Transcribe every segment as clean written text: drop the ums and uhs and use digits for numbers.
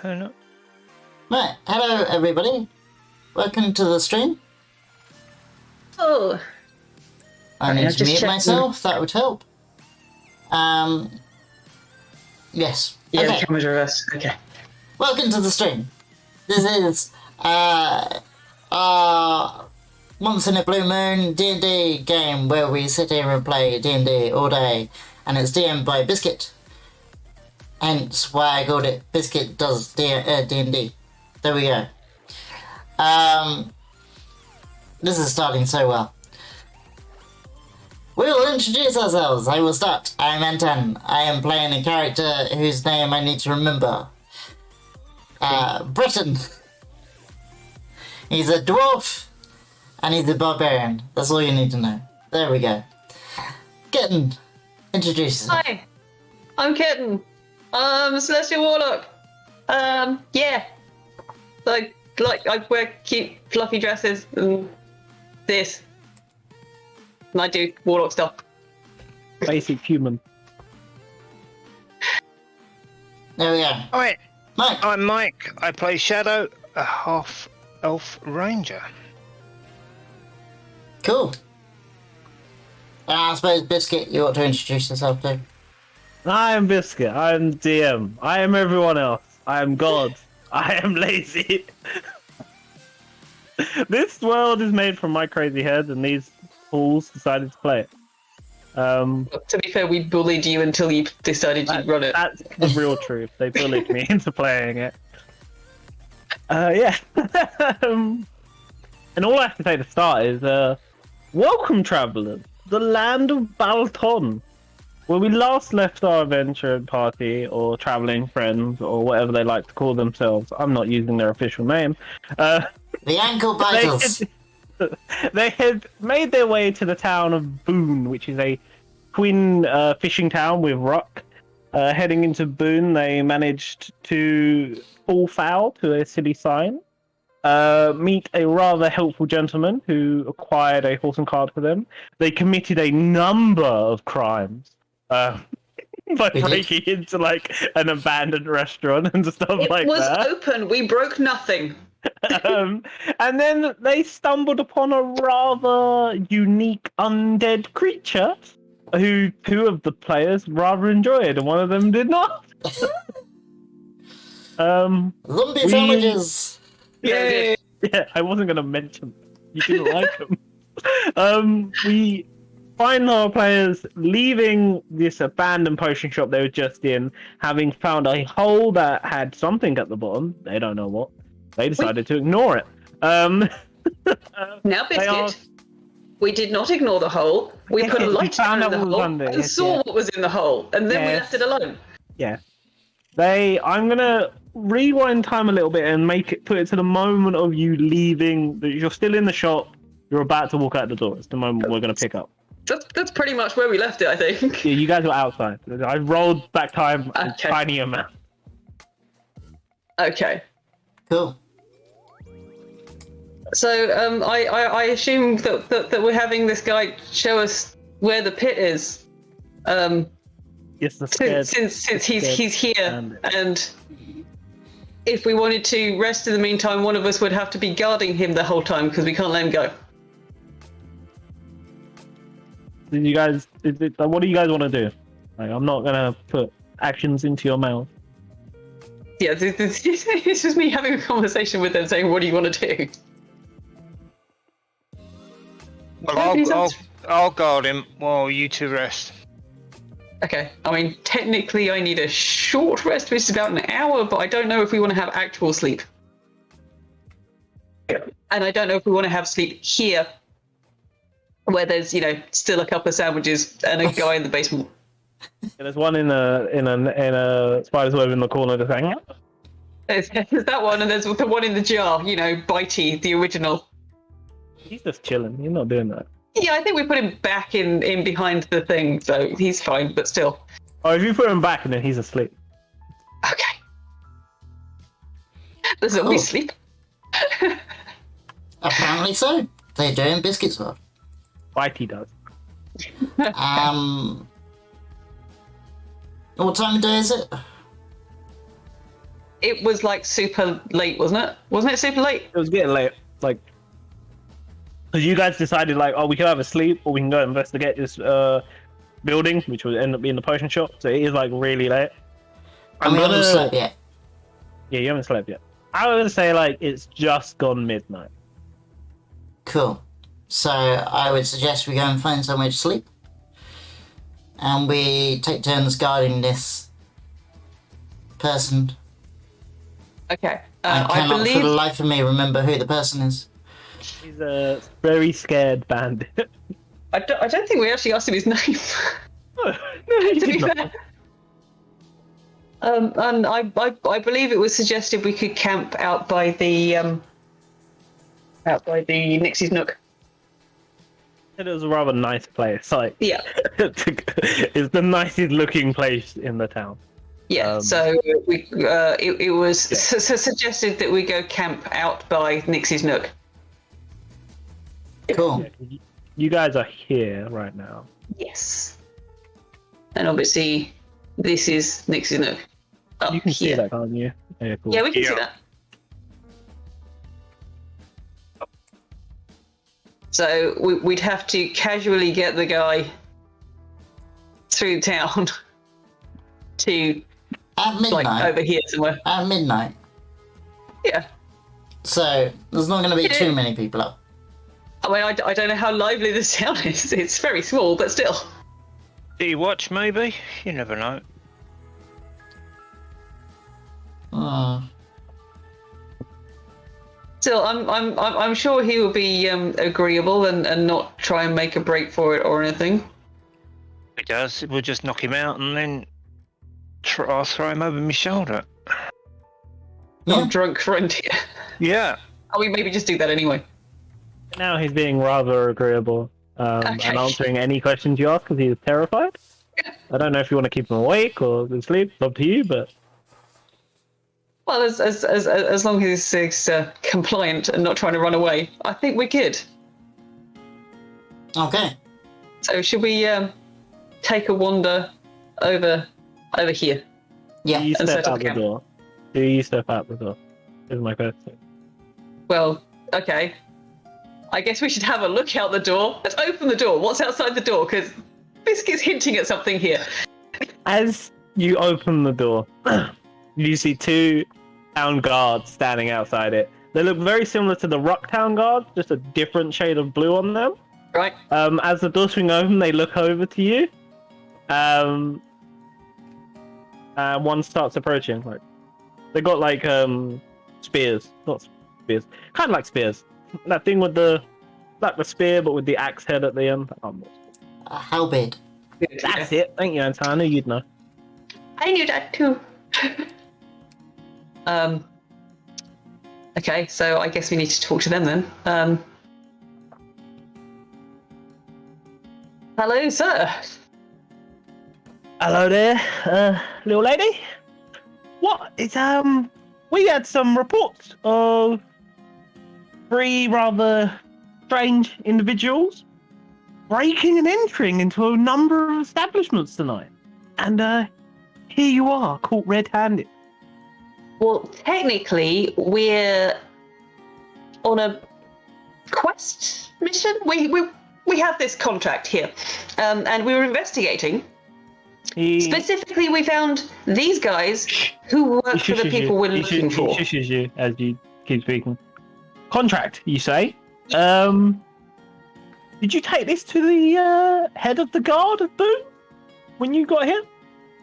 Oh no. Right, hello everybody. Welcome to the stream. Oh, I Right, need I've to just mute checked myself, that would help. Yes. yeah, Okay. the camera's reversed. Okay. Welcome to the stream. This is our once in a blue moon D&D game where we sit here and play D&D all day, and it's DM'd by Biscuit. Hence why I called it Biscuit Does D&D. There we go. This is starting so well. We will introduce ourselves. I will start. I'm Anton. I am playing a character whose name I need to remember. Breton. He's a dwarf, and he's a barbarian. That's all you need to know. There we go. Kitten, introduce yourself. Hi, I'm Kitten. Celestial Warlock. Yeah. Like I wear cute, fluffy dresses and this. And I do Warlock stuff. Basic human. There we go. Oh wait, Mike. I'm Mike. I play Shadow, a half-elf ranger. Cool. I suppose, Biscuit, you ought to introduce yourself too. I am Biscuit. I am DM. I am everyone else. I am God. I am lazy. This world is made from my crazy head, and these fools decided to play it. To be fair, we bullied you until you decided you'd run it. That's the real truth. They bullied me into playing it. Yeah. And all I have to say to start is, welcome, travellers. The land of Bal-ton, where we last left our adventure party, or travelling friends, or whatever they like to call themselves. I'm not using their official name. The ankle biters. They had made their way to the town of Boone, which is a twin fishing town with Rock. Heading into Boone, they managed to fall foul to a city sign. Meet a rather helpful gentleman who acquired a horse and cart for them. They committed a number of crimes by breaking into like an abandoned restaurant and stuff It like was that. open. We broke nothing. And then they stumbled upon a rather unique undead creature who two of the players rather enjoyed and one of them did not. Zombie sandwiches. Yeah, I wasn't going to mention you didn't like them. We find our players leaving this abandoned potion shop they were just in, having found a hole that had something at the bottom. They don't know what. They decided to ignore it. Now, Biscuit, we did not ignore the hole. We put a light found down in out the what was hole under and it, saw yeah. what was in the hole, and then we Yes. left it alone. Yeah. I'm gonna rewind time a little bit and put it to the moment of you leaving. You're still in the shop. You're about to walk out the door. It's the moment we're gonna pick up. That's pretty much where we left it, I think. Yeah, you guys were outside. I rolled back time a Okay. tiny amount. Okay. Cool. So I assume that we're having this guy show us where the pit is. Yes, the scared. Since he's here, bandit. and if we wanted to rest in the meantime, one of us would have to be guarding him the whole time because we can't let him go. Did you guys? What do you guys want to do? Like, I'm not gonna put actions into your mouth. Yeah, this is me having a conversation with them, saying, "What do you want to do?" Well, I'll guard him while you two rest. Okay. I mean, technically, I need a short rest, which is about an hour, but I don't know if we want to have actual sleep. And I don't know if we want to have sleep here, where there's, still a couple of sandwiches and a guy in the basement. And there's one in a spider's web in the corner just hanging out. There's that one, and there's the one in the jar, Bitey, the original. He's just chilling. He's not doing that. Yeah, I think we put him back in behind the thing, so he's fine, but still. Oh, if you put him back and then he's asleep. Okay. Does it always sleep? Apparently so. They do in Biscuit's world. Bitey does. What time of day is it? it was like super late, wasn't it? Wasn't it super late? It was getting late. Like, because you guys decided, like, oh, we can either sleep or we can go investigate this building, which would end up being the potion shop. So it is, like, really late. And we haven't slept yet. Yeah, you haven't slept yet. I was going to say, like, it's just gone midnight. Cool. So I would suggest we go and find somewhere to sleep. And we take turns guarding this person. Okay. I I cannot believe. for the life of me remember who the person is. He's a very scared bandit. I don't think we actually asked him his name. No, he To be did not. fair. And I believe it was suggested we could camp out by the Nixie's Nook. It was a rather nice place. Like, Yeah. it's the nicest looking place in the town. Yeah. So it was suggested that we go camp out by Nixie's Nook. Cool. You guys are here right now. Yes. And obviously, this is Nixie's Nook. Up You can see here. that, can't you? Yeah, cool. Yeah, we can see Yeah. that. So we'd have to casually get the guy through town to At midnight. like over here somewhere. At midnight. Yeah. So there's not going to be too many people up. I mean, I don't know how lively this town is. It's very small, but still. Do you watch, maybe? You never know. Still, I'm sure he will be agreeable and not try and make a break for it or anything. If he does, we'll just knock him out and then I'll throw him over my shoulder. Not Yeah. drunk friend here. Yeah. Oh, we maybe just do that anyway. Now he's being rather agreeable Okay. and answering any questions you ask because he's terrified. I don't know if you want to keep him awake or asleep. It's up to you, but Well, as long as he's compliant and not trying to run away, I think we're good. Okay. So should we take a wander over here? Yeah. do you And step set up out the camp. door? Do you step out the door? Is my question. Well, okay. I guess we should have a look out the door. Let's open the door. What's outside the door? Because Biscuit's hinting at something here. As you open the door, you see two town guards standing outside it. They look very similar to the Rocktown guards, just a different shade of blue on them. Right? As the door swing open, they look over to you. One starts approaching. Like they got like spears, not spears, kind of like spears. That thing with the spear, but with the axe head at the end. Halberd. That's it. Thank you, Anton. I knew you'd know. I knew that too. Okay, so I guess we need to talk to them then. Hello, sir. Hello there, little lady. What? It's we had some reports of three rather strange individuals breaking and entering into a number of establishments tonight. And here you are, caught red-handed. Well, technically, we're on a quest mission. We have this contract here, and we were investigating. Specifically, we found these guys who work for the people we're looking for. He shushes you as you keep speaking. Contract, you say? Did you take this to the head of the guard of Boone when you got here?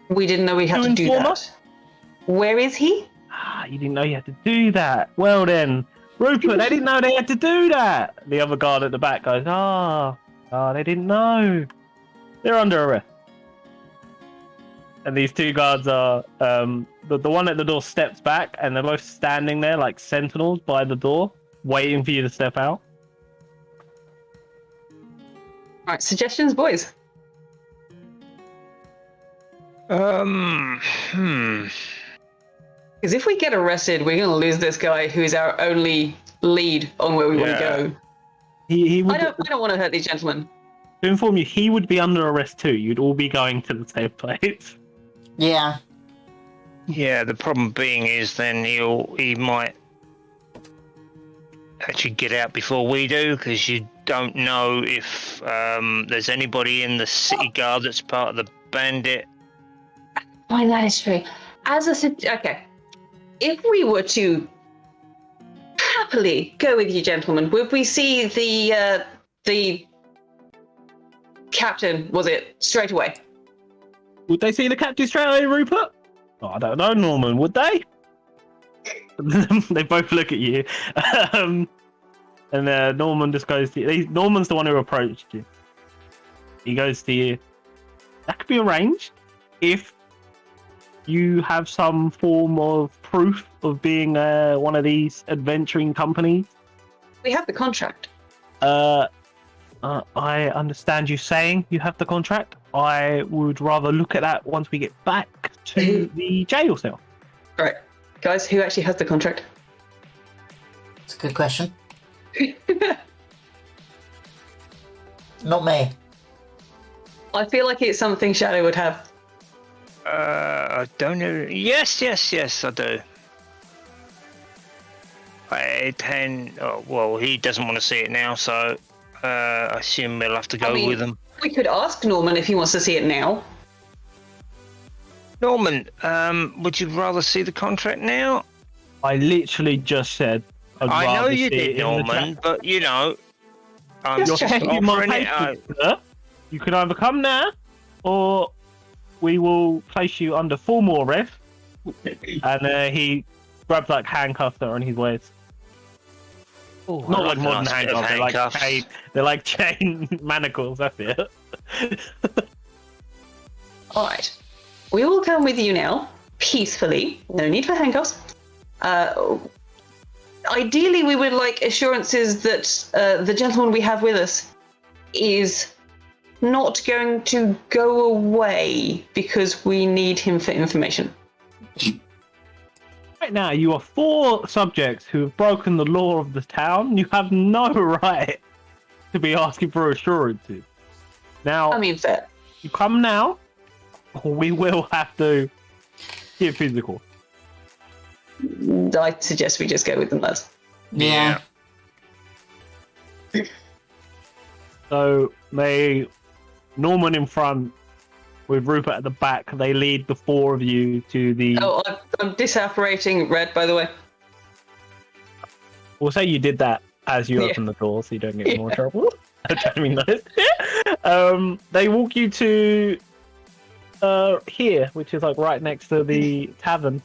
We didn't know we had to do inform that. us? Where is he? Ah, you didn't know you had to do that. Well then, Rupert, they didn't know they had to do that. The other guard at the back goes, they didn't know. They're under arrest. And these two guards are, the one at the door steps back and they're both standing there like sentinels by the door, waiting for you to step out. All right, suggestions, boys. Hmm. Because if we get arrested, we're going to lose this guy who's our only lead on where we want to go. He would, I don't want to hurt these gentlemen. to inform you, he would be under arrest too. You'd all be going to the same place. Yeah. Yeah, the problem being is then he might actually get out before we do, because you don't know if there's anybody in the city guard that's part of the bandit. Fine, that is true. Okay, if we were to happily go with you, gentlemen, would we see the captain? Was it straight away? Would they see the captain straight away, Rupert? Oh, I don't know, Norman. Would they? They both look at you, and Norman just goes to you. Norman's the one who approached you. He goes to you. That could be arranged if you have some form of proof of being one of these adventuring companies. We have the contract. I understand you saying you have the contract. I would rather look at that once we get back to the jail cell. All right, guys, who actually has the contract? It's a good question. Not me. I feel like it's something Shadow would have. I don't know. Yes, I do. Well, he doesn't want to see it now, so I assume we'll have to go with him. We could ask Norman if he wants to see it now. Norman, would you rather see the contract now? I literally just said. I know you did, Norman, but you know, I'm Just just checking. offering it. Sir. You can either come now, or we will place you under formal arrest. And he grabs like handcuffs that are on his waist. Ooh, Not I like a modern nice bit of handcuffs. handcuffs. They're like chain manacles. That's it. All right, we will come with you now, peacefully. No need for handcuffs. Ideally, we would like assurances that the gentleman we have with us is not going to go away because we need him for information. Right now, you are 4 subjects who have broken the law of the town. You have no right to be asking for assurances. Now, I mean, fair. you come now, or we will have to get physical. I suggest we just go with them, lads. Yeah. So they, Norman in front, with Rupert at the back, they lead the 4 of you to the. Oh, I'm disapparating Red, by the way. We'll say you did that as you Yeah. open the door, so you don't get in more trouble. I don't mean that. They walk you to here, which is like right next to the tavern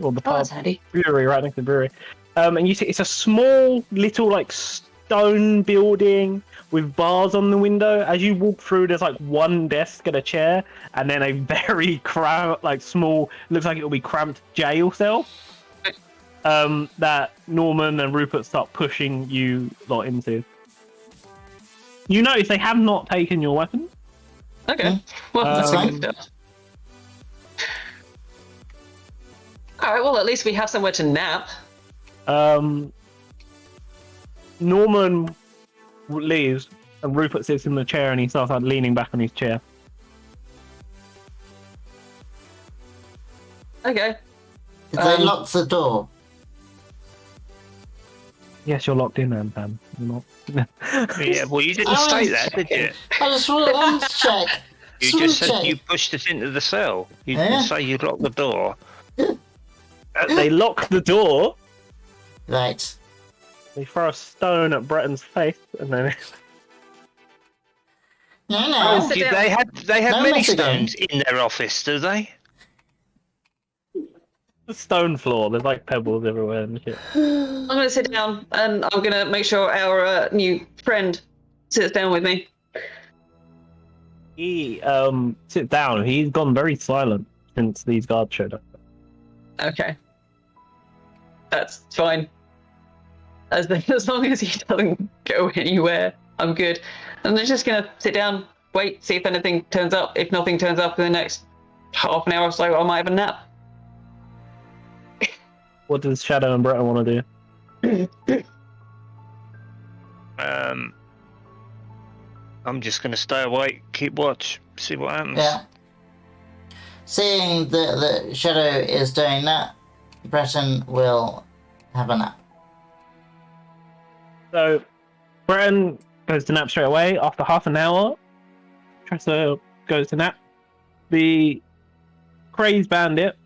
or the Oh, pub, that's handy. brewery, right next to the brewery. And you see it's a small little like stone building with bars on the window. As you walk through, there's like one desk and a chair, and then a very cramped, like small, looks like it'll be cramped jail cell. That Norman and Rupert start pushing you lot into. You notice they have not taken your weapon. Okay. Well, that's fine. good stuff. All right. Well, at least we have somewhere to nap. Norman leaves, and Rupert sits in the chair, and he starts like leaning back on his chair. Okay. Did they lock the door? Yes, you're locked in, then, Pam. You're not. Yeah, well, you didn't I say was that, did you? I just wanted to check. You Just just wanted to said check. you pushed us into the cell. You Yeah. didn't say you locked the door. They lock the door. Right. They throw a stone at Breton's face, and then No, Oh, no. sit down. They had No many messaging. stones in their office, do they? the stone floor. There's like pebbles everywhere and shit. I'm going to sit down, and I'm going to make sure our new friend sits down with me. He sits down. He's gone very silent since these guards showed up. Okay. That's fine. As long as he doesn't go anywhere, I'm good. And they're just going to sit down, wait, see if anything turns up. If nothing turns up in the next half an hour or so, I might have a nap. What does Shadow and Breton want to do? I'm just going to stay awake, keep watch, see what happens. Yeah. Seeing that the Shadow is doing that, Breton will have a nap. So, Breton goes to nap straight away. After half an hour, Tressa goes to nap. The crazed bandit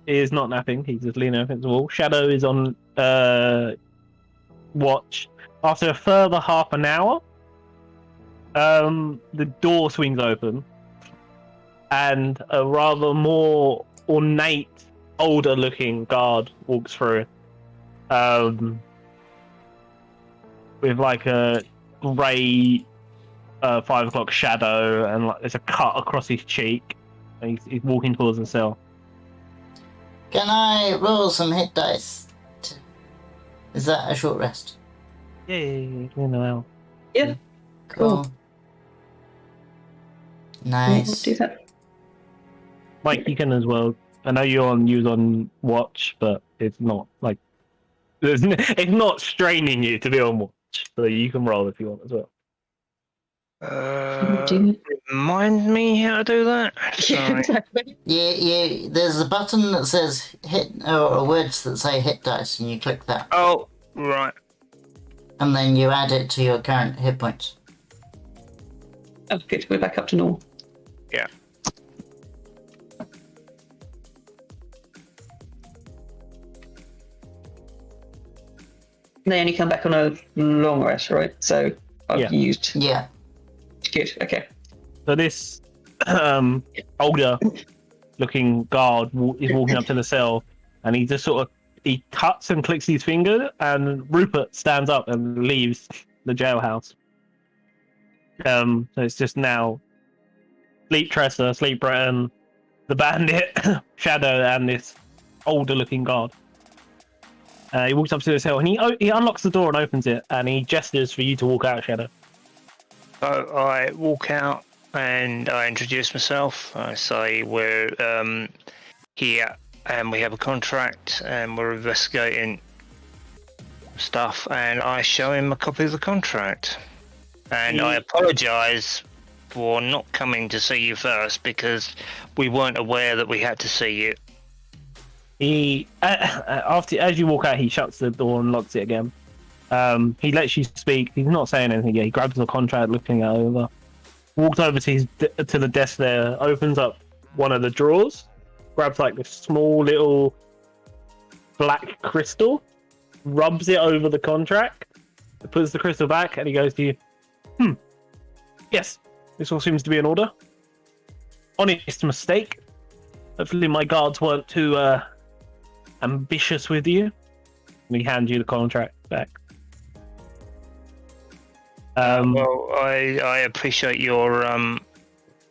is not napping. He's just leaning against the wall. Shadow is on watch. After a further half an hour, the door swings open, and a rather more ornate, older-looking guard walks through. With like a grey 5 o'clock shadow, and like there's a cut across his cheek. And he's walking towards the cell. Can I roll some hit dice? Is that a short rest? Yay, you know. Yeah. Cool. Nice. Do that. Mike, you can as well. I know you're on watch, but it's not like it's not straining you to be on watch, so you can roll if you want as well. Remind me how to do that. Yeah, Sorry. exactly. Yeah. There's a button that says hit, or words that say hit dice, and you click that. Oh, right. And then you add it to your current hit points. Oh, good. We're back up to normal. Yeah. They only come back on a long rest, right? So I've Yeah. used. Yeah. Good. Okay. So this older-looking guard is walking up to the cell, and he just sort of cuts and clicks his finger, and Rupert stands up and leaves the jailhouse. So it's just now Sleep Tressa, Sleep Breton, the bandit, Shadow, and this older-looking guard. He walks up to the cell, and he unlocks the door and opens it, and he gestures for you to walk out, Shadow. So I walk out and I introduce myself. I say we're here and we have a contract and we're investigating stuff, and I show him a copy of the contract. And I apologise for not coming to see you first because we weren't aware that we had to see you. He as you walk out, he shuts the door and locks it again. He lets you speak. He's not saying anything yet. He grabs the contract, looking it over, walks over to the desk there, opens up one of the drawers, grabs like this small little black crystal, rubs it over the contract, puts the crystal back, and he goes to you. Yes, this all seems to be in order. Honest mistake. Hopefully my guards weren't too ambitious with you. And he hands you the contract back. Well, I appreciate your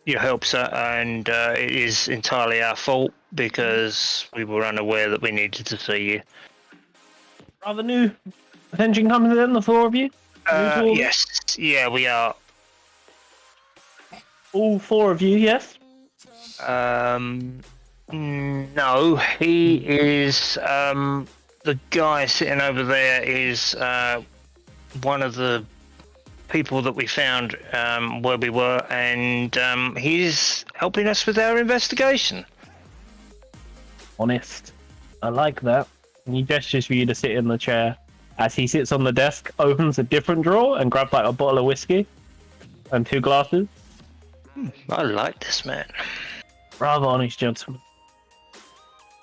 help, sir, and it is entirely our fault because we were unaware that we needed to see you. Rather new attention comes in, the four of you? Yes, yeah, we are. All four of you, yes? No, he is, the guy sitting over there is one of the people that we found where we were, and he's helping us with our investigation. Honest. I like that. And he gestures for you to sit in the chair. As he sits on the desk, opens a different drawer and grabs like a bottle of whiskey and 2 glasses. I like this man. Rather honest gentleman.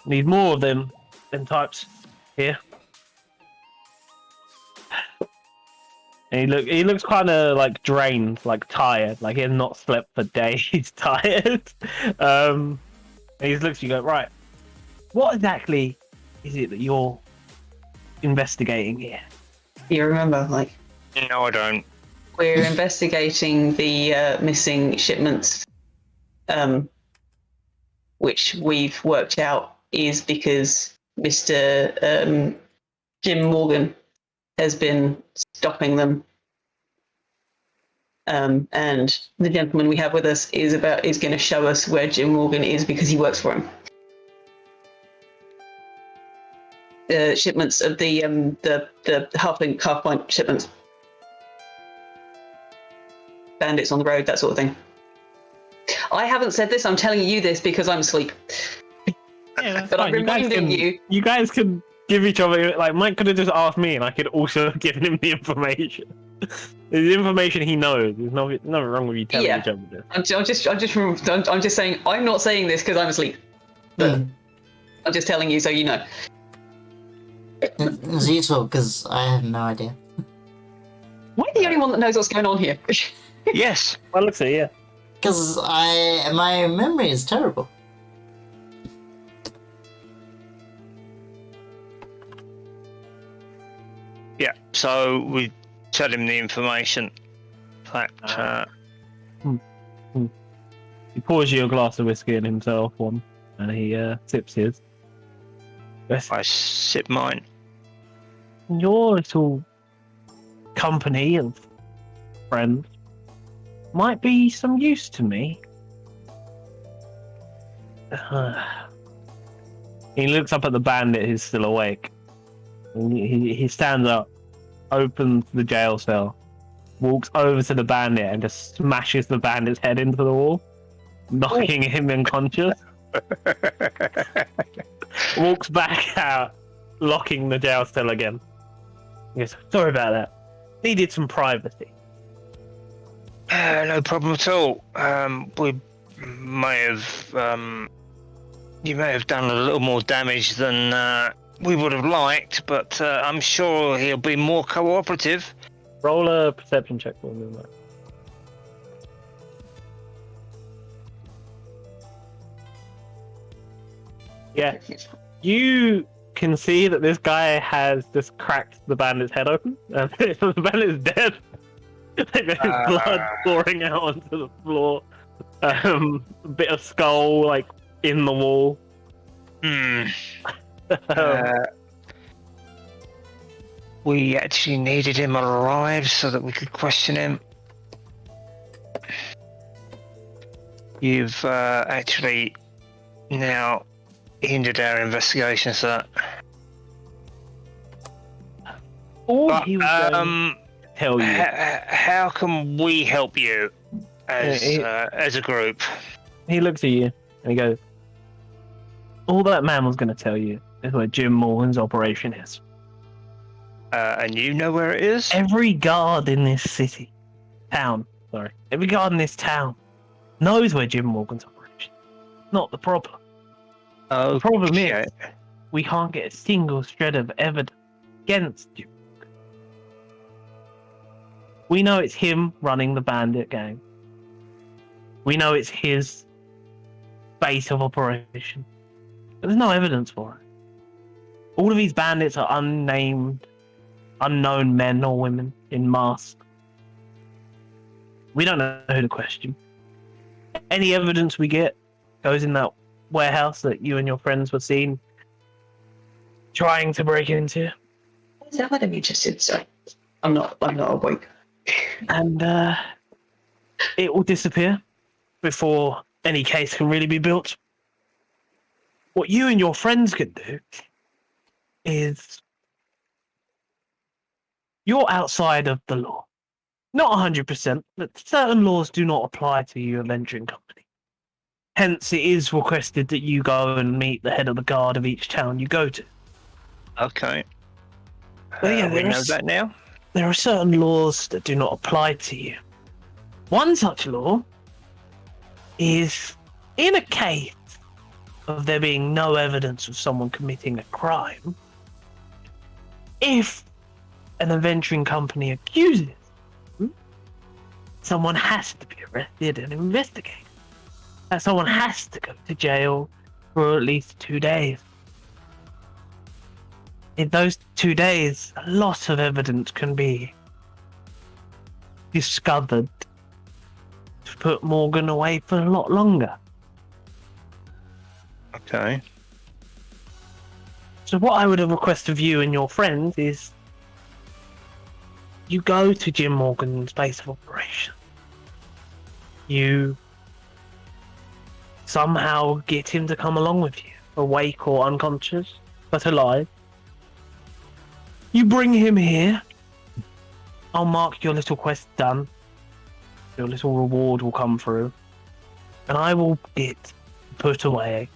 Need more of them types here. And he looks kind of like drained, like tired, like he has not slept for days. He's tired. And he looks at you, go, right, what exactly is it that you're investigating here? You remember, like, No, I don't. we're investigating the missing shipments, which we've worked out is because Mr. Jim Morgan has been stopping them. And the gentleman we have with us is going to show us where Jim Morgan is because he works for him. Shipments of the half pint shipments, bandits on the road, that sort of thing. I haven't said this. I'm telling you this because I'm asleep. Yeah, that's But I'm fine. reminding you. You guys can give each other, like, Mike could have just asked me and I could also have given him the information. The information he knows. There's nothing wrong with you telling each other this. I'm just saying. I'm not saying this because I'm asleep. But I'm just telling you so you know. It's useful because I have no idea. Am I the only one that knows what's going on here? Yes. Well, let's see, yeah. Because my memory is terrible. Yeah. So we tell him the information. In fact, He pours you a glass of whiskey and himself one, and he sips his. Yes. I sip mine. Your little company of friends might be some use to me. He looks up at the bandit who's still awake. And he stands up, opens the jail cell, walks over to the bandit and just smashes the bandit's head into the wall, knocking him unconscious. Walks back out, locking the jail cell again. He goes, sorry about that. Needed some privacy. No problem at all. We may have, you may have done a little more damage than we would have liked, but I'm sure he'll be more cooperative. Roll a perception check for me, Mike. Yeah, you can see that this guy has just cracked the bandit's head open, and the bandit is dead. There's blood pouring out onto the floor. A bit of skull, like, in the wall. We actually needed him alive so that we could question him. You've actually now hindered our investigation, sir. All he was going to tell you. How can we help you as a group? He looks at you and he goes, all that man was going to tell you is where Jim Morgan's operation is. And you know where it is? Every guard in this every guard in this town knows where Jim Morgan's operation is. Not the problem. Oh, the problem is we can't get a single shred of evidence against Jim Morgan. We know it's him running the bandit gang. We know it's his base of operation. But there's no evidence for it. All of these bandits are unnamed, unknown men or women in masks. We don't know who to question. Any evidence we get goes in that warehouse that you and your friends were seen trying to break into. Is that what I'm interested in? Sorry. I'm not awake. And it will disappear before any case can really be built. What you and your friends can do is you're outside of the law. Not 100%, but certain laws do not apply to you, a venturing company. Hence, it is requested that you go and meet the head of the guard of each town you go to. Okay. But yeah, we know that now? There are certain laws that do not apply to you. One such law is, in a case of there being no evidence of someone committing a crime, if an adventuring company accuses them, someone has to be arrested and investigated. That someone has to go to jail for at least 2 days. In those 2 days, a lot of evidence can be discovered to put Morgan away for a lot longer. Okay. So what I would request of you and your friends is you go to Jim Morgan's base of operation. You somehow get him to come along with you, awake or unconscious, but alive. You bring him here. I'll mark your little quest done. Your little reward will come through. and I will put away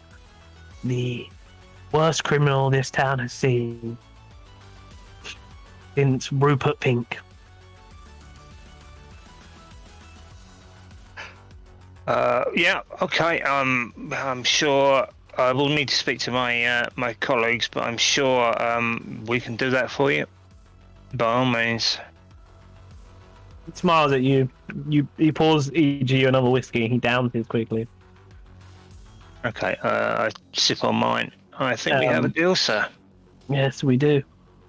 the worst criminal this town has seen since Rupert Pink. Yeah, okay. I'm sure I will need to speak to my my colleagues, but I'm sure we can do that for you. By all means. He smiles at you. He pours E.G. another whiskey and he downs his quickly. Okay, I sip on mine. I think we have a deal, sir. Yes, we do.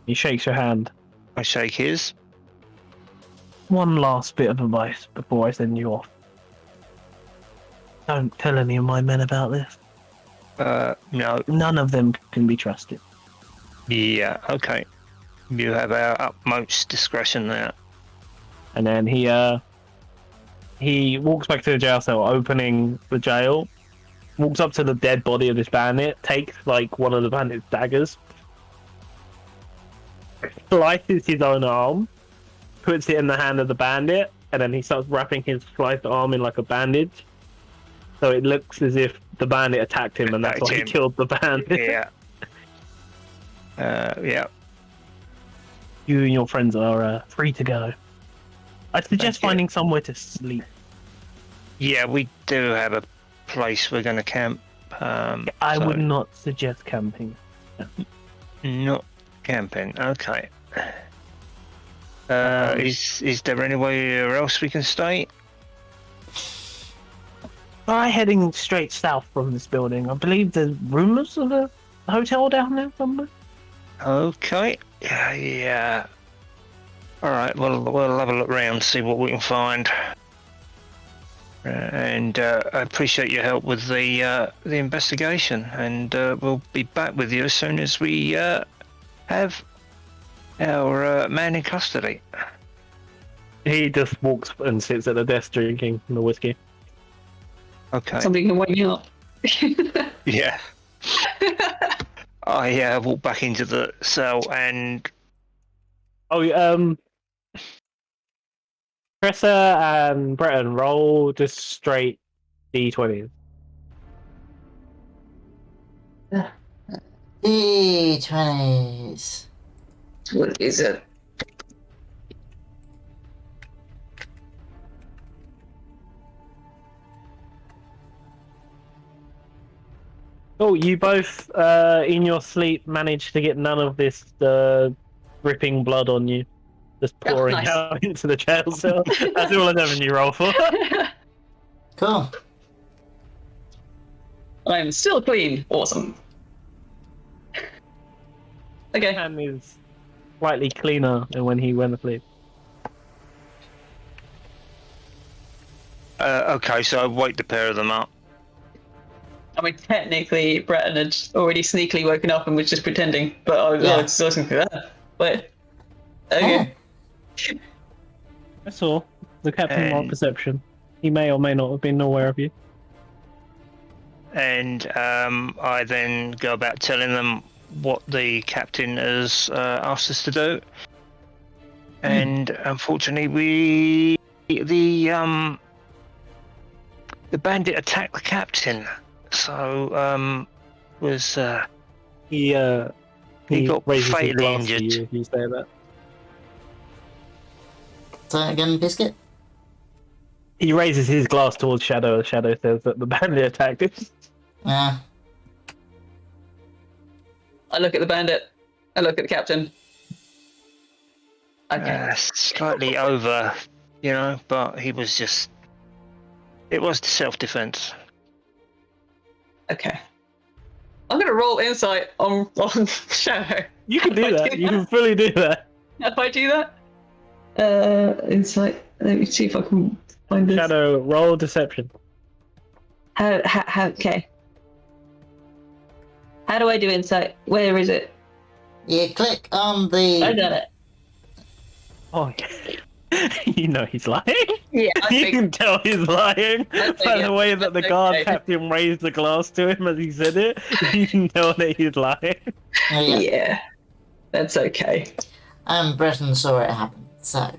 He shakes your hand. I shake his. One last bit of advice before I send you off. Don't tell any of my men about this. No. None of them can be trusted. Yeah, okay. You have our utmost discretion there. And then he walks back to the jail cell, opening the jail, walks up to the dead body of this bandit, takes like one of the bandit's daggers, slices his own arm, puts it in the hand of the bandit, and then he starts wrapping his sliced arm in like a bandage. So it looks as if the bandit attacked him, and that's why he killed the bandit. Yeah. Yeah. You and your friends are free to go. I'd suggest Thank you. finding somewhere to sleep. Yeah, we do have a place we're going to camp. I so would not suggest camping. not camping. Okay. Is there anywhere else we can stay? Try heading straight south from this building. I believe there's rumours of a hotel down there somewhere. Okay. Yeah. All right. Well, we'll have a look around, see what we can find. And I appreciate your help with the investigation, and we'll be back with you as soon as we have our man in custody. He just walks and sits at the desk drinking the whiskey. Okay. Something can wake me up. Yeah. I walk back into the cell and Tressa and Breton roll just straight D20s. D20s. What is it? Oh, you both, in your sleep, managed to get none of this dripping blood on you. Just pouring nice. out into the jail cell. That's all an avenue roll for. Cool. I'm still clean. Awesome. Okay. Hand is slightly cleaner than when he went to sleep. okay, so I wake the pair of them up. I mean, technically, Breton had already sneakily woken up and was just pretending, but I was listening to that. But okay. That's all. The captain And- rolled perception. He may or may not have been aware of you. And I then go about telling them what the captain has asked us to do. And unfortunately, the bandit attacked the captain. So was He got raises his fatally glass to injured. you if you say that. So again, Biscuit? He raises his glass towards Shadow. Shadow says that the bandit attacked him. Yeah. I look at the bandit. I look at the captain. Okay. Slightly over, you know, but he was just. It was self-defense. Okay. I'm gonna roll insight on Shadow. You can do I that. do You can fully do that. If I do that, insight. Let me see if I can find this. Shadow, roll deception. How? Okay. How do I do insight? Where is it? You click on I the. done it. Oh, you know he's lying. Yeah, I You think. can tell he's lying by the way that the guard Okay. captain raised the glass to him as he said it. You can tell that he's lying. Oh, yeah. Yeah, that's okay. Breton saw it happen, so.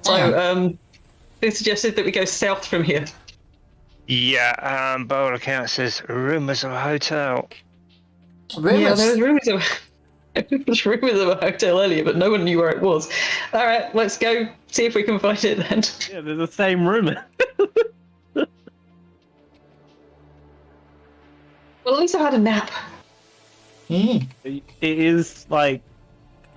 So, Captain suggested that we go south from here. Yeah, by all accounts, there's rumours of a hotel. Rumors. Yeah, there was rumours of. There was rumours of a hotel earlier, but no one knew where it was. All right, let's go see if we can find it then. Yeah, they're the same rumor. Well, at least I've had a nap. Mm. It is like,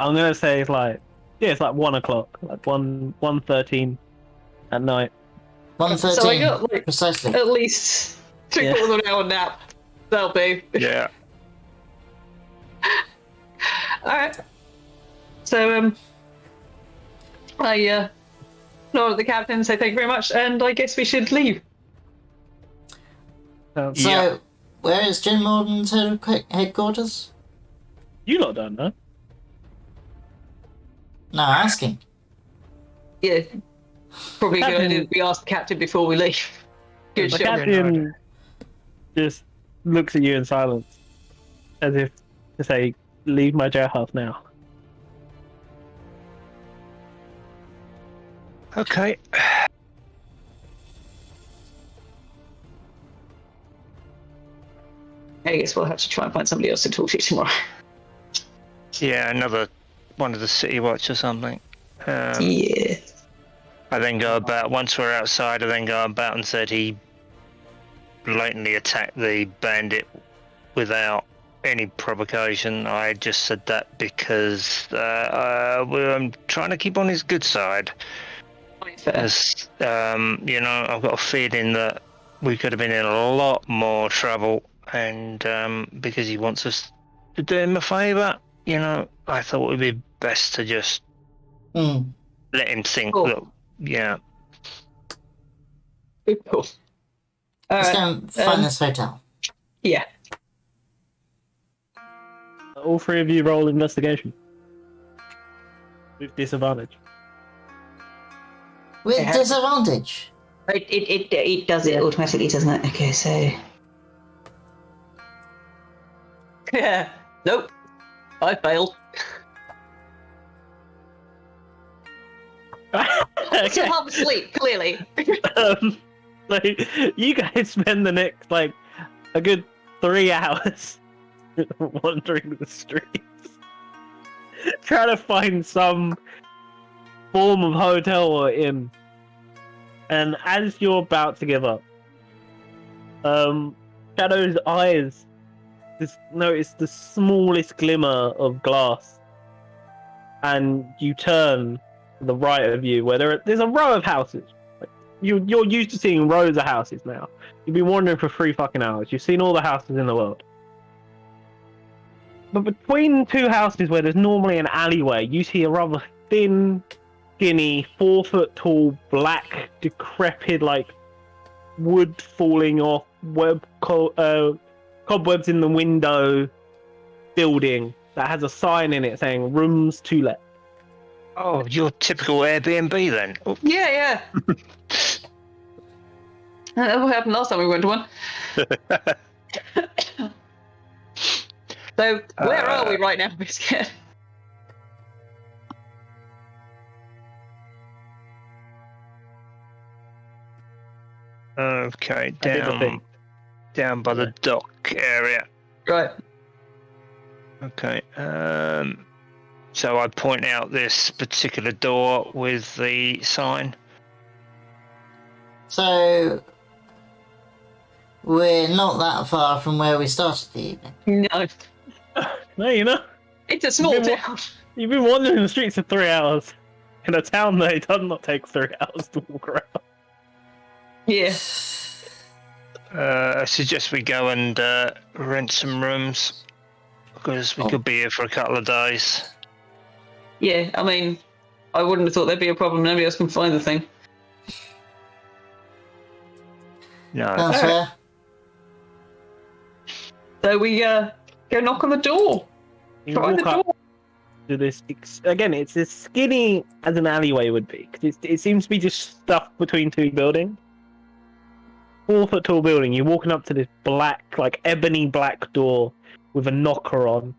I'm gonna say it's like, yeah, it's like 1 o'clock, like 1:13 at night. 1:13. So I got like precisely. at least 3/4 of an hour nap. That'll do. Yeah. All right. So I nod at the captain, say thank you very much, and I guess we should leave. So, Yeah. where is Jim Morden's headquarters? You lot don't know. No, asking. Yeah. Probably a good Captain- idea that we ask the captain before we leave. Good The shot. captain just looks at you in silence, as if to say, "Leave my jailhouse now." Okay. I guess we'll have to try and find somebody else to talk to tomorrow. Yeah, another one of the city watch or something. Yeah. I then go about, once we're outside, I then go about and said he blatantly attacked the bandit without any provocation. I just said that because I'm trying to keep on his good side. Fair. As I've got a feeling that we could have been in a lot more trouble, and because he wants us to do him a favour, I thought it would be best to just Mm. let him think Cool. that, yeah. Cool. All Let's right. go and find this hotel. Yeah. All three of you roll investigation with disadvantage. With Yeah. disadvantage. It does it automatically, doesn't it? Okay, so. Yeah. Nope. I failed. Still half asleep, clearly. Like, you guys spend the next like a good 3 hours wandering the streets, trying to find some form of hotel or inn. And as you're about to give up, Shadow's eyes just notice the smallest glimmer of glass, and you turn to the right of you where there's a row of houses. Like, you're used to seeing rows of houses now. You've been wandering for 3 fucking hours. You've seen all the houses in the world. But between 2 houses where there's normally an alleyway, you see a rather thin, skinny, 4-foot tall, black, decrepit, like wood falling off, cobwebs in the window building that has a sign in it saying "Rooms to Let." Oh, your typical Airbnb then. Oh, Yeah. That's what happened last time we went to one. So, where are we right now, Biscuit? Okay, I did the thing. down by the dock area. Right. Okay. So I point out this particular door with the sign. So, we're not that far from where we started the evening. No. No, you know, It's a small You've been town. you've been wandering the streets for 3 hours in a town that it does not take 3 hours to walk around. Yeah. I suggest we go and rent some rooms because we could be here for a couple of days. Yeah, I mean, I wouldn't have thought there'd be a problem. Nobody else can find the thing. No. Sounds fair. So we go knock on the door. You Try the walk up door. to this again. It's as skinny as an alleyway would be because it seems to be just stuffed between 2 buildings. 4-foot tall building. You're walking up to this black, like ebony black door with a knocker on.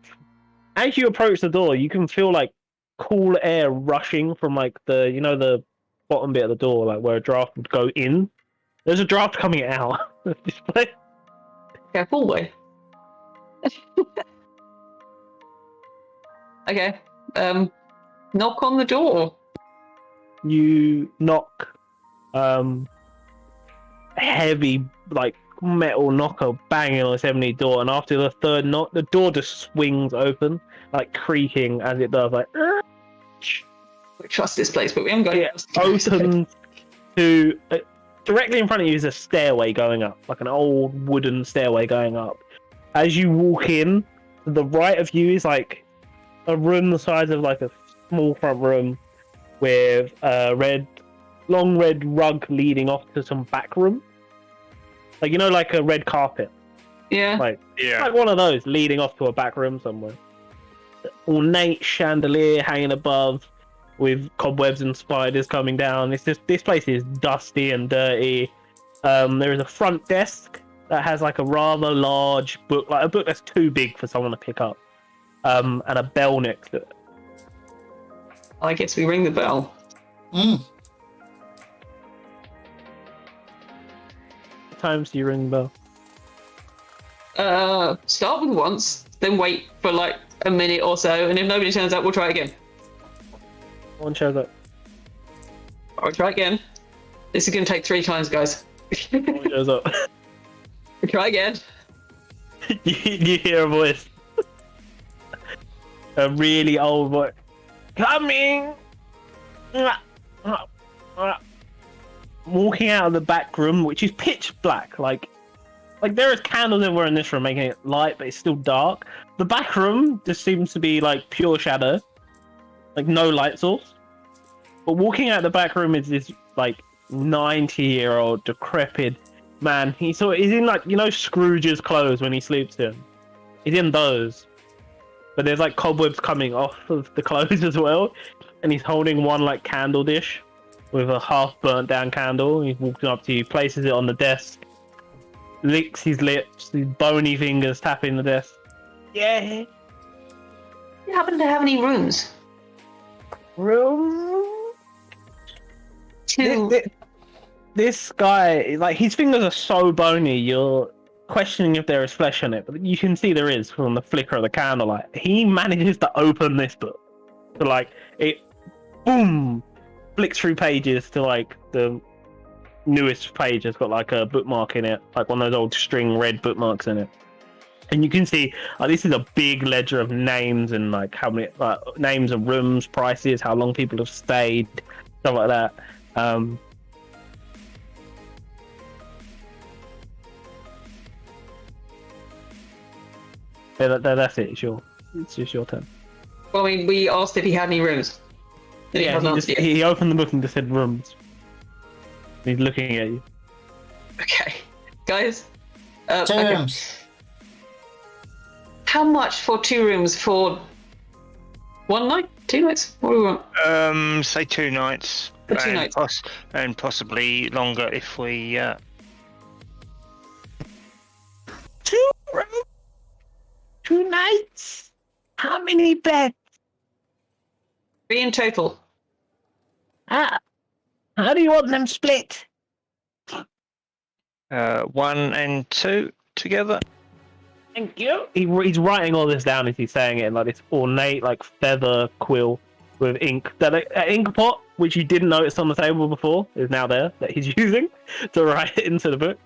As you approach the door, you can feel like cool air rushing from like the bottom bit of the door, like where a draft would go in. There's a draft coming out of this place. Okay, full way. Okay. Knock on the door. You knock, heavy like metal knocker banging on this ebony door, and after the third knock, the door just swings open, like creaking as it does, like. We trust this place, but we haven't got It opens to directly in front of you is a stairway going up, like an old wooden stairway going up. As you walk in, to the right of you is like a room the size of like a small front room with a long red rug leading off to some back room. Like, you know, like a red carpet. Yeah. Like one of those leading off to a back room somewhere. Ornate chandelier hanging above, with cobwebs and spiders coming down. It's just, this place is dusty and dirty. There is a front desk that has like a rather large book, like a book that's too big for someone to pick up, and a bell next to it. I guess we ring the bell. Mm. What times do you ring the bell? Start with once, then wait for like a minute or so, and if nobody turns up, we'll try again. One shows up. I'll try again. This is going to take 3 times, guys. One shows up. We'll try again. you hear a voice. A really old voice. Coming! Walking out of the back room, which is pitch black. Like there is candles everywhere in this room making it light, but it's still dark. The back room just seems to be like pure shadow. Like no light source. But walking out the back room is this like 90-year-old decrepit man. He's in like, you know, Scrooge's clothes when he sleeps in. He's in those. But there's like cobwebs coming off of the clothes as well. And he's holding one like candle dish with a half burnt down candle. He's walking up to you, places it on the desk, licks his lips, his bony fingers tapping the desk. Yeah. Do you happen to have any rooms? Room? Two. This guy, like, his fingers are so bony, you're questioning if there is flesh in it, but you can see there is from the flicker of the candlelight. He manages to open this book. So, like, it, boom, flicks through pages to, like, the newest page has got, like, a bookmark in it, like one of those old string red bookmarks in it. And you can see, this is a big ledger of names and, like, how many, names of rooms, prices, how long people have stayed, stuff like that. That's it. It's just your turn. Well, I mean, we asked if he had any rooms. He opened the book and just said rooms. He's looking at you. Okay, guys. 2 okay. rooms. How much for 2 rooms for 1 night? 2 nights? What do we want? Say 2 nights. For 2 nights. And possibly longer if we. 2 rooms. 2 nights. How many beds? 3 in total. How do you want them split? 1 and 2 together. Thank you. He's writing all this down as he's saying it in like this ornate, like feather quill with ink. That ink pot, which you didn't notice on the table before, is now there that he's using to write it into the book.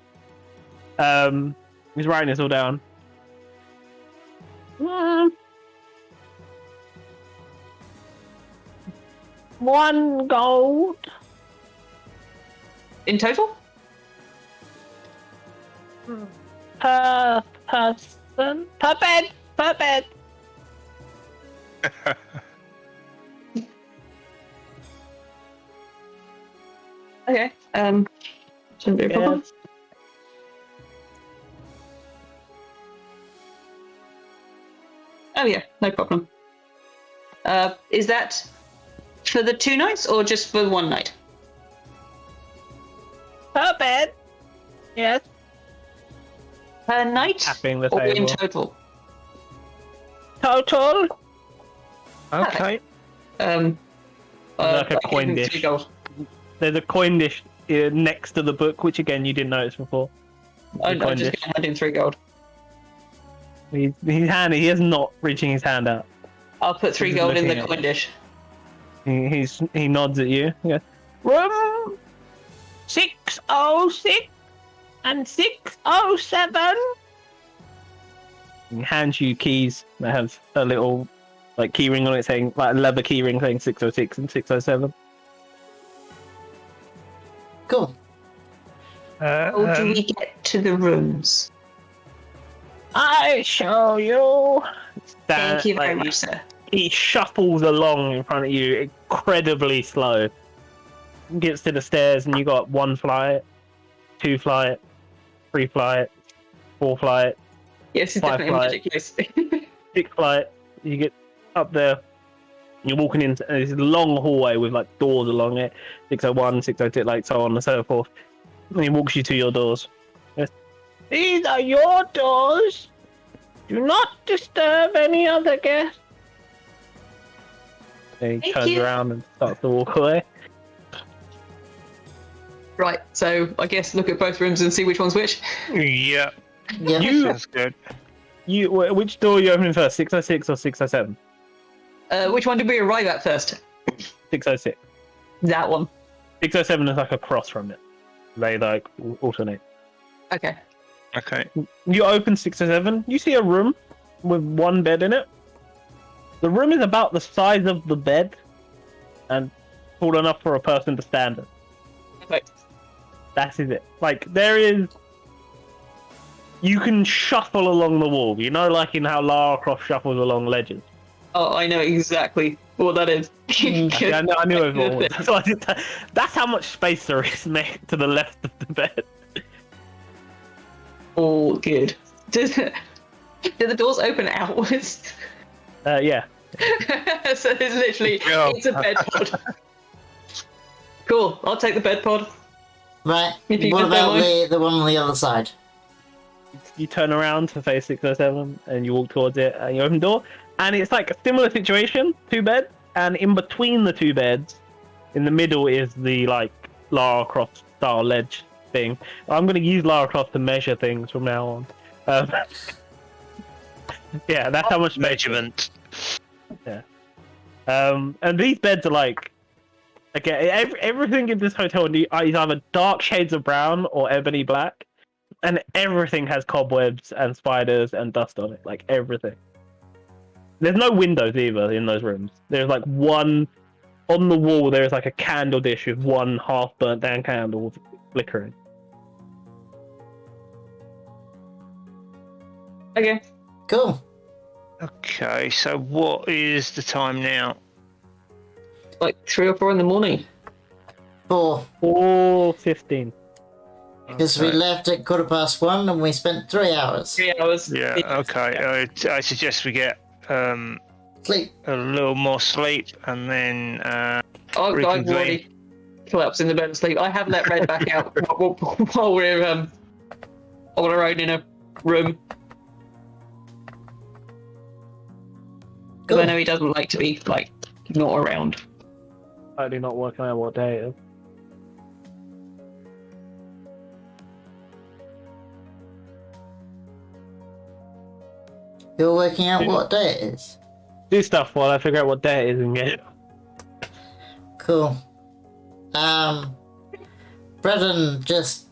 He's writing this all down. 1 gold. In total? Per person. Per bed. Okay. Shouldn't be a problem. Oh yeah, no problem. Is that for the 2 nights or just for 1 night? Per bed. Yes. Per night Tapping the or in table. total? Total. Okay. Like a coin give him dish. 3 gold. There's a coin dish next to the book, which again you didn't notice before. I'm just going to hand in 3 gold. He's handy. He is not reaching his hand out. I'll put 3 He's gold in looking the at coin dish. He nods at you. He goes, room 606 and 607. He hands you keys that have a little like key ring on it saying, like a leather key ring saying 606 and 607. Cool. How do we get to the rooms? I show you. Thank you very much, sir. He shuffles along in front of you, incredibly slow. Gets to the stairs, and you got 1 flight, 2 flight, 3 flight, 4 flight, Yes, it's 5 definitely a flight, magic place. 6 flight. You get up there. You're walking into this long hallway with like doors along it, 601, 602, like so on and so forth. And he walks you to your doors. Yes. These are your doors. Do not disturb any other guests. He Thank turns you. around and starts to walk away. Right, so I guess look at both rooms and see which one's which. Yeah, Yeah. sounds good. Which door are you opening first, 606 or 607? Which one did we arrive at first? 606. That one. 607 is like across from it. They like alternate. Okay. Okay. You open 607, you see a room with 1 bed in it. The room is about the size of the bed and tall enough for a person to stand in. Perfect. That is it. Like, there is... You can shuffle along the wall. You know, like in how Lara Croft shuffles along ledges. Oh, I know exactly what that is. Yeah, I knew everyone would. So I did that. That's how much space there is next to the left of the bed. All good. Do the doors open outwards? Yeah. So it's literally, Yeah. it's a bed pod. Cool, I'll take the bed pod. Right. If you What could about don't the one on the other side? You turn around to face 607 and you walk towards it and you open the door. And it's like a similar situation, 2 beds. And in between the 2 beds, in the middle is the like Lara Croft style ledge thing. I'm going to use Lara Croft to measure things from now on. Yeah, that's how much Measurement. Yeah. And these beds are like, okay, everything in this hotel is either dark shades of brown or ebony black, and everything has cobwebs and spiders and dust on it, like everything. There's no windows either in those rooms. There's like one on the wall. There is like a candle dish with 1 half burnt down candle flickering. Okay. Cool. Okay, so what is the time now? Like 3 or 4 in the morning. 4. 4:15. Because we left at 1:15 and we spent 3 hours. 3 hours. Yeah, okay. I suggest we get Sleep. a little more sleep and then I've reconvene. already collapsed in the bed and sleep. I have let Red back out while we're on our own in a room. Because I know he doesn't like to be, like, not around. Totally not working out what day it is. You're working out what day it is. Do stuff while I figure out what day it is and get it. Cool. Brendan just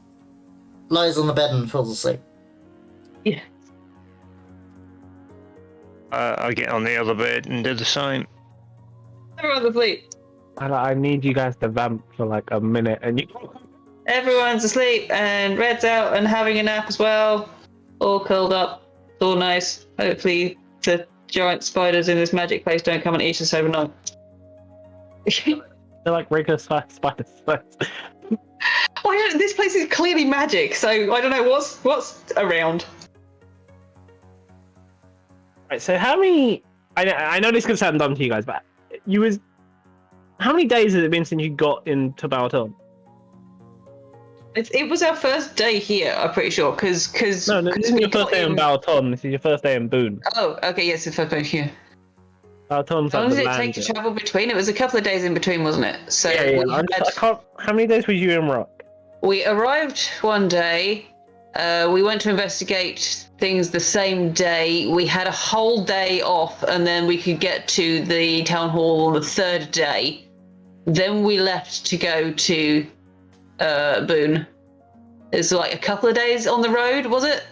lies on the bed and falls asleep. Yeah. I get on the other bed and do the same. Everyone's asleep. I need you guys to vamp for like a minute and you... Everyone's asleep, and Red's out and having a nap as well. All curled up. It's all nice. Hopefully the giant spiders in this magic place don't come and eat us overnight. They're like regular spiders. This place is clearly magic, so I don't know what's around. Right, so how many... I know this could sound dumb to you guys, but how many days has it been since you got into Bal-ton? It was our first day here, I'm pretty sure, because No, this is your first day in Bal-ton. This is your first day in Boone. Oh, okay, yes, it's first day here. Bal-ton's How like long the did it take to land. travel between? It was a couple of days in between, wasn't it? So Yeah. we, I can't. How many days were you in Rock? we arrived one day. We went to investigate things the same day. We had a whole day off, and then we could get to the town hall on the third day. Then we left to go to Boone. It's like a couple of days on the road, was it?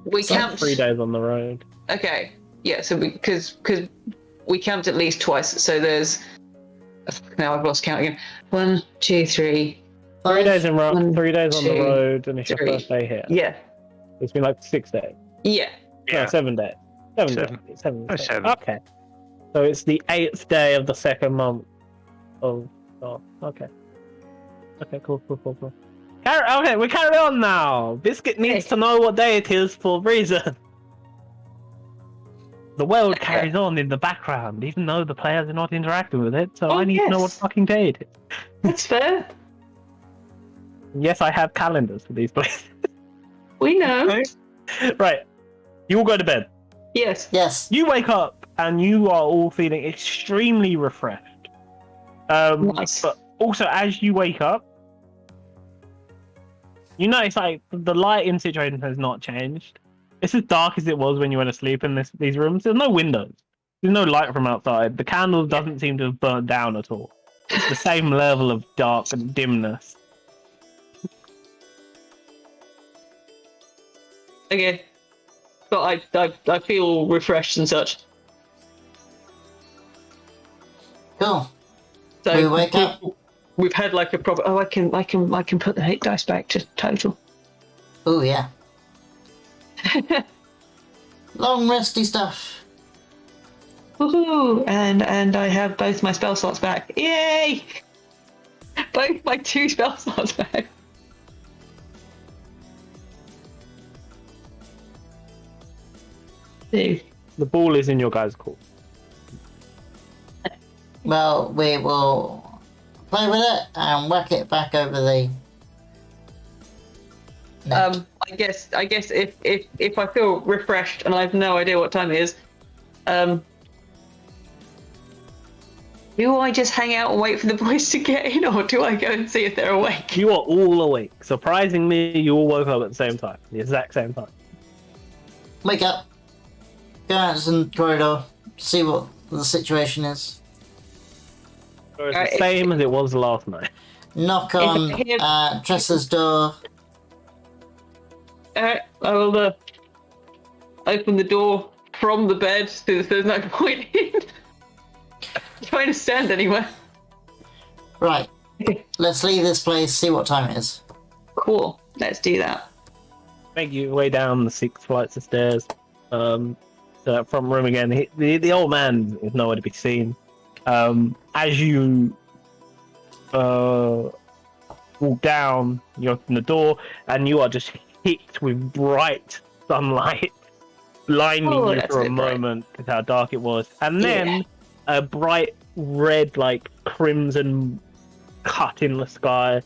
We It's like camped 3 days on the road. Okay, yeah. So because we camped at least twice. So there's now I've lost count again. 1, 2, 3. 3 days in Rock, 1, 3 days on the 2, road, and it's your 3. first day here. Yeah, It's been like 6 days. yeah. No, Yeah. 7 days. 7 Seven. days. 7 Oh, days. 7. Okay. So it's the 8th day of the second month. Oh, okay. Okay, cool. Okay, we carry on now. Biscuit needs to know what day it is for a reason. The world carries on in the background, even though the players are not interacting with it, so Oh, I need to know what yes. fucking day it is. That's fair. Yes, I have calendars for these places. We know. Right. You all go to bed. Yes. Yes. You wake up and you are all feeling extremely refreshed. Nice. But also, as you wake up, you notice like the lighting situation has not changed. It's as dark as it was when you went to sleep in these rooms. There's no windows. There's no light from outside. The candle doesn't seem to have burnt down at all. It's the same level of dark and dimness. Okay. But I feel refreshed and such. Cool. So We wake up. We've had like a proper. Oh, I can put the hit dice back to total. Oh yeah. Long resty stuff. Woohoo! And I have both my spell slots back. Yay! Both my 2 spell slots back. Two. The ball is in your guys' court. Well, we will play with it and whack it back over the net. I guess if I feel refreshed and I have no idea what time it is, do I just hang out and wait for the boys to get in, or do I go and see if they're awake? You are all awake. Surprisingly, you all woke up at the same time. The exact same time. Wake up. Go out to the corridor. See what the situation is. So it's Alright, the same as it was last night. Knock I on hear- Tressa's door. I will open the door from the bed so that there's no point in trying to stand anywhere. Right. Let's leave this place, see what time it is. Cool. Let's do that. Make your way down the 6 flights of stairs. To that front room again. The old man is nowhere to be seen. As you walk down, you open the door, and you are just hit with bright sunlight, blinding you that's for a a bit bright. moment with how dark it was. And then a bright red, like crimson cut in the sky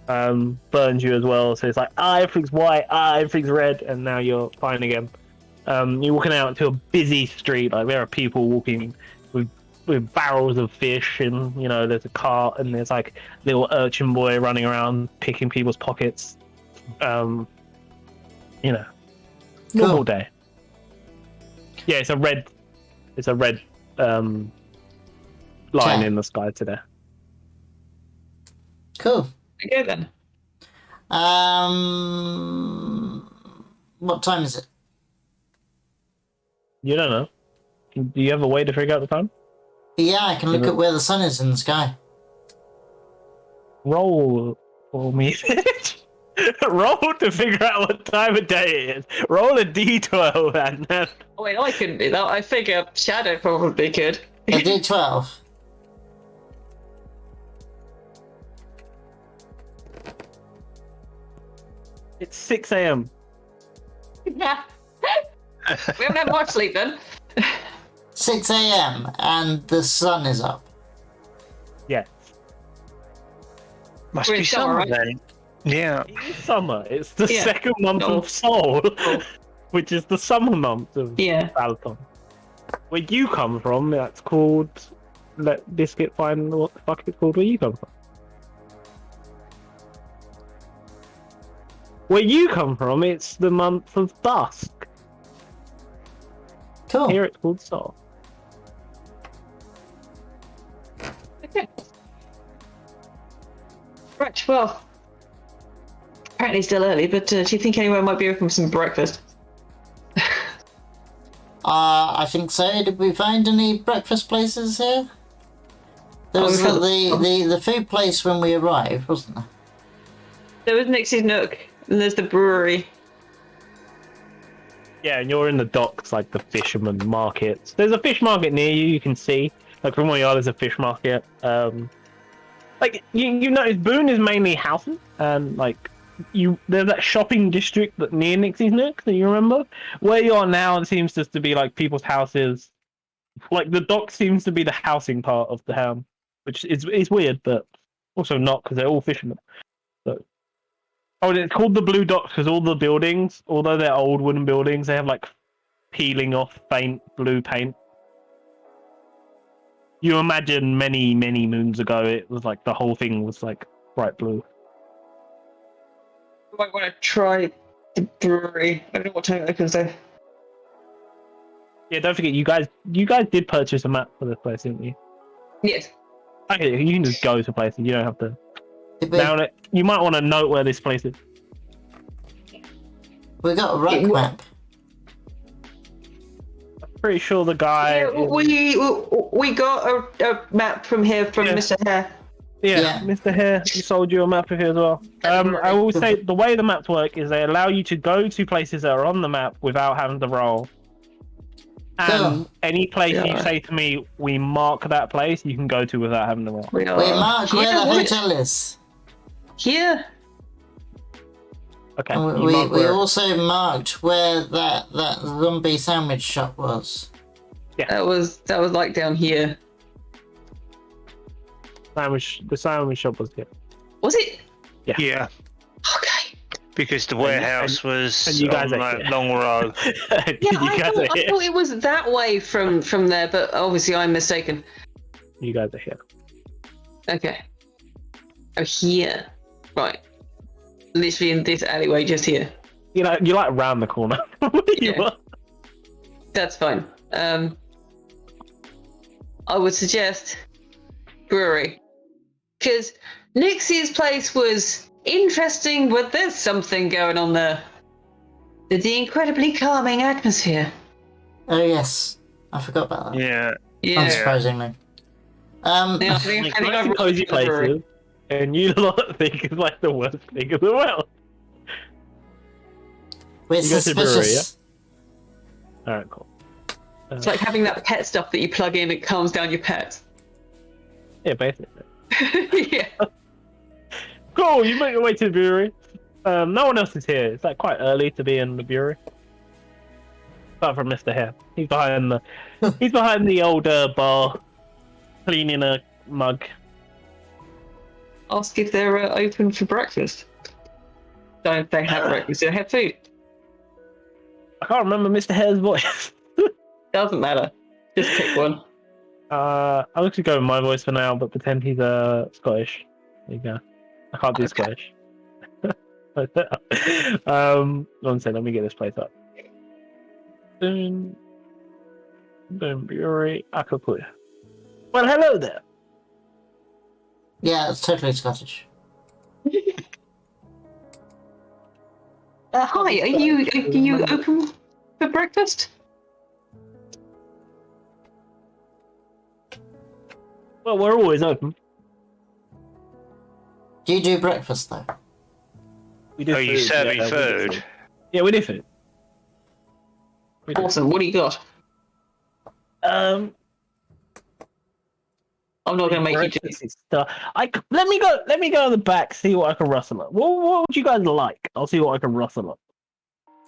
burns you as well. So it's like, everything's white, everything's red, and now you're fine again. You're walking out into a busy street, like there are people walking with barrels of fish, and you know there's a cart, and there's like little urchin boy running around picking people's pockets. You know, normal Cool. day. Yeah, it's a red line Okay. in the sky today. Cool. Okay then. What time is it? You don't know. Do you have a way to figure out the time? Yeah, I can look at where the sun is in the sky. Roll for me. Roll to figure out what time of day it is. Roll a d12 and then Oh wait, I couldn't do that. I figure Shadow probably could. A D12. it's 6 a.m. Yeah. We haven't had much sleep then. 6 a.m. and the sun is up. Yeah. Must We're be in summer, summer right? then. Yeah. It's summer. It's the Yeah. second month No. of Sol. which is the summer month of Yeah. Bal-ton. Where you come from, that's called. Let Biscuit find what the fuck it's called where you come from. Where you come from, it's the month of dusk. Cool. Here it's called summer. Okay. Right, well, apparently still early, but do you think anyone might be open for some breakfast? I think so. Did we find any breakfast places here? There was we found the food place when we arrived, wasn't there? There was Nixie's Nook, and there's the brewery. Yeah, and you're in the docks, like the fisherman markets. There's a fish market near you. You can see, like from where you are, there's a fish market. Like you notice, Boone is mainly houses, and like there's that shopping district that near Nixie's Nook that you remember. Where you are now, it seems just to be like people's houses. Like the dock seems to be the housing part of the town, which is weird, but also not because they're all fishermen. So. Oh, it's called the Blue Docks because all the buildings, although they're old wooden buildings, they have like peeling off faint blue paint. You imagine many, many moons ago, it was like the whole thing was like bright blue. You might want to try the brewery. I don't know what time it opens though. Yeah, don't forget, you guys did purchase a map for this place, didn't you? Yes. Okay, you can just go to places. You don't have to. Did we, Now, you might want to note where this place is. we got a rock map. Pretty sure the guy. Yeah, we got a map from here from Yeah. Mr. Hare. Yeah, Mr. Hare, he sold you a map of here as well. I will say the way the maps work is they allow you to go to places that are on the map without having to roll. And any place you say to me, we mark that place, you can go to without having to roll. We marked where the what? hotel is. Here. Okay. And you we mark where- also marked where that zombie sandwich shop was. That was like down here. the sandwich shop was here. Was it? Yeah, Okay. because the warehouse and was you guys on are that here. long row. Yeah, I thought it was that way from there, but obviously I'm mistaken. You guys are here. Okay. Oh, here. Right. Literally in this alleyway, just here. You know, you're like round the corner. You Yeah. are. That's fine. I would suggest brewery. Because Nixie's place was interesting, but there's something going on there. The incredibly calming atmosphere. Oh yes, I forgot about that. Yeah, Yeah. Unsurprisingly. Yeah, I think Like, I've nice and cozy the brewery. places, and you lot think it's like the worst thing in the world. We're You go to the brewery, suspicious. Alright, cool. It's like having that pet stuff that you plug in, it calms down your pet. Yeah, basically. Yeah. Cool, you make your way to the brewery. No one else is here. It's like quite early to be in the brewery. Apart from Mr. Hare. He's behind the old bar, cleaning a mug. Ask if they're open for breakfast. Don't they have breakfast? They have food. I can't remember Mr. Hare's voice. Doesn't matter. Just pick one. I'll actually go with my voice for now, but pretend he's Scottish. There you go. I can't do Scottish. One second, let me get this place up. Boom brewery. I could put. Well, hello there. Yeah, it's totally Scottish. Hi, are you open for breakfast? Well, we're always open. Do you do breakfast though? We do are you food, serving yeah, we do food? Yeah, we do food. We do. Awesome. What do you got? I'm not going to make you do breakfast stuff. Let me go to the back, see what I can rustle up. What would you guys like? I'll see what I can rustle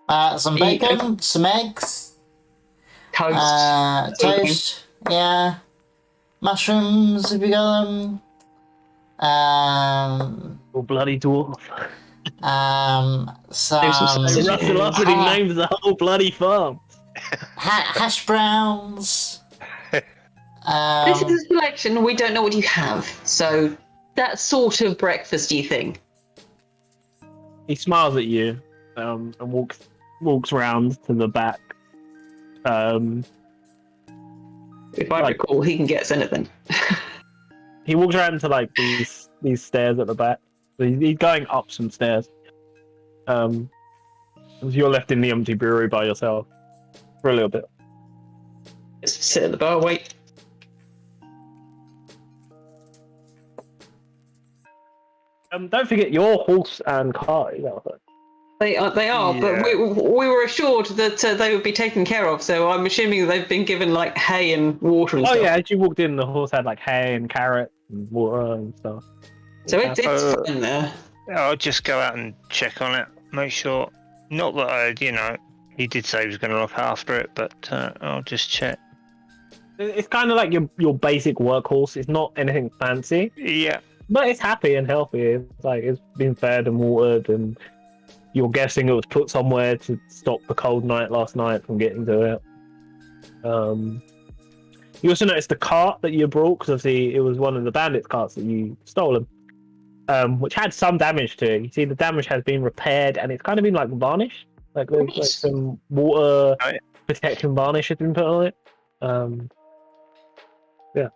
up. Some bacon, some eggs, toast. toast, yeah, mushrooms if you got them. Oh, bloody dwarf. Some sausage. Rustle up and he names the whole bloody farm. hash browns. This is a selection. We don't know what you have, so that sort of breakfasty thing. He smiles at you and walks round to the back. If I recall, he can get us anything. He walks around to like these stairs at the back. So he's going up some stairs. You're left in the empty brewery by yourself for a little bit. Just sit at the bar, wait. Don't forget your horse and cart is outside. They are, Yeah. but we were assured that they would be taken care of. So I'm assuming that they've been given like hay and water and Oh stuff. yeah, as you walked in, the horse had like hay and carrots and water and stuff. So it's fine there. I'll just go out and check on it, make sure. Not that he did say he was going to look after it, but I'll just check. It's kind of like your basic workhorse. It's not anything fancy, Yeah. but it's happy and healthy. It's like it's been fed and watered, and you're guessing it was put somewhere to stop the cold night last night from getting to it. You also noticed the cart that you brought, because obviously it was one of the bandits' carts that you stolen, which had some damage to it. You see the damage has been repaired, and it's kind of been like varnished. Like there's like some water protection varnish has been put on it. Yeah.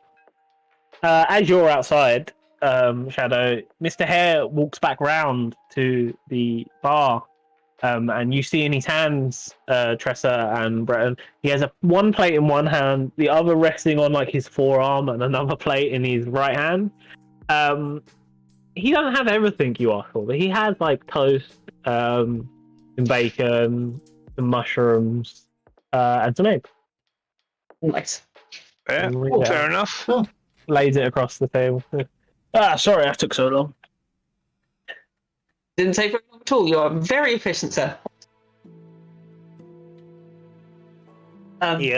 As you're outside, Shadow, Mr. Hare walks back round to the bar, and you see in his hands, Tressa and Breton, he has one plate in one hand, the other resting on like his forearm, and another plate in his right hand. He doesn't have everything you ask for, but he has like toast, some bacon, some mushrooms, and some eggs. Nice. Yeah, Yeah. fair enough. Lays it across the table. Sorry, that took so long. Didn't take very long at all. You are very efficient, sir. He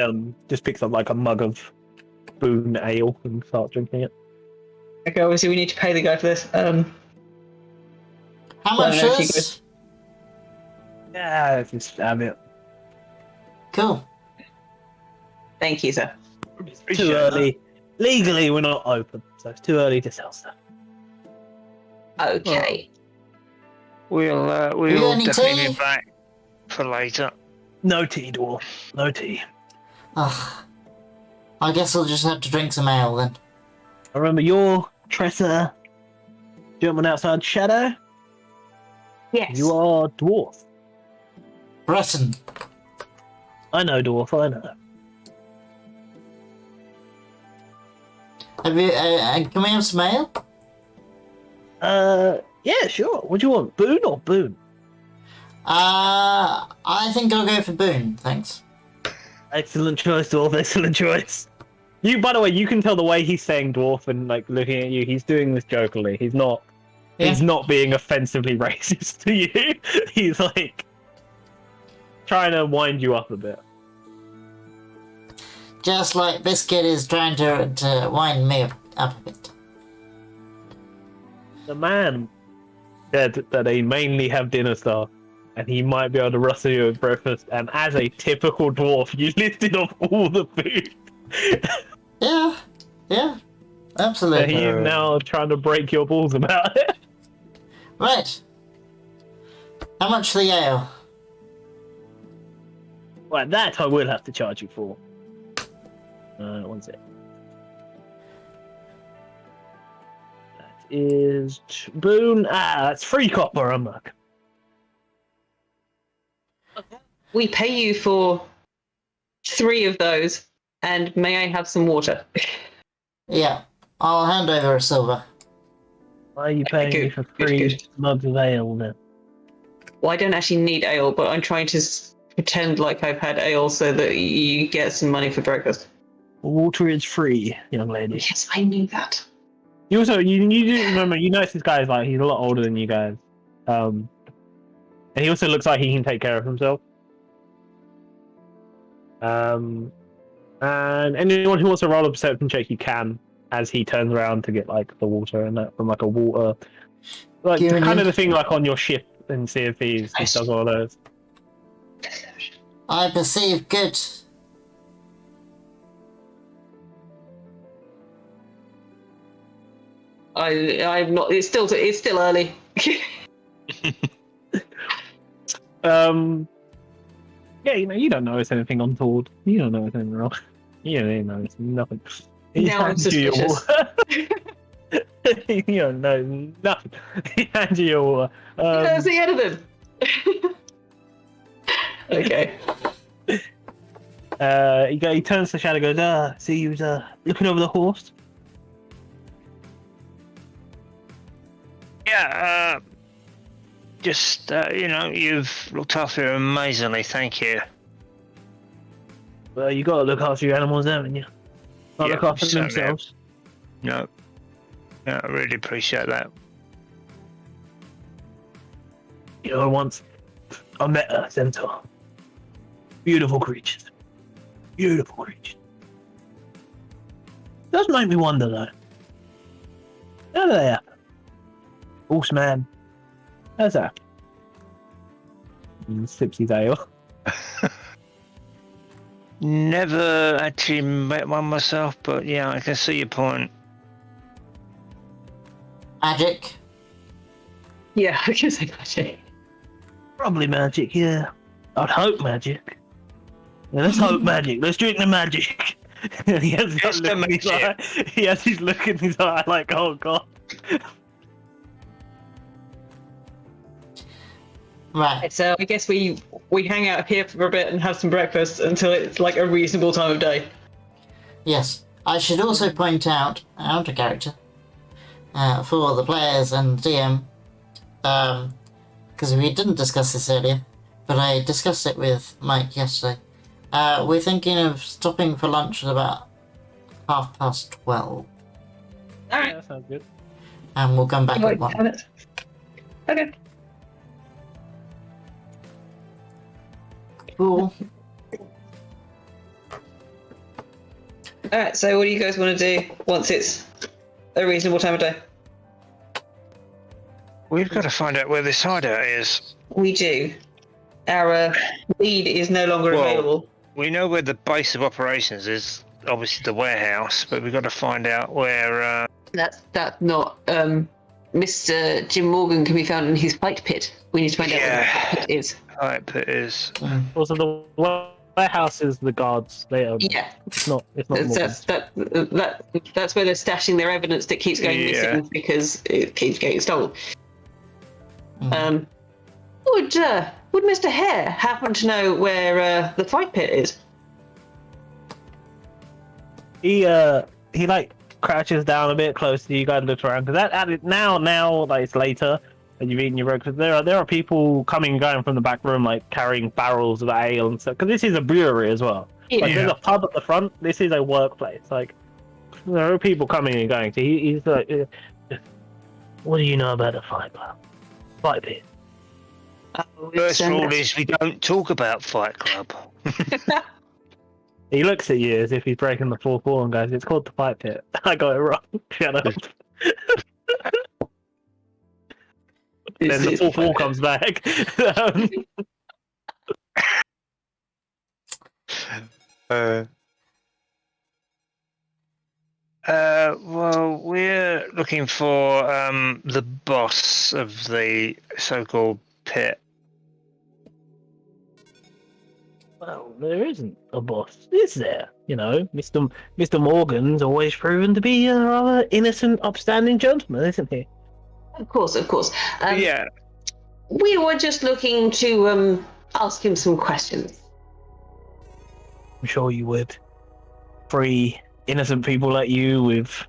just picks up like a mug of Boone ale and starts drinking it. Okay, obviously we need to pay the guy for this. How much no, is this? Yeah, just have it. Cool. Thank you, sir. It's too early. Legally, we're not open, so it's too early to sell stuff. Okay. We'll you got any definitely tea? be back for later. No tea, dwarf. No tea. Ugh. I guess I'll just have to drink some ale then. I remember your Tressa, gentleman outside Shadow. Yes. You are dwarf. Breton. I know, dwarf. I know. Have you? Can we have some ale? Yeah, sure. What do you want? Boone or Boone? I think I'll go for Boone, thanks. Excellent choice, dwarf. Excellent choice. You, by the way, you can tell the way he's saying dwarf and like looking at you. He's doing this jokingly. He's not. Yeah. He's not being offensively racist to you. He's like trying to wind you up a bit. Just like Biscuit is trying to wind me up a bit. The man said that they mainly have dinner stuff, and he might be able to rustle you with breakfast. And as a typical dwarf, you listed off all the food. Yeah, absolutely. And he's now trying to break your balls about it. Right. How much for the ale? Well, that I will have to charge you for. One sec. That is Boone. That's 3 copper a mug. We pay you for 3 of those, and may I have some water? Yeah, I'll hand over a silver. Why are you paying me for 3 mugs of ale then? Well, I don't actually need ale, but I'm trying to pretend like I've had ale so that you get some money for breakfast. Water is free, young lady. Yes, I knew that. You also you do remember you notice this guy is like he's a lot older than you guys, and he also looks like he can take care of himself. And anyone who wants to roll a perception check, you can, as he turns around to get like the water and that from like a water, like Give me- kind of the thing like on your ship and see if he does all those. I perceive good. I'm not. It's still early. Yeah, you don't notice anything untoward. You don't notice anything wrong. You don't notice nothing. Now I'm suspicious. You don't know nothing. He hands you your water. There's the end of him. Okay. He turns to the shadow and goes, see you was looking over the horse? Yeah, just, you've looked after it amazingly, thank you. Well, you got to look after your animals, haven't you? Not look after certainly themselves. No, I really appreciate that. You know, once I met a centaur. Beautiful creatures. Beautiful creatures. Does make me wonder, though. How do they happen? Horseman. How's that? Sips his ale. Never actually met one myself, but yeah, I can see your point. Magic. Yeah, I can say magic. Probably magic, yeah. I'd hope magic. Yeah, let's hope magic. Let's drink the magic. He has It's the look in his eye. He has his look in his eye like, oh god. Right. So I guess we hang out here for a bit and have some breakfast until it's like a reasonable time of day. Yes. I should also point out a character for the players and DM, because we didn't discuss this earlier, but I discussed it with Mike yesterday. We're thinking of stopping for lunch at about 12:30. All right. Yeah, that sounds good. And we'll come back at 1. Okay. Cool. All right. So what do you guys want to do once it's a reasonable time of day? We've got to find out where this hideout is. We do. Our lead is no longer available. We know where the base of operations is, obviously the warehouse, but we've got to find out where... That's not. Mr. Jim Morgan can be found in his fight pit. We need to find out where that pit is. Right, pit is. Also, the warehouse is the guards. They are. Yeah. It's not. It's not. That's where they're stashing their evidence that keeps going missing because it keeps getting stolen. Would Mr. Hare happen to know where the fight pit is? He like crouches down a bit close to you guys, looks around because now like it's later and you've eaten your breakfast. There are people coming and going from the back room like carrying barrels of ale and stuff because this is a brewery as well. Yeah. Like, there's a pub at the front. This is a workplace. Like there are people coming and going. So he's like, what do you know about the fight pit? First rule is we don't talk about Fight Club. He looks at you as if he's breaking the fourth wall and goes, "It's called the fight pit." I got it wrong. Shut up. Then the fourth wall comes back. Well, we're looking for the boss of the so-called pit. Well, there isn't a boss, is there? You know, Mr. Morgan's always proven to be a rather innocent, upstanding gentleman, isn't he? Of course. Yeah. We were just looking to ask him some questions. I'm sure you would. 3 innocent people like you with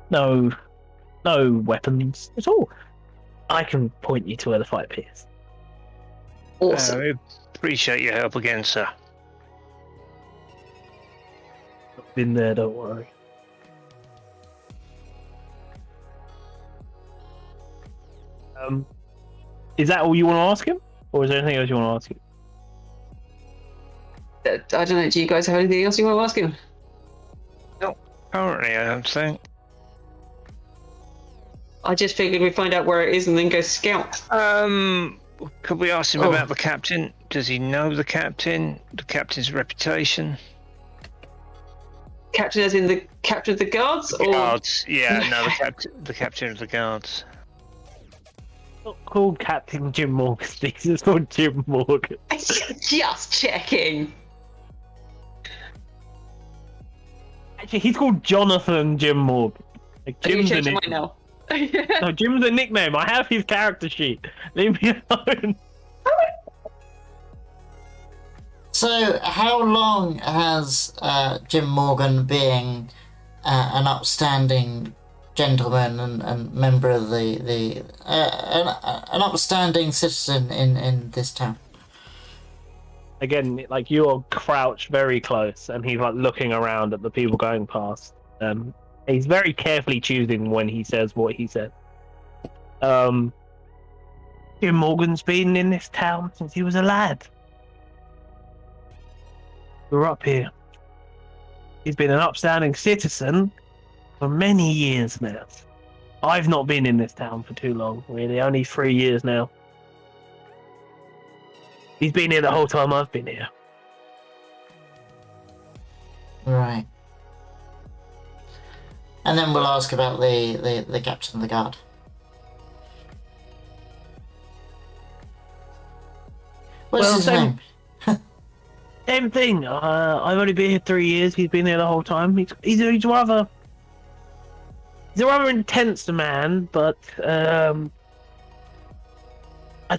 no weapons at all. I can point you to where the fight pit is. Awesome. We appreciate your help again, sir. I've been there, don't worry. Is that all you want to ask him? Or is there anything else you want to ask him? I don't know. Do you guys have anything else you want to ask him? No, currently I don't think. I just figured we'd find out where it is and then go scout. Could we ask him Oh. about the captain? Does he know the captain? The captain's reputation? Captain as in the captain of the guards? Or... Guards. Yeah, no, the captain of the guards. Not called Captain Jim Morgan. This is called Jim Morgan. Just checking. Actually, he's called Jonathan Jim Morgan. Like, Are you Jim's a changing mine nickname. now? No, Jim's a nickname. I have his character sheet. Leave me alone. So, how long has Jim Morgan being an upstanding gentleman and member of an upstanding citizen in this town? Again, like, you're crouched very close, and he's like looking around at the people going past. He's very carefully choosing when he says what he said. Jim Morgan's been in this town since he was a lad. Grew up here. He's been an upstanding citizen for many years now. I've not been in this town for too long, really, only 3 years now. He's been here the whole time I've been here. Right. And then we'll ask about the captain of the guard. What's Well, his same- name? Same thing. I've only been here 3 years. He's been here the whole time. He's a rather intense man, but I'd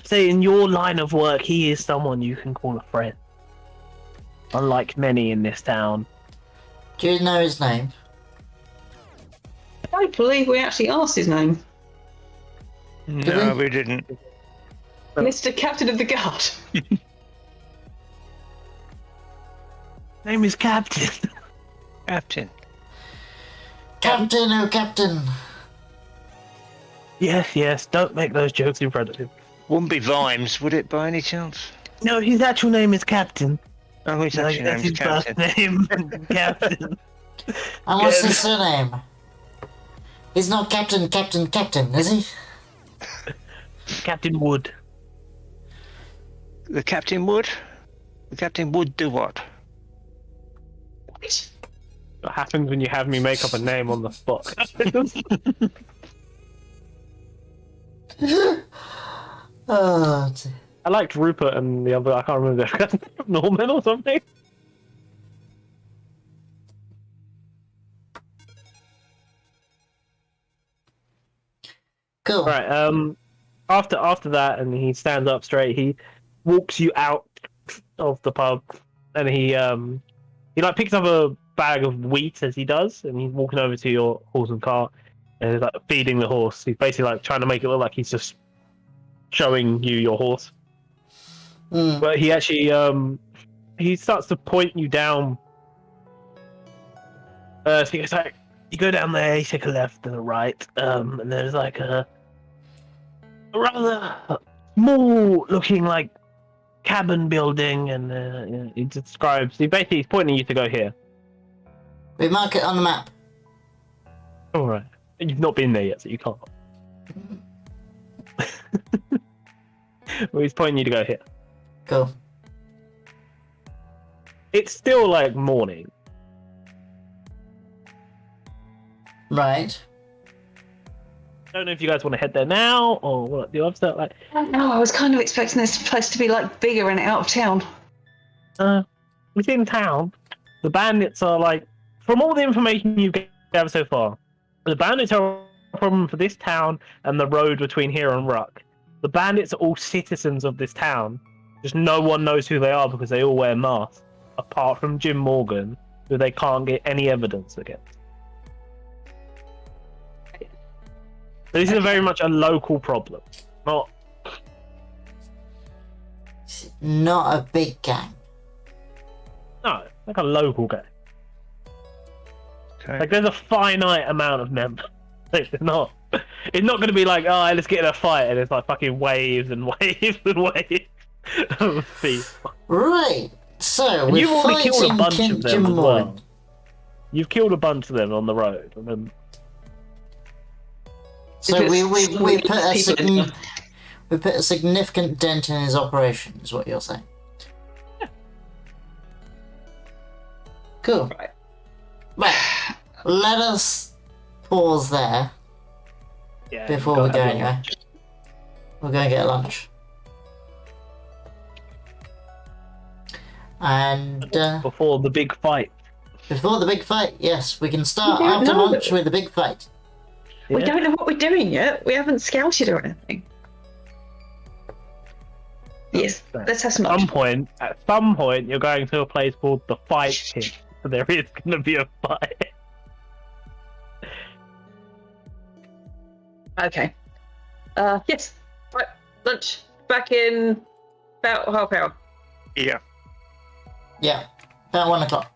say in your line of work, he is someone you can call a friend. Unlike many in this town. Do you know his name? I believe we actually asked his name. No, we didn't. Mr. Captain of the Guard. Name is Captain. Captain. Captain, oh Captain! Yes. Don't make those jokes in front of him. Wouldn't be Vimes, would it, by any chance? No, his actual name is Captain. Oh, his actual That's name's his birth Captain. name. Captain. And what's his surname? He's not Captain, is he? Captain Wood. The captain would? The captain would do what? What happens when you have me make up a name on the spot? Oh, dear. I liked Rupert and the other, I can't remember their name, Norman or something. Cool. Right, after that, and he stands up straight, he walks you out of the pub, and he like picks up a bag of wheat as he does, and he's walking over to your horse and cart, and he's like feeding the horse. He's basically like trying to make it look like he's just showing you your horse. But he actually he starts to point you down. So he goes like, you go down there, you take a left and a right, and there's like a rather small looking like cabin building, and he describes. He basically is pointing you to go here. We mark it on the map. All right, you've not been there yet, so you can't. Well, he's pointing you to go here. Cool. It's still like morning. Right. I don't know if you guys want to head there now or what the other stuff. Like, No, I was kind of expecting this place to be like bigger and out of town. within town, the bandits are like, from all the information you've gathered so far, the bandits are a problem for this town and the road between here and Ruck. The bandits are all citizens of this town. Just no one knows who they are because they all wear masks, apart from Jim Morgan, who they can't get any evidence against. So this is very much a local problem, not Not a big gang. no, like a local game. Okay. Like there's a finite amount of members. It's not going to be like, oh, let's get in a fight, and it's like fucking waves and waves and waves of people. Right. So And we're you've already killed a fighting bunch King of them Jim as Morgan. well. You've killed a bunch of them on the road, and then So we put a people- we put a significant dent in his operation, is what you're saying. Cool. Right. Right. Let us pause there Yeah, before you we gotta go have anywhere. lunch. We're going to get lunch. And Before the big fight. before the big fight, yes, we can start We don't after know. lunch with the big fight. We Yeah. don't know what we're doing yet. We haven't scouted or anything. Yes, let's have some lunch. At some point, you're going to a place called the Fight Pit. So there is going to be a fight. Okay. Yes. Right. Lunch. Back in about half hour. Yeah. Yeah, about 1 o'clock.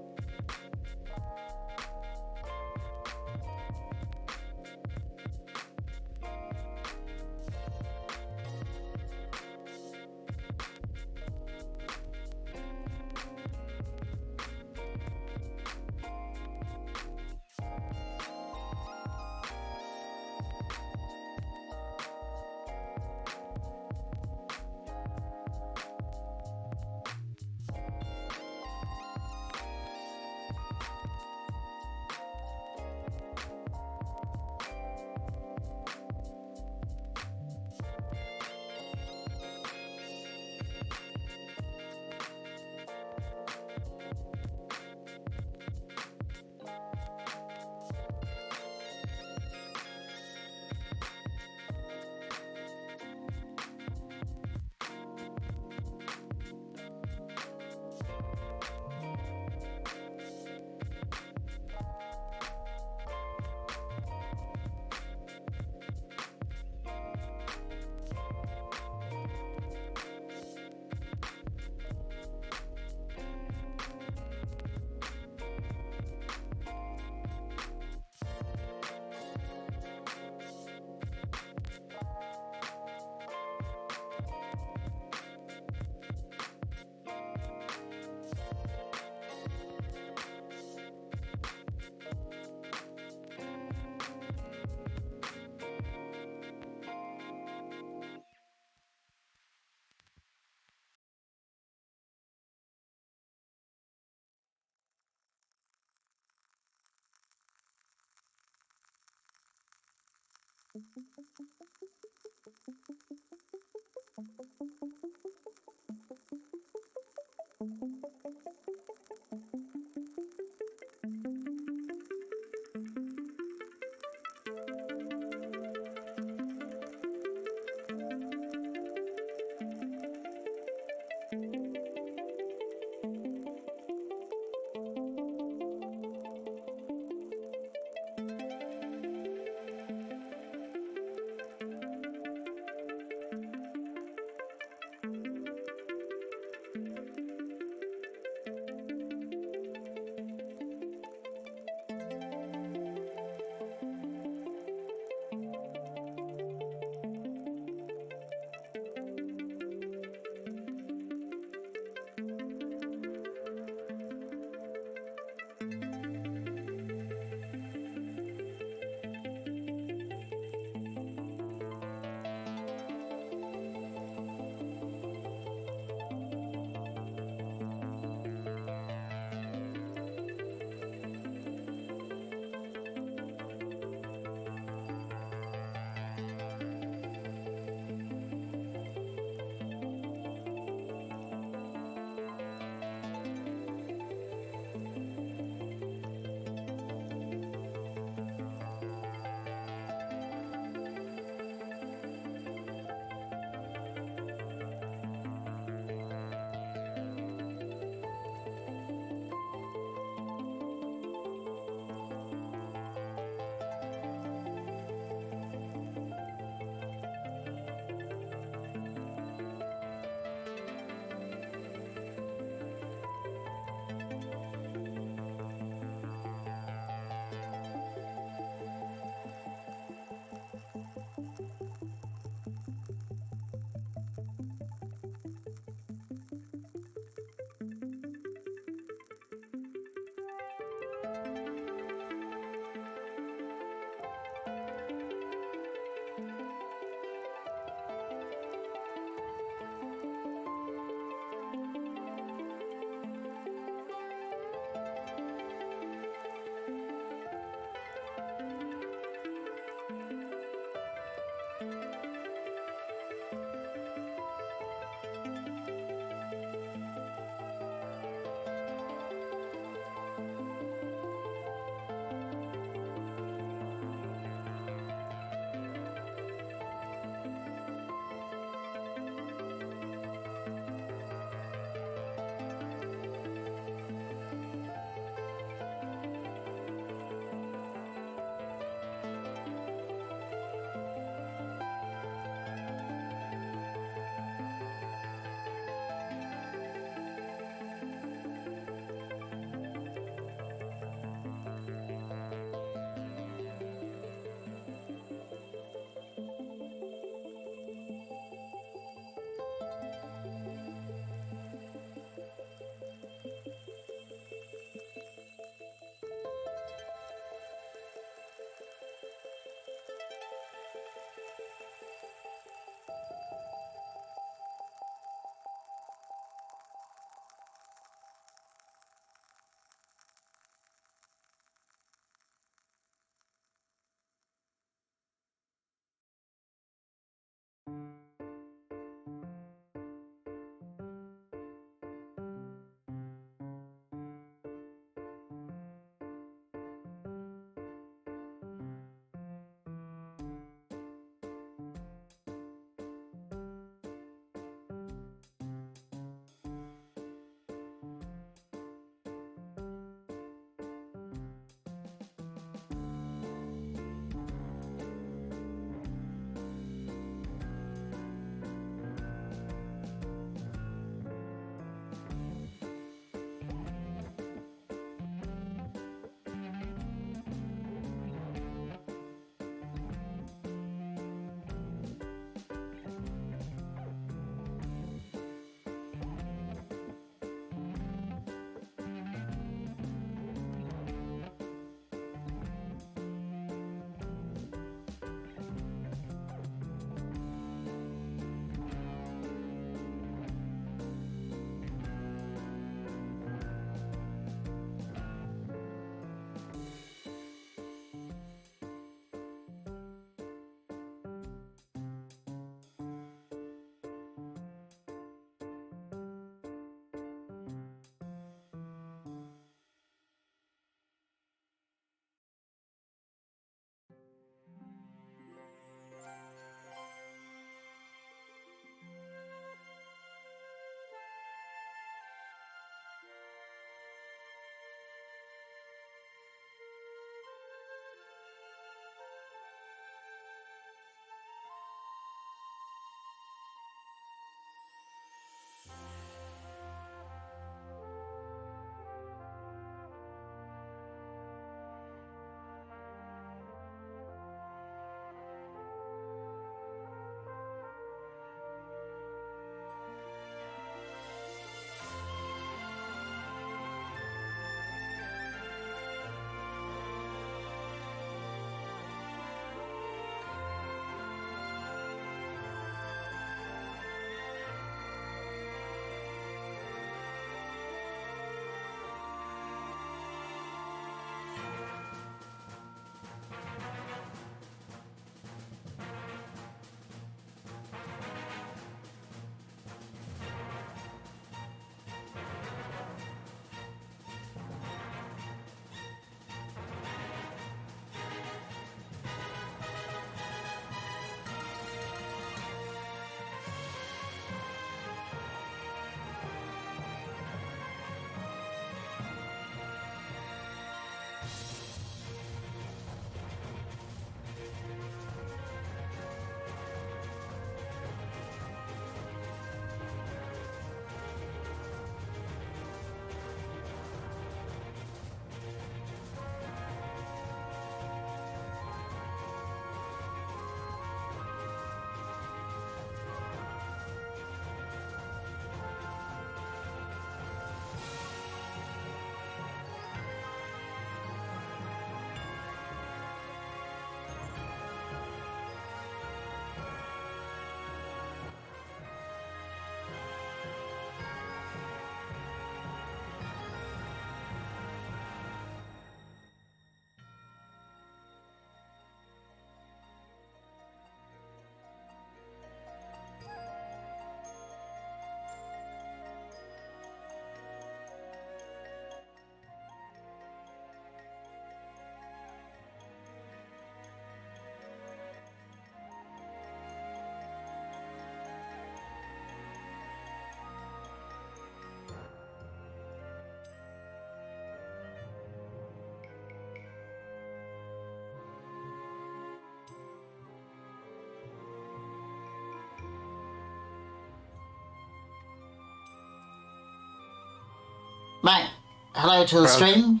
Right. Hello to the Bro. stream.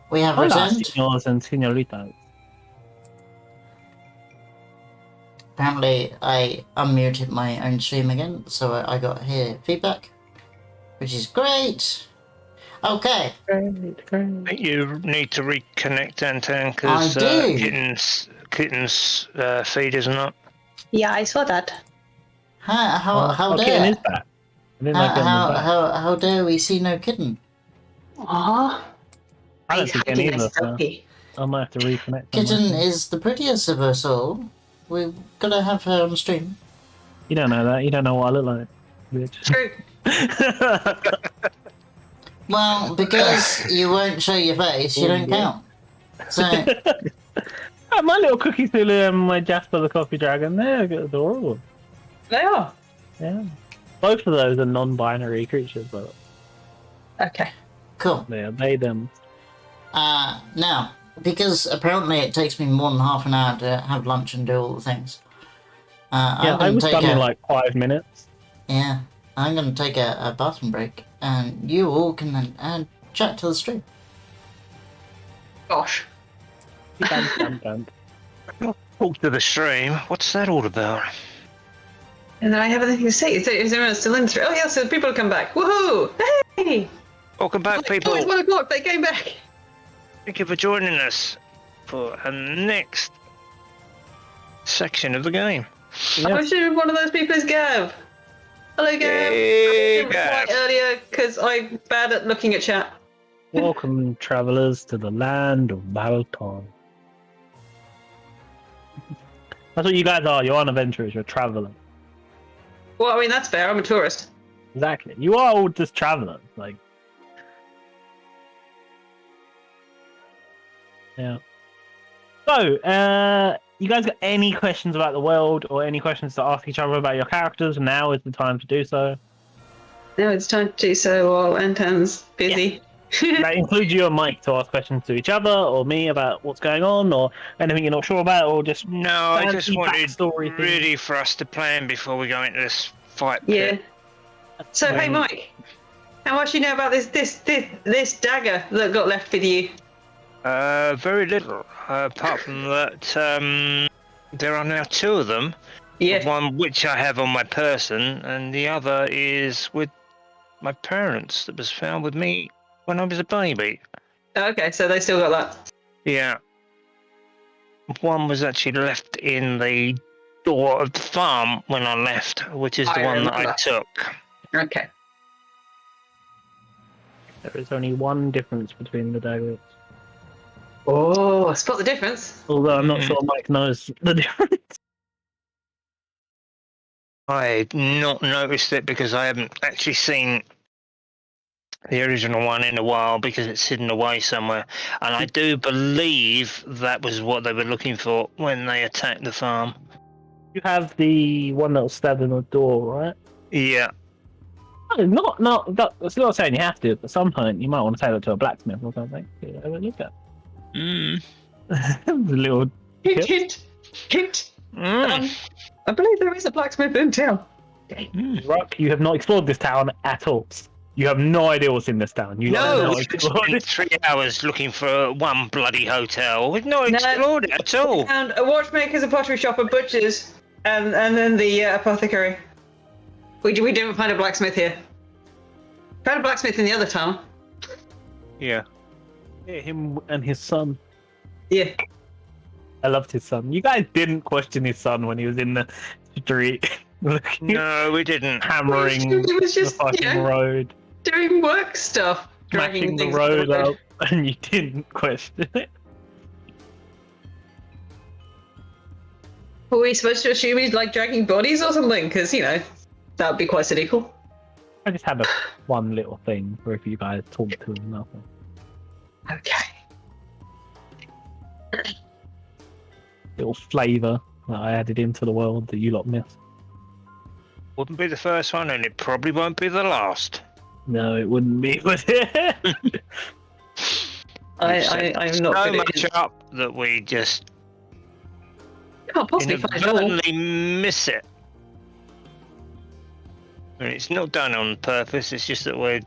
We have Hola, returned. señores and señoritas. Apparently, I unmuted my own stream again, so I got here feedback, which is great. Okay, Great. You need to reconnect, Anton, I because do. kitten's feed isn't up. Yeah, I saw that. How Kitten dare? is back. I didn't know Kitten was back. How dare we see no kitten? Aww. I don't He's see Kitten hiding either, a so selfie. I might have to reconnect. Kitten is the prettiest of us all. We've got to have her on stream. You don't know that. You don't know what I look like. Bitch. True. Well, because you won't show your face, you don't count. So, My little cookie Silly and my Jasper the Coffee Dragon, they're adorable. They are. Yeah. Both of those are non-binary creatures, but Okay. cool. they them. Now, because apparently it takes me more than half an hour to have lunch and do all the things. Yeah, I I'm was going done to in take like 5 minutes. I'm going to take a bathroom break, and you all can then chat to the stream. Gosh. Dun. Talk to the stream. What's that all about? And then I have anything to say. Is everyone still in the stream? Oh, yeah, so people have come back. Woohoo! Hey! Welcome back, people. Oh, it's 1 o'clock. They came back. Thank you for joining us for the next section of the game. I'm sure one of those people is Gav. Hello, Gav. Hey, I didn't reply Gav. earlier because I'm bad at looking at chat. Welcome, travelers, to the land of Bal-ton. That's what you guys are. You're an adventurers. You're travelers. Well, I mean, that's fair. I'm a tourist. Exactly. You are all just travelers. Like, yeah. So, you guys got any questions about the world or any questions to ask each other about your characters? Now is the time to do so. Now it's time to do so while Anton's busy. That includes you and Mike to ask questions to each other or me about what's going on or anything you're not sure about or just No, I just fancy wanted backstory things. really for us to plan before we go into this fight Yeah. pit. So, hey, Mike, how much do you know about this dagger that got left with you? Very little. Apart from that, there are now 2 of them. Yeah. One which I have on my person, and the other is with my parents that was found with me when I was a baby. Okay, so they still got that. Yeah. One was actually left in the door of the farm when I left, which is the I one that I remember. took. Okay. There is only one difference between the daggers. Oh, spot the difference. Although I'm not sure Mike knows the difference. I've not noticed it because I haven't actually seen the original one in a while because it's hidden away somewhere. And I do believe that was what they were looking for when they attacked the farm. You have the one that was stabbed in the door, right? Yeah. It's not saying you have to, but at some point you might want to take it to a blacksmith or something. Yeah, have a look at. Mm. The little Hint, tip. hint. Mm. I believe there is a blacksmith in town. Mm. Ruck, you have not explored this town at all. You have no idea what's in this town. You have No, not we explored spent it. 3 hours looking for one bloody hotel. We've not explored it at all. And a watchmaker's, a pottery shop, a butcher's, and then the apothecary. We didn't find a blacksmith here. Found a blacksmith in the other town. Yeah. Yeah, him and his son. Yeah. I loved his son. You guys didn't question his son when he was in the street No, we didn't. hammering It was just, the fucking road, doing work stuff. smashing Dragging the things road up. up, and you didn't question it. Were we supposed to assume he's like dragging bodies or something? Because, that would be quite cynical. I just had one little thing for if you guys talk to him. Nothing. Okay. Little flavour that I added into the world that you lot missed. Wouldn't be the first one, and it probably won't be the last. No, it wouldn't be, would it? I'm not so good much at up that we just Can't possibly find it all. inadvertently miss it. And it's not done on purpose. It's just that we're,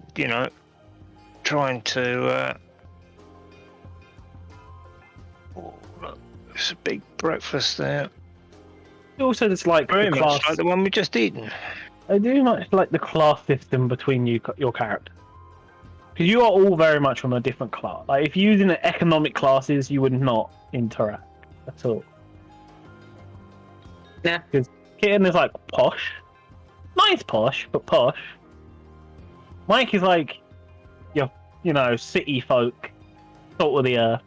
trying to. Oh, look, it's a big breakfast there. Also, it's like Very the much class. like the one we just eaten. I do much like the class system between your character. Because you are all very much on a different class. Like, if you're using economic classes, you would not interact at all. Yeah. Because Kitten is like posh. Nice posh, but posh. Mike is like city folk, salt of the earth.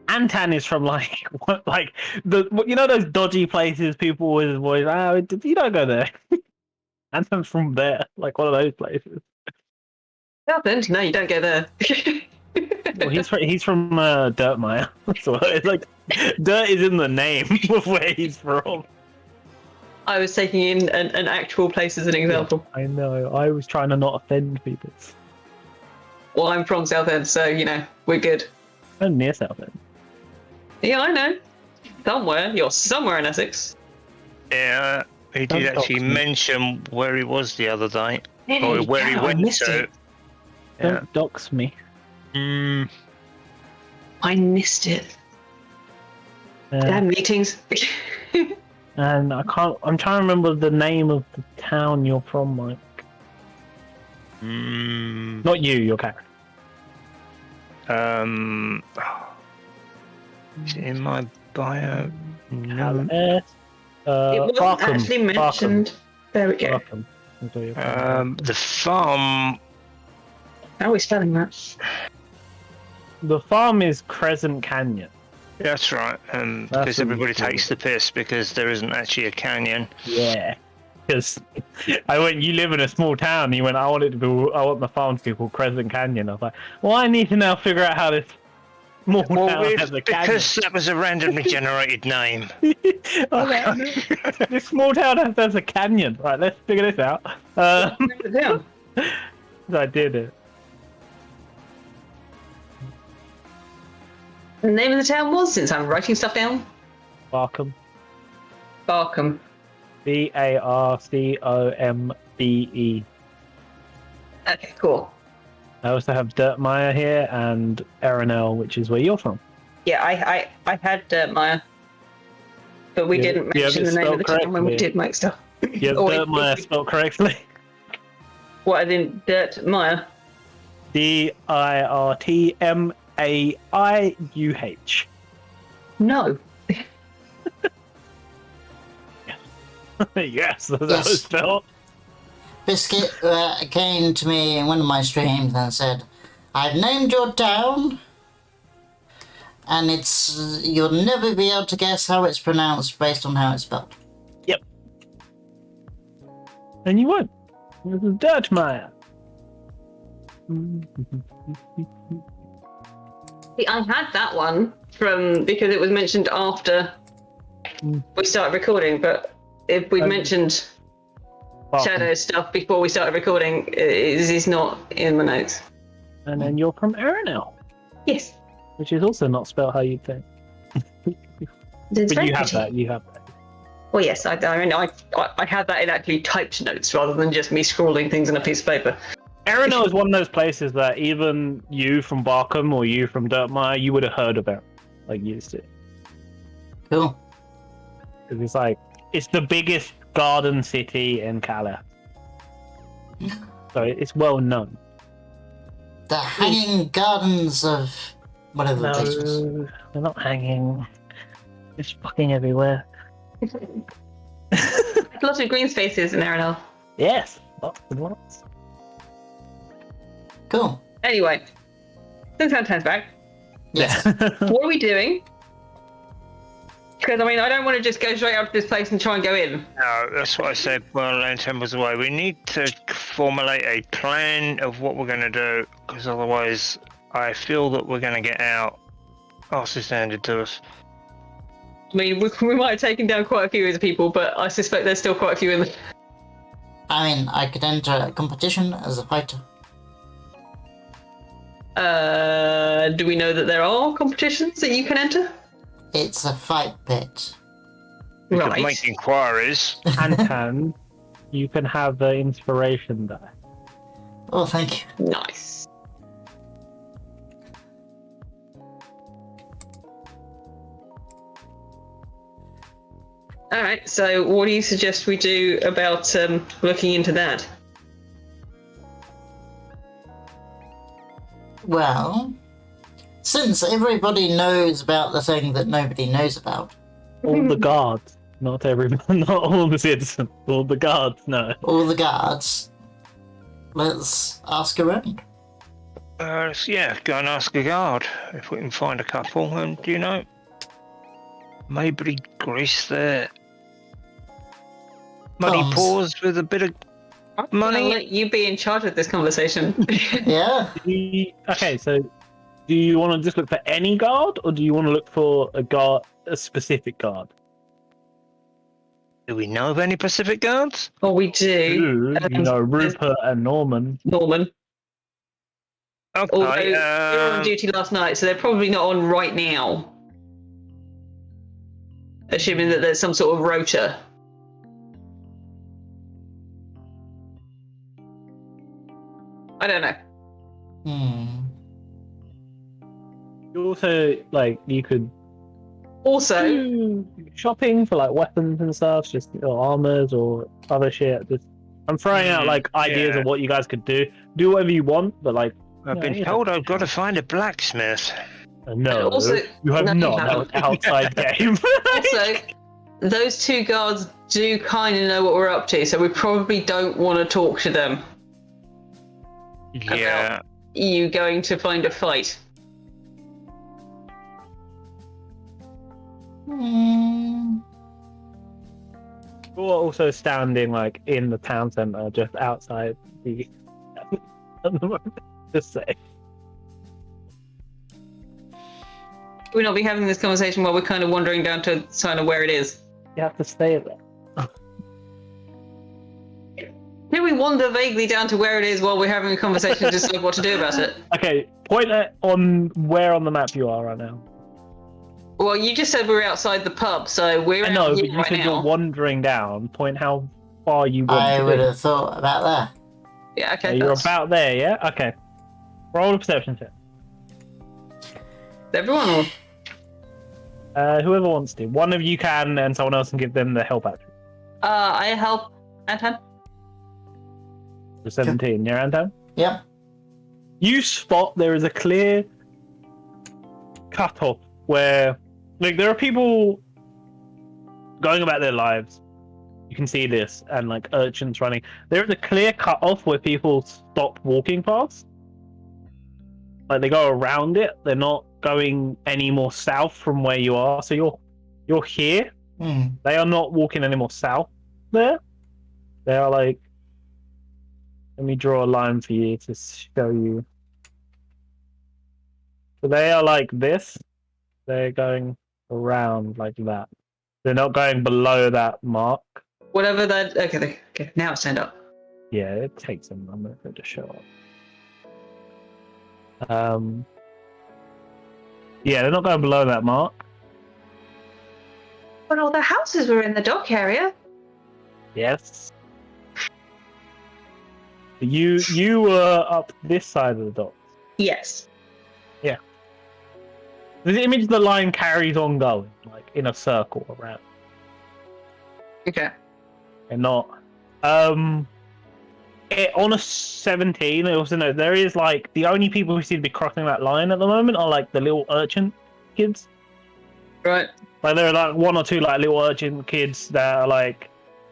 Antan is from like those dodgy places people always you don't go there. Antan's from there, like one of those places. Happened? No, you don't go there. Well, he's from Dirtmire. So it's like dirt is in the name of where he's from. I was taking in an actual place as an example. I know. I was trying to not offend people. Well, I'm from Southend, so we're good. I'm near Southend. Yeah, I know. You're somewhere in Essex. Yeah, he Don't did actually dox me. mention where he was the other day, Really? or where he Yeah, I went missed to. it. Yeah. Don't dox me. I missed it. Damn meetings. And I'm trying to remember the name of the town you're from, Mike. Not you, your character. Is it in my bio? No. It wasn't Barkham. actually mentioned. There we go. Barkham. Is where you're from. The farm. How are we spelling that? The farm is Crescent Canyon. That's right. That's Because what everybody you call takes the piss because there isn't actually a canyon. Yeah. Because I went, you live in a small town. And you went, I want the farm to be called Crescent Canyon. I was like, well, I need to now figure out how this small Well, town it's has a canyon. because that was a randomly generated name. I was like, this small town has a canyon. Right, let's figure this out. So I did it. The name of the town was, since I'm writing stuff down, Barkham. Barkham. Barcombe. Okay, cool. I also have Dirtmire here and Erenel, which is where you're from. Yeah, I had Maya, but we Yeah, didn't you have mention it the name of the spelled town when we correctly. did make stuff. You have Or Dirtmire spelled correctly. What, I didn't Dirt Maya? Dirtmaiuh. No. Yes, that's how Yes. it's spelled. Biscuit came to me in one of my streams and said, I've named your town, and you'll never be able to guess how it's pronounced based on how it's spelled. Yep. And you won't. This is Dirtmire. See, I had that one because it was mentioned after we started recording, but if we mentioned Shadow stuff before we started recording, it is not in the notes. And then you're from Erenel, Yes. which is also not spelled how you'd think. It's But very you have pretty. that. You have that. Well, yes, I have that in actually typed notes rather than just me scrawling things on a piece of paper. Erenel is one of those places that even you from Barkham or you from Dirtmire, you would have heard about, like used it. Cool. Because it's the biggest garden city in Cala. So it's well known. The Hanging Gardens of whatever the place was. No, they're not hanging. It's fucking everywhere. Lots of green spaces in Arenal. Yes, lots and lots. Cool. Anyway, since time's back, Yes. what are we doing? Because I don't want to just go straight up to this place and try and go in. No, that's what I said when Lantern was away. We need to formulate a plan of what we're going to do, because otherwise I feel that we're going to get out asses handed to us. I mean, we might have taken down quite a few of the people, but I suspect there's still quite a few in the... I mean, I could enter a competition as a fighter. Do we know that there are competitions that you can enter? It's a fight pit. We Right. could make inquiries. You can have the inspiration die. Oh, thank you. Nice. All right. So, what do you suggest we do about looking into that? Well, since everybody knows about the thing that nobody knows about, All the guards, not everyone, not all the citizens. All the guards, no. all the guards, let's ask around. Yeah, go and ask a guard if we can find a couple, and maybe grease their muddy Thumbs. paws with a bit of I'll money. let you be in charge of this conversation. Yeah. Okay, so do you want to just look for any guard, or do you want to look for a specific guard? Do we know of any Pacific guards? Well, we do. You know, Rupert and Norman. Norman. Although Okay. they were on duty last night, so they're probably not on right now. Assuming that there's some sort of rota. I don't know. You also you could Also, do shopping for weapons and stuff, just armors or other shit. I'm throwing out ideas of what you guys could do. Do whatever you want, but I've been told I've got to find a blacksmith. no, also, you have no, you not. That haven't. was outside game. also, those two guards do kind of know what we're up to, so we probably don't want to talk to them. Yeah. You going to find a fight? We're also standing in the town center, just outside the. Just say. We'll not be having this conversation while we're kind of wandering down to kind of where it is. You have to stay there. Can we wander vaguely down to where it is while we're having a conversation to decide what to do about it? Okay, point on where on the map you are right now. Well, you just said we're outside the pub, so we're I know, out but here you right said now. you're wandering down. Point how far you want I to would be. have thought about that. Yeah, okay. You're that's- about there, yeah? Okay. Roll a perception check. Everyone or... Whoever wants to. One of you can, and someone else can give them the help action. I help Anton. For 17, yeah, Anton? Yep. You spot there is a clear cutoff where, there are people going about their lives. You can see this, and urchins running. There is a clear cutoff where people stop walking past. They go around it. They're not going any more south from where you are. So you're here. They are not walking any more south there. They are let me draw a line for you to show you. So they are like this. They're going around like that. They're not going below that mark. Whatever that... Okay, now it's turned up. Yeah, it takes a moment for it to show up. Yeah, they're not going below that mark. But all the houses were in the dock area. Yes. You were up this side of the dock. Yes. Yeah. The image of the line carries on going, in a circle around. Okay. And not on a 17, I also know there is the only people who seem to be crossing that line at the moment are the little urchin kids. Right. There are one or two little urchin kids that are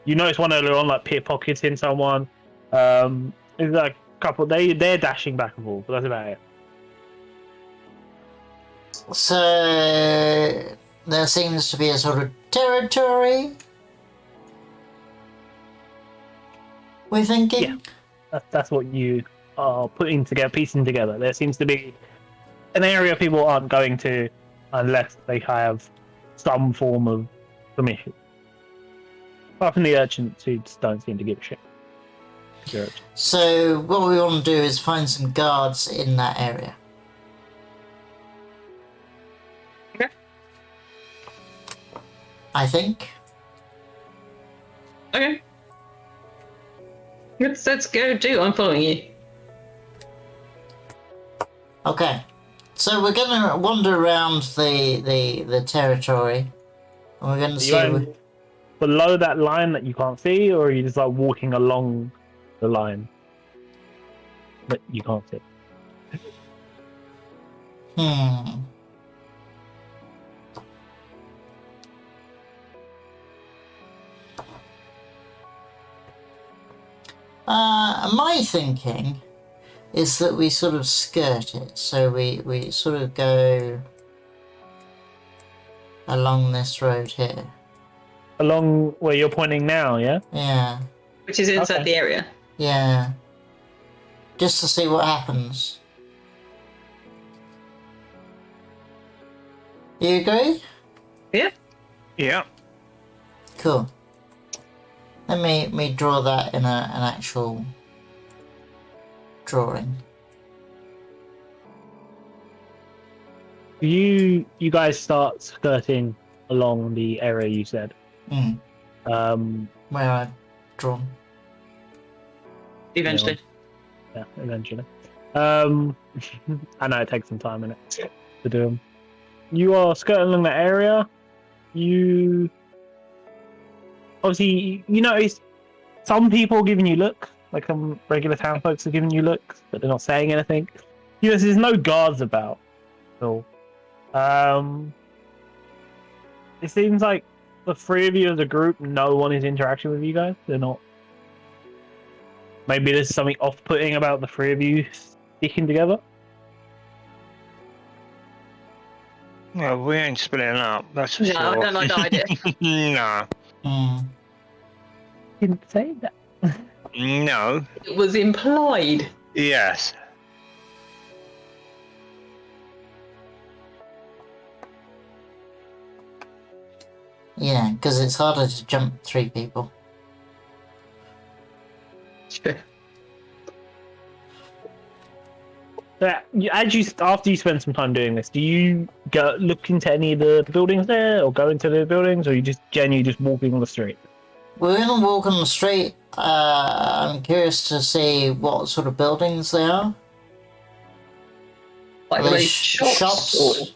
you notice one earlier on pickpocketing someone. There's a couple they're dashing back and forth, but that's about it. So there seems to be a sort of territory. We're thinking. Yeah. That's what you are piecing together. There seems to be an area people aren't going to unless they have some form of permission. Apart from the urchins who just don't seem to give a shit. So what we want to do is find some guards in that area. Okay. I think. Okay. Let's go do. I'm following you. Okay. So we're gonna wander around the territory, and we're gonna see. below that line that you can't see, or are you just like walking along the line that you can't see? Hmm. My thinking is that we sort of skirt it, so we sort of go along this road here. Along where you're pointing now, yeah? Yeah, Which is inside Okay. the area. yeah. Just to see what happens. You agree? Yeah. Yeah. Cool. Let me draw that in an actual drawing. You guys start skirting along the area you said. Where I've drawn. Eventually. Yeah, eventually. I know it takes some time in it to do them. You are skirting along that area. You obviously you notice some people giving you looks, like some regular town folks are giving you looks, but they're not saying anything. You know, there's no guards about. So, it seems like the three of you as a group, no one is interacting with you guys. They're not. Maybe there's something off-putting about the three of you sticking together. Well, we ain't splitting up, that's for No, sure. I don't like the idea. No. Didn't say that. No. It was implied. Yes. Yeah, because it's harder to jump 3 people. After you spend some time doing this, do you go look into any of the buildings there, or go into the buildings, or you just genuinely just walking on the street? We're gonna walk on the street. I'm curious to see what sort of buildings they are. Like Are they really shops.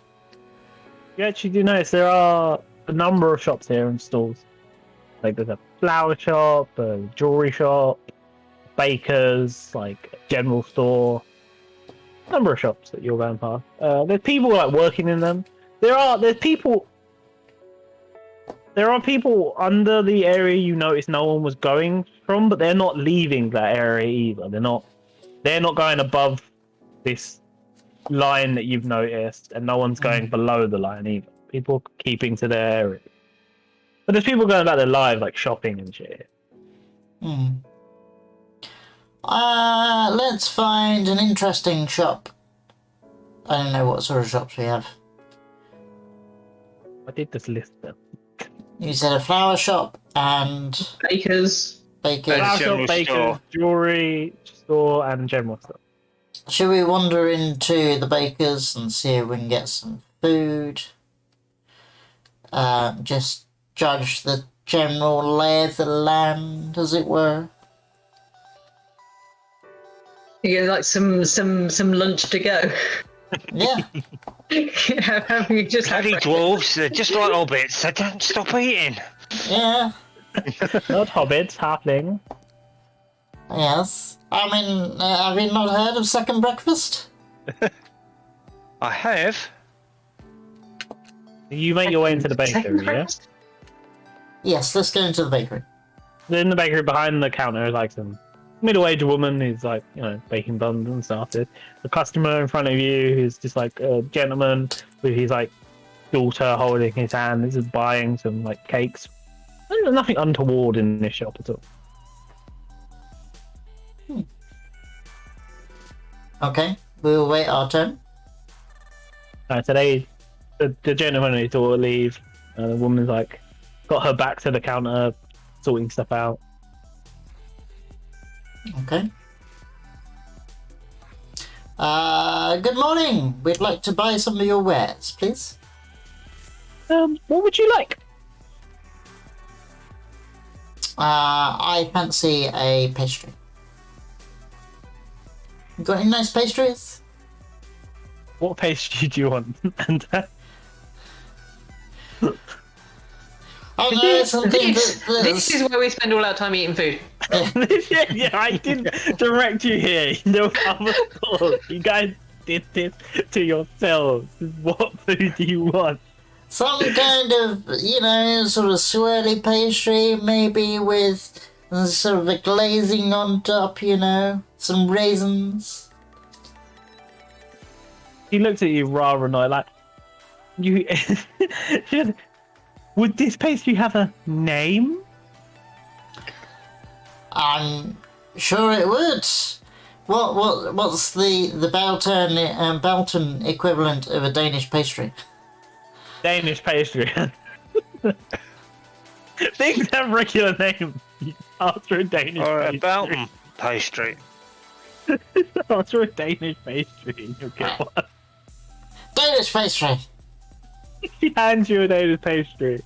You actually do notice there are a number of shops here and stores. Like there's a flower shop, a jewelry shop, bakers, like a general store. A number of shops that you're going past. There's people like working in them. There are people under the area you notice no one was going from, but they're not leaving that area either. They're not going above this line that you've noticed, and no one's going below the line either. People keeping to their area. But there's people going about their lives, like shopping and shit. Let's find an interesting shop. I don't know what sort of shops we have. I did this list them. You said a flower shop and Bakers. bakers. And Flower general shop, bakers, store. jewelry store, and general store. Should we wander into the bakers and see if we can get some food? Just judge the general lay of the land, as it were. You get like some lunch to go. Yeah. You just have Bloody dwarves, they're just like hobbits, they don't stop eating. Yeah. Not hobbits, halfling. Yes. I mean, have you not heard of second breakfast? I have. You make your way into the bakery, yeah? Yes, let's go into the bakery. In the bakery, behind the counter, is like some middle-aged woman who's like, you know, baking buns and stuff. There's a customer in front of you who's just like a gentleman with his like daughter holding his hand. This is buying some like cakes. There's nothing untoward in this shop at all. Okay, we'll wait our turn. Today, the gentleman and his daughter leave. The woman's like got her back to the counter, sorting stuff out. Okay. Good morning. We'd like to buy some of your wares, please. What would you like? I fancy a pastry. You got any nice pastries? What pastry do you want? And Oh no, something This is where we spend all our time eating food. Yeah, I didn't direct you here. There was other thoughts. You guys did this to yourselves. What food do you want? some kind of, sort of swirly pastry, maybe with sort of a glazing on top, some raisins. He looks at you rather annoyed, like, you. She goes, would this pastry have a name? I'm sure it would. What's the Bal-ton equivalent of a Danish pastry? Danish pastry. Things have regular names. You ask for a Danish pastry. Bal-ton pastry. Ask for a Danish pastry and you'll get one. Danish pastry. He hands you a Danish pastry.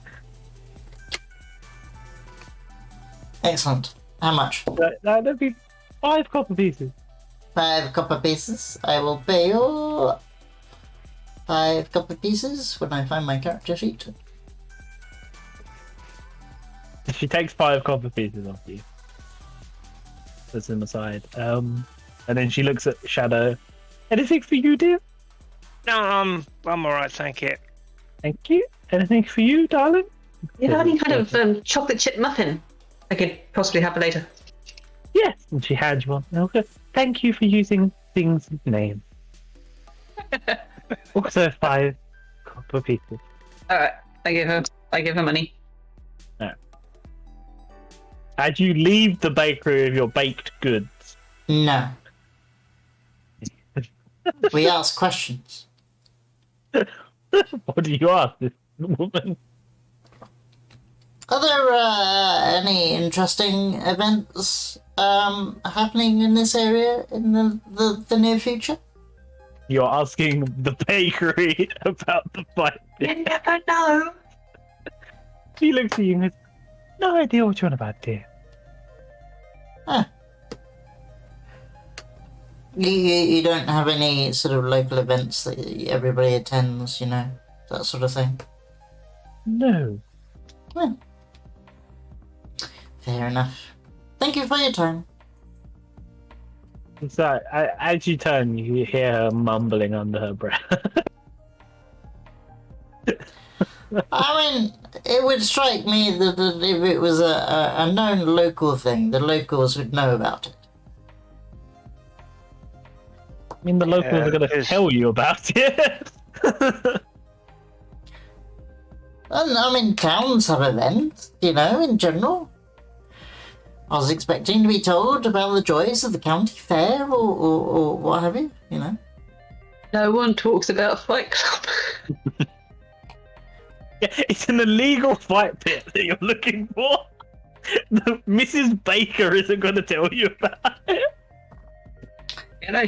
Excellent. How much? That'd be 5 copper pieces. 5 copper pieces. I will pay you 5 copper pieces when I find my character sheet. She takes 5 copper pieces off you. Puts them aside. And then she looks at Shadow. Anything for you, dear? No, I'm alright, thank you. Thank you. Anything for you, darling? You have any kind of chocolate chip muffin I could possibly have later? Yes. And she hands you one. Okay. Thank you for using things' names. Also 5 copper pieces. Alright, I give her money. As you leave the bakery with your baked goods. No. We ask questions. What do you ask this woman? Are there any interesting events happening in this area in the near future? You're asking the bakery about the fight. You never know. She looks at you and goes, no idea what you're on about, dear. Huh. You don't have any sort of local events that everybody attends, that sort of thing? No. Well, fair enough. Thank you for your time. So, as you turn, you hear her mumbling under her breath. I mean, it would strike me that if it was a known local thing, the locals would know about it. I mean, the locals are going to tell you about it. And, I mean, towns have events, in general. I was expecting to be told about the joys of the county fair or what have you, No one talks about Fight Club. Yeah, it's an illegal fight pit that you're looking for. Mrs. Baker isn't going to tell you about it.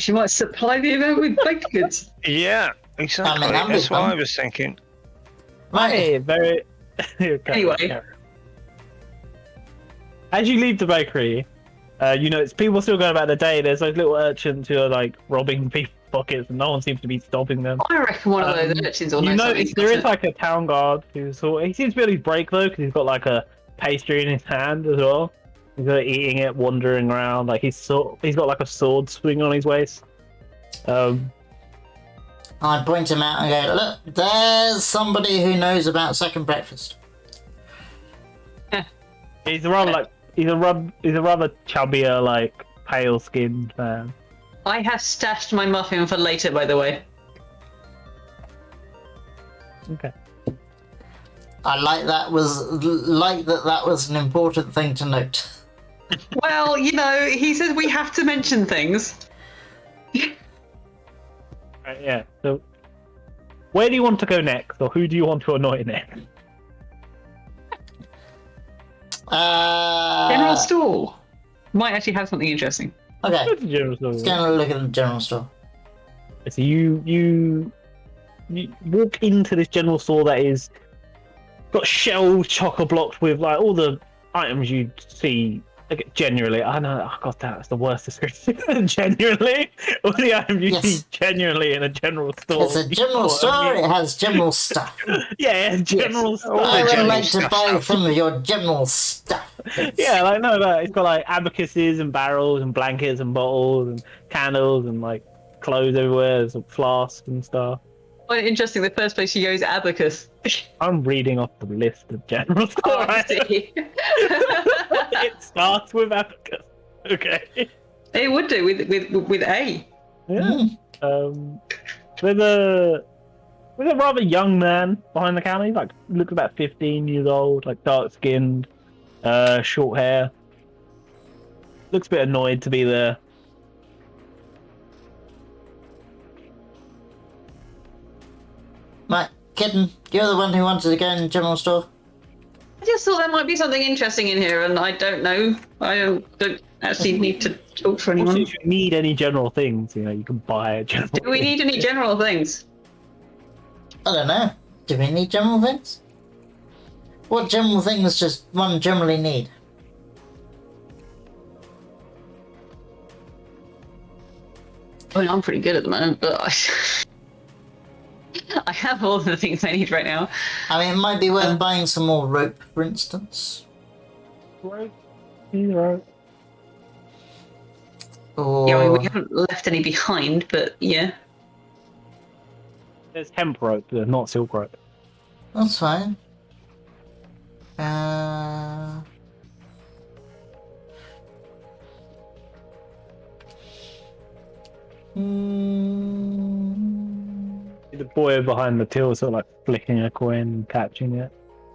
She might supply the event with baked goods. Yeah, exactly. That's what I was thinking. Right. Hey, very... Anyway. As you leave the bakery, it's people still going about their day. There's those little urchins who are like robbing people's pockets, and no one seems to be stopping them. I reckon one of those urchins will know something. There is like a town guard he seems to be on his break though, because he's got like a pastry in his hand as well. He's eating it, wandering around. Like he's got like a sword swing on his waist. I point him out and go, look, there's somebody who knows about second breakfast. He's a rather chubbier, like pale skinned man. I have stashed my muffin for later, by the way. Okay. I like that was an important thing to note. Well, he says we have to mention things. Right, yeah. So, where do you want to go next, or who do you want to annoy next? General store might actually have something interesting. Okay. Go to the general store. Let's go and look at the general store. So you walk into this general store that is got shelves chock-a-blocked with like all the items you'd see Like, genuinely, I know. Oh god, that's the worst description. Genuinely, all the items you Yes. see genuinely in a general store. It's a general store. It has general stuff. Yeah, general Yes. store. All I the would general like to stuff. buy some of your general stuff. please. Yeah, like no, it's got like abacuses and barrels and blankets and bottles and candles and like clothes everywhere. There's flasks and stuff. Quite interesting. The first place she goes, abacus. I'm reading off the list of general store. Oh, I items. see. It starts with abacus. Okay. It would do with A. Yeah. There's a rather young man behind the counter. He like looks about 15 years old, like dark skinned, short hair. Looks a bit annoyed to be there. Right, kitten, you're the one who wanted to go in the general store. I just thought there might be something interesting in here, and I don't know. I don't actually need to talk to Also, anyone. if you need any general things, you can buy a general. Do we need any general things? I don't know. Do we need general things? What general things does one generally need? I mean, I'm pretty good at the moment, but I have all the things I need right now. I mean, it might be worth buying some more rope, for instance. Right. He's right. Or... Yeah, I mean, we haven't left any behind, but yeah. There's hemp rope, but not silk rope. That's fine. The boy behind the till sort of like flicking a coin and catching it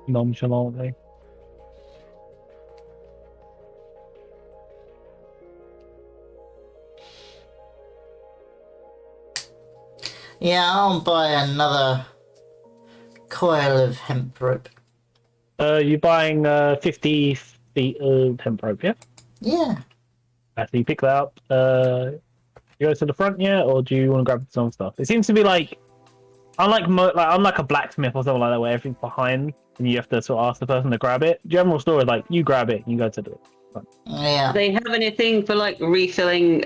nonchalantly. Yeah, I'll buy another coil of hemp rope. You're buying 50 feet of hemp rope, yeah? Yeah. After you pick that up, you go to the front, yeah, or do you want to grab some stuff? It seems to be like, unlike a blacksmith or something like that, where everything's behind and you have to sort of ask the person to grab it. General store is like you grab it and you go to the front. Yeah. Do they have anything for like refilling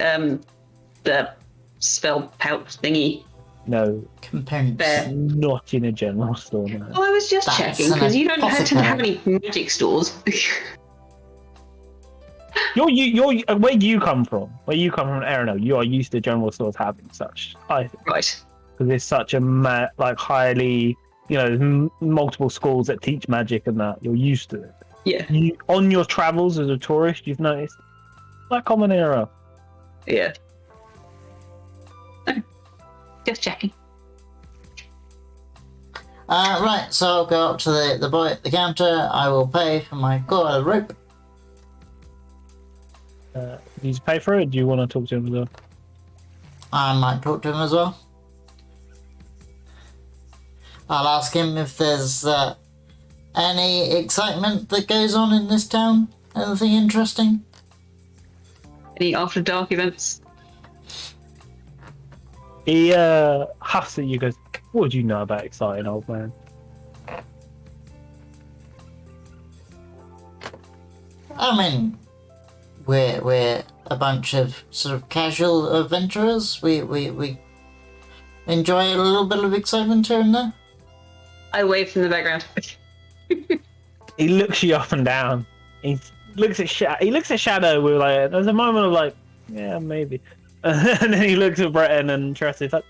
the spell pouch thingy? No, Components. Fair. not in a general store. No. Well, I was just That's checking an because you don't tend to have any apothecary. magic stores. You're where you come from. Where you come from, Arano, you are used to general stores having such. I think Right. because it's such a highly, there's multiple schools that teach magic and that you're used to it. Yeah. On your travels as a tourist, you've noticed that common era. Yeah. Just checking. Right, so I'll go up to the boy at the counter. I will pay for my coil of rope. Do you pay for it? Or do you want to talk to him as well? I might talk to him as well. I'll ask him if there's any excitement that goes on in this town. Anything interesting? Any after dark events? He huffs at you, goes, "What do you know about exciting, old man?" I mean, we're a bunch of sort of casual adventurers. We enjoy a little bit of excitement here and there. I wave from the background. He looks you up and down. He looks at Shadow with like, there's a moment of like, yeah, maybe. And then he looks at Breton and Tress. He's like,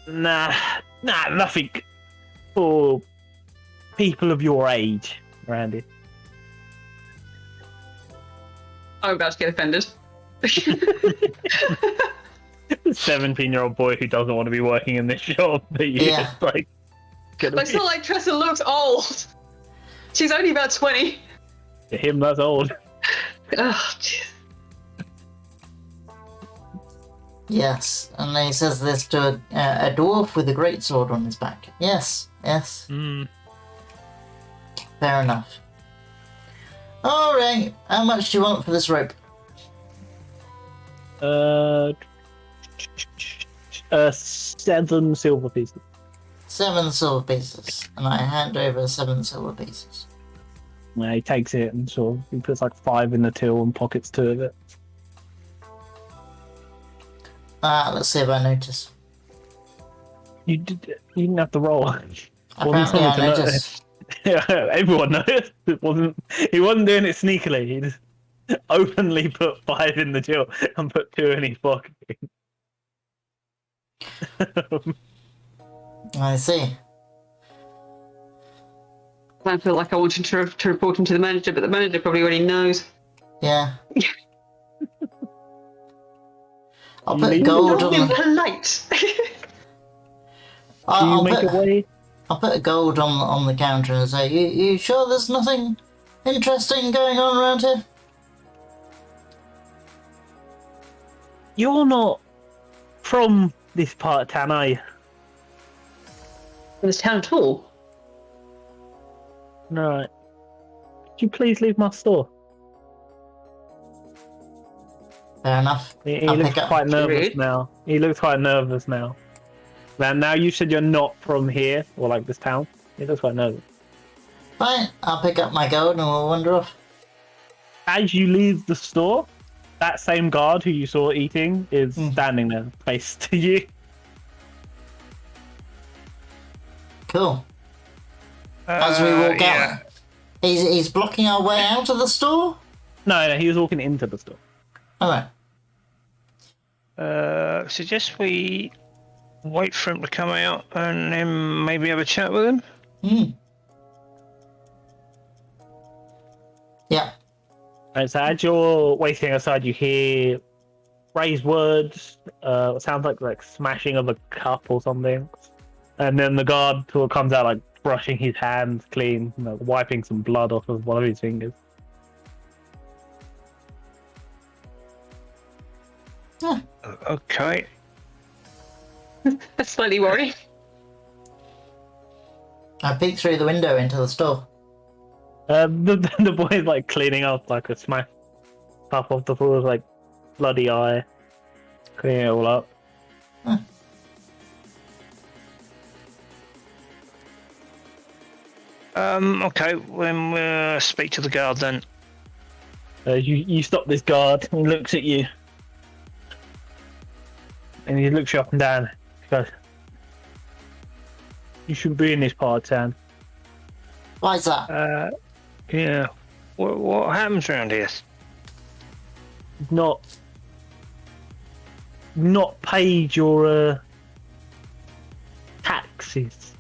nah, nothing for people of your age, Randy. I'm about to get offended. 17-year-old boy who doesn't want to be working in this job, but you Yeah. just like. It's not like Tressa looks old. She's only about 20. To him, that's old. Oh, jeez. Yes, and he says this to a dwarf with a great sword on his back. Yes, fair enough. All right, how much do you want for this rope? 7 silver pieces. 7 silver pieces, and I hand over 7 silver pieces. Yeah, he takes it and sort of he puts like 5 in the till and pockets 2 of it. Let's see if I notice. You didn't have to roll. Apparently I noticed. Yeah, everyone noticed. He wasn't doing it sneakily. He just openly put 5 in the till and put 2 in his pocket. I see. I feel like I wanted to report him to the manager, but the manager probably already knows. Yeah. I'll You put leave? gold Not on being the. polite. Do you I'll make put. a way? I'll put a gold on the counter and say, "You sure there's nothing interesting going on around here?" You're not from this part of town, are you? In this town at all. Right. Could you please leave my store? Fair enough. He I'll looks pick up. quite nervous Rude. now. He looks quite nervous now. Now you said you're not from here, or like this town. He looks quite nervous. Fine. I'll pick up my gold and we'll wander off. As you leave the store, that same guard who you saw eating is standing there, face to you. Cool. As we walk yeah. out, he's blocking our way out of the store. No, he was walking into the store. All right. Suggest we wait for him to come out and then maybe have a chat with him. Yeah. Right, so as you're waiting outside, you hear raised words. What sounds like smashing of a cup or something, and then the guard sort of comes out like brushing his hands clean, wiping some blood off of one of his fingers. Yeah. Okay. Slightly worried. I peek through the window into the store. The boy's like cleaning up like a smash cup off the floor, like bloody eye, cleaning it all up. Okay, we'll speak to the guard then. You stop this guard and he looks at you. And he looks you up and down. He goes, "You shouldn't be in this part of town." Why is that? Yeah. What happens around here? Not paid your taxes.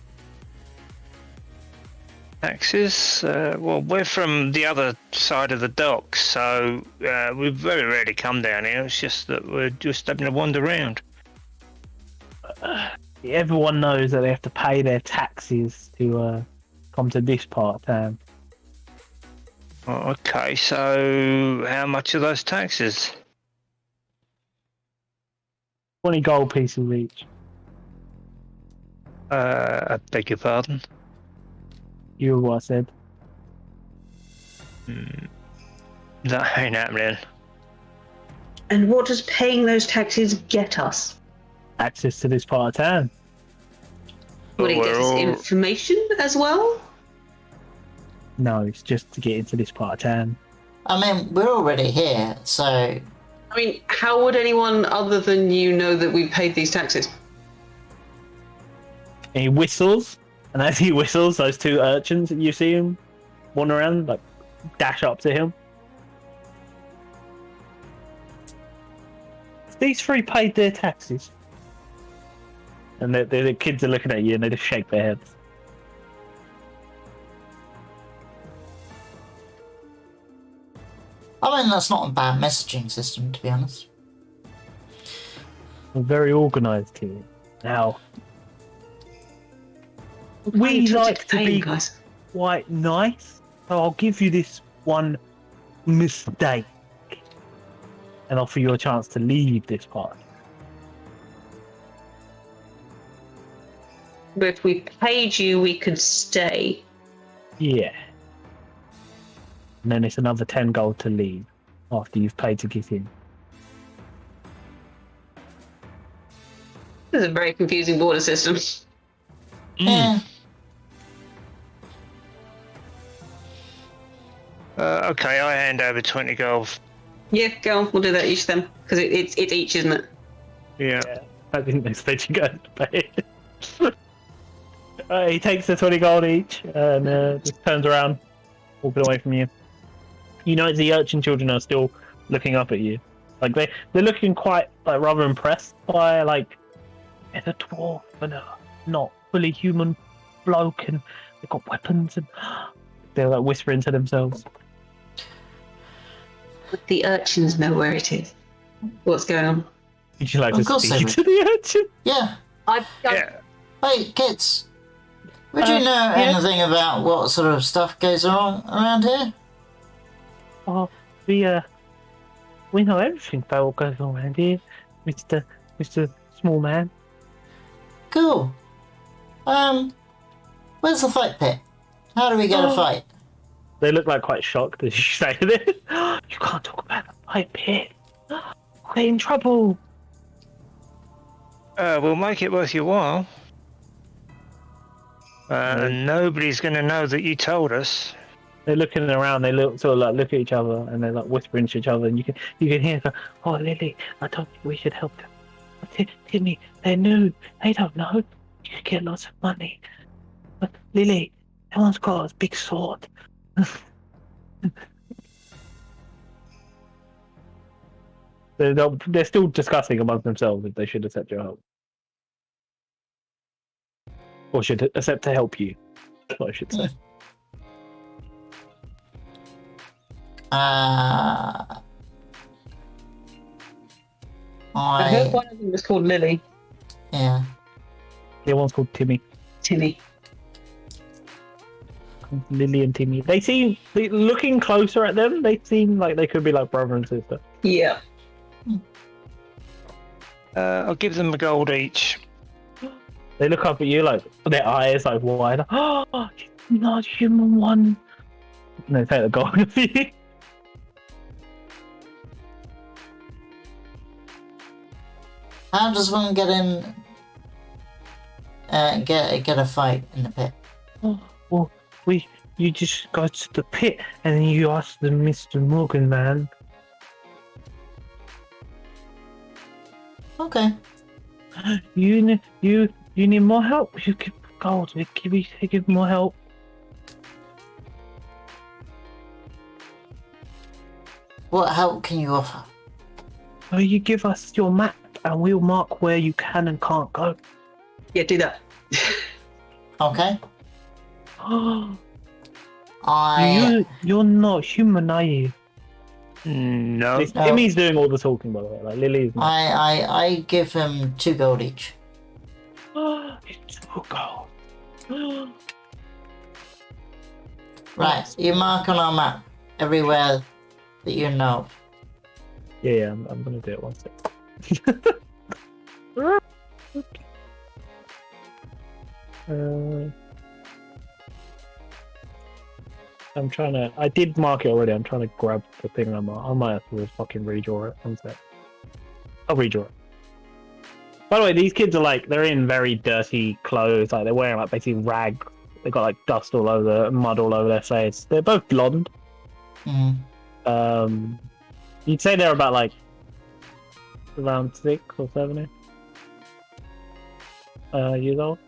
Taxes? Well, we're from the other side of the docks, so we very rarely come down here. It's just that we're just having to wander around. Everyone knows that they have to pay their taxes to come to this part of town. Oh, okay, so how much are those taxes? 20 gold pieces each. I beg your pardon? You were what I said. That ain't happening. And what does paying those taxes get us? Access to this part of town. Would it get us information as well? No, it's just to get into this part of town. I mean, we're already here, so I mean, how would anyone other than you know that we paid these taxes? And he whistles, and as he whistles, those 2 urchins that you see him wander around, like, dash up to him. These 3 paid their taxes. And the kids are looking at you and they just shake their heads. I mean that's not a bad messaging system, to be honest. We're very organised here. Now, we Paying like to paying, be guys. quite nice, so I'll give you this one mistake and offer you a chance to leave this part. But if we paid you, we could stay. Yeah. And then it's another 10 gold to leave after you've paid to get in. This is a very confusing border system. Yeah. Okay, I hand over 20 gold. Yeah, go on. We'll do that each then, because it's each, isn't it? Yeah. I didn't expect you guys to pay it. He takes the 20 gold each and just turns around, walking away from you. You know, the urchin children are still looking up at you. Like they're looking quite like rather impressed by like it's a dwarf and a not fully human bloke, and they've got weapons, and they're like whispering to themselves. But the urchins know where it is. What's going on? Would you like Of to course they speak would. to the urchin? Yeah. Yeah. Hey, kids. Would you know yeah. anything about what sort of stuff goes on around here? Oh, we know everything about what goes on around here, Mister Small Man. Cool. Where's the fight pit? How do we get a fight? They look like quite shocked as you say this. You can't talk about the fight pit. We're in trouble. We'll make it worth your while. And nobody's going to know that you told us. They're looking around. They look at each other, and they're like whispering to each other. And you can hear them. Oh, Lily, I don't think we should help them. Timmy, they're new. They don't know. You could get lots of money. But Lily, everyone's got a big sword. They're still discussing amongst themselves if they should accept your help, or should accept to help you. That's what I should say. I heard one of them was called Lily. Yeah. The one's called Timmy. Timmy. Lily and Timmy. They seem, looking closer at them, they seem like they could be like brother and sister. Yeah. I'll give them a gold each. They look up at you like their eyes like wide. Oh, you're not human one. And they take the gold off you. How does one get in? Get a fight in the pit. Well, you just go to the pit and then you ask the Mr. Morgan man. Okay. You need more help. You give gold. They give more help. What help can you offer? So you give us your map and we'll mark where you can and can't go. Yeah, do that. Okay. You're not human, are you? No. Timmy's doing all the talking, by the way. Like Lily's not. I give him 2 gold each. It's 2 gold. Right, you mark on our map everywhere that you know. Yeah, I'm gonna do it one sec. I'm trying to. I did mark it already. I'm trying to grab the thing. I might have to fucking redraw it. One sec. I'll redraw it. By the way, these kids are like they're in very dirty clothes. Like they're wearing like basically rags. They got like dust all over, mud all over their face. They're both blonde. Mm. You'd say they're about like around 6 or 7 years old.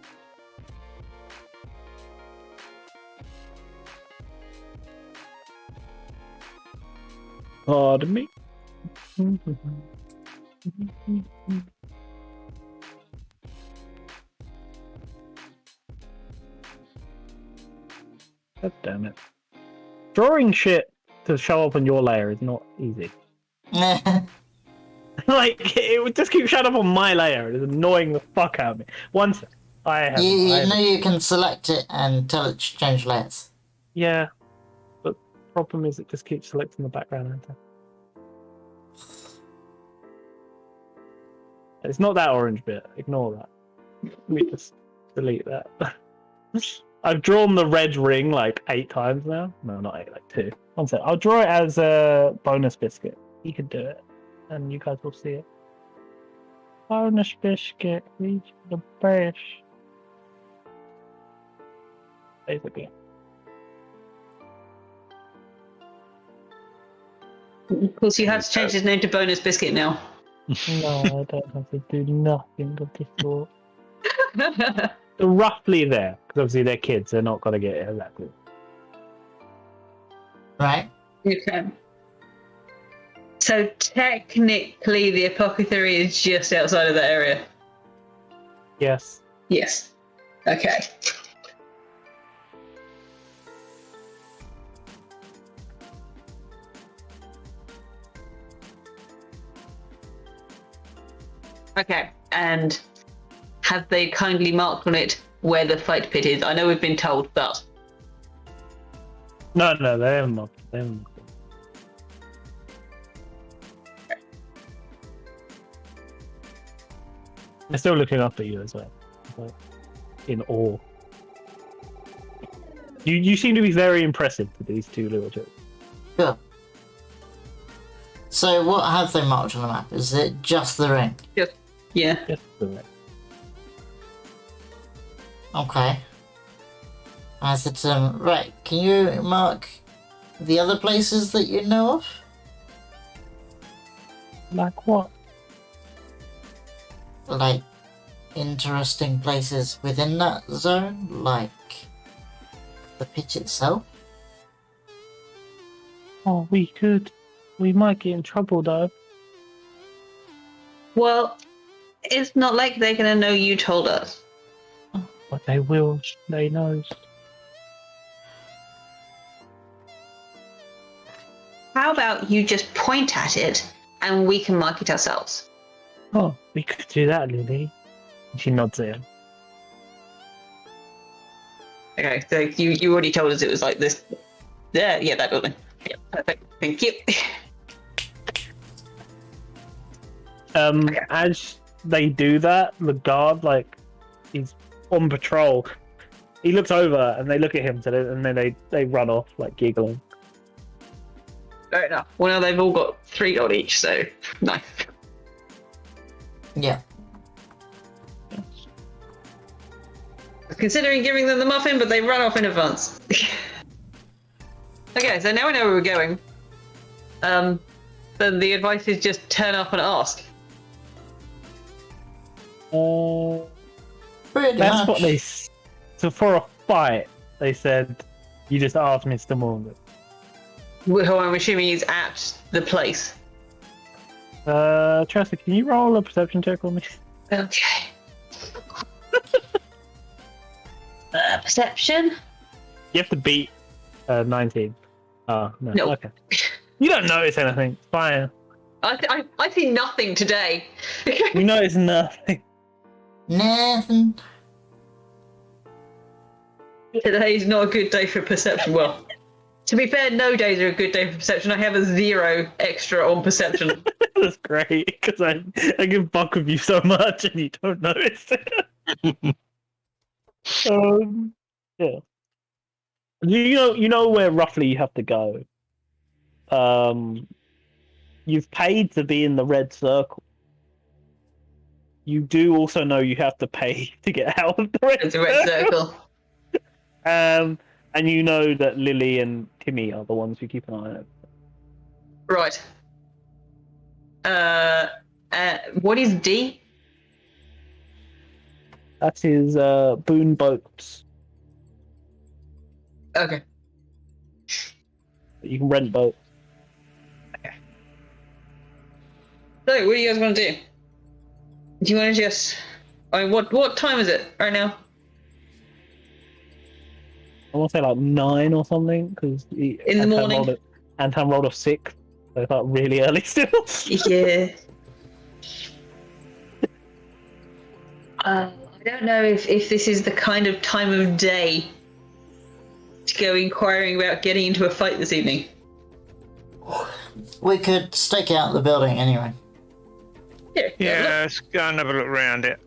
Pardon me. God damn it. Drawing shit to show up on your layer is not easy. Like, it would just keep showing up on my layer. It is annoying the fuck out of me. One sec. You know you can select it and tell it to change layers. Yeah. But the problem is it just keeps selecting the background enter. It's not that orange bit. Ignore that. Let me just delete that. I've drawn the red ring like 8 times now. No, not 8, like 2. One sec. I'll draw it as a bonus biscuit. You can do it. And you guys will see it. Bonus biscuit. Reach the base. Basically. Of course, you have to change his name to Bonus Biscuit now. No, I don't have to do nothing of this sort. They're roughly there, because obviously they're kids, they're not going to get it exactly. Right? Okay. So technically, the apothecary is just outside of that area. Yes. Yes. Okay. Okay, and have they kindly marked on it where the fight pit is? I know we've been told, but... No, they haven't marked. They haven't marked. They're still looking up at you as well, like, in awe. You seem to be very impressive with these two little children. Good. So what have they marked on the map? Is it just the ring? Yeah. Yes, correct. Okay. I said to them, right, can you mark the other places that you know of? Like what? Like, interesting places within that zone? Like, the pitch itself? Oh, we might get in trouble though. Well, it's not like they're going to know you told us. But they will, they knows. How about you just point at it and we can mark it ourselves? Oh, we could do that, Lily. She nods at him. Okay, so you already told us it was like this. Yeah, that building. Yeah, perfect. Thank you. As they do that, the guard, like, he's on patrol. He looks over and they look at him, and then they run off, like, giggling. Fair enough. Well, now they've all got 3 gold each, so nice. Yeah. Considering giving them the muffin, but they run off in advance. Okay, so now we know where we're going. Then the advice is just turn up and ask. Pretty That's much. what they... So for a fight, they said, you just ask Mr. Morgan. Who I'm assuming is at the place. Chester, can you roll a perception check on me? Okay. Perception? You have to beat 19. Oh, no. No. Okay. You don't notice anything. It's fine. I see nothing today. You notice nothing. Nothing. Today's not a good day for perception. Well, to be fair, no days are a good day for perception. I have a 0 extra on perception. That's great, because I can fuck with you so much and you don't notice it. Yeah. You know where roughly you have to go. You've paid to be in the red circle. You do also know you have to pay to get out of the red It's a red circle. And you know that Lily and Timmy are the ones who keep an eye on it. Right. What is D? That is Boone Boats. Okay. You can rent boats. So, what do you guys want to do? Do you want to just... I mean, what time is it right now? I want to say like 9 or something, because In the morning? Anton rolled a 6, so it's like really early still. Yeah. I don't know if this is the kind of time of day to go inquiring about getting into a fight this evening. We could stake out the building anyway. Yeah, let's go and have a look around it.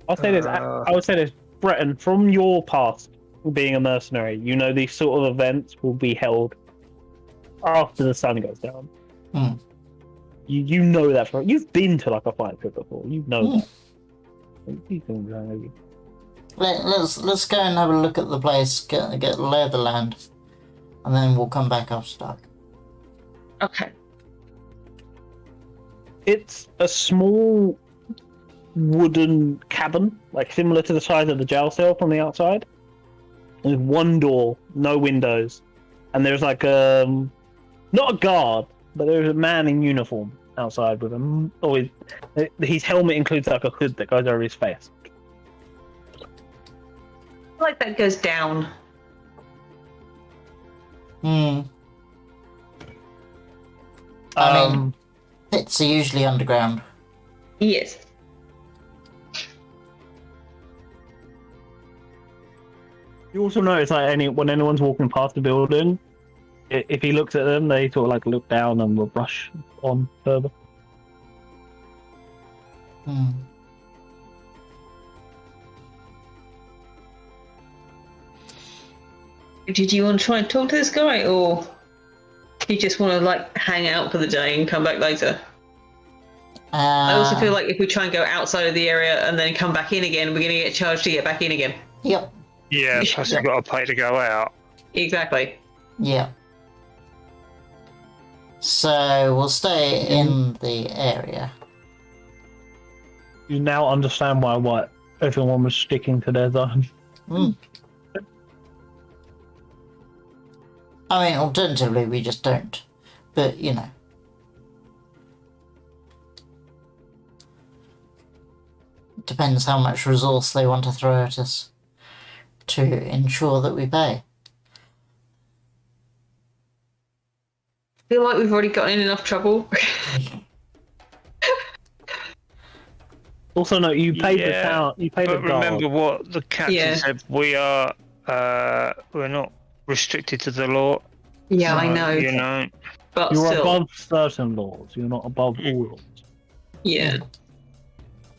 I'll say this. I would say this, Breton, from your past being a mercenary, you know these sort of events will be held after the sun goes down. Mm. You know that you've been to like a fight pit before. You know that. You can go. Let's go and have a look at the place, get a lay of the land, and then we'll come back after dark. Okay. It's a small wooden cabin, like similar to the size of the jail cell from the outside. With one door, no windows, and there's like not a guard, but there's a man in uniform outside with him. His helmet includes like a hood that goes over his face. I like that goes down. I mean, pits are usually underground. Yes. You also notice like when anyone's walking past the building, if he looks at them, they sort of like look down and will rush on further. Did you want to try and talk to this guy, or you just want to like hang out for the day and come back later? I also feel like if we try and go outside of the area and then come back in again, we're going to get charged to get back in again. Yep. Yeah, plus you've got to pay to go out. Exactly. Yeah. So we'll stay in the area. You now understand why everyone was sticking to their zone. I mean, alternatively, we just don't. But, you know. It depends how much resource they want to throw at us to ensure that we pay. I feel like we've already gotten in enough trouble. Also, no, you paid the town. You paid the but guard. remember what the captain said. We're not restricted to the law. Yeah, so, I know. You know, but you're still. above certain laws. You're not above all laws. Yeah.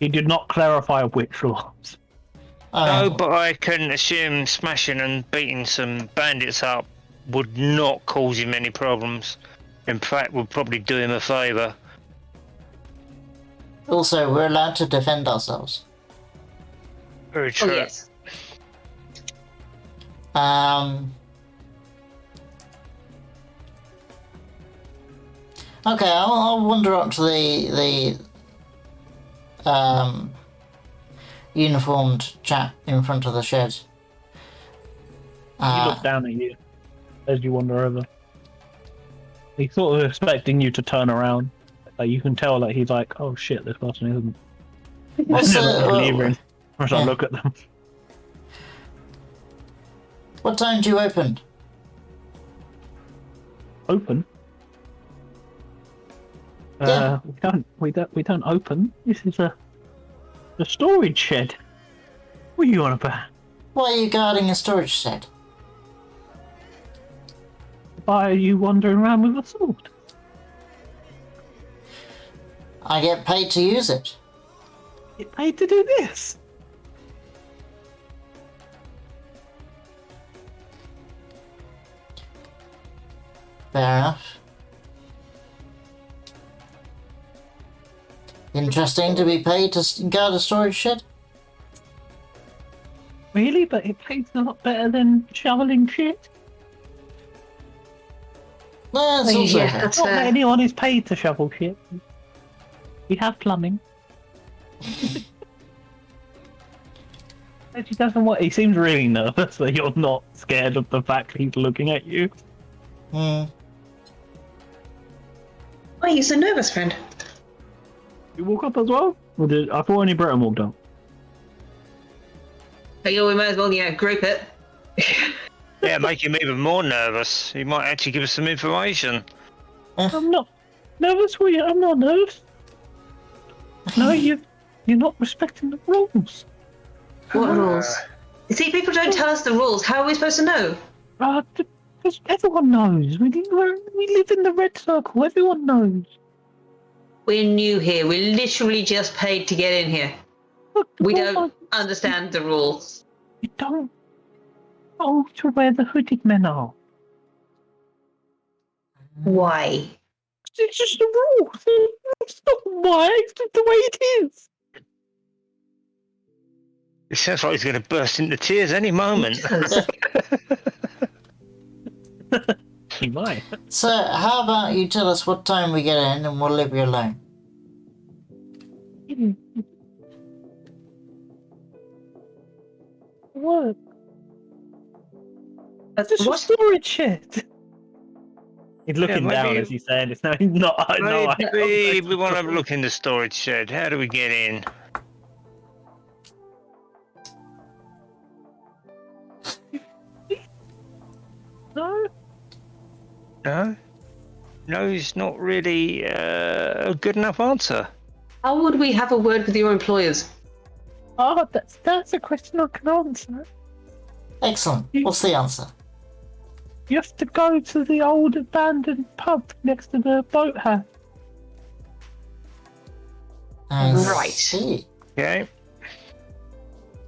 He did not clarify which laws. No, but I can assume smashing and beating some bandits up would not cause him any problems. In fact, would probably do him a favour. Also, we're allowed to defend ourselves. Very true. Oh, yes. Okay, I'll wander up to the uniformed chap in front of the shed. He looks down at you as you wander over. He's sort of expecting you to turn around. Like you can tell that he's like, "Oh shit, this person isn't." What's delivering. As I look at them. What time do you open? Open? Yeah. We don't open. This is a storage shed. What are you on about? Why are you guarding a storage shed? Why are you wandering around with a sword? I get paid to use it. You paid to do this? Fair enough. Interesting to be paid to guard a storage shed. Really? But it pays a lot better than shoveling shit. No, it's also Yeah, fair. that's Not that fair. anyone is paid to shovel shit. We have plumbing. He doesn't want. He seems really nervous that you're not scared of the fact he's looking at you. Why are you so nervous, friend? You walk up as well? Or I thought only Breton walked up. Hey, we might as well, group it. Yeah, make him even more nervous. He might actually give us some information. I'm not nervous for you. I'm not nervous. No, you're not respecting the rules. What rules? See, people don't tell us the rules. How are we supposed to know? Because everyone knows. We live in the red circle. Everyone knows. We're new here. We're literally just paid to get in here. Look, We don't understand the rules. You don't go to where the hooded men are. Why? It's just the rules. It's not why. It's just the way it is. It sounds like he's going to burst into tears any moment. He might. So, how about you tell us what time we get in and we'll leave you alone? What? That's Just a what? storage shed. He's looking maybe- down as he's saying it's now. He's not. Maybe we want to have a look in the storage shed. How do we get in? No. No? No, it's not really a good enough answer. How would we have a word with your employers? Oh, that's a question I can answer. Excellent. What's the answer? You have to go to the old abandoned pub next to the boathouse. I Right. see. Okay.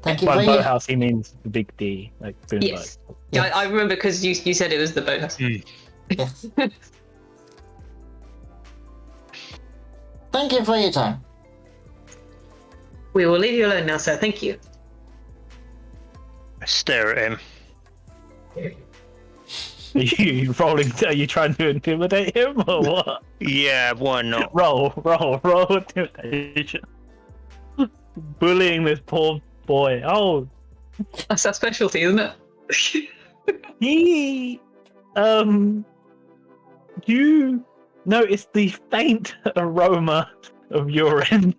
Thank you By for your... boathouse, he means the big D, like boom Yes. boat. Yeah, I remember because you said it was the boathouse. Yes. Thank you for your time. We will leave you alone now, sir. Thank you. I stare at him. Are you rolling? Are you trying to intimidate him or what? Yeah, why not? Roll intimidation. Bullying this poor boy. Oh, That's our specialty, isn't it? he. You notice the faint aroma of urine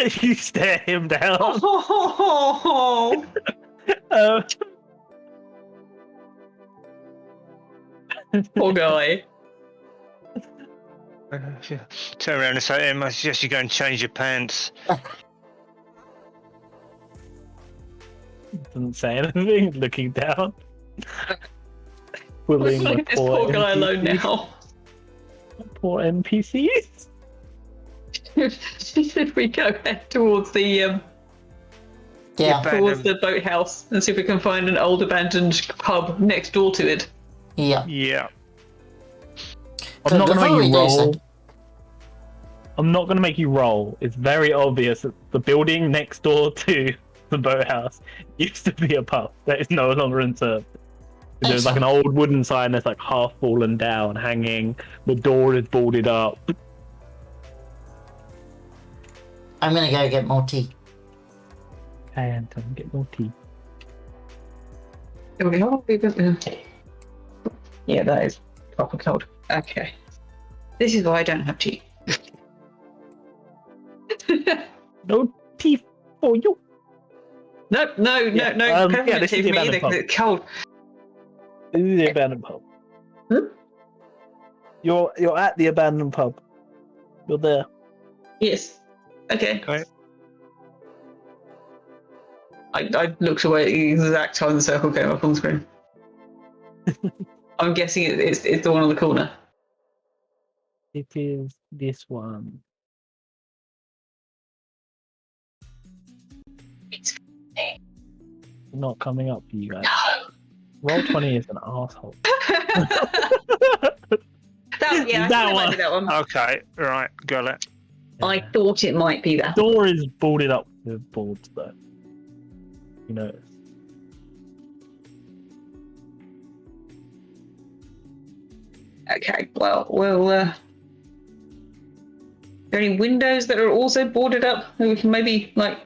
as you stare him down. Oh, poor guy. Turn around and say to him, I suggest you go and change your pants. Doesn't say anything, looking down. Bullying Leave the this poor guy alone NPCs. now. Poor NPCs. Should we go head towards the Yeah. towards the boathouse and see if we can find an old abandoned pub next door to it? Yeah. Yeah. I'm not going to before make we you do roll. so- I'm not going to make you roll. It's very obvious that the building next door to the boathouse used to be a pub that is no longer in service. There's like an old wooden sign that's like half fallen down, hanging. The door is boarded up. I'm gonna go get more tea. Okay, Anton, get more tea. Yeah, that is proper cold. Okay. This is why I don't have tea. No tea for you. No, Yeah, peppermint yeah, this tea is for the me, abandoned pub. it's cold. This is the abandoned pub. Hmm? You're at the abandoned pub. You're there. Yes. Okay. Okay. I looked away at the exact time the circle came up on the screen. I'm guessing it's the one on the corner. It is this one. It's Not coming up for you guys. no. Roll 20 is an asshole. Yeah, I That thought it might one. be that one. Okay, right, got it. I thought it might be that. Door is boarded up with boards though. You notice. Okay, well, are there any windows that are also boarded up that we can maybe like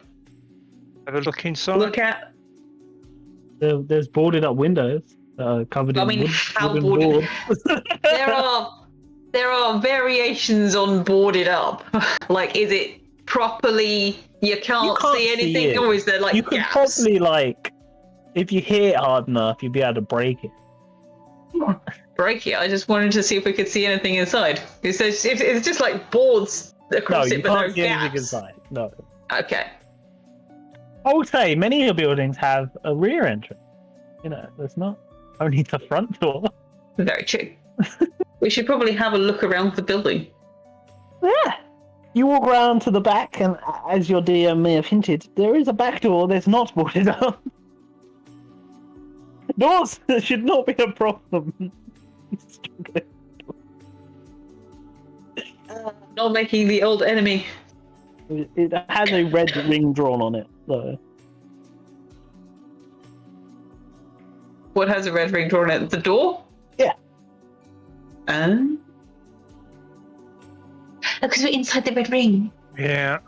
Have a look inside. look at? There's boarded up windows covered I in mean, how wooden boarded? boards. There are variations on boarded up. Like, is it properly? You can't can't see see anything, it. or is there like You could gaps? probably like, if you hit it hard enough, you'd be able to break it. Break it. I just wanted to see if we could see anything inside. If it's just like boards No, across you it, but no can't see anything gaps. inside. No. Okay. I would say many of your buildings have a rear entrance. You know, there's not only the front door. Very true. We should probably have a look around the building. Yeah. You walk around to the back, and as your DM may have hinted, there is a back door that's not boarded up. Doors should not be a problem. Not making the old enemy. It has a red ring drawn on it, though. What has a red ring drawn at the door? Yeah. Because we're inside the red ring. Yeah.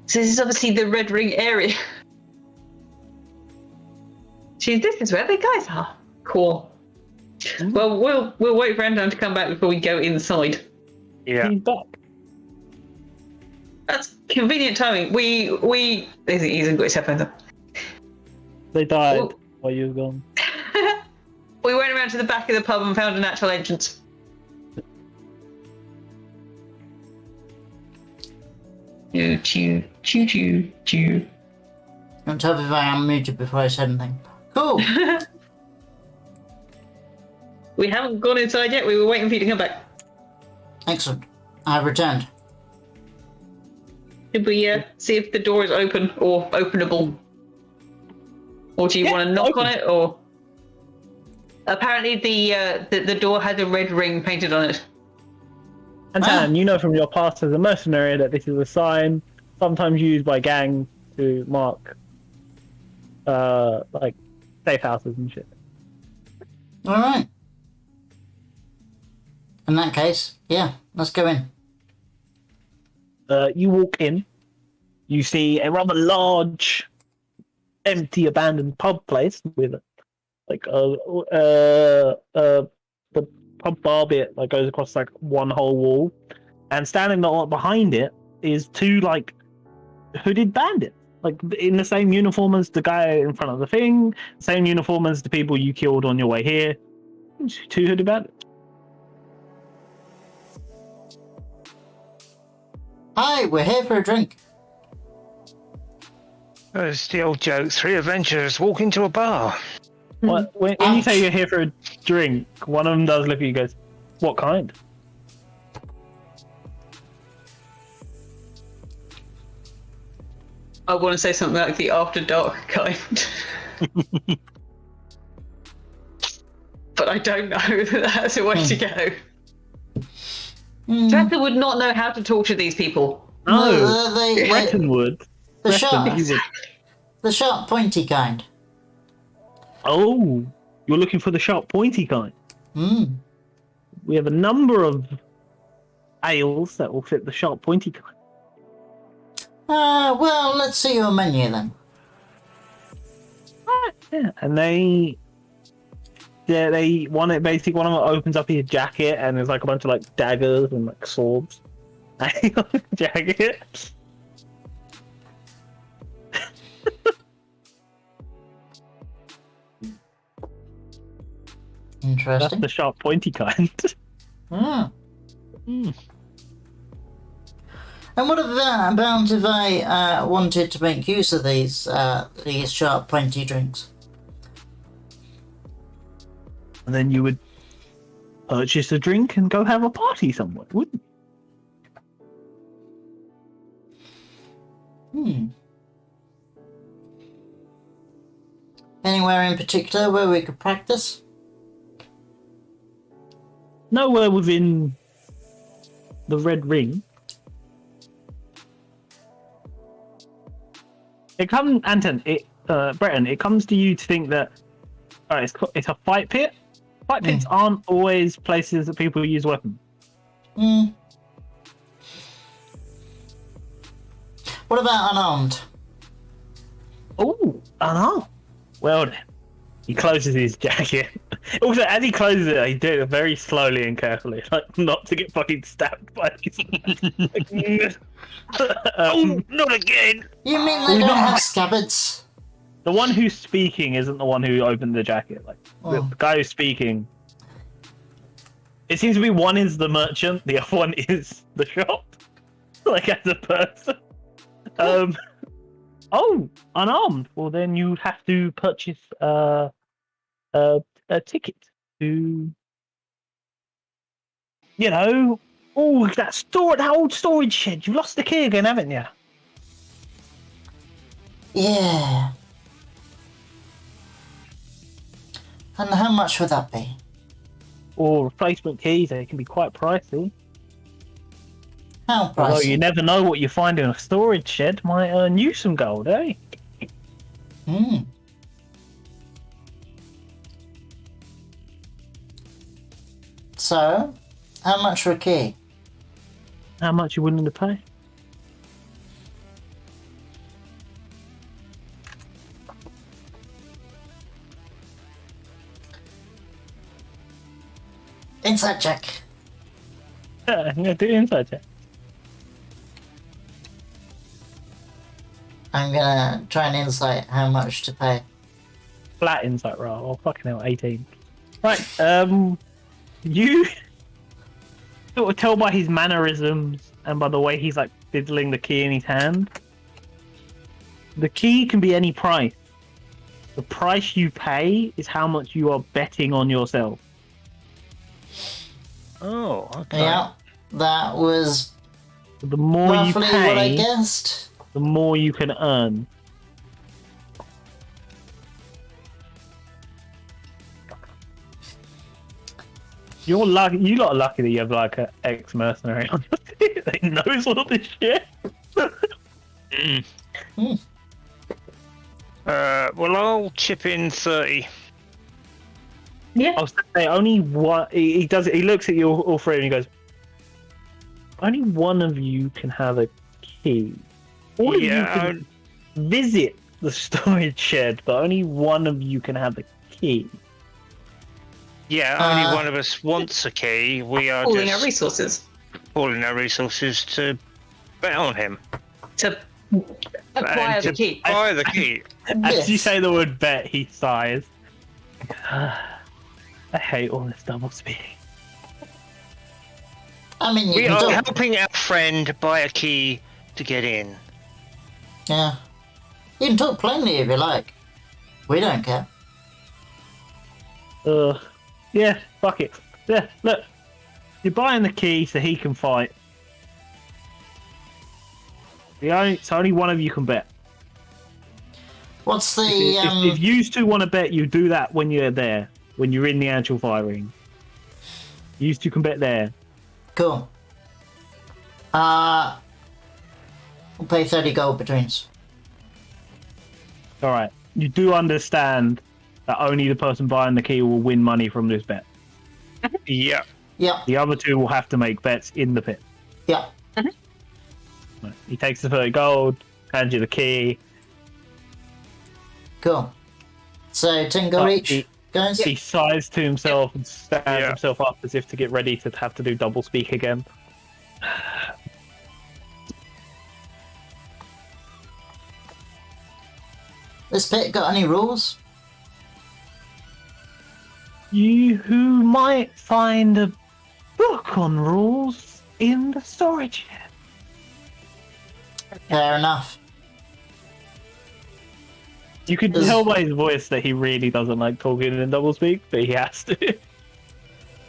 So this is obviously the red ring area. This is where the guys are. Cool. Well, we'll wait for Anton to come back before we go inside. Yeah. He's back. That's convenient timing. He's got his headphones up. They died Well- while you were gone. We went around to the back of the pub and found a natural entrance. Choo choo choo choo choo. Don't tell me if I unmuted before I said anything. Cool. We haven't gone inside yet. We were waiting for you to come back. Excellent. I've returned. Did we see if the door is open or openable? Or do you want to knock open. on it? Or apparently the door had a red ring painted on it. And Tan, you know from your past as a mercenary that this is a sign sometimes used by gangs to mark like safe houses and shit. Alright. In that case, yeah, let's go in. You walk in, you see a rather large, empty, abandoned pub place with like the pub bar bit that goes across like one whole wall, and standing behind it is two like hooded bandits, like in the same uniform as the guy in front of the thing, same uniform as the people you killed on your way here. Two hooded bandits. Hi, we're here for a drink. It's the old joke. 3 adventurers walk into a bar. When you say you're here for a drink, one of them does look at you and goes, "What kind?" I want to say something like the after dark kind. But I don't know that that's a way to go. Tressa would not know how to talk to these people. No, they Breton would. the Breton, sharp, he would. the sharp, pointy kind. Oh, you're looking for the sharp, pointy kind. Mm. We have a number of ales that will fit the sharp, pointy kind. Well, let's see your menu then. Yeah, and they one of them opens up his jacket and there's like a bunch of like daggers and like swords. Jacket. That's Interesting. the sharp, pointy kind. Mm. Mm. And what about if I wanted to make use of these sharp, pointy drinks? And then you would purchase a drink and go have a party somewhere, wouldn't you? Anywhere in particular where we could practice? Nowhere within the Red Ring. Breton, it comes to you to think that it's a fight pit. Fight pits aren't always places that people use weapons. What about unarmed? Oh, unarmed. Well then, he closes his jacket. Also, as he closes it, he does it very slowly and carefully, like not to get fucking stabbed by these. Oh, not again! You mean they don't have scabbards? The one who's speaking isn't the one who opened the jacket. Like the guy who's speaking. It seems to be one is the merchant, the other one is the shop. Like as a person. Oh, unarmed. Well, then you have to purchase a ticket to, that old storage shed. You've lost the key again, haven't you? Yeah. And how much would that be? Or replacement keys, they can be quite pricey. How Although you pricey? never know what you find in a storage shed might earn you some gold, eh? So, how much for a key? How much you willing to pay? Inside check. I'm gonna do inside check. I'm gonna try and insight how much to pay. Flat insight roll. Oh, fucking hell, 18. Right, you sort of tell by his mannerisms and by the way he's like fiddling the key in his hand. The key can be any price. The price you pay is how much you are betting on yourself. Oh, okay. Yeah, that was The more you roughly what I pay, guessed. the more you can earn. You're lucky. You lot are lucky that you have like an ex-mercenary on your team that knows all this shit. Well, I'll chip in 30. Yeah. I was saying only one. He does. He looks at you all three and he goes, "Only one of you can have a key. All of you can visit the storage shed, but only one of you can have a key." Yeah, only one of us wants a key. We are Pooling our just resources pooling our resources to bet on him. to acquire And the to key. buy the key. As you Yes. say the word "bet," he sighs. I hate all this double speaking. I mean, you We can are talk. helping our friend buy a key to get in. Yeah. You can talk plainly if you like. We don't care. Yeah, fuck it. Yeah, look, you're buying the key so he can fight. So only one of you can bet. What's the If you two want to bet, you do that when you're there, when you're in the actual firing. You two can bet there. Cool. We'll pay 30 gold between us. All right. You do understand that only the person buying the key will win money from this bet. Yeah. Yeah, The other two will have to make bets in the pit. yeah. Right. He takes the 30 gold, hands you the key. Cool. So 10 gold Oh, each, guys? He sighs to himself and stands Yeah. himself up as if to get ready to have to do double speak again. This pit got any rules? You who might find a book on rules in the storage shed. Fair enough. You can Does- tell by his voice that he really doesn't like talking in doublespeak, but he has to.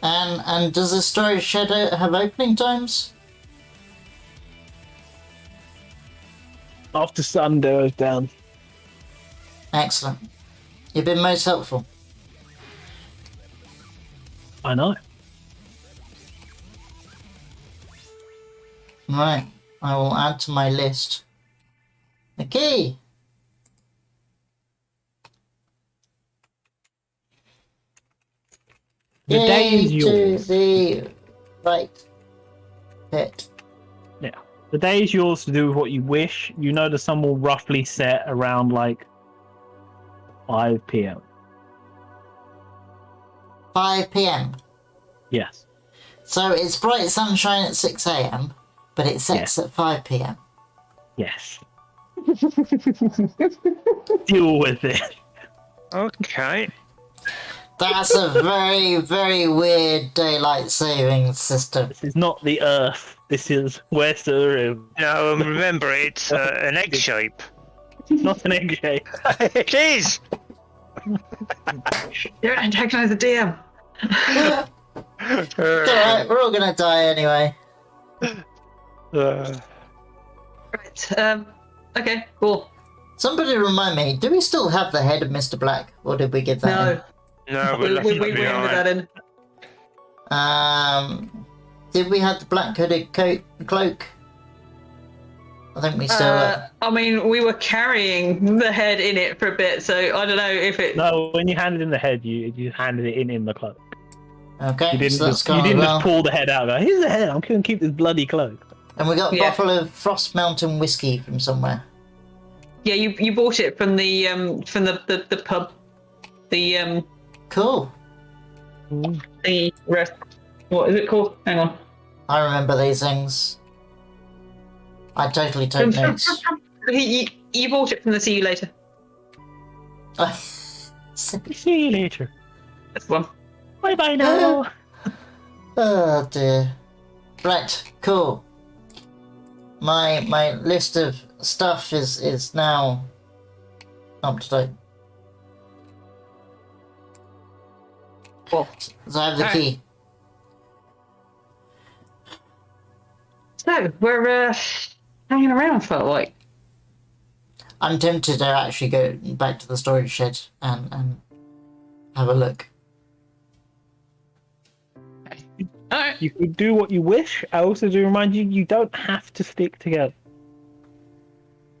And does the storage shed have opening times? After sun goes down. Excellent. You've been most helpful. I know. Right. I will add to my list. The key. The day is Yay yours. to the right pit. Yeah. The day is yours to do with what you wish. You know the sun will roughly set around like 5 p.m. 5 p.m. Yes. So it's bright sunshine at 6 a.m., but it sets at 5 p.m. Yes. Deal with it. Okay. That's a very, very weird daylight saving system. This is not the Earth. This is where's the room. Now remember, it's an egg shape. Not an egg shape. It is. Don't antagonize the DM. It's alright, we're all gonna die anyway. Right. Okay. Cool. Somebody remind me, do we still have the head of Mr. Black, or did we give that No. No, We we're we, left we handed that in. in? Did we have the black hooded cloak? I think we still I mean, we were carrying the head in it for a bit, so I don't know if it. No, when you handed in the head, you handed it in the cloak. Okay, You didn't, so that's just, you gone didn't well. just pull the head out and go, here's the head, I'm going to keep this bloody cloak. And we got a Yeah. bottle of Frost Mountain whiskey from somewhere. Yeah, you bought it from the pub, the Cool. the rest. What is it called? Hang on. I remember these things. I totally took notes. You bought it from the See You Later. See you later. That's the one. Bye bye now. Oh dear. Right, cool. My list of stuff is now up to date. Cool. So I have the Alright. key. So we're hanging around for like. I'm tempted to actually go back to the storage shed and have a look. Alright. You can do what you wish. I also do remind you, you don't have to stick together.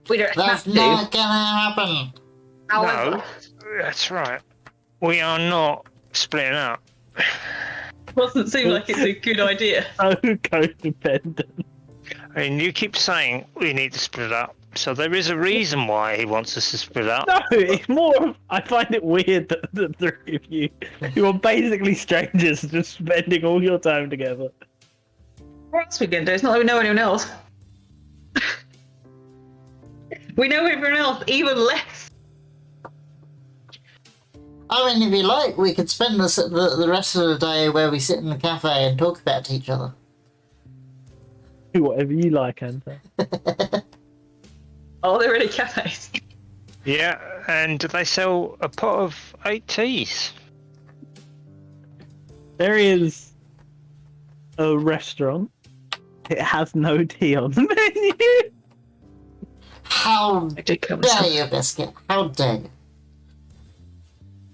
We don't That's have to. not gonna happen. However, No, that's right. We are not splitting up. doesn't seem like it's a good idea. So codependent. I mean, you keep saying we need to split up, so there is a reason why he wants us to split up. No, it's more of, I find it weird that the three of you are basically strangers just spending all your time together. What else we can do? It's not that we know anyone else. We know everyone else even less. I mean, if you like, we could spend the rest of the day where we sit in the cafe and talk about each other. Do whatever you like, Anta. Oh, they're really cafes. Yeah, and they sell a pot of 8 teas. There is a restaurant. It has no tea on the menu. How I did come dare you, Biscuit? How dare you?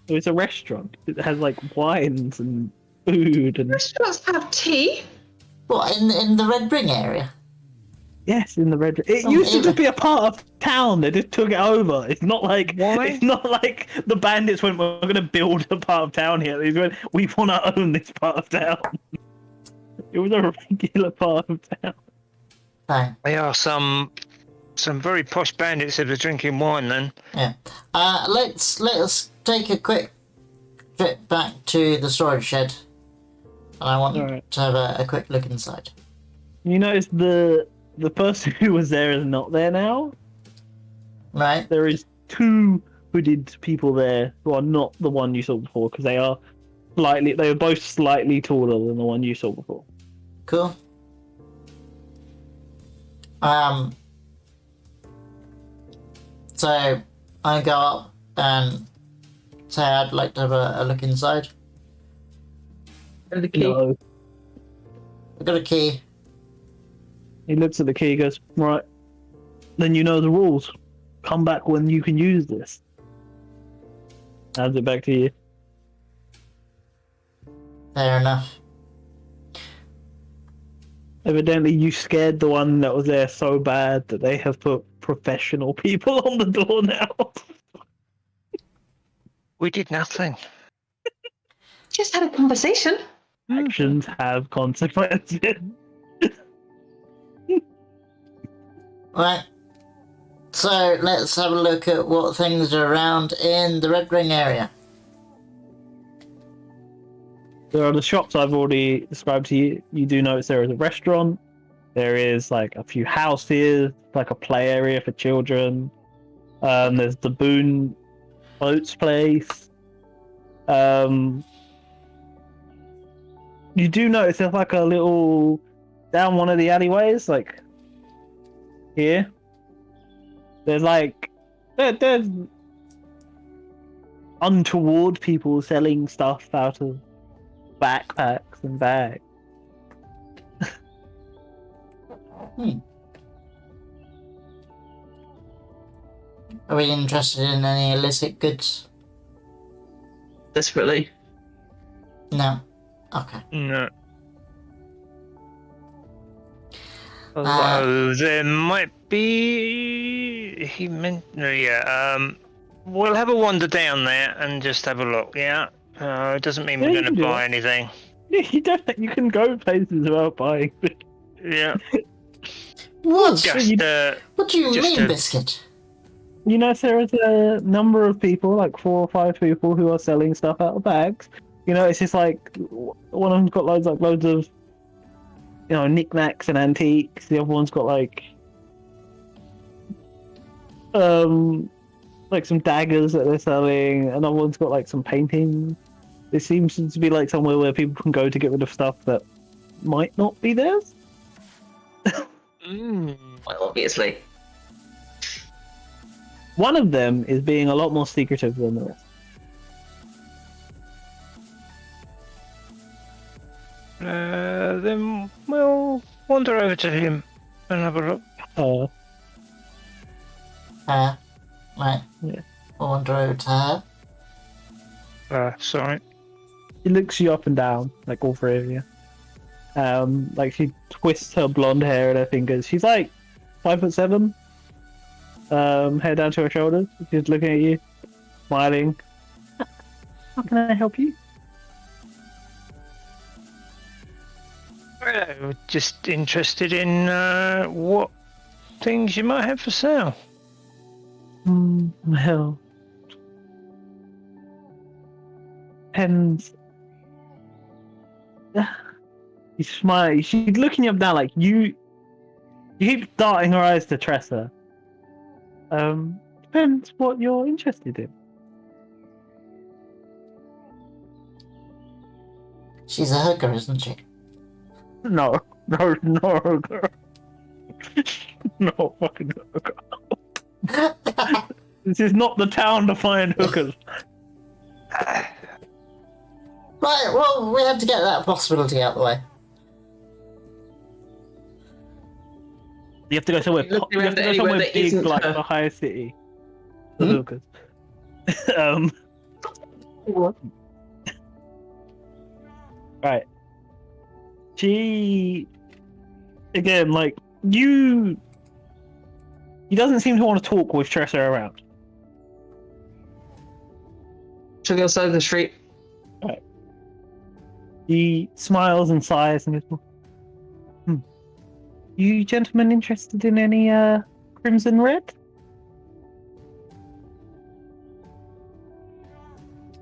It's a restaurant. It has like wines and food and Restaurants have tea. What, in the Red Ring area? yes, in the red. It Oh, used to even- just be a part of town. They just took it over. It's not like Why? It's not like the bandits went, "We're going to build a part of town here." They went, "We want to own this part of town." It was a regular part of town. No. They are some very posh bandits that are drinking wine then. Yeah. Let's take a quick trip back to the storage shed. And I want Alright. to have a quick look inside. You notice the person who was there is not there now. Right? There is two hooded people there who are not the one you saw before because they are both slightly taller than the one you saw before. Cool. So I go up and say I'd like to have a look inside. And the key. No. I've got a key. He looks at the key, goes, "Right, then you know the rules. Come back when you can use this." Hands it back to you. Fair enough. Evidently, you scared the one that was there so bad that they have put professional people on the door now. We did nothing. Just had a conversation. Actions have consequences. Right. So let's have a look at what things are around in the Red Ring area. There are the shops I've already described to you. You do notice there is a restaurant. There is like a few houses, like a play area for children. There's the Boone Boats place. You do notice there's like a little down one of the alleyways, like here. There's like there's untoward people selling stuff out of backpacks and bags. Are we interested in any illicit goods? Desperately. No. Okay. No. Although there might be. He meant. Yeah. We'll have a wander down there and just have a look. Yeah. It doesn't mean Yeah, we're you going can to do buy that. anything. You don't. You can go places without buying. Yeah. What? Just. What do you just mean, a- Biscuit? You know, there is a number of people, like 4 or 5 people, who are selling stuff out of bags. You know, it's just like one of them's got loads of knickknacks and antiques. The other one's got um like some daggers that they're selling. Another one's got like some paintings. It seems to be like somewhere where people can go to get rid of stuff that might not be theirs. Mm. Well, obviously. One of them is being a lot more secretive than the rest. Then we'll wander over to him and have a look. Right. Yeah. I wander over to her. Sorry. She looks you up and down, like all three of you. Like she twists her blonde hair in her fingers. She's like 5'7", hair down to her shoulders. She's looking at you, smiling. How can I help you? Just interested in what things you might have for sale. Well, depends. She's smiling. She's looking you up down like you. You keep darting her eyes to Tressa. Depends what you're interested in. She's a hooker, isn't she? No, girl. No fucking hooker. This is not the town to find hookers. Right, well, we had to get that possibility out of the way. You have to go somewhere. Look You have to around go anywhere somewhere that big, isn't like her. the highest city. For Hmm? hookers. Right. She again, like you. He doesn't seem to want to talk with Tressa around. To the other side of the street. He smiles and sighs and goes, You gentlemen interested in any crimson red?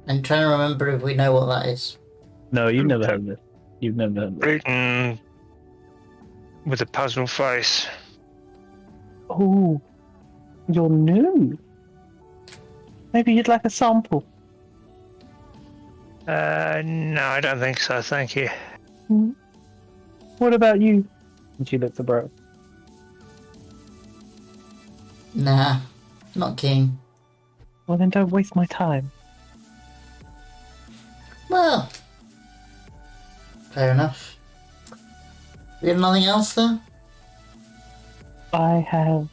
I'm trying to remember if we know what that is. No, you've never heard of this. You've never heard of this. Written with a puzzled face. Oh, you're new. Maybe you'd like a sample. No, I don't think so, thank you. What about you? And she looks at Bro. Nah, not keen. Well, then don't waste my time. Well, fair enough. We have nothing else there? I have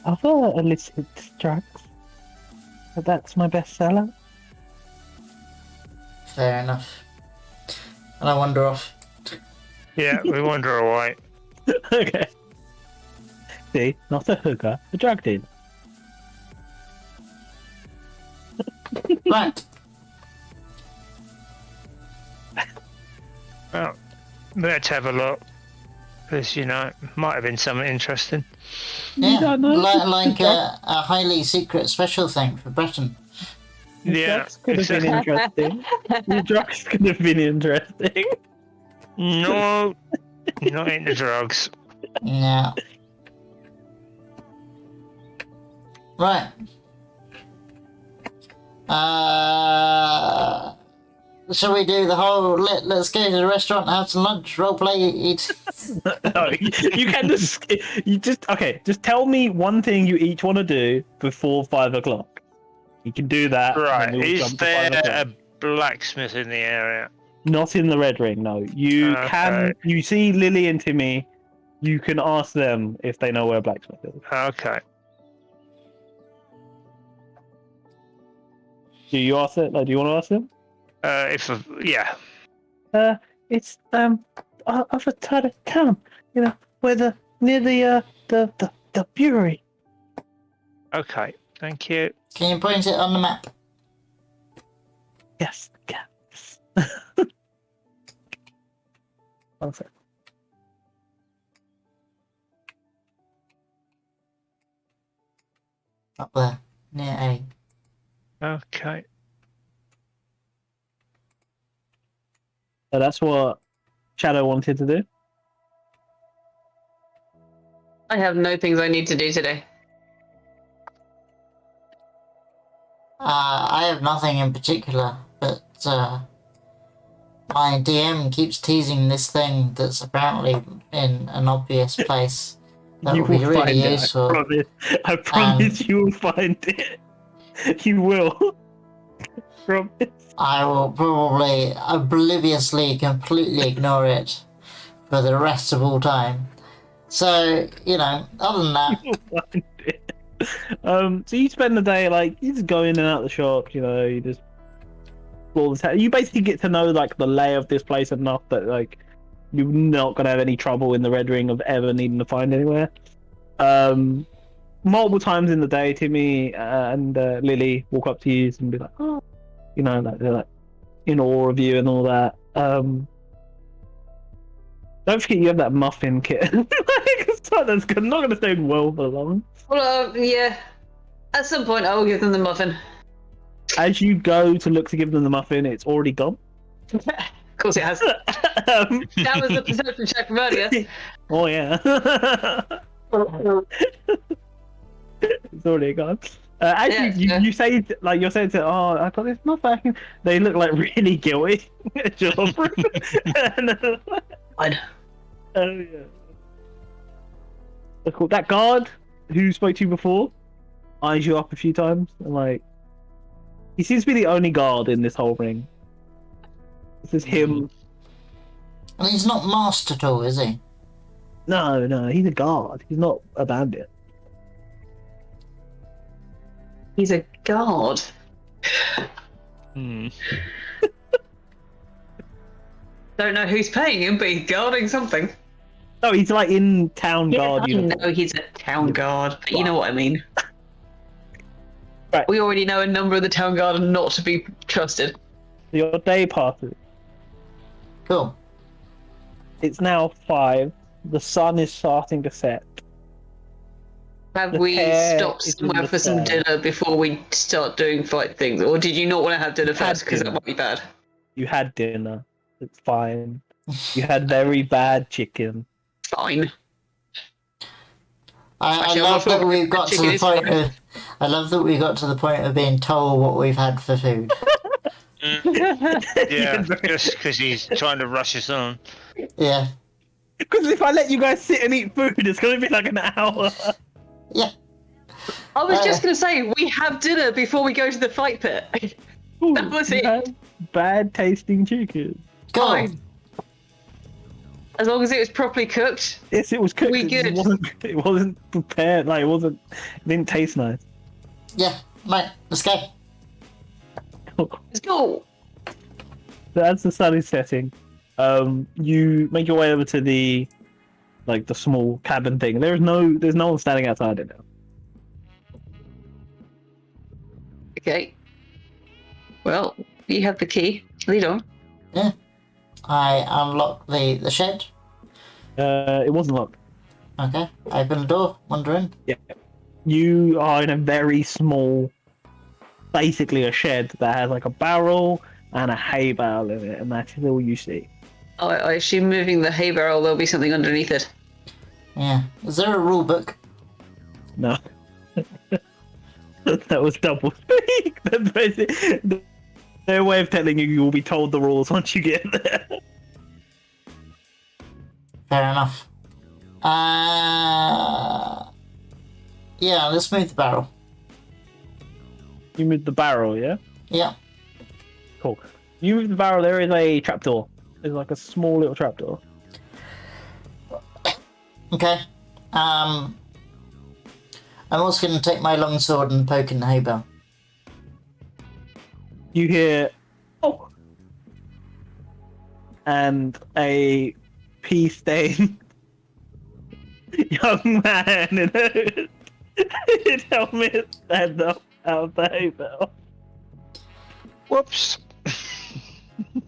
other illicit drugs, but that's my best seller. Fair enough. And I wander off. Yeah, we wander away. Okay. See, not a hooker, a drug dealer. Right. Well, let's have a look. Because, might have been something interesting. Yeah, don't know. like a highly secret special thing for Breton. Yeah, Drugs could have been exactly. interesting. The drugs could have been interesting. No, not into drugs. Yeah. Right. Shall we do the whole let's go to the restaurant, have some lunch, roleplay, eat? No, you can just tell me one thing you each want to do before 5 o'clock. You can do that. and Right, then we'll is jump to there 5 o'clock. a blacksmith in the area? Not in the Red Ring, no. You Okay. can. You see Lily and Timmy. You can ask them if they know where a blacksmith is. Okay. Do you ask it? Like, do you want to ask them? Yeah. It's other side of town. Near the brewery. Okay, thank you. Can you point it on the map? Yes. Yes. One sec. Up there, near A. Okay. So that's what Shadow wanted to do. I have no things I need to do today. I have nothing in particular, but my DM keeps teasing this thing that's apparently in an obvious place that You would be will really find useful. it. I promise you will find it. You will. Promise. I will probably obliviously completely ignore it for the rest of all time. So, other than that, You will find it. So you spend the day like you just go in and out the shops. You just explore the town. You basically get to know like the lay of this place enough that like you're not gonna have any trouble in the Red Ring of ever needing to find anywhere. Multiple times in the day, Timmy and Lily walk up to you and be like, "Oh," like they're like in awe of you and all that. Don't forget you have that muffin kit. Like, that's not going to stay well for long. Well, yeah. At some point, I will give them the muffin. As you go to look to give them the muffin, it's already gone. Of course it has. That was the perception check from earlier. Oh yeah. It's already gone. As you say, like you're saying to, oh, I got this muffin. They look like really guilty. Fine. Oh yeah. Cool. That guard who spoke to you before eyes you up a few times and like he seems to be the only guard in this whole ring. This is him. and he's not masked at all, is he? No, he's a guard. He's not a bandit. He's a guard. Hmm. Don't know who's paying him, but he's guarding something. No, he's like in town guard I uniform. know he's a town guard, but you know what I mean. Right. We already know a number of the town guard are not to be trusted. Your day passes. Cool. It's now 5. The sun is starting to set. Have The we hair stopped is in somewhere the for some sky. dinner before we start doing fight things? Or did you not want to have dinner first because that dinner. might be bad? You had dinner. It's fine. You had very bad chicken. Fine. I Actually, I'm love not sure that we've got to chicken the is point fine. of. I love that we got to the point of being told what we've had for food. Yeah, just because he's trying to rush us on. Yeah. Because if I let you guys sit and eat food, it's going to be like an hour. Yeah. I was just going to say, we have dinner before we go to the fight pit. That was You it. had bad tasting chicken. Cool. Fine. As long as it was properly cooked. Yes, it was cooked. We It good. It wasn't prepared. Like it didn't taste nice. Yeah. Right. Let's go. Let's go. So as the sun is setting, you make your way over to the small cabin thing. There's no one standing outside it now. Okay. Well, you have the key. Lead on. Yeah. I unlock the shed. It wasn't locked. Okay. Open the door. Wander in. You are in a very small, basically a shed that has like a barrel and a hay bale in it, and that's all you see. I assume moving the hay barrel, there'll be something underneath it. Yeah. Is there a rule book? No. That was double speak. That's basically their way of telling you will be told the rules once you get there. Fair enough. Yeah, let's move the barrel. You move the barrel, yeah? Yeah. Cool. You move the barrel, there is a trapdoor. There's like a small little trapdoor. Okay. I'm also going to take my longsword and poke in the hay bale. You hear, oh! And a pea-stained young man in a helmet stands up out of the hay bale. Whoops.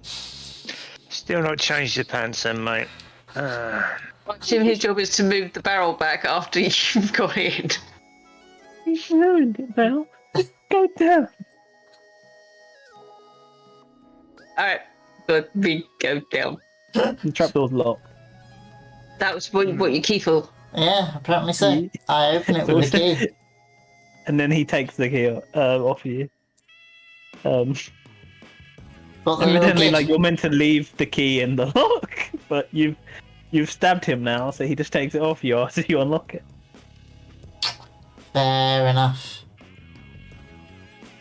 Still not changed your pants then, mate. I assume his job is to move the barrel back after you've got in. You ruined it, Belle. Just go down. Alright. but we go down. The trapdoor's locked. That was what you key for. Yeah, apparently so. Yeah. I open it So with the key. And then he takes the key off you. Got the little Evidently, kid. like you're meant to leave the key in the lock, but you've stabbed him now, so he just takes it off you after you unlock it. Fair enough.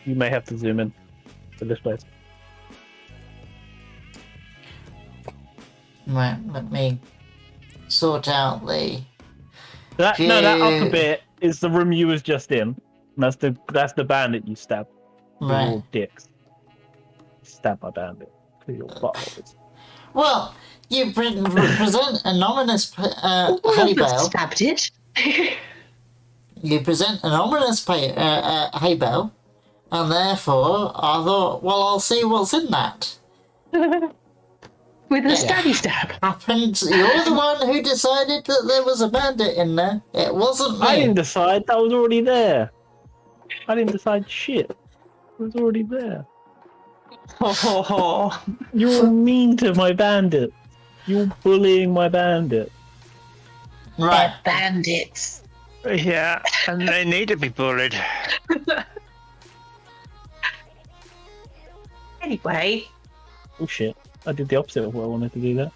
You may have to zoom in to this place. Right, let me sort out the... That upper bit is the room you was just in. And that's the bandit you stabbed. You're Right. all dicks. Stabbed by bandit. Clear your buttholes. Well, you present an ominous hay bale. Stabbed it. You present an ominous hay bale, and therefore I thought, well, I'll see what's in that. With a Yeah. stabby stab. Happens, you're the one who decided that there was a bandit in there. It wasn't me. I didn't decide. That was already there. I didn't decide shit. It was already there. Oh, You're mean to my bandit. You're bullying my bandit. Right. bandits. Yeah, and they need to be bullied. Anyway, Oh shit. I did the opposite of what I wanted to do there.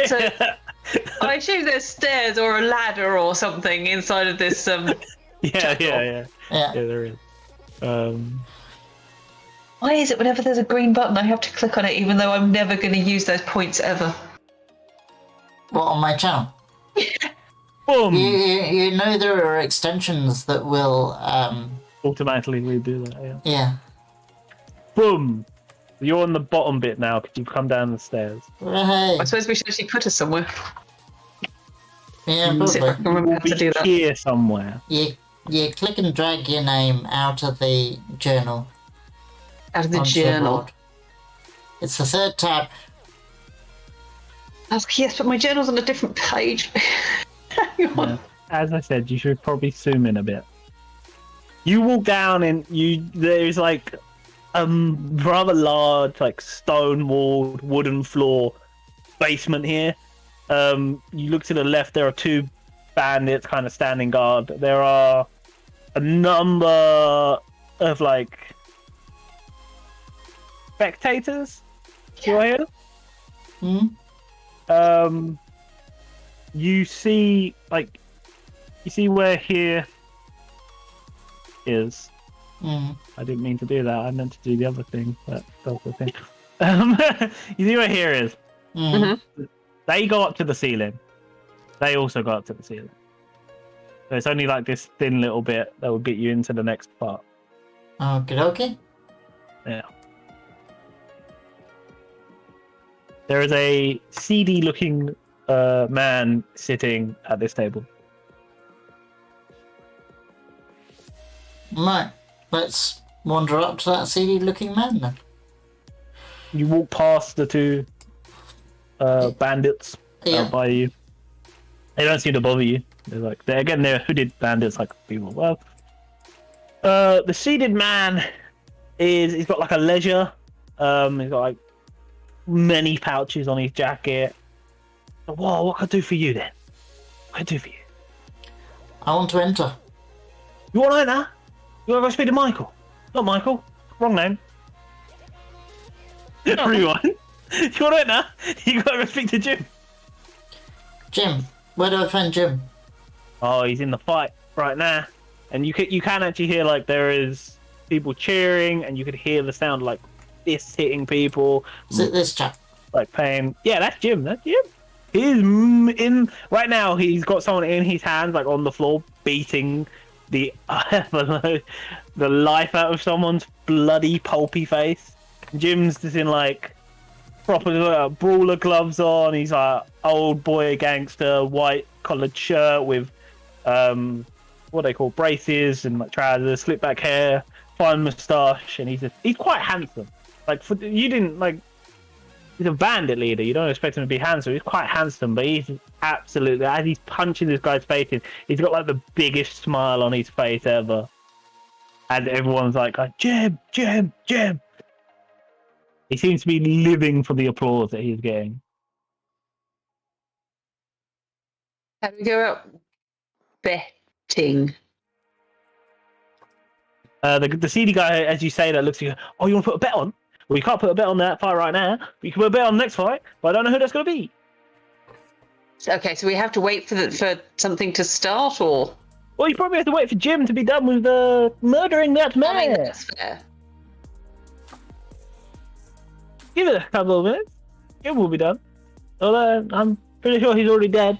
So- I assume there's stairs or a ladder or something inside of this. yeah. Yeah. Yeah, there is. Why is it whenever there's a green button, I have to click on it, even though I'm never going to use those points ever? What, on my channel? Boom! You know there are extensions that will, Automatically redo that, yeah. yeah. Boom! You're on the bottom bit now because you've come down the stairs. Right. I suppose we should actually put us somewhere. Yeah, See if I probably. can remember We'll how to be do that. here somewhere. You click and drag your name out of the journal. Out of the onto journal. board. It's the third tab. Yes, but my journal's on a different page. Hang on. Yeah. As I said, you should probably zoom in a bit. You walk down and there's like rather large, like stone walled, wooden floor basement here. You look to the left, there are two bandits kind of standing guard. There are a number of like spectators. You are here. Hmm? You see where here is. Hmm. I didn't mean to do that. I meant to do the other thing, but that's the thing. You see where here is. Hmm. They go up to the ceiling. They also go up to the ceiling. So it's only like this thin little bit that will get you into the next part. Okay, okay. Yeah. There is a seedy looking man sitting at this table. Right. Let's wander up to that seedy looking man then. You walk past the two bandits Yeah. out by you. They don't seem to bother you. They're hooded bandits like people. Well, the seated man he's got like a leisure. He's got like many pouches on his jacket. Whoa, what can I do for you then? What can I do for you? I want to enter. You want to enter? You want to go speak to Michael? Not Michael. Wrong name. Rewind. You want to enter? You got to go speak to Jim. Jim. Where do I find Jim? Oh, he's in the fight right now, and you can actually hear like there is people cheering, and you could hear the sound like fists hitting people, Is it this chap? like pain. Yeah, that's Jim. That's Jim. He's in right now. He's got someone in his hands, like on the floor, beating the the life out of someone's bloody pulpy face. Jim's just in like proper brawler gloves on. He's like old boy gangster, white collared shirt with what they call braces and like trousers, slick back hair, fine moustache, and he's quite handsome. Like you didn't like. He's a bandit leader. You don't expect him to be handsome. He's quite handsome, but he's absolutely, as he's punching this guy's face in, he's got like the biggest smile on his face ever. And everyone's like, Jim, Jim, Jim. He seems to be living for the applause that he's getting. How do we go out betting? The seedy guy, as you say that, looks at you. Oh, you want to put a bet on? Well, you can't put a bet on that fight right now. But you can put a bet on the next fight. But I don't know who that's going to be. Okay, so we have to wait for something to start, or? Well, you probably have to wait for Jim to be done with murdering that man. I mean, that's fair. Give it a couple of minutes. Jim will be done. Although I'm pretty sure he's already dead.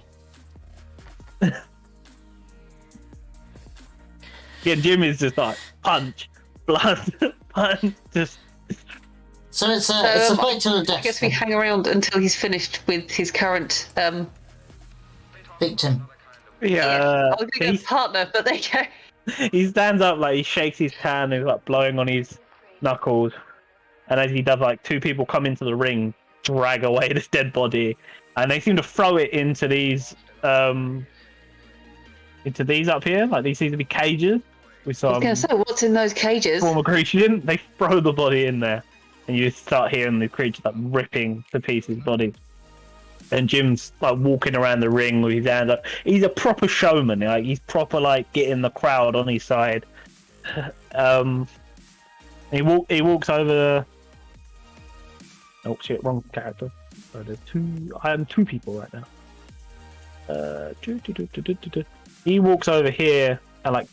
Yeah, Jim is just like punch, blood, punch, just. So it's a fight to the death. I guess we hang around until he's finished with his current victim. I was going to go partner, but there you go. He stands up, like he shakes his hand, and he's like blowing on his knuckles. And as he does, like two people come into the ring, drag away this dead body, and they seem to throw it into these up here. Like these seem to be cages with some. I was going to say, what's in those cages? Former creature. They throw the body in there, and you start hearing the creature like ripping to pieces body. And Jim's like walking around the ring with his hand up. He's a proper showman. Like he's proper like getting the crowd on his side. He walks over. Oh shit! Wrong character. So there's two. I am two people right now. He walks over here and like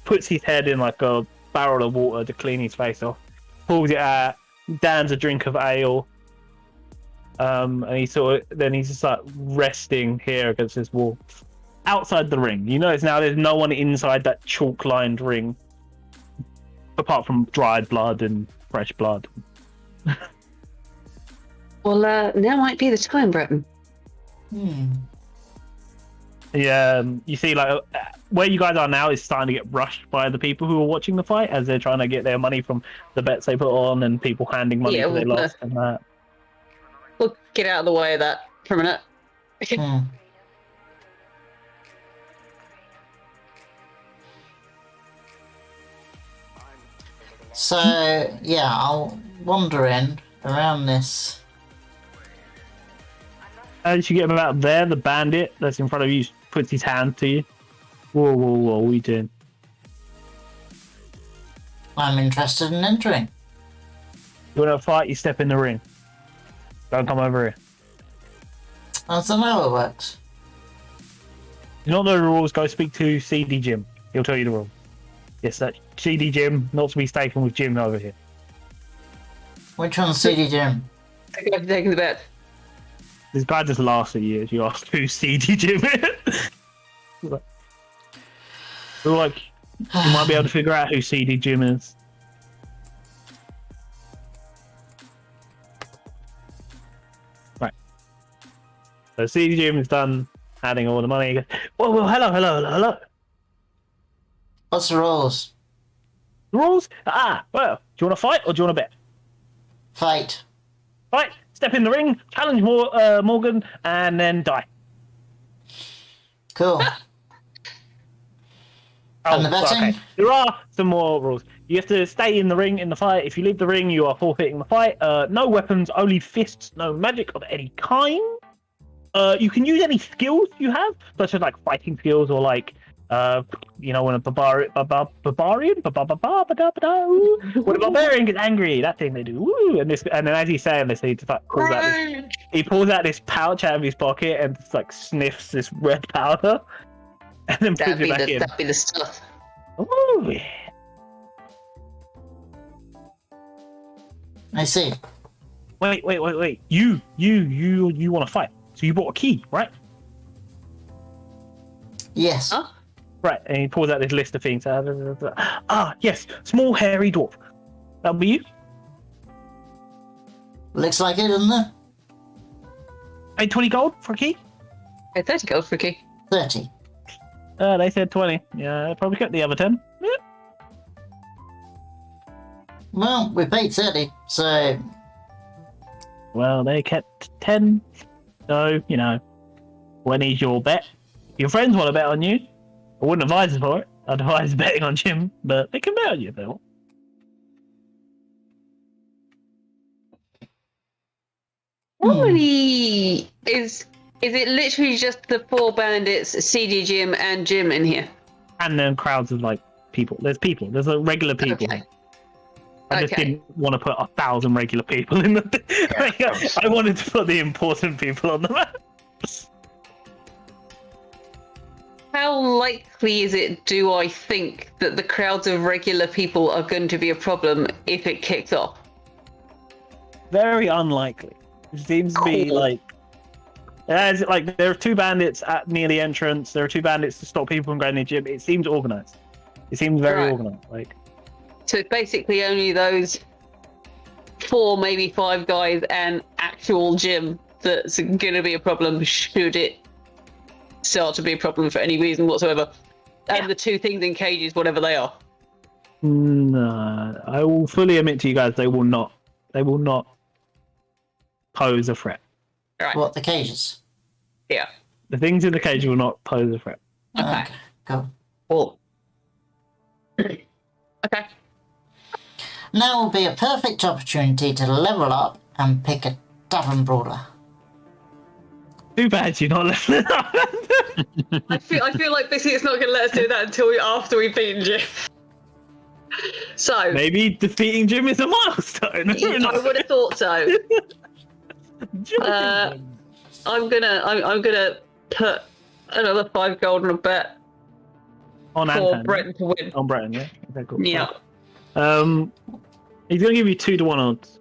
puts his head in like a barrel of water to clean his face off. Pulls it out. Downs a drink of ale. And he's just like resting here against this wall outside the ring. You notice now there's no one inside that chalk lined ring apart from dried blood and fresh blood. Well, now might be the time, Breton. Yeah, you see, like where you guys are now is starting to get rushed by the people who are watching the fight as they're trying to get their money from the bets they put on and people handing money that they lost and that. We'll get out of the way of that for a minute. So yeah, I'm wandering around this. As you get about there, the bandit that's in front of you puts his hand to you. Whoa, what are you doing? I'm interested in entering. You want to fight? You step in the ring. Don't come over here. That's how it works. You not know the rules. Go speak to CD Jim. He'll tell you the rules. Yes, that CD Jim, not to be taken with Jim over here. Which one's CD Jim? I think I've taken the bet. This guy just laughs at you as you ask who CD Jim is. We're like, you might be able to figure out who CD Jim is. Right. So CD Jim is done adding all the money. He goes, well, hello. What's the rules? The rules? Well, do you want to fight or do you want to bet? Fight. Fight. Step in the ring, challenge Morgan, and then die. Cool. And the betting? Okay. There are some more rules. You have to stay in the ring in the fight. If you leave the ring, you are forfeiting the fight. No weapons, only fists, no magic of any kind. You can use any skills you have, such as like fighting skills or like, when a barbarian gets angry, that thing they do. Woo! And then as he's saying this, he just like pulls out this pouch out of his pocket and just like sniffs this red powder, and then puts it back in. That'd be the stuff. Ooh, yeah. I see. Wait. You want to fight? So you bought a key, right? Yes. Huh? Right, and he pulls out this list of things. Yes, small hairy dwarf. That'll be you. Looks like it, doesn't it? Paid 20 gold for a key? Hey, 30 gold for a key. 30. They said 20. Yeah, I probably kept the other 10. Yeah. Well, we paid 30, so... Well, they kept 10. So, when is your bet? If your friends want to bet on you, I wouldn't advise for it. I'd advise betting on Jim, but they can bet on you if they want. How many is it? Literally just the 4 bandits, CD Jim, and Jim in here. And then crowds of like people. There's people. There's like regular people. Okay. I just Okay. didn't want to put 1,000 regular people in the. I wanted to put the important people on the map. How likely is it? Do I think that the crowds of regular people are going to be a problem if it kicks off? Very unlikely. It seems to be Cool. like there are 2 bandits near the entrance. There are 2 bandits to stop people from going in the gym. It seems organized. It seems very Right. organized. Like So it's basically only those 4, maybe 5 guys and actual Jim that's going to be a problem should it start to be a problem for any reason whatsoever. And the 2 things in cages, whatever they are. no, I will fully admit to you guys, they will not pose a threat. Right. What, the cages? Yeah. The things in the cage will not pose a threat. Okay. Cool. Cool. Okay. Now will be a perfect opportunity to level up and pick a tavern brawler. Too bad you're not listening. I feel like Biscuit's not going to let us do that until after we've beaten Jim. So Maybe defeating Jim is a milestone. I would have thought so. I'm gonna put another 5 gold on a bet on for Anton. Breton to win. On Breton, yeah. Okay, cool. Yeah. He's gonna give you 2-1 odds.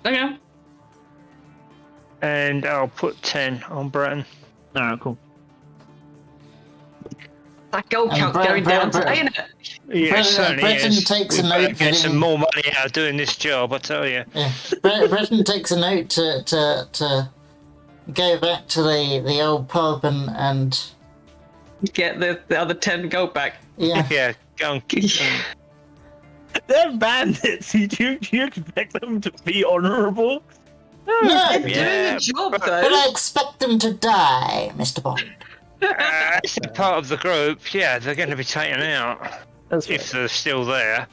Okay. And I'll put 10 on Breton. Alright, cool. That gold And count's Bre- going Bre- down Bre- today, isn't it? Yeah, Breton- it certainly Breton is. takes We a better note get that some he- more money out of doing this job, I tell you. Yeah. Breton takes a note to go back to the old pub and Get the other 10 gold back. yeah. Yeah, go and kick them. They're bandits. You expect them to be honourable? No, They're but Yeah, doing a job, but- though. I expect them to die, Mr. Bond. It's a part of the group, yeah, they're going to be taken out That's if they're still there.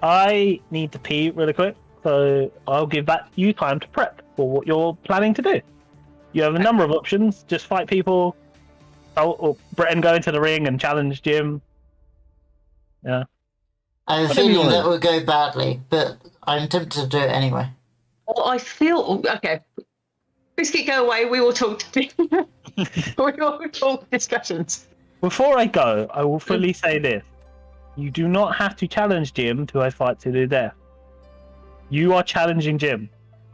I need to pee really quick, so I'll give back you time to prep for what you're planning to do. You have a number of options. Just fight people, or Breton go into the ring and challenge Jim. Yeah. I have a Whatever you feeling want. that will go badly, but I'm tempted to do it anyway. Well, I feel okay. Biscuit, go away. We will talk. We will talk discussions. Before I go, I will fully say this. You do not have to challenge Jim to a fight to the death. You are challenging Jim.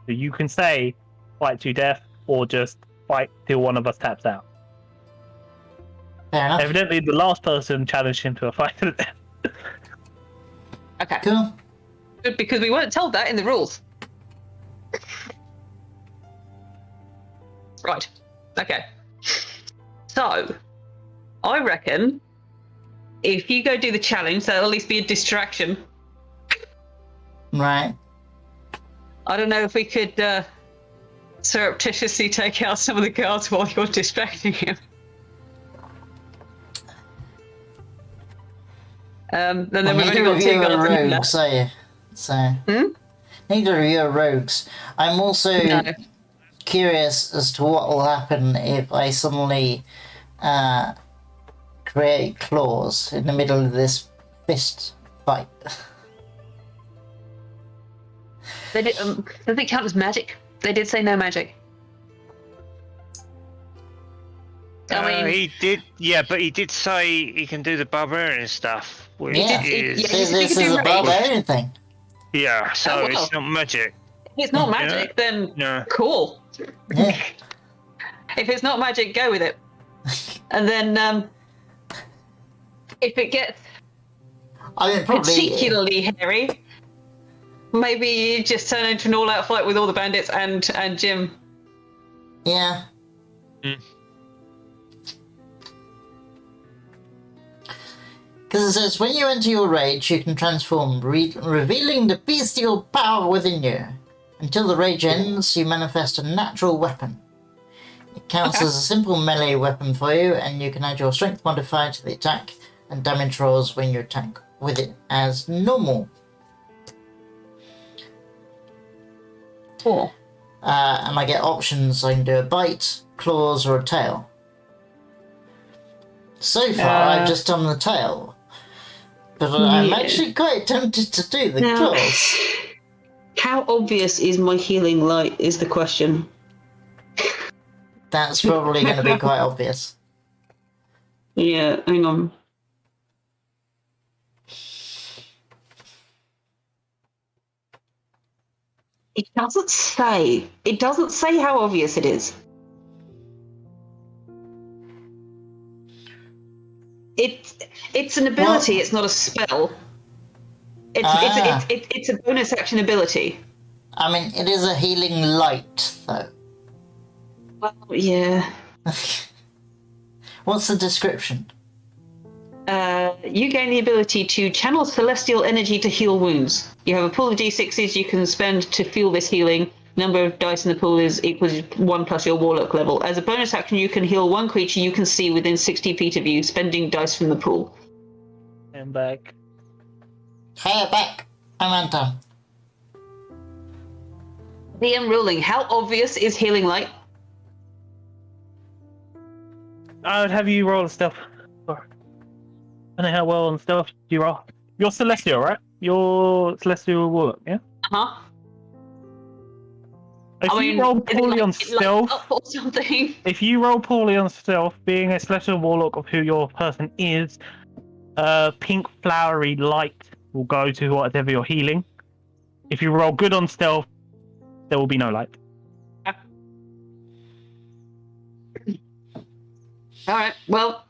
So you can say fight to death or just fight till one of us taps out. Fair enough. Evidently, the last person challenged him to a fight to the death. Okay. Cool. Good, because we weren't told that in the rules. Right. Okay. So, I reckon if you go do the challenge, that'll at least be a distraction. Right. I don't know if we could surreptitiously take out some of the guards while you're distracting him. And then Well, we've only neither got of 2 you guards are left. rogues, are you? So. Hmm? Neither of you are rogues. I'm also No. curious as to what will happen if I suddenly create claws in the middle of this fist fight. They did, does it count as magic? They did say no magic. I mean, He did, yeah, but he did say he can do the barbarian stuff, which Yeah. is, Yeah. This, you this can is do a rage. barbarian thing. yeah, so Oh, wow. it's not magic. if it's not magic, then No. cool. Yeah. If it's not magic, go with it. And then if it gets I mean, probably. particularly hairy, maybe you just turn into an all-out fight with all the bandits and Jim. Yeah. Because it says, when you enter your rage, you can transform, revealing the bestial power within you. Until the rage ends, you manifest a natural weapon. It counts Okay. as a simple melee weapon for you, and you can add your strength modifier to the attack and damage rolls when you attack with it as normal. 4. And I get options. I can do a bite, claws, or a tail. So far, I've just done the tail. But I'm actually quite tempted to do the claws. How obvious is my healing light is the question. That's probably going to be quite obvious. Yeah, hang on. It doesn't say. It doesn't say how obvious it is. It's an ability. Well, it's not a spell. It's a bonus action ability. I mean, it is a healing light, though. Well, yeah. What's the description? You gain the ability to channel celestial energy to heal wounds. You have a pool of d6s you can spend to feel this healing. Number of dice in the pool is equal to 1 plus your warlock level. As a bonus action, you can heal one creature you can see within 60 feet of you, spending dice from the pool. And back. Hey, back. I'm undone. DM ruling. How obvious is healing light? I would have you roll a stealth. I don't know how well on stealth you roll. You're Celestial, right? You're Celestial Warlock, yeah? Uh-huh. If you roll poorly on stealth, or something. if you roll poorly on stealth, being a Celestial Warlock of who your person is, pink flowery light will go to whatever you're healing. If you roll good on stealth, there will be no light. Yeah. All right. Well.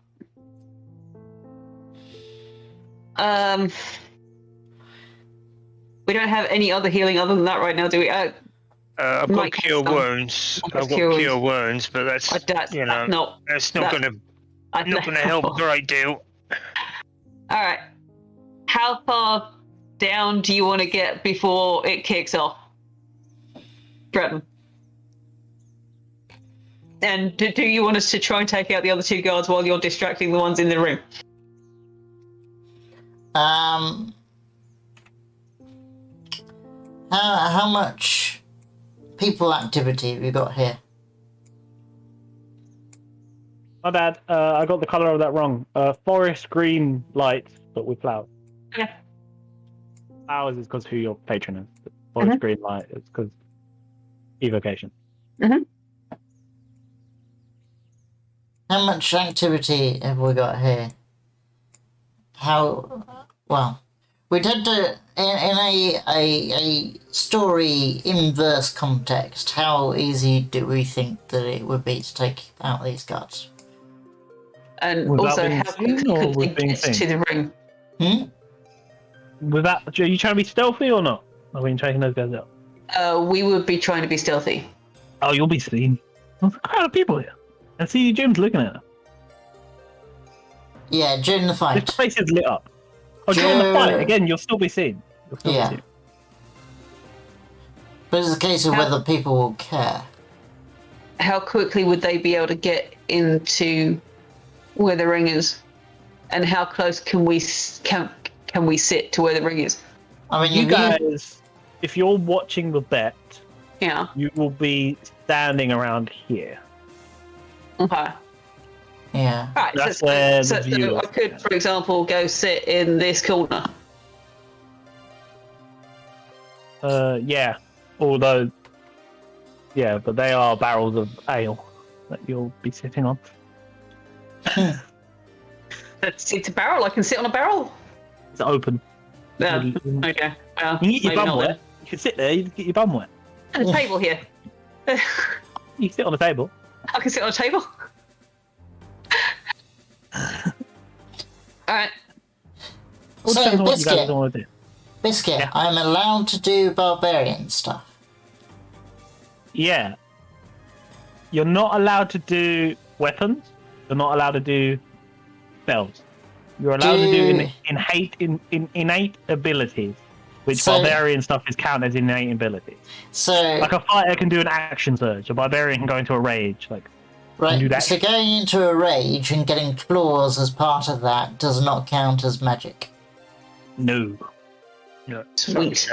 We don't have any other healing other than that right now, do we? I've got cure wounds. I've got cure wounds, but that's not going to help a great deal. All right. How far down do you want to get before it kicks off, Breton? And do you want us to try and take out the other 2 guards while you're distracting the ones in the room? How much people activity have you got here? My bad. I got the color of that wrong. Forest green light, but with flowers. Okay. Flowers is because who your patron is. Forest green light is because evocation. Mm-hmm. How much activity have we got here? We tend to, in a story inverse context, how easy do we think that it would be to take out these guards? And Without also, being how seen quickly or could they with being get seen? to the room? With that, are you trying to be stealthy or not? Are we taking those guys out? We would be trying to be stealthy. Oh, you'll be seen. There's a crowd of people here. I see Jim's looking at them. Yeah, during the fight. This place is lit up. Oh, during the fight, again, you'll still be seen. Yeah. But it's a case of whether people will care. How quickly would they be able to get into where the ring is? And how close can we sit to where the ring is? I mean, you guys, if you're watching the bet, you will be standing around here. Okay. Yeah. Right, that's where the view I could, for example, go sit in this corner. Yeah. Although, yeah, but they are barrels of ale that you'll be sitting on. It's a barrel. I can sit on a barrel. It's open. Yeah. Okay. Well, you can get your bum wet. Then. You can sit there. You can get your bum wet. And a table here. You can sit on the table. I can sit on a table. Alright. So, Biscuit, Yeah. I'm allowed to do barbarian stuff. Yeah. You're not allowed to do weapons. You're not allowed to do spells. You're allowed to do innate abilities, which barbarian stuff is counted as innate abilities. So, like a fighter can do an action surge. A barbarian can go into a rage. Right, so going into a rage and getting claws as part of that does not count as magic. No. No. Sweet.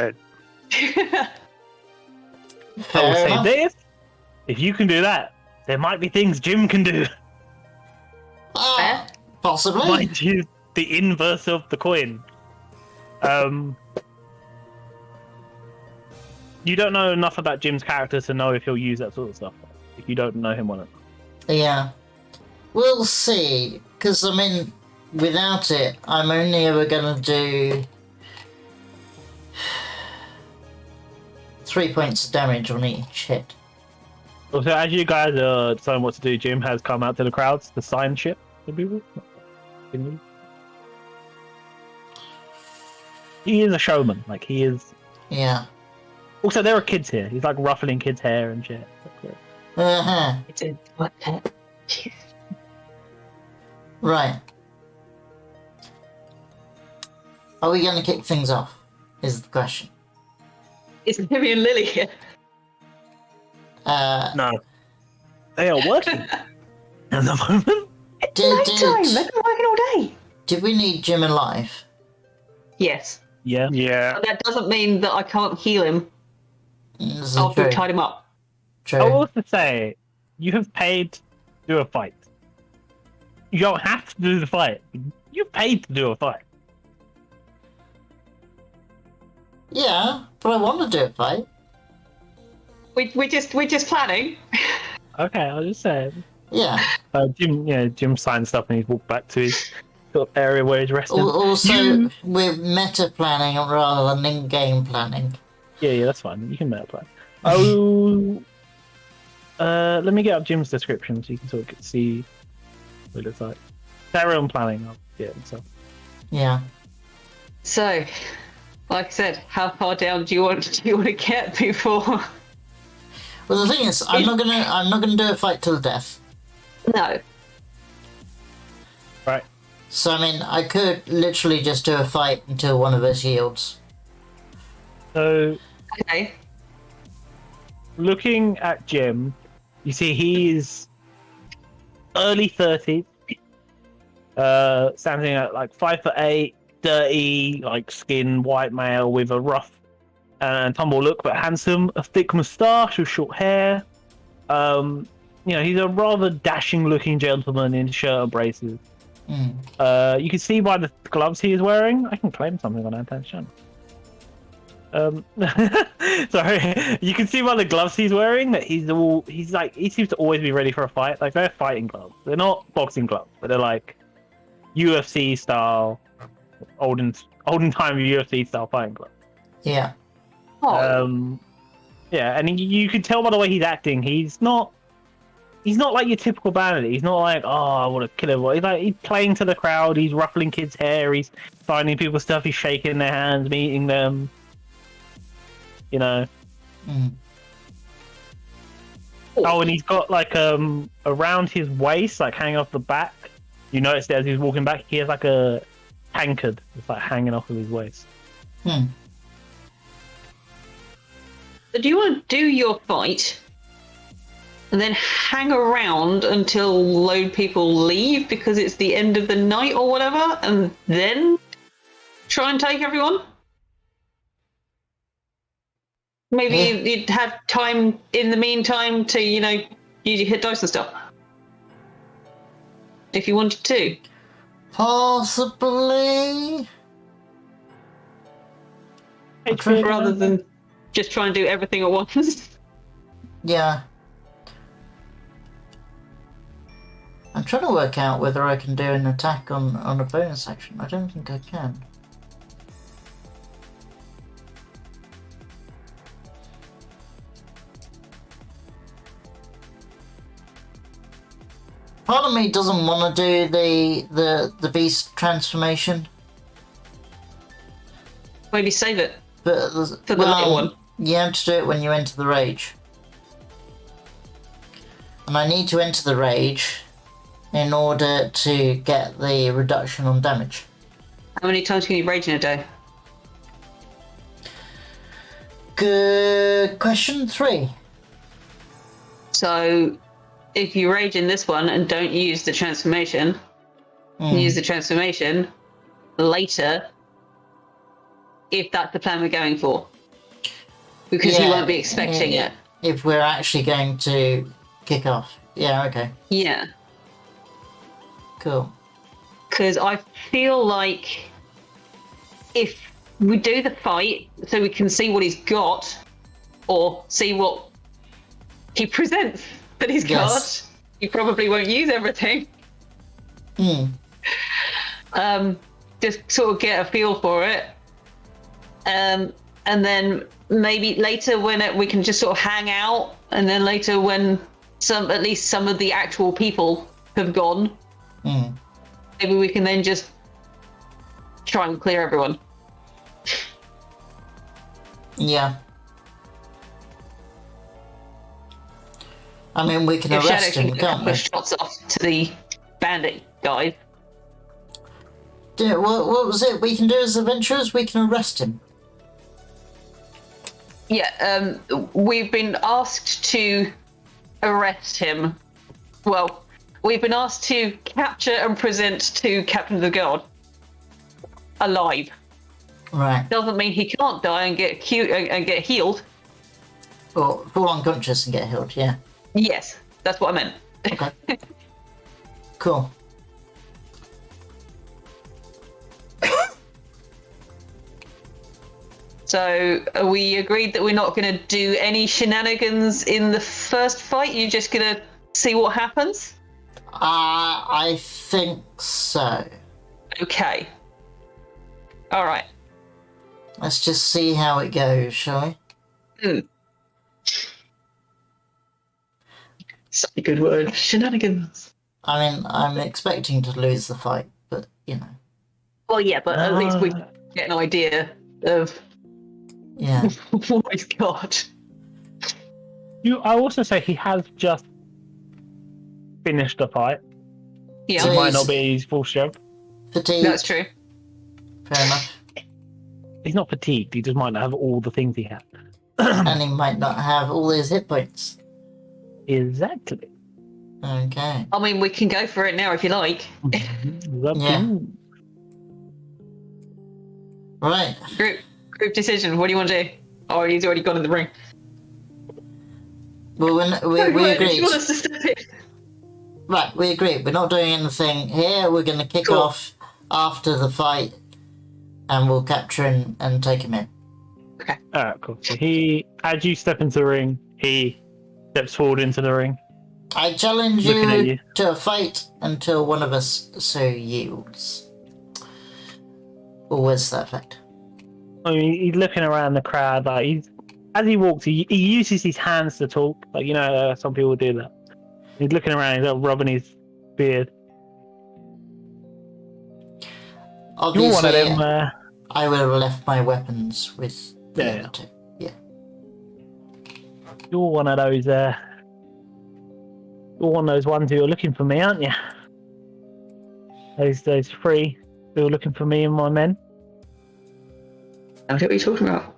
I will Fair say enough. this: if you can do that, there might be things Jim can do. Ah, possibly. Mind you, the inverse of the coin. You don't know enough about Jim's character to know if he'll use that sort of stuff. If you don't know him well enough. Yeah. We'll see. Because, I mean, without it, I'm only ever going to do 3 points of damage on each hit. So as you guys are deciding what to do, Jim has come out to the crowds to sign shit to people. He is a showman. Like, he is... Yeah. Also, there are kids here. He's, like, ruffling kids' hair and shit. Uh-huh. It's a what? Jeez. Right. Are we going to kick things off? Is the question. Is Libby and Lily here? No. They are working at the moment. Nighttime. They've been working all day. Did we need Jim alive? Yes, Yeah. Yeah. but that doesn't mean that I can't heal him This is after true. we've tied him up. True. I will also say, you have paid to do a fight. You don't have to do the fight. You've paid to do a fight. Yeah, but I want to do a fight. We're just planning. Okay, I'll just say. Yeah. Jim signed stuff and he's walked back to his sort of area where he's resting. Also, we're meta planning rather than in-game planning. Yeah, that's fine. You can meta plan. Oh, let me get up Jim's description so you can sort of see what it looks like. Their own planning. So. Yeah. So, like I said, how far down do you want to get before? Well, the thing is, I'm not gonna do a fight to the death. No. Right. So I mean, I could literally just do a fight until one of us yields. So, Okay. looking at Jim, you see he's early 30s, standing at like 5'8", dirty, like skin, white male with a rough and tumble look, but handsome, a thick moustache with short hair. He's a rather dashing-looking gentleman in shirt and braces. You can see by the gloves he is wearing. I can claim something on attention. Sorry, you can see by the gloves he's wearing that he seems to always be ready for a fight. Like, they're fighting gloves. They're not boxing gloves, but they're like UFC style, olden time UFC style fighting gloves. Yeah. Oh. And you can tell by the way he's acting. He's not like your typical bandit. He's not like, oh, I want to kill everyone. He's playing to the crowd. He's ruffling kids' hair. He's finding people's stuff. He's shaking their hands, meeting them. You know. Oh, and he's got like around his waist, like hanging off the back. You noticed that as he's walking back, he has like a tankard that's like hanging off of his waist. So do you want to do your fight and then hang around until load people leave because it's the end of the night or whatever, and then try and take everyone? Maybe you'd have time in the meantime to, use your hit dice and stuff. If you wanted to. Possibly. Rather than just try and do everything at once. Yeah. I'm trying to work out whether I can do an attack on a bonus action. I don't think I can. Part of me doesn't want to do the beast transformation. Maybe save it But for the little one. You have to do it when you enter the rage. And I need to enter the rage in order to get the reduction on damage. How many times can you rage in a day? Good question. 3. So, if you rage in this one and don't use the transformation, use the transformation later, if that's the plan we're going for. Because you won't be expecting it. If we're actually going to kick off. Yeah, okay. Yeah. Cool. Because I feel like if we do the fight so we can see what he's got, or see what he presents that he's Yes. got, he probably won't use everything. Just sort of get a feel for it. And then maybe later when we can just sort of hang out, and then later when at least some of the actual people have gone, maybe we can then just try and clear everyone. Yeah. I mean, we can If arrest Shadow him, can get a can't couple we? of shots off to the bandit guy. Yeah, what was it we can do as adventurers? We can arrest him. Yeah, we've been asked to arrest him. Well, we've been asked to capture and present to Captain of the Guard alive. Right. Doesn't mean he can't die and get get healed. Or fall unconscious and get healed, yeah. Yes, that's what I meant. Okay. Cool. So we agreed that we're not going to do any shenanigans in the first fight. You're just going to see what happens? I think so. Okay. All right. Let's just see how it goes, shall we? Such a good word. Shenanigans. I mean, I'm expecting to lose the fight, but, you know. Well, yeah, but at least we get an idea of Yeah. what he's got. I also say he has just finished the fight. Yeah, So It might he's not be his full strength. fatigued. that's true. Fair enough. He's not fatigued. He just might not have all the things he had. And he might not have all his hit points. Exactly. Okay. I mean, we can go for it now if you like. It's up to Yeah. you. Right. Group decision. What do you want to do? Oh, he's already gone in the ring. Well, we Where do agreed. you want us to step in? Right, we agreed. We're not doing anything here. We're going to kick Cool. off after the fight, and we'll capture him and take him in. Alright, cool. So as you step into the ring, he steps forward into the ring. I challenge Looking at you you. to a fight until one of us so yields. Or was that fact? I mean, he's looking around the crowd. Like as he walks, he uses his hands to talk. Like, you know, some people do that. He's looking around. He's like, rubbing his beard. You're one of Obviously, them. I would have left my weapons with the Yeah, other yeah. two. Yeah. You're one of those. You're one of those ones who are looking for me, aren't you? Those three who are looking for me and my men. I don't know what you're talking about.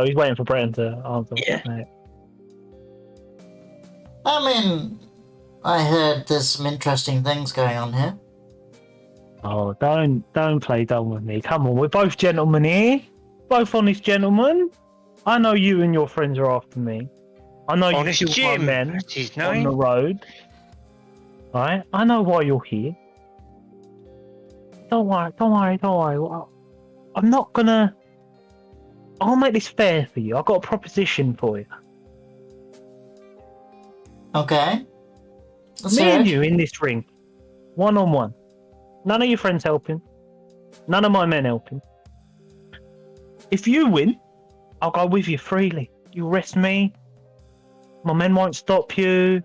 He's waiting for Brenton to answer. Yeah. Right. I mean, I heard there's some interesting things going on here. Oh, don't play dumb with me. Come on, we're both gentlemen here. Both honest gentlemen. I know you and your friends are after me. I know Honest you killed my Jim. men That's his on the name. road. Right? I know why you're here. Don't worry. Well, I'm not gonna... I'll make this fair for you. I've got a proposition for you. Okay. Let's Me hear and it. you in this ring. One-on-one. None of your friends helping. None of my men helping. If you win, I'll go with you freely. You arrest me. My men won't stop you.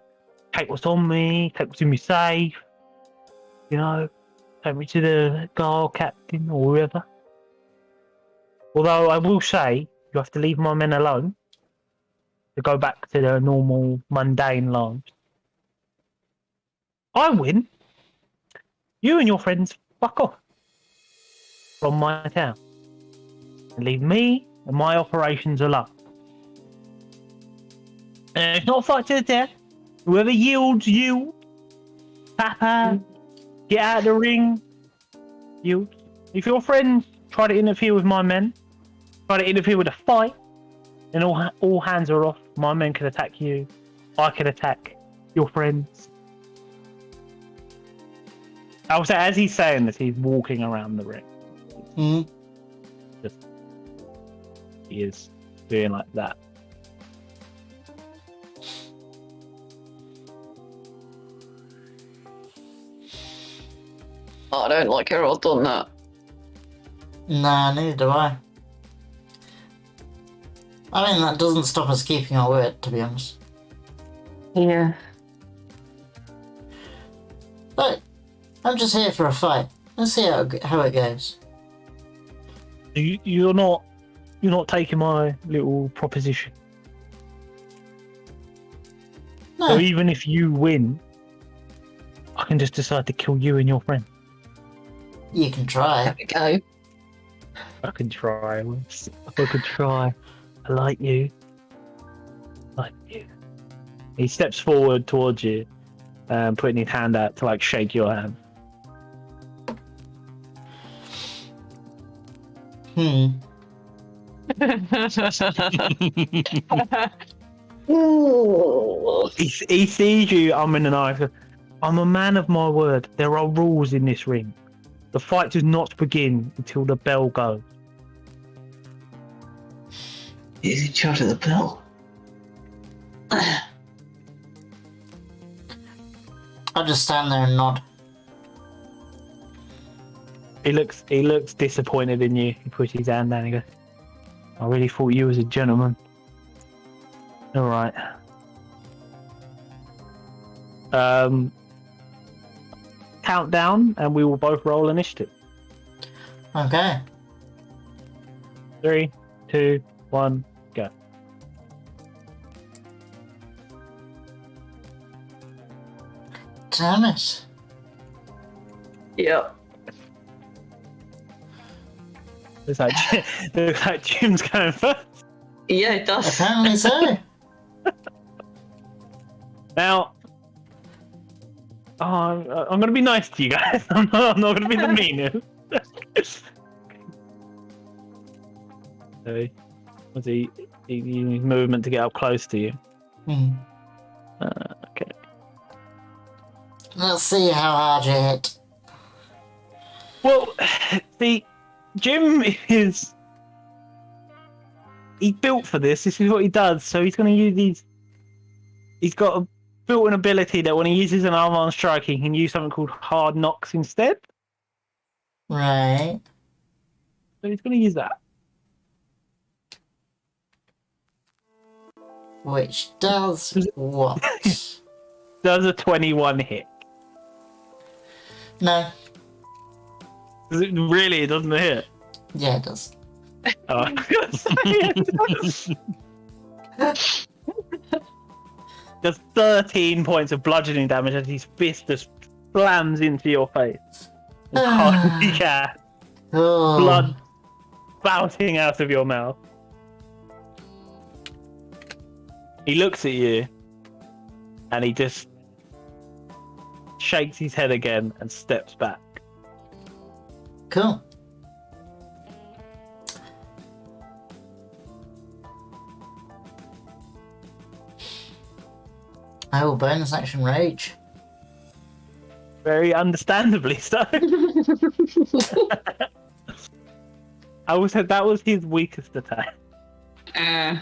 Take what's on me. Take what's in me safe. You know, take me to the guard captain or whoever. Although I will say, you have to leave my men alone to go back to their normal, mundane lives. I win. You and your friends fuck off from my town and leave me and my operations alone. And it's not a fight to the death. Whoever yields, you. Papa, get out of the ring. You. If your friends try to interfere with my men, try to interfere with a fight, then all hands are off. My men can attack you. I can attack your friends. I was as he's saying this, he's walking around the ring. Mm. He is doing like that. I don't like how I've done that. Nah, neither do I. I mean, that doesn't stop us keeping our word, to be honest. Yeah. But I'm just here for a fight. Let's see how it goes. You're not taking my little proposition. No, So even if you win, I can just decide to kill you and your friend. you can try. There we go. I can try. I could try. I like you. He steps forward towards you, putting his hand out to like shake your hand. He sees you. I'm in an eye. I'm a man of my word. There are rules in this ring. The fight does not begin until the bell goes. He's in charge of the bell. I'll just stand there and nod. He looks disappointed in you. He puts his hand down and he goes, I really thought you was a gentleman. Alright. Countdown and we will both roll initiative. Okay. 3, 2, 1, go. Damn it. Yep. Looks like Jim's going first. Yeah, it does. Apparently so. Now, I'm going to be nice to you guys. I'm not going to be the meanest. So, was he using his movement to get up close to you? Okay. Let's see how hard you hit. Well, see, Jim is... He's built for this. This is what he does. So he's going to use these... He's got a built-in ability that when he uses an arm-on strike, he can use something called hard knocks instead. Right. So he's going to use that. Which does what? Does a 21 hit? No. Does it really? It doesn't hit? Yeah, it does. Oh, I was gonna say it does. Does 13 points of bludgeoning damage as his fist just slams into your face. Holy cat. Oh. Blood spouting out of your mouth. He looks at you and he just shakes his head again and steps back. Cool. I will bonus action rage. Very understandably so. I always said that was his weakest attack. That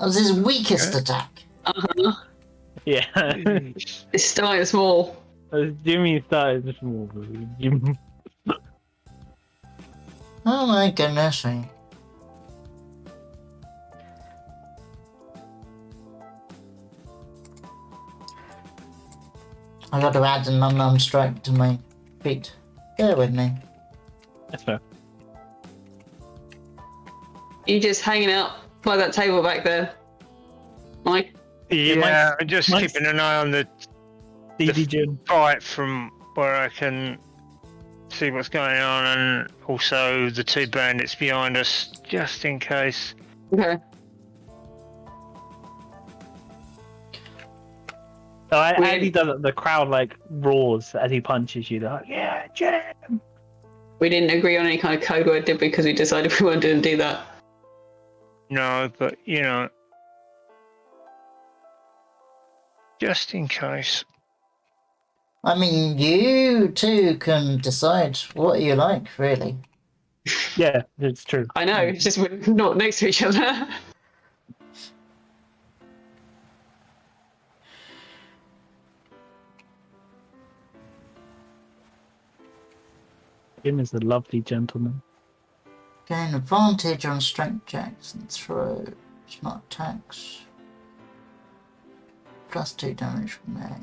was his weakest attack. Yeah. It's starting small. Jimmy started small. Jim. Oh my goodness me. I got to add an unarmed strike to my feet. Bear with me. That's fair. You just hanging out by that table back there, Mike? Yeah, I'm just Mike's- keeping an eye on the DD Jim. fight from where I can see what's going on, and also the two bandits behind us, just in case. Okay. So as he does it, the crowd like roars as he punches you. They're like, "Yeah, Jim!" We didn't agree on any kind of code word, did we? Because we decided we weren't going to do that. No, but you know, just in case. I mean, you two can decide what you like, really. Yeah, it's true. I know, it's just we're not next to each other. Jim is a lovely gentleman. Gain advantage on strength checks and throws, not attacks. +2 damage from there.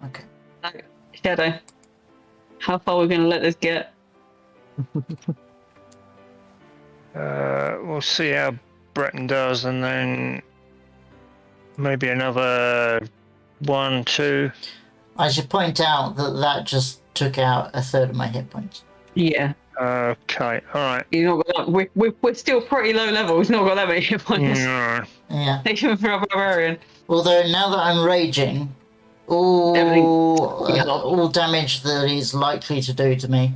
Okay. No, Shadow. How far are we going to let this get? We'll see how Breton does, and then maybe another 1, 2. I should point out that that just took out a third of my hit points. Yeah. Okay, alright. He's not got that. We're still pretty low level. He's not got that many hit points. No. Yeah. Even for a barbarian. Although now that I'm raging, all damage that he's likely to do to me,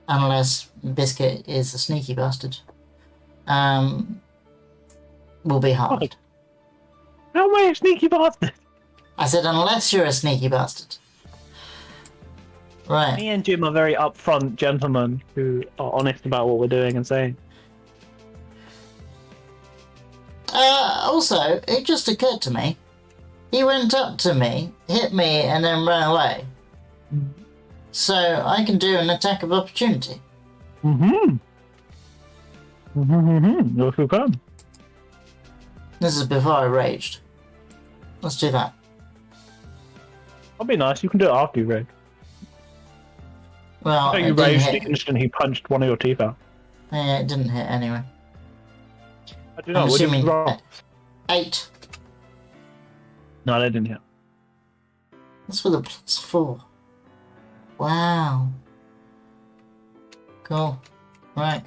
unless Biscuit is a sneaky bastard, will be halved. How am I a sneaky bastard? I said unless you're a sneaky bastard. Right. Me and Jim are very upfront gentlemen who are honest about what we're doing and saying. Also, it just occurred to me, he went up to me, hit me, and then ran away. So I can do an attack of opportunity. Look who come. This is before I raged. Let's do that. That'd be nice. You can do it after you rage. Well, So it you didn't raged hit. the instant he punched one of your teeth out. Yeah, it didn't hit anyway. I don't know. I'm What did you assuming roll? 8. No, they didn't hit. That's with a +4. Wow. Cool. Right.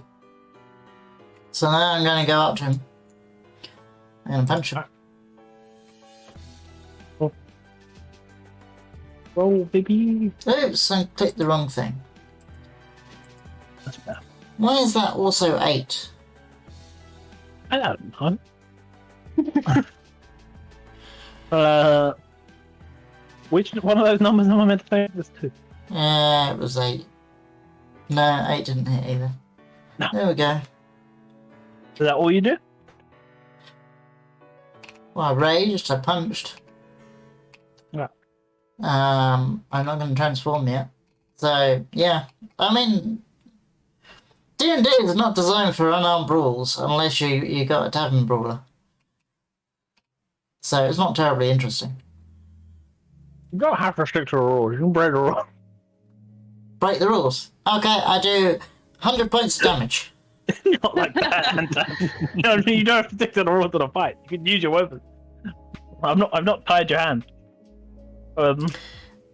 So now I'm going to go up to him. I'm going to punch him. Roll, baby. Oops, I clicked the wrong thing. That's bad. Why is that also 8? I don't know. Which one of those numbers am I meant to say? There's 2. It was 8. No, 8 didn't hit either. No. There we go. Is that all you do? Well, I raged, I punched. Yeah. I'm not going to transform yet. So, yeah. I mean, D&D is not designed for unarmed brawls unless you got a tavern brawler. So it's not terribly interesting. You don't have to stick to the rules. You can break the rules. Break the rules. Okay, I do 100 points of damage. Not like that. No, you don't have to stick to the rules of the fight. You can use your weapon. I've not tied your hand.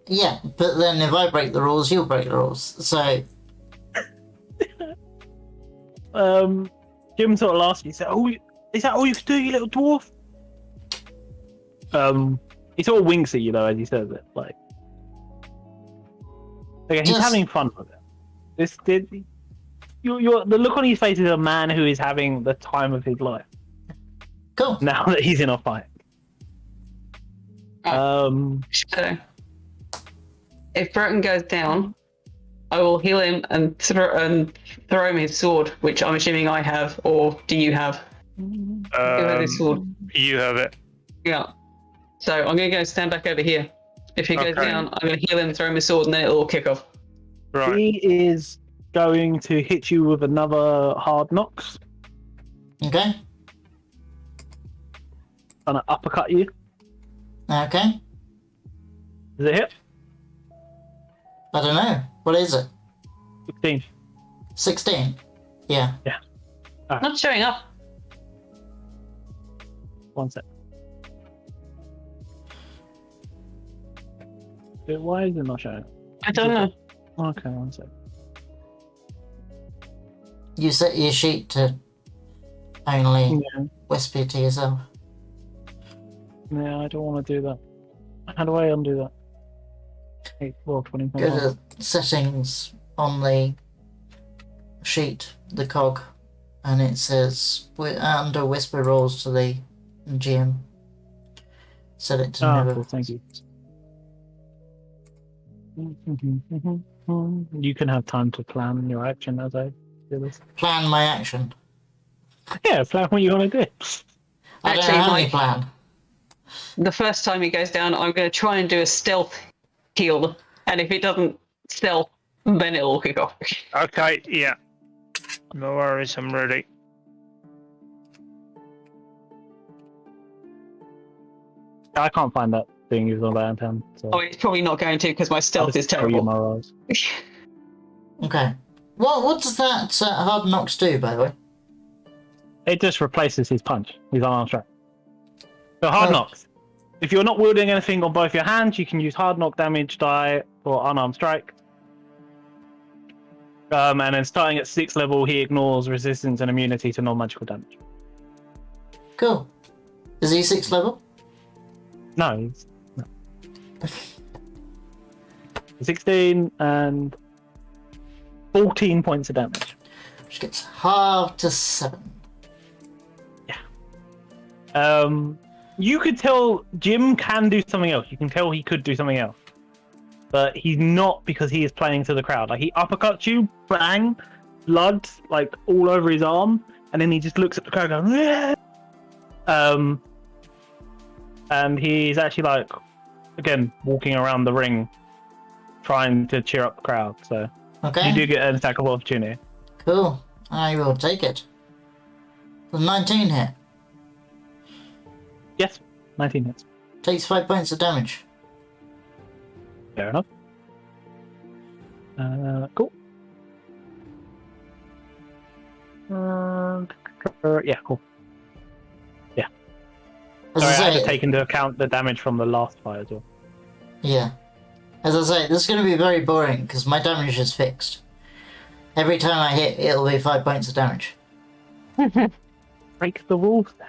Yeah, but then if I break the rules, you'll break the rules. So, Jim sort of laughs. He said, "Oh, is that all you can do, you little dwarf?" He sort of winks at you though as he says it. Like, okay, he's Yes. having fun with it. The look on his face is a man who is having the time of his life cool. now that he's in a fight. Shadow. If Breton goes down, I will heal him and throw him his sword, which I'm assuming I have, or do you have? Who has his sword? You have it. Yeah. So I'm going to go stand back over here. If he goes Okay. down, I'm going to heal him, throw him his sword, and then it'll all kick off. Right. He is going to hit you with another hard knocks. Okay. Gonna uppercut you. Okay. Does it hit? I don't know. What is it? 16. 16? Yeah. Not showing up. One sec. Why is it not showing? I don't know. Okay, one sec. You set your sheet to only Yeah, whisper to yourself. I don't want to do that. How do I undo that? 8, 12, 20, Go to settings on the sheet, the cog, and it says under whisper rolls to the GM. Set it to never. Cool, thank you. You can have time to plan your action as I do this. Plan my action. Yeah, plan what you want to do. I don't Actually, have my- any plan. The first time he goes down, I'm going to try and do a stealth heal, and if it doesn't stealth, then it'll kick off. Okay, yeah. No worries, I'm ready. I can't find that thing you was on downtown. So Oh, it's probably not going to because my I'll stealth just is show you terrible. my rolls. Okay. What does that hard knocks do, by the way? It just replaces his punch. His unarmed strike. So hard Oh. knocks. If you're not wielding anything on both your hands, you can use hard knock damage die for unarmed strike. And then starting at 6th level, he ignores resistance and immunity to non-magical damage. Cool. Is he 6th level? No, he's no. 16 and 14 points of damage. Which gets halved to 7. You could tell Jim can do something else. You can tell he could do something else. But he's not, because he is playing to the crowd. Like, he uppercuts you, bang, blood, like, all over his arm, and then he just looks at the crowd going, yeah. And he's actually, like, again, walking around the ring, trying to cheer up the crowd. So Okay. you do get an attack of opportunity. Cool. I will take it. The 19 hit. Yes, 19 hits. Takes 5 points of damage. Fair enough. Cool. Yeah, cool. As Sorry, I I had to say, take into account the damage from the last fight as well. yeah. As I say, this is going to be very boring because my damage is fixed. Every time I hit, it'll be 5 points of damage. Break the rules then.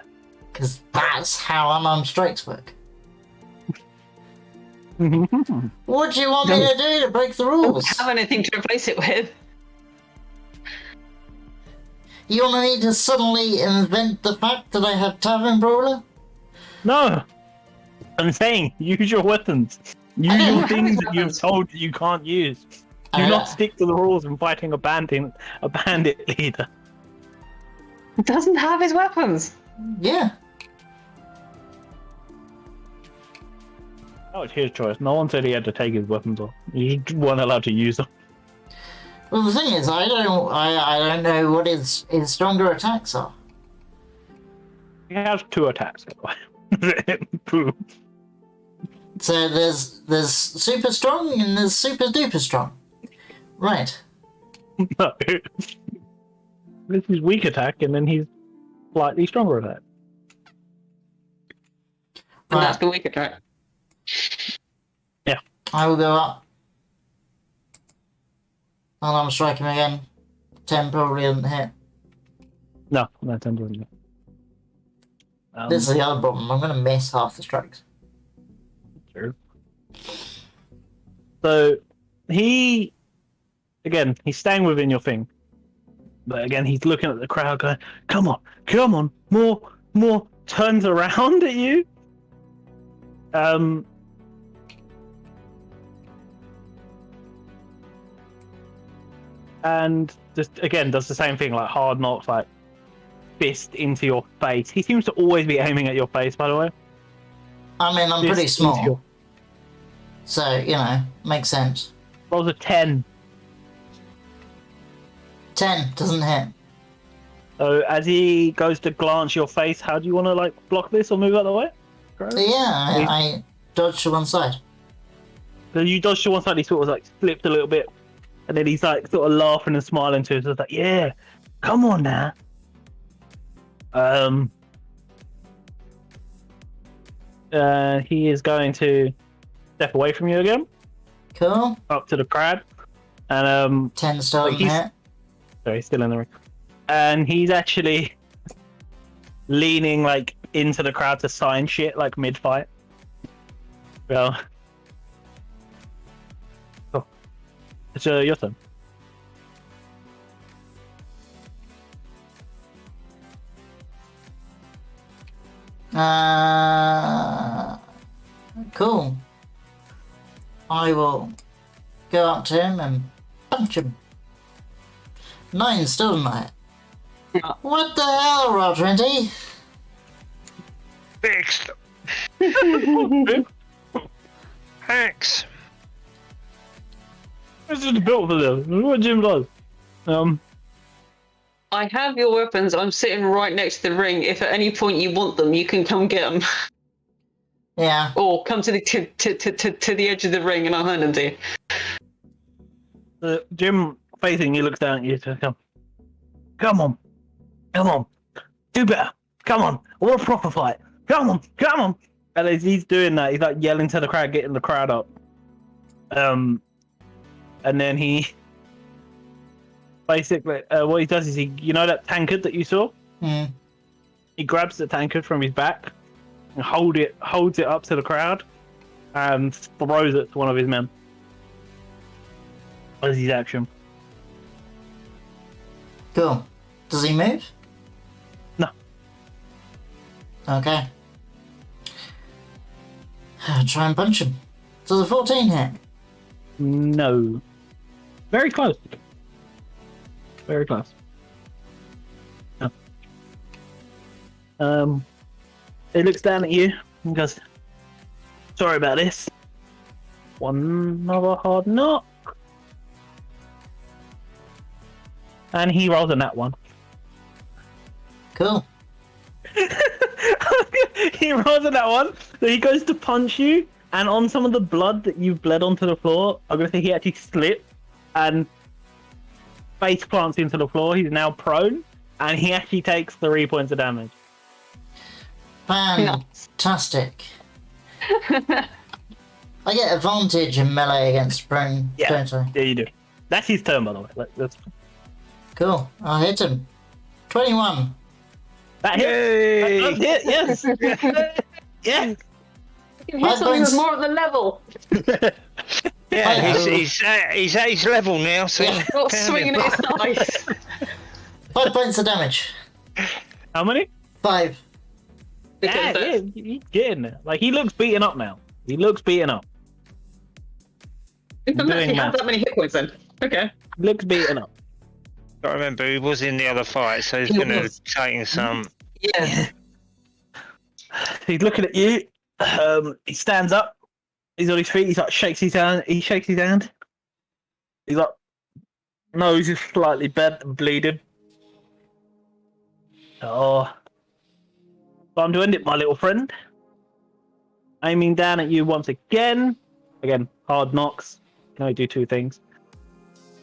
Because that's how unarmed strikes work. What do you want me to do to break the rules? Have anything to replace it with? You want me to suddenly invent the fact that I have Tavern Brawler? No! I'm saying, use your weapons. Use I don't your have things any that you've weapons. told you can't use. I Do don't- not stick to the rules when fighting a bandit leader. He doesn't have his weapons. Yeah. Oh, it's his choice. No one said he had to take his weapons off. You just weren't allowed to use them. Well, the thing is, I don't know what his stronger attacks are. He has 2 attacks. Boom. So there's super strong and there's super duper strong. Right. No. This is weak attack, and then he's slightly stronger attack. And Right. that's the weak attack. I will go up. And I'm striking again. 10 probably doesn't hit. No, no, 10 doesn't hit. This is the other problem. I'm going to miss half the strikes. Sure. So he's staying within your thing, but again, he's looking at the crowd, going, "Come on, more." Turns around at you. And just again does the same thing, like hard knocks, like fist into your face. He seems to always be aiming at your face, by the way. I mean, I'm Fist pretty into small. your- So, you know, makes sense. Rolls a 10. 10 doesn't hit. So as he goes to glance your face, how do you want to like block this or move out of the way? So, yeah, I dodged to one side. So you dodged to one side, he sort of like slipped a little bit, and then he's like sort of laughing and smiling to us. So it's like, yeah, come on now. He is going to step away from you again, Cool. up to the crowd, and 10 still doesn't he's- hit. sorry, he's still in the ring, and he's actually leaning like into the crowd to sign shit like mid-fight. Well, oh. It's your turn. Cool. I will go up to him and punch him. 9 still doesn't hit. What the hell, Roll20? Fixed. Hacks. This is built for this. This is what Jim does. I have your weapons. I'm sitting right next to the ring. If at any point you want them, you can come get them. Yeah. Or come to the to the edge of the ring and I'll hand them to you. Jim, facing you, looks down at you to come. Come on. Do better. Come on. I want a proper fight. Come on. And as he's doing that, he's like yelling to the crowd, getting the crowd up. And then he basically, what he does is you know that tankard that you saw? Mm. He grabs the tankard from his back and holds it up to the crowd and throws it to one of his men. As his action. Cool. Does he move? No. Okay. Try and punch him. Does a 14 hit? No. Very close. Very close. No. He looks down at you and goes, sorry about this. One other hard knock. And he rolls on that one. Cool. He rolls on that one. So he goes to punch you, and on some of the blood that you've bled onto the floor, I'm going to say he actually slipped and face plants into the floor. He's now prone, and he actually takes 3 points of damage. Fantastic. I get advantage in melee against prone, don't I? Yeah, you do. That's his turn, by the way. That's... Cool. I'll hit him. 21. That hit. That hit, yes. Yes. You hit something with more at the level. Yeah, he's at his level now, so Yeah. Not swinging at his knife. 5 points of damage. How many? 5. Because He's getting there. Like, he looks beaten up now. He looks beaten up. he doesn't doing actually have math. that many hit points then. Okay. Looks beaten up. I remember he was in the other fight, so he's He going to was. take some. Yeah. He's looking at you. He stands up. He's on his feet. He's like shakes his hand. He shakes his hand. He's like, nose is slightly bent and bleeding. Oh, time to end it, my little friend. Aiming down at you once again. Again, hard knocks. Can only do 2 things.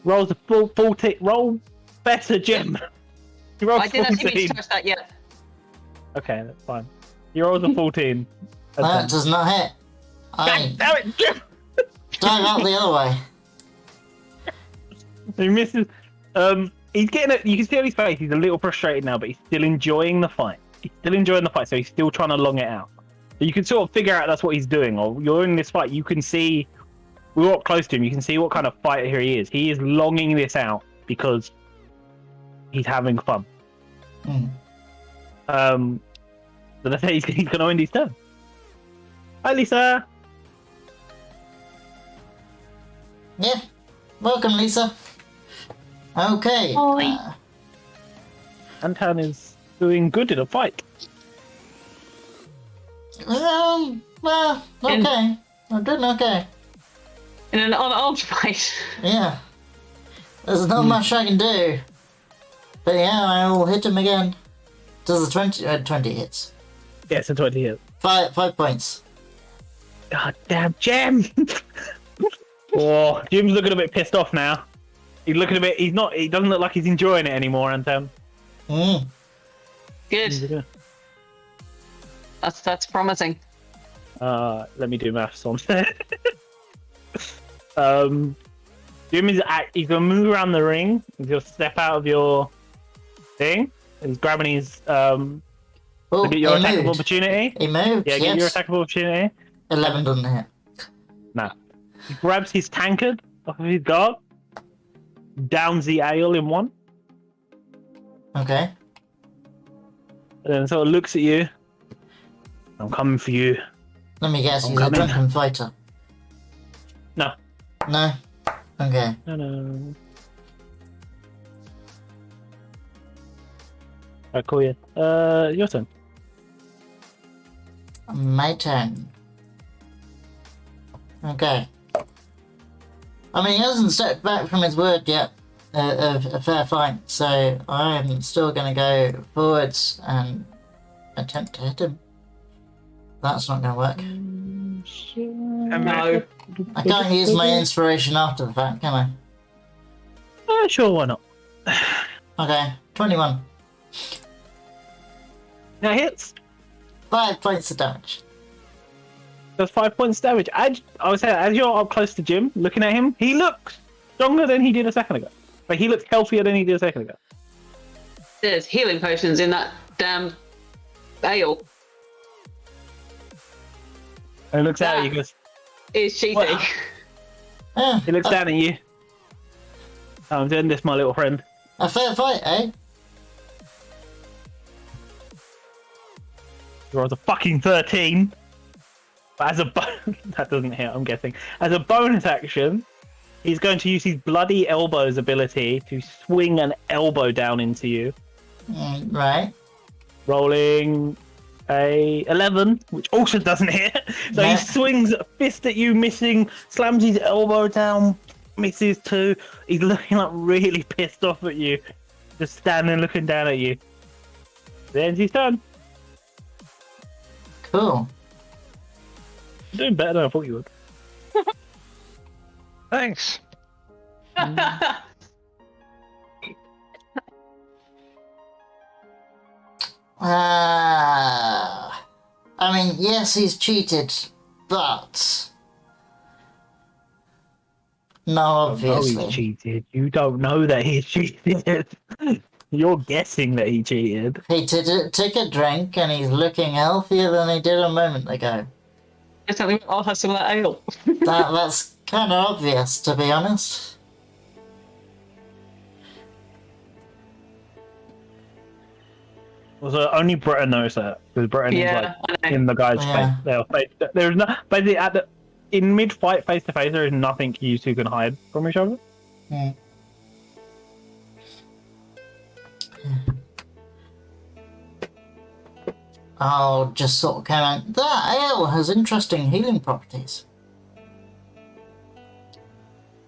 Rolls a full tick. Roll better, Jim. He rolls I didn't actually mean 14. to touch that yet. Okay, that's fine. He rolls a 14. That does not hit. I Damn it, Jim! dive out the other way. He misses. He's getting it. You can see on his face. He's a little frustrated now, but he's still enjoying the fight. So he's still trying to long it out. So you can sort of figure out that's what he's doing. Or you're in this fight. You can see. We walk close to him. You can see what kind of fighter he is. He is longing this out because he's having fun. Mm. So that's he's going to end his turn. Hi, Lisa. Yeah. Welcome, Lisa. Okay. Hi. Anton is doing good in a fight. Well, okay. I'm doing okay. In an unarmed fight. Yeah. There's not much I can do. But yeah, I will hit him again. Does the 20 hits? Yes, a 20 hit. 5 points. God damn, Jim! Oh, Jim's looking a bit pissed off now. He's looking a bit. He doesn't look like he's enjoying it anymore, Anton. Mm. Good. That's promising. Let me do maths on that. Jim he's gonna move around the ring. He's gonna step out of your thing. He's grabbing his Oh, get your he attack of moved. opportunity. He moved, Yeah, get your yes. attack of opportunity. 11 doesn't hit. Nah. He grabs his tankard off of his guard, downs the ale in one, Okay. and then sort of looks at you, I'm coming for you. Let me guess, I'm he's a coming. drunken fighter. No. No? Okay. No. I call you. Your turn. My turn. Okay. I mean, he hasn't stepped back from his word yet of a fair fight, so I'm still going to go forwards and attempt to hit him. That's not going to work. No. I can't use my inspiration after the fact, can Sure, why not? I? Okay, 21. That hits. 5 points of damage. Does 5 points damage. I would say, as you're up close to Jim, looking at him, he looks stronger than he did a second ago. Like, he looks healthier than he did a second ago. There's healing potions in that damn ale. And he looks out at you, goes, It's cheating. Well, Yeah, he looks down at you. I'm doing this, my little friend. a fair fight, eh? He rolls a fucking 13. But as a that doesn't hit, I'm guessing. As a bonus action, he's going to use his bloody elbows ability to swing an elbow down into you. Right. Rolling a 11, which also doesn't hit. So No. he swings a fist at you, missing, slams his elbow down, misses too. He's looking like really pissed off at you. Just standing looking down at you. Then he's done. Cool. You're doing better than I thought you would. Thanks. I mean, yes, he's cheated, but no, obviously. Oh, he cheated. You don't know that he cheated. You're guessing that he cheated. He took a drink and he's looking healthier than he did a moment ago. I'll have some of that ale. That's kind of obvious, to be honest. Also, only Breton knows that because Breton Yeah, is I like know. in the guy's Yeah. face. They'll face. There's no basically in mid-fight, face to face, there is nothing you two can hide from each other. Hmm. I'll just sort of comment. That ale has interesting healing properties.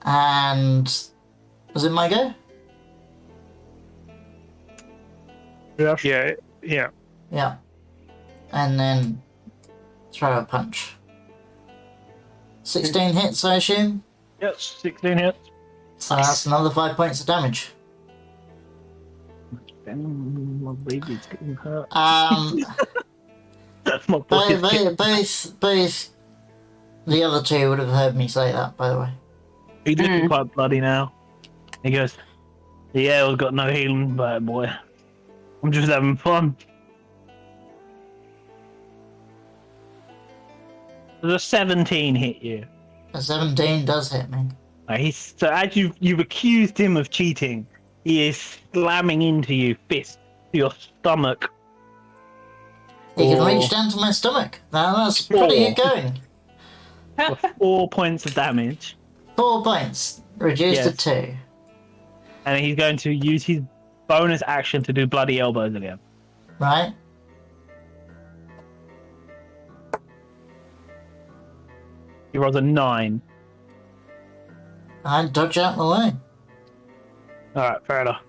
And was it my go? Yeah. Yeah. And then throw a punch. 16 hits, I assume. Yes, 16 hits. So that's another 5 points of damage. My baby's getting hurt. That's my boy. Both the other two would have heard me say that, by the way. He's looking quite bloody now. He goes, "The ale's got no healing, but boy, I'm just having fun." Does a 17 hit you? A 17 does hit me. So as you've accused him of cheating, he is slamming into you, fist to your stomach. He can Four. reach down to my stomach. That's pretty good going. For 4 points of damage. 4 points. Reduced Yes. to 2. And he's going to use his bonus action to do bloody elbows again. Right? He rolls a 9. I dodge out the way. Alright, fair enough.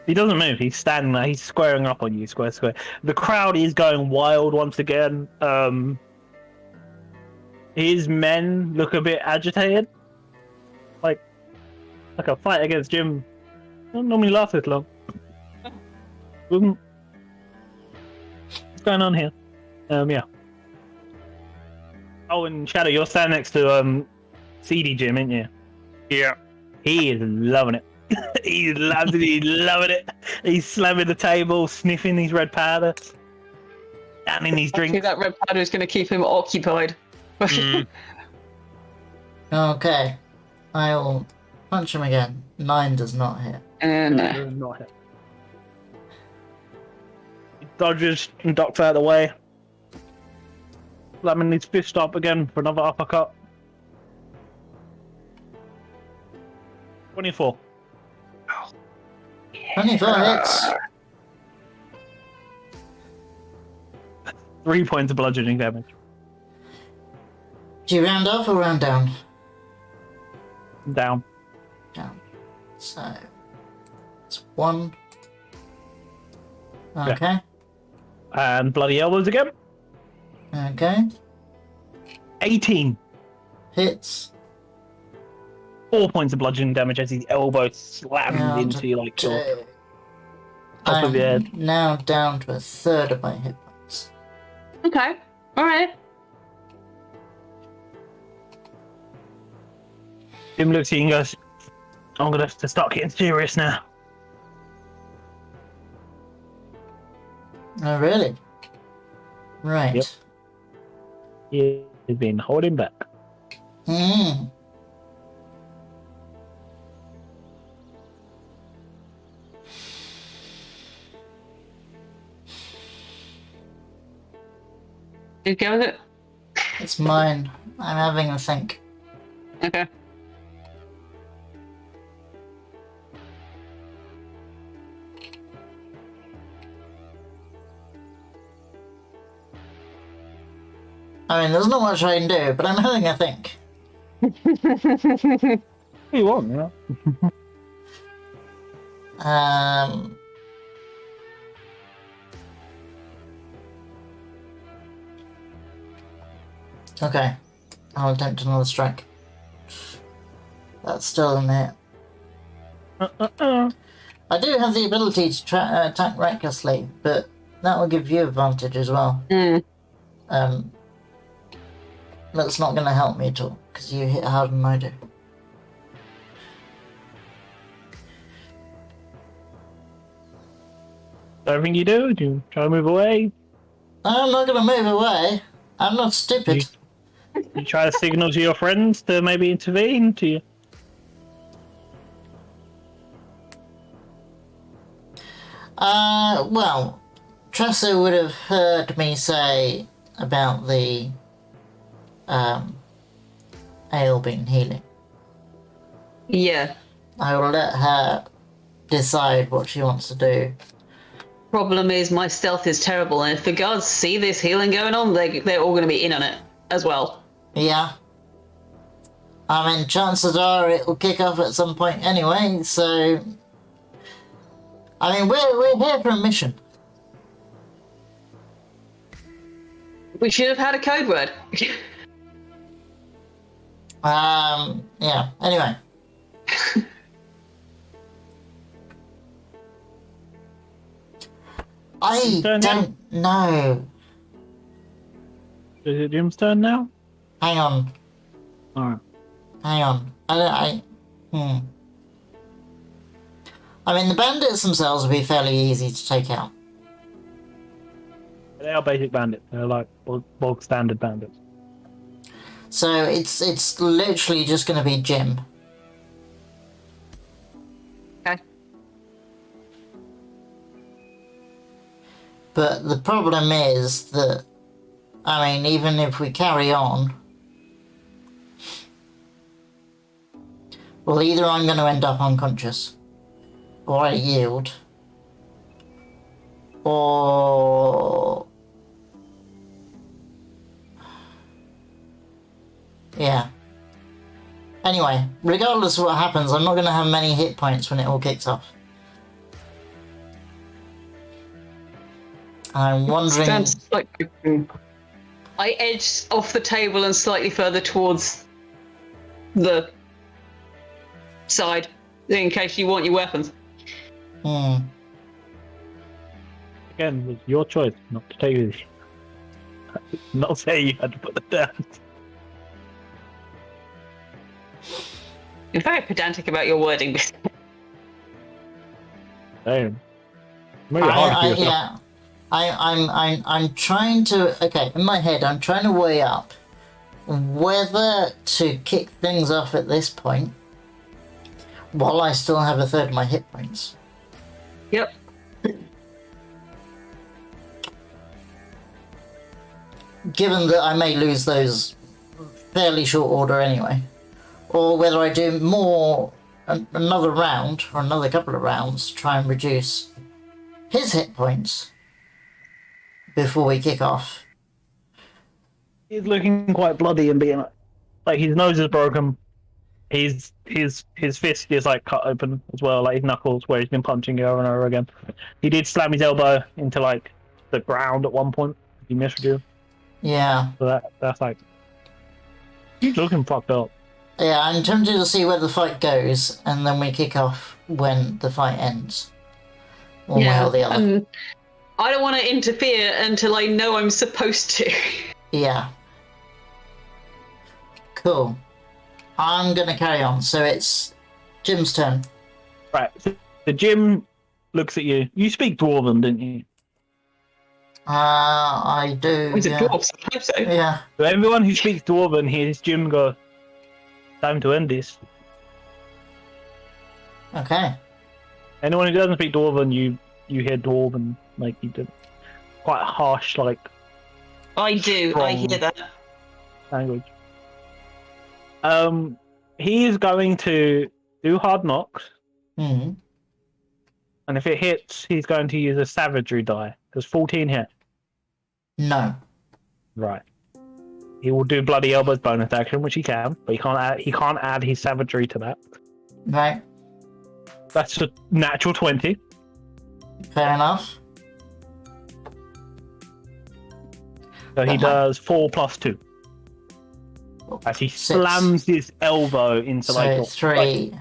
He doesn't move, he's standing there, he's squaring up on you, square. The crowd is going wild once again. His men look a bit agitated. Like a fight against Jim don't normally last this long. What's going on here? Yeah. Oh, and Shadow, you're standing next to CD Jim, ain't you? Yeah. He is loving it. He's loving it. He's slamming the table, sniffing his red powder, downing his Actually, drinks. that red powder is going to keep him occupied. Okay. I'll punch him again. 9 does not hit. And Not hit. dodges and ducks out of the way. Slamming his fist up again for another uppercut. 24. 24 hits. 3 points of bludgeoning damage. Do you round up or round down? Down. Down. So it's 1. Okay. And bloody elbows again. Okay. 18. Hits. 4 points of bludgeoning damage as his elbow slams Round into you like your two. top of your head. I'm now down to a third of my hit points. Okay. All right. Jim looks at you and goes, I'm gonna have to start getting serious now. Oh, really? Right. Yep. He's been holding back. Hmm. You go with it? It's mine. I'm having a think. Okay. I mean, there's not much I can do, but I'm having a think. What do you want, you know? Okay. I'll attempt another strike. That's still in there. I do have the ability to attack recklessly, but that will give you advantage as well. That's not going to help me at all, because you hit harder than I do. Everything you do you try to move away? I'm not going to move away. I'm not stupid. You try to signal to your friends to maybe intervene to you. Well, Tressa would have heard me say about the ale being healing. Yeah. I will let her decide what she wants to do. Problem is, my stealth is terrible, and if the guards see this healing going on, they're all going to be in on it as well. Yeah. I mean, chances are it will kick off at some point anyway, so... I mean, we're here for a mission. We should have had a code word. Yeah, anyway. I don't know. Is it Jim's turn now? Hang on. Alright. Hang on. I mean, the bandits themselves would be fairly easy to take out. They are basic bandits. They're like bog standard bandits. So it's literally just going to be Jim. Okay. But the problem is that, I mean, even if we carry on, well, either I'm going to end up unconscious, or I yield, or... yeah. Anyway, regardless of what happens, I'm not going to have many hit points when it all kicks off. I'm wondering... I edge off the table and slightly further towards the side, in case you want your weapons. Hmm. Again, it was your choice not to take this. Not saying you had to put them down. You're very pedantic about your wording. Damn. Make it hard for yourself. Yeah. I'm trying to... Okay, in my head, I'm trying to weigh up whether to kick things off at this point while I still have a third of my hit points. Yep. given that I may lose those fairly short order anyway, or whether I do another round or another couple of rounds to try and reduce his hit points before we kick off. He's looking quite bloody and being like his nose is broken. His fist is like cut open as well, like his knuckles, where he's been punching over and over again. He did slam his elbow into like the ground at one point. He missed you. Yeah. So that's like he's looking fucked up. Yeah, I'm tempted to see where the fight goes, and then we kick off when the fight ends. One way or the other. I don't want to interfere until I know I'm supposed to. Yeah. Cool. I'm gonna carry on. So it's Jim's turn. Right. So Jim looks at you. You speak Dwarven, didn't you? I do. Is it Yeah. dwarves? I hope so. Yeah. So everyone who speaks Dwarven hears Jim go, "Time to end this." Okay. Anyone who doesn't speak Dwarven, you hear Dwarven, like you do, quite harsh, like I do. I hear that. language. He is going to do hard knocks, Hmm. and if it hits, he's going to use a savagery die. Does 14 hit? No. Right. He will do bloody elbows bonus action, which he can, but he can't add his savagery to that. Right. That's a natural 20. Fair enough. So he Uh-huh. does 4 plus 2. As he Six. slams his elbow into So like 3.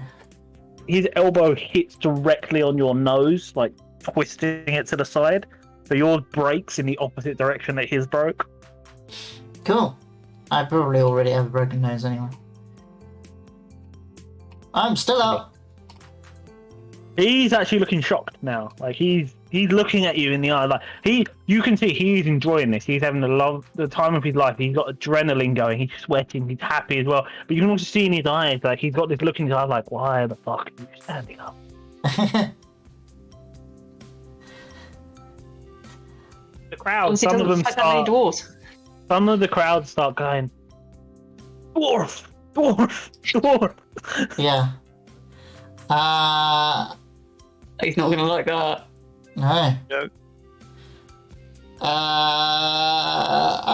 his elbow hits directly on your nose, like twisting it to the side. So yours breaks in the opposite direction that his broke. Cool. I probably already have a broken nose anyway. I'm still up. He's actually looking shocked now. Like he's looking at you in the eye. Like you can see he's enjoying this. He's having the time of his life. He's got adrenaline going. He's sweating. He's happy as well. But you can also see in his eyes, like he's got this look in his eyes, like why the fuck are you standing up? The crowd. Some of them start. Dwarves. Some of the crowd start going, dwarf, dwarf, dwarf. Yeah. He's not gonna like that. No. No.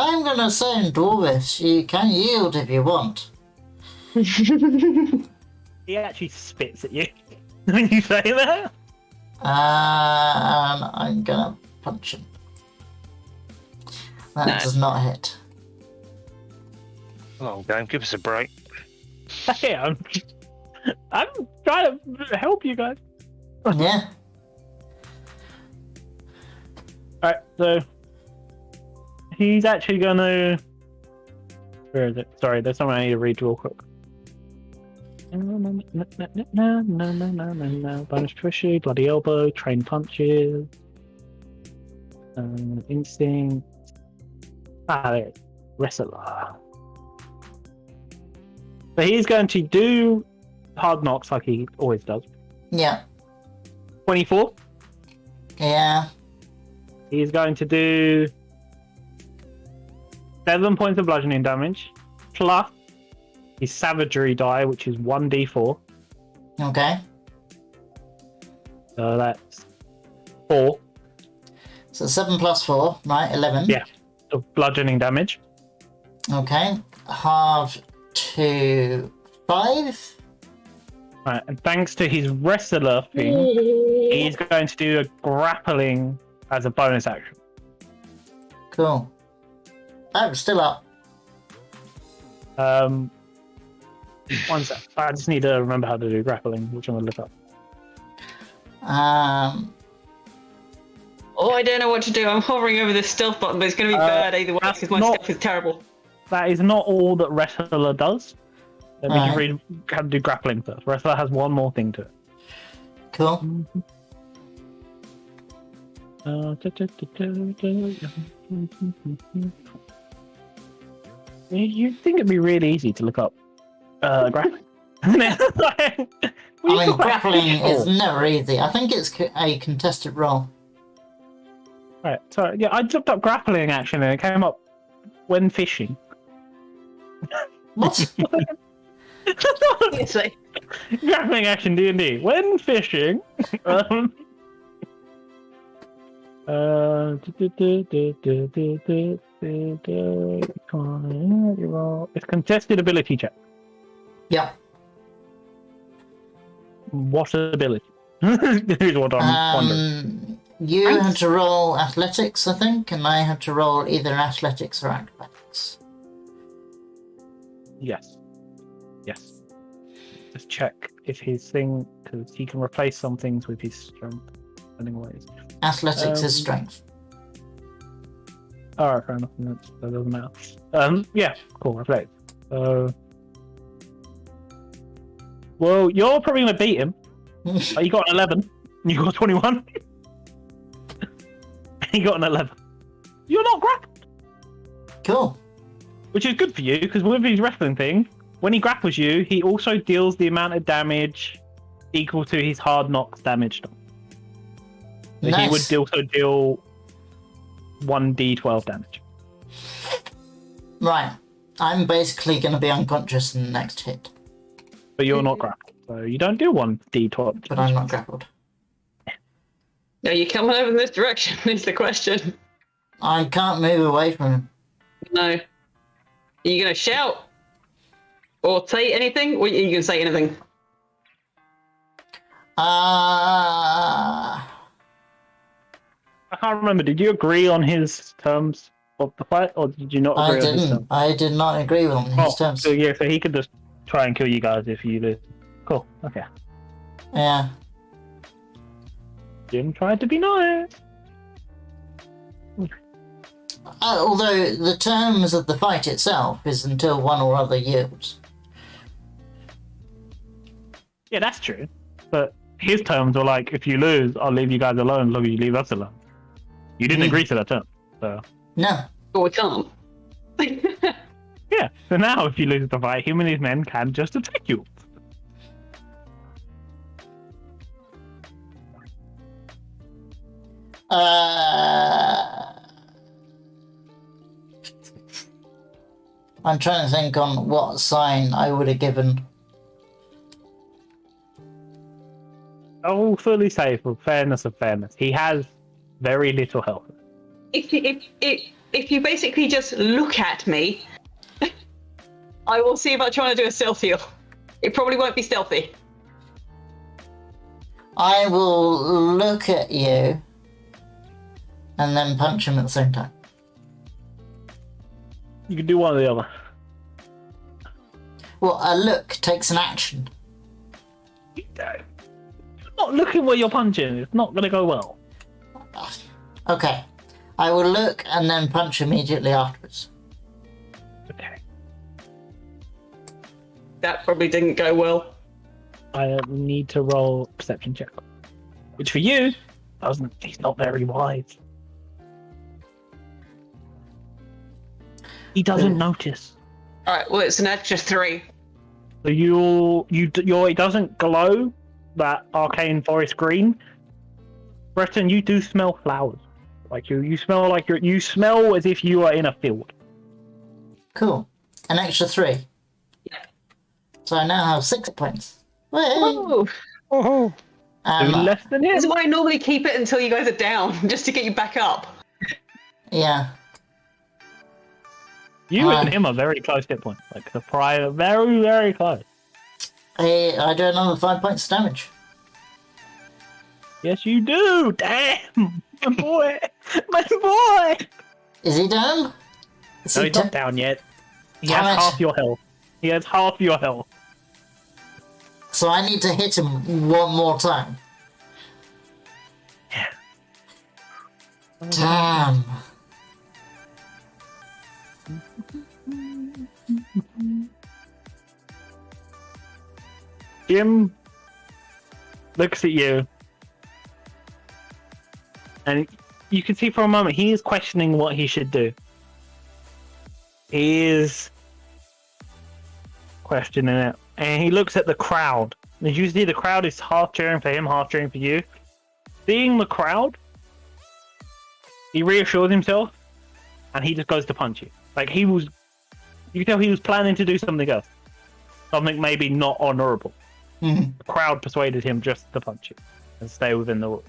I'm gonna say in Dwarvish, you can yield if you want. He actually spits at you when you say that. And I'm gonna punch him. That No. does not hit. Oh, game, give us a break. Hey, I'm trying to help you guys. Yeah. Alright, so he's actually gonna. Where is it? Sorry, there's something I need to read real quick. Bonus pushy, bloody elbow, train punches, instinct. There it is. Wrestler. So he's going to do hard knocks like he always does. Yeah. 24. Yeah. He's going to do 7 points of bludgeoning damage, plus his savagery die, which is 1d4. Okay. So that's 4 So 7 plus 4, right? 11. Yeah. of bludgeoning damage. Okay. Halved to 5. Right, and thanks to his wrestler thing, he's going to do a grappling as a bonus action. Cool. Oh, still up. One sec. I just need to remember how to do grappling, which I'm going to look up. Oh, I don't know what to do. I'm hovering over the stealth button, but it's going to be bad either way because my stealth is terrible. That is not all that wrestler does. Let me just read how to do grappling first. Wrestler has one more thing to it. Cool. You'd think it'd be really easy to look up grappling. I mean, grappling is never easy. I think it's a contested role. Right, so yeah, I looked up grappling action and it came up when fishing. What? Seriously. Grappling action D&D. When fishing. It's contested ability check. Yeah. What ability? Here's what I'm wondering. You had to roll athletics, I think, and I had to roll either athletics or acrobatics. Yes. Yes. Just check if his thing, because he can replace some things with his strength. Depending on what it is. Athletics is strength. Alright, fair enough. That doesn't matter. Yeah, cool, reflect. Well, you're probably going to beat him. You got an 11. You got 21. He got an 11. You're not grappled. Cool. Which is good for you, because with his wrestling thing, when he grapples you, he also deals the amount of damage equal to his hard knocks damage. So Nice. he would also deal 1d12 damage. Right. I'm basically going to be unconscious in the next hit, But you're not grappled. So you don't do 1d12. but I'm not grappled. Are you coming over in this direction? Is the question. I can't move away from him. No. Are you going to shout? Or say anything? Or are you going to say anything? Uh, I can't remember. Did you agree on his terms of the fight, or did you not agree I on his didn't. terms? I did not agree with him in his terms. So yeah, so he could just try and kill you guys if you lose. Cool. Okay. Yeah. Jim tried to be nice. Although the terms of the fight itself is until one or other yields. Yeah, that's true. But his terms were like, if you lose, I'll leave you guys alone as long as you leave us alone. You didn't agree to that term. So No. Or we can't. yeah. So now if you lose the fight, him and his men can just attack you. I'm trying to think on what sign I would have given. Oh, fully safe with fairness of fairness. He has very little health. If you basically just look at me, I will see about trying to do a stealth heal. It probably won't be stealthy. I will look at you and then punch him at the same time. You can do one or the other. Well, a look takes an action. Not looking where you're punching. It's not going to go well. Okay. I will look and then punch immediately afterwards. Okay. That probably didn't go well. I need to roll perception check. Which for you, doesn't. He's not very wise. He doesn't notice. Alright, well, it's an extra 3. So it doesn't glow that arcane forest green. Breton, you do smell flowers. Like you smell like you smell as if you are in a field. Cool. An extra 3. Yeah. So I now have 6 points. Whey! Oh, Oh, Less than him. this is why I normally keep it until you guys are down, just to get you back up. Yeah. You and him are very close hit points. Like the prior, very, very close. I do another 5 points of damage. Yes, you do. Damn, my boy, my boy. Is he down? Is No, he he's not down yet. He Damn has it. half your health. He has half your health. So I need to hit him one more time. Yeah. Damn. Jim looks at you, and you can see for a moment he is questioning what he should do. He is questioning it, and he looks at the crowd. As you see, the crowd is half cheering for him, half cheering for you. Seeing the crowd, he reassures himself, and he just goes to punch you. Like he was, you can tell he was planning to do something else, something maybe not honourable. Mhm. The crowd persuaded him just to punch you and stay within the rules.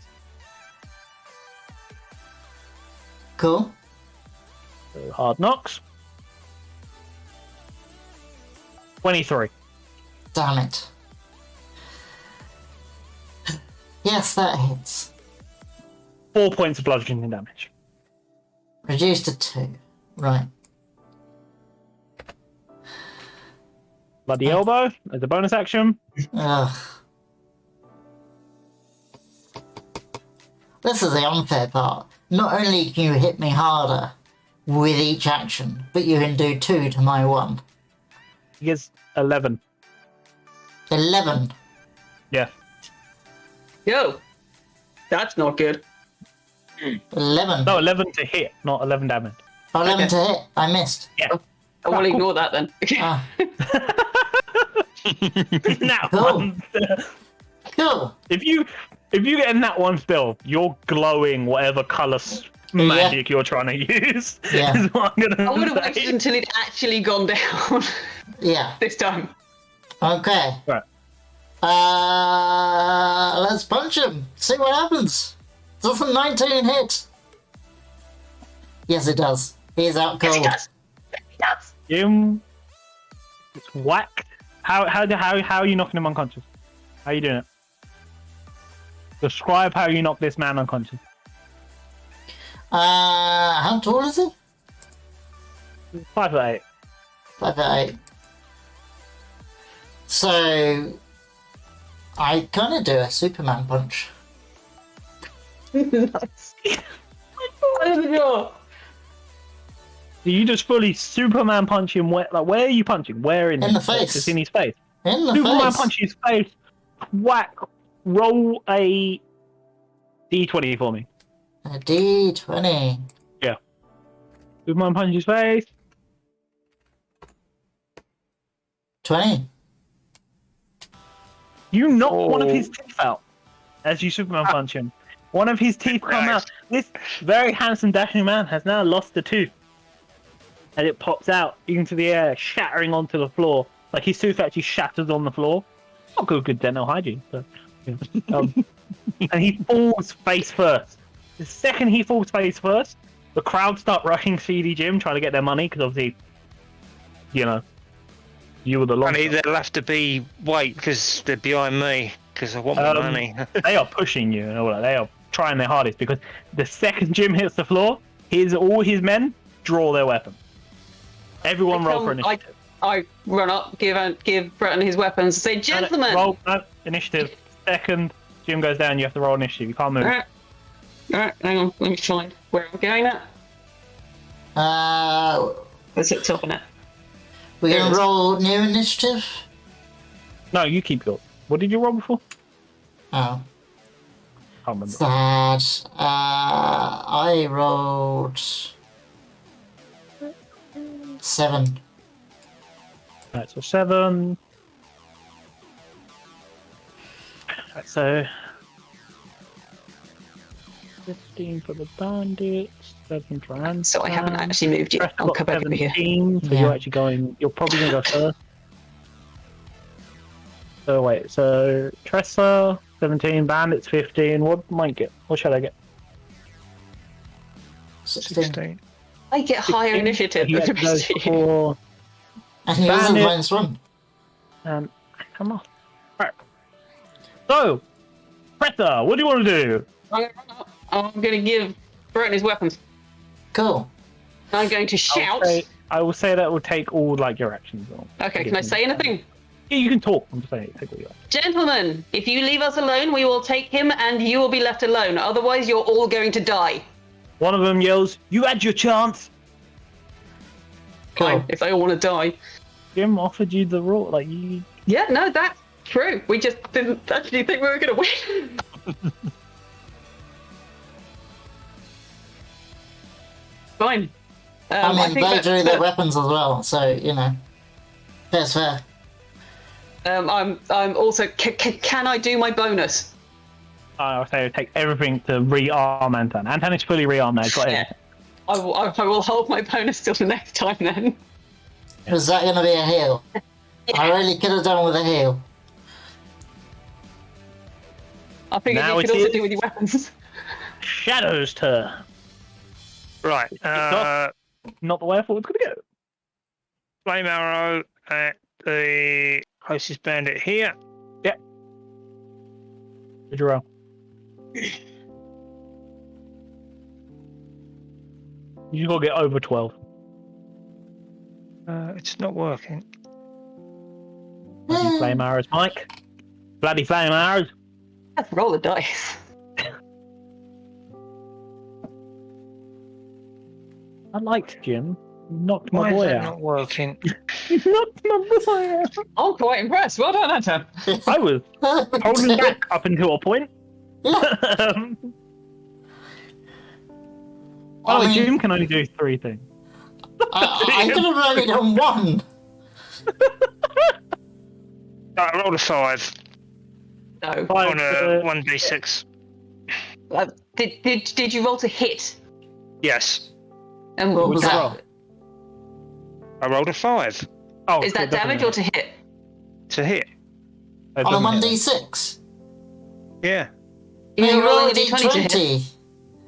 Cool. So hard knocks. 23. Damn it. Yes, that hits. 4 points of bludgeoning damage. Reduced to 2. Right. Bloody elbow as a bonus action. Ugh. This is the unfair part. Not only can you hit me harder with each action, but you can do 2 to my 1. He gets 11. 11. Yeah. Yo, that's not good. 11. No, 11 to hit, not 11 damage. Oh, 11 Okay. to hit. I missed. Yeah. I will ignore that then. Ah, Nat Cool. one. cool. If you get a nat one still, you're glowing whatever colour magic you're trying to use. Yeah. Is what I'm gonna I would have say. waited until it actually gone down Yeah. this time. Okay. Right. Let's punch him. See what happens. Does a 19 hit? Yes, it does. He's out Yes, cold. he does. Yes, he does. Him. It's whacked. How are you knocking him unconscious? How are you doing it? Describe how you knock this man unconscious. How tall is he? 5'8". 5'8". So, I kind of do a Superman punch. Nice. Out of the door. Do you just fully Superman punch him? Where are you punching? Where in In the his face. Just in his face. In the Superman face. punch his face. Whack. Roll a d20 for me. A D20. Superman punch his face. 20. You knock one of his teeth out as you Superman punch him. One of his teeth come out. This very handsome, dashing man has now lost a tooth. And it pops out into the air, shattering onto the floor. Like his tooth actually shatters on the floor. Not good dental hygiene. But, yeah. And he falls face first. The second he falls face first, the crowd start rushing CD Jim, trying to get their money, because obviously, you know, you were the long. Money, they'll have to be wait because they're behind me because I want my money. They are pushing you and all that. They are trying their hardest because the second Jim hits the floor, all his men draw their weapon. Everyone roll for initiative. I run up, give Breton his weapons, and say, "Gentlemen." Roll initiative. Second Jim goes down, you have to roll initiative. You can't move. Alright, hang on. Let me find where I'm going at. Where's it top of it? We're There going it to is. roll new initiative? No, you keep yours. What did you roll before? Oh, I can't remember. sad. I rolled 7. Right, so 7. Right, so 15 for the bandits, 7 for Anton. So I haven't actually moved yet. Crest I'll got come back over here. 17, so Yeah. you're actually going. You're probably going to go first. So wait, so Tressa 17, Bandits 15. What might get? What should I get? 16. I get higher 16? initiative You than the have to go rest of you. for And he was Bandit. -1. come on. Right. So, Tressa, what do you want to do? I'm going to give Breton his weapons. Cool. I'm going to shout. I will say that will take all like your actions. Okay, can I say anything? Yeah, you can talk. I'm just saying, take all your actions. Gentlemen, if you leave us alone, we will take him and you will be left alone. Otherwise, you're all going to die. One of them yells, "You had your chance." Cool. Fine, if they all want to die. Jim offered you the role, like you. Yeah, no, that's true. We just didn't actually think we were going to win. Fine. I mean, think they that- drew that- their weapons as well, so, you know. Fair's fair. I'm also. Can I do my bonus? I would say it would take everything to rearm Anton. Anton is fully rearmed now. He's got Yeah. everything. I will hold my bonus till the next time then. Was that going to be a heal? I really could have done with a heal. I figured Now you could it also is- do with your weapons. Shadow's turn. Right. Not the way I thought it was going to go. Flame arrow at the closest bandit here. Did you roll? You got to get over 12. It's not working. Bloody flame arrows, Mike. Bloody flame arrows. Let's roll the dice. I liked Jim. You knocked my Why is boy that out. not working? You knocked my boy out. I'm quite impressed. Well done, Anton. I was holding back up until a point. Yeah. Oh, I mean, Jim can only do 3 things. I could have only done one. I rolled a 5 No. Five, on a 1d6. Did you roll to hit? Yes. And What was Which that? roll? I rolled a 5 Oh, Is so that it doesn't damage or to hit? to hit. It On a doesn't hit. 1d6. Yeah. You're You rolling roll a d20 to hit. d20.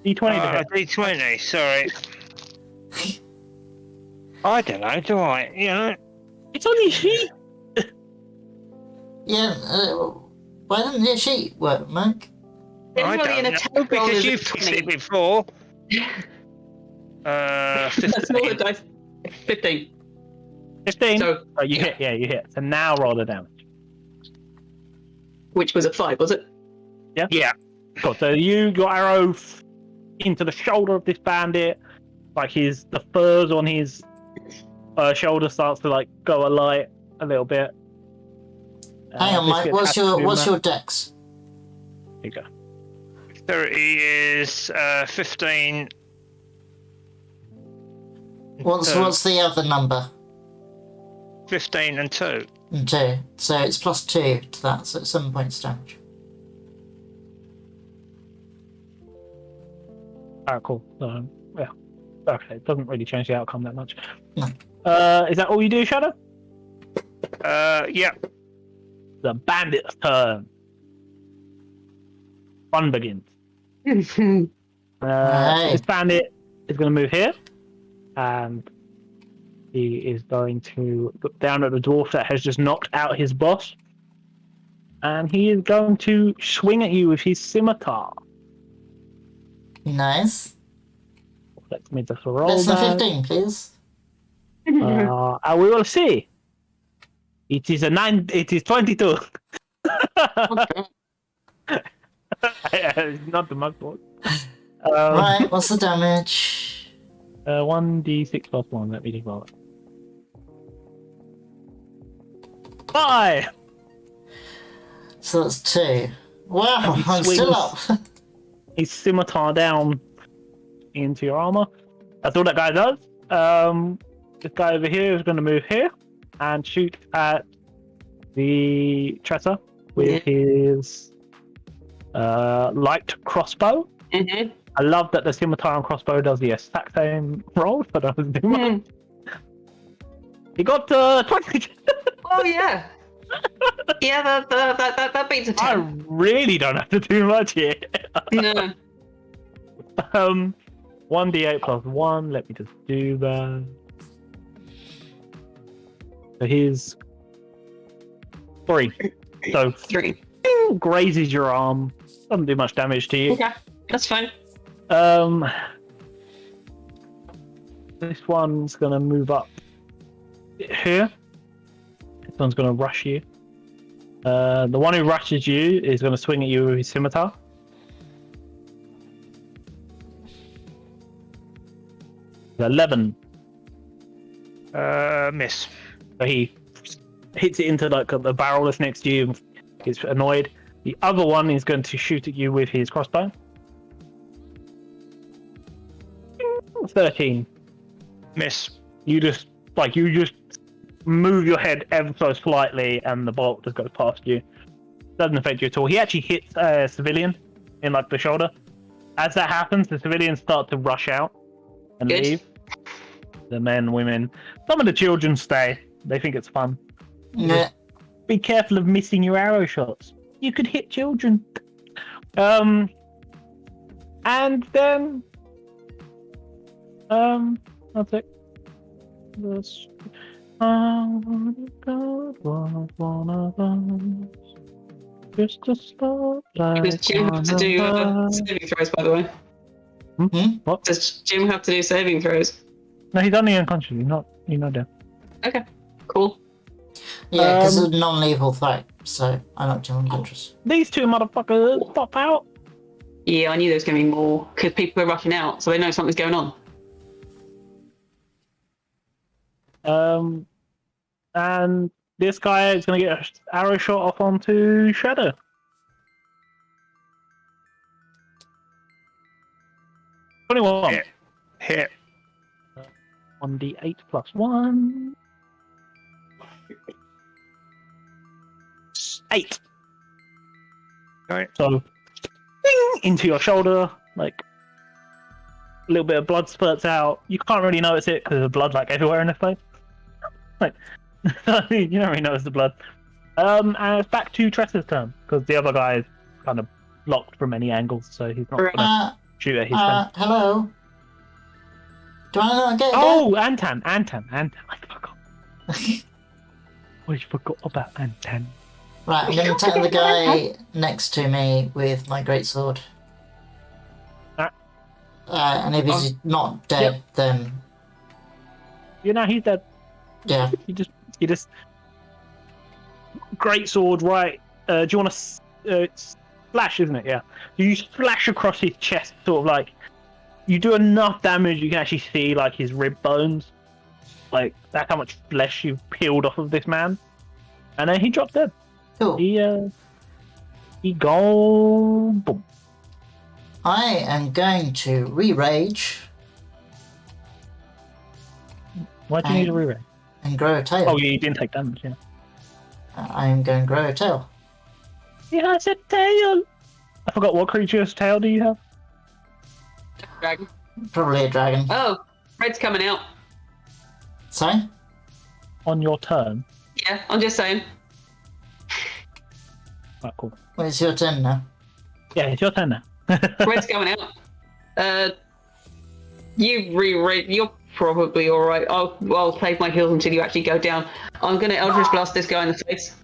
D20 to hit. D20, sorry. I don't know, do I? You know? It's on your sheet. Yeah, why didn't your sheet work, Mike? I Generally, an don't attack know, roll because is a you've fixed 20. it before. Let's roll the 15. dice. 15. 15. So, Oh, you hit. Yeah, you hit. So now roll the damage. which was a 5, was it? Yeah. Cool. So your arrow into the shoulder of this bandit. Like the furs on his shoulder starts to like go alight a little bit. Hang on, Mike. Biscuit What's has to do your dex? There you go. 30 is 15. What's the other number? 15 and 2. And 2. So it's plus 2 to that, so it's 7 points damage. Alright, cool. Yeah. Okay, it doesn't really change the outcome that much. No. Is that all you do, Shadow? Yeah. The bandit's turn. Fun begins. Right. This bandit is going to move here, and he is going to look down at the dwarf that has just knocked out his boss, and he is going to swing at you with his scimitar. Nice. Let me just roll Less than that. 15, please. And we will see. It is 22. Not the mug board. Right, what's the damage? 1d6 plus 1. Let me just roll it. 5! So that's 2. Wow, He I'm still up. swings. His scimitar down into your armor. That's all that guy does. This guy over here is going to move here and shoot at the Tressa with his light crossbow. Mm-hmm. I love that the scimitar and crossbow does the exact same roll, but I was doing Mm. He got 20. Oh yeah. Yeah, that beats a I 10. really don't have to do much here. No. 1d8 plus 1. Let me just do that. So here's 3. So 3. grazes your arm. Doesn't do much damage to you. Okay, that's fine. This one's gonna move up here. This one's gonna rush you. The one who rushes you is gonna swing at you with his scimitar. The 11. Miss. So he hits it into like the barrel that's next to you and gets annoyed. The other one is going to shoot at you with his crossbow. 13. Miss. You just move your head ever so slightly and the bolt just goes past you. Doesn't affect you at all. He actually hits a civilian in like the shoulder. As that happens, the civilians start to rush out. and Good. leave. The men, women, some of the children stay. They think it's fun. Yeah. Be careful of missing your arrow shots. You could hit children. And then that's it. This God was one of us. Just a spot like Does Jim have to do saving throws, by the way? What? Does Jim have to do saving throws? No, he's only unconscious. He's not dead. Okay, cool. Yeah, because it's a non-lethal threat, so I knocked him unconscious. These two motherfuckers pop out. Yeah, I knew there was going to be more because people were rushing out, so they know something's going on. And this guy is going to get an arrow shot off onto Shadow. Hit. Hit. 1d8 plus 1. 8. Right. So, ding, into your shoulder, like a little bit of blood spurts out. You can't really notice it because there's blood like everywhere in this place. Like, you don't really notice the blood. And it's back to Tressa's turn because the other guy is kind of blocked from any angles, so he's not gonna shoot at his friend. Hello? Do I not get Oh, Antan. I forgot. I forgot about Antan. Right, I'm going to attack the guy next to me with my greatsword. And if he's not dead, then You know, he's dead. yeah. You just great sword, right? Do you want to slash, isn't it? Yeah. You slash across his chest, sort of like you do enough damage. You can actually see like his rib bones. Like that's how much flesh you've peeled off of this man, and then he dropped dead. Cool. He gone. Boom. I am going to re-rage Why do you need a re-rate? and grow a tail. Oh, yeah, you didn't take damage. Yeah. I am going to grow a tail. He has a tail. I forgot what creature's tail do you have? Dragon. Probably a dragon. Oh, Red's coming out. Sorry? On your turn. Yeah, I'm just saying. Right, cool. Well, it's your turn now. Yeah, it's your turn now. Red's coming out. You're probably all right. I'll save my heals until you actually go down. I'm gonna Eldritch Blast this guy in the face.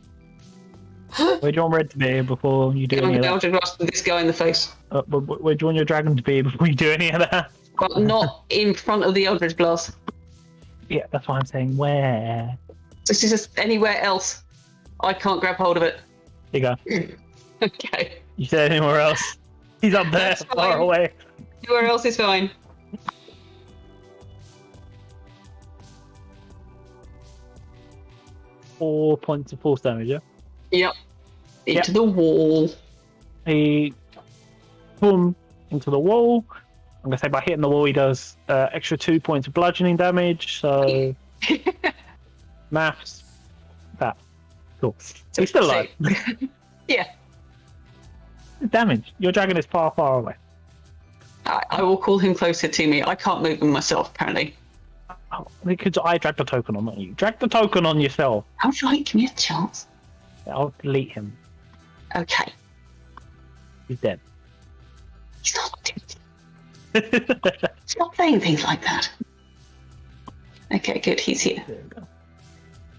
Where do you want Red to be before you do I'm any of gonna that? Eldritch Blast this guy in the face, Where do you want your dragon to be before you do any of that? but not in front of the Eldritch Blast. Yeah, that's why I'm saying where. This is just anywhere else. I can't grab hold of it. Here you go. Okay. You said anywhere else. He's up there, That's far fine. away. Anywhere else is fine. Four points of force damage, yeah? Yep. Into Yep. the wall. He boom into the wall. I'm gonna say by hitting the wall he does extra 2 points of bludgeoning damage. So maths. That. Cool. He's still alive. Yeah. Damage. Your dragon is far, far away. I will call him closer to me. I can't move him myself, apparently. Oh, because I dragged the token on, not you. Drag the token on yourself. How would you like to give me a chance? I'll delete him. Okay. He's dead. He's not dead. Stop saying things like that. Okay, good. He's here. There we go.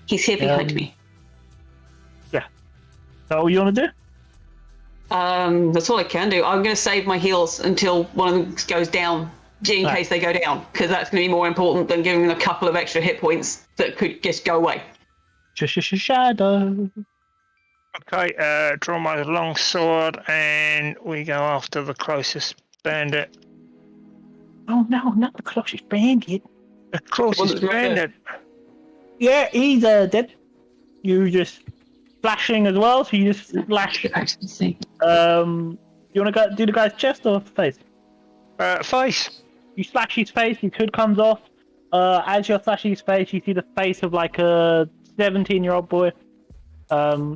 He's here behind me. Is that all you want to do? That's all I can do. I'm going to save my heals until one of them goes down, in Right. case they go down, because that's going to be more important than giving them a couple of extra hit points that could just go away. Shadow. Okay, draw my long sword and we go after the closest bandit. Oh no, not the closest bandit. The closest right there. bandit. Yeah, he's dead. You just flashing as well, so you just flash. You You want to go do the guy's chest or face? Face. You slash his face, his hood comes off. As you're slashing his face, you see the face of like a 17-year-old boy.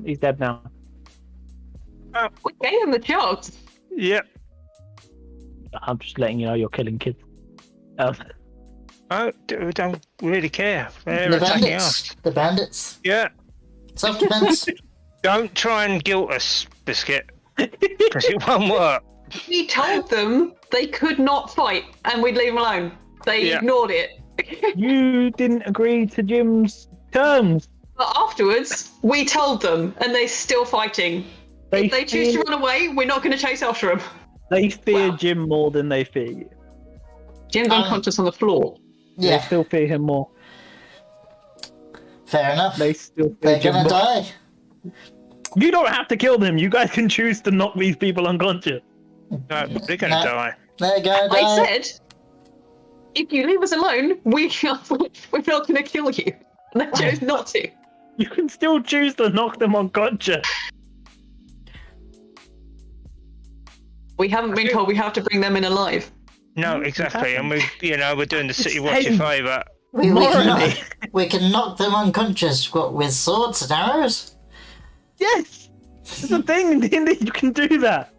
He's dead now. We gave him the chance. Yep. I'm just letting you know you're killing kids. Oh, we don't really care. They're The attacking bandits. us. The bandits. Yeah. Self-defense. Don't try and guilt us, Biscuit, because it won't work. We told them they could not fight, and we'd leave them alone. They Yeah. ignored it. You didn't agree to Jim's terms. But afterwards, we told them, and they're still fighting. If they choose to run away, we're not going to chase after them. They fear Wow. Jim more than they fear you. Jim's unconscious on the floor. They Yeah, still fear him more. fair enough. They still fear They're Jim gonna more. die. You don't have to kill them. You guys can choose to knock these people unconscious. No, they're going to No. die. They're gonna die. I said, if you leave us alone, we're not going to kill you. And they chose not to. You can still choose to knock them unconscious. We haven't been told we have to bring them in alive. No, exactly. And we're doing the city watch a Saying- favour. we, Morally. we can knock them unconscious with swords and arrows. Yes! It's the thing, in D&D, you can do that.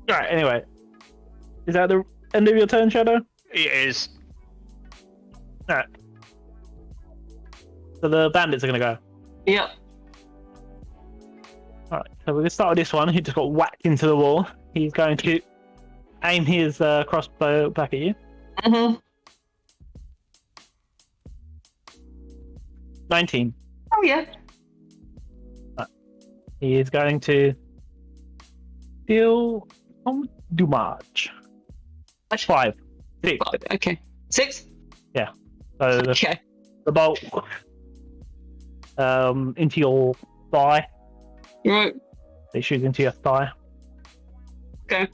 Right, anyway. Is that the end of your turn, Shadow? It is. Alright. So the bandits are gonna go. Yep. Alright, so we're gonna start with this one. He just got whacked into the wall. He's going to aim his crossbow back at you. Mm-hmm. 19. Oh, yeah. He is going to deal damage. Much 5. 6. Okay. 6? So Okay. the bolt into your thigh. Right. It shoots into your thigh. Okay.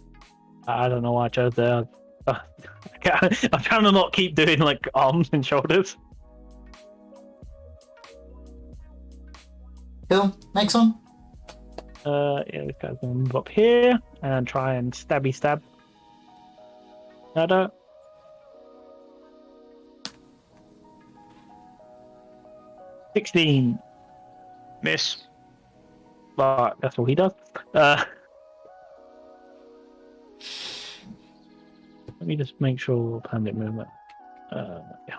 I don't know why I chose that. I'm trying to not keep doing like arms and shoulders. Cool. Next one. Yeah, this guy's gonna move up here and try and stabby stab. Shadow. $16. Miss. But that's all he does. Let me just make sure bandit movement. Yeah.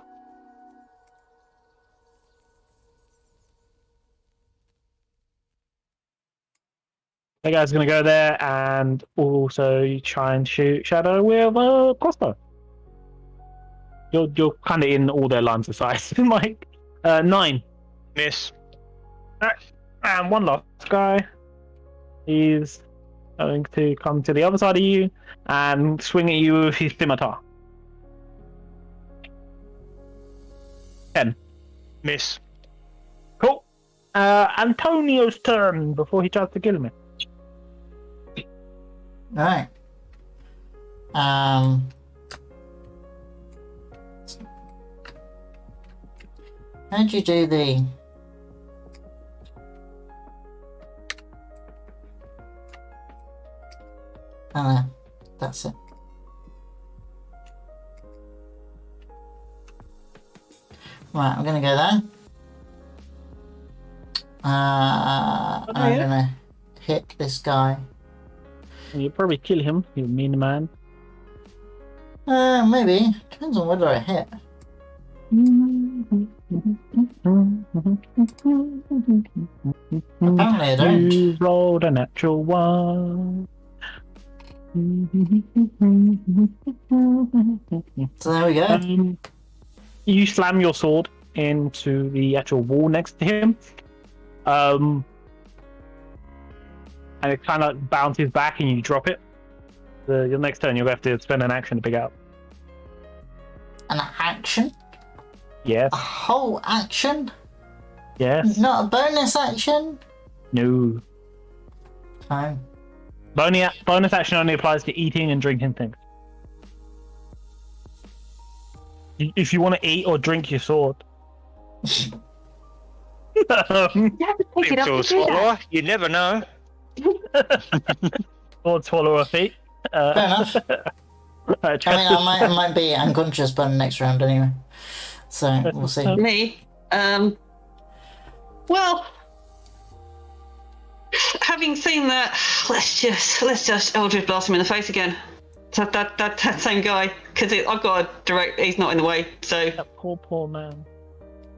That guy's gonna go there and also try and shoot Shadow with a crossbow. You're kind of in all their lines of sight, Mike. 9. Miss. And one last guy. He's going to come to the other side of you and swing at you with his scimitar. 10. Miss. Cool. Antonio's turn before he tries to kill me. Alright. How'd you do the... Oh no, that's it. Right, I'm gonna go there. I'm yeah. gonna hit this guy. And you probably kill him, you mean man. Maybe. Depends on whether I hit. Apparently I don't. You rolled a natural 1. So there we go. You slam your sword into the actual wall next to him. And it kind of bounces back and you drop it. Your next turn, you'll have to spend an action to pick it up. An action? Yes, A whole action? yes, Not a bonus action? no. Fine. Bonus action only applies to eating and drinking things. If you want to eat or drink your sword. You have to pick it up Or to do that. swallower. You never know. Or swallow a feet. Fair enough. Right, I mean, I might be unconscious by the next round anyway. So, we'll see. Me. Well, having seen that, let's just Eldritch blast him in the face again. that same guy, because I've got a direct. He's not in the way, so. That poor man.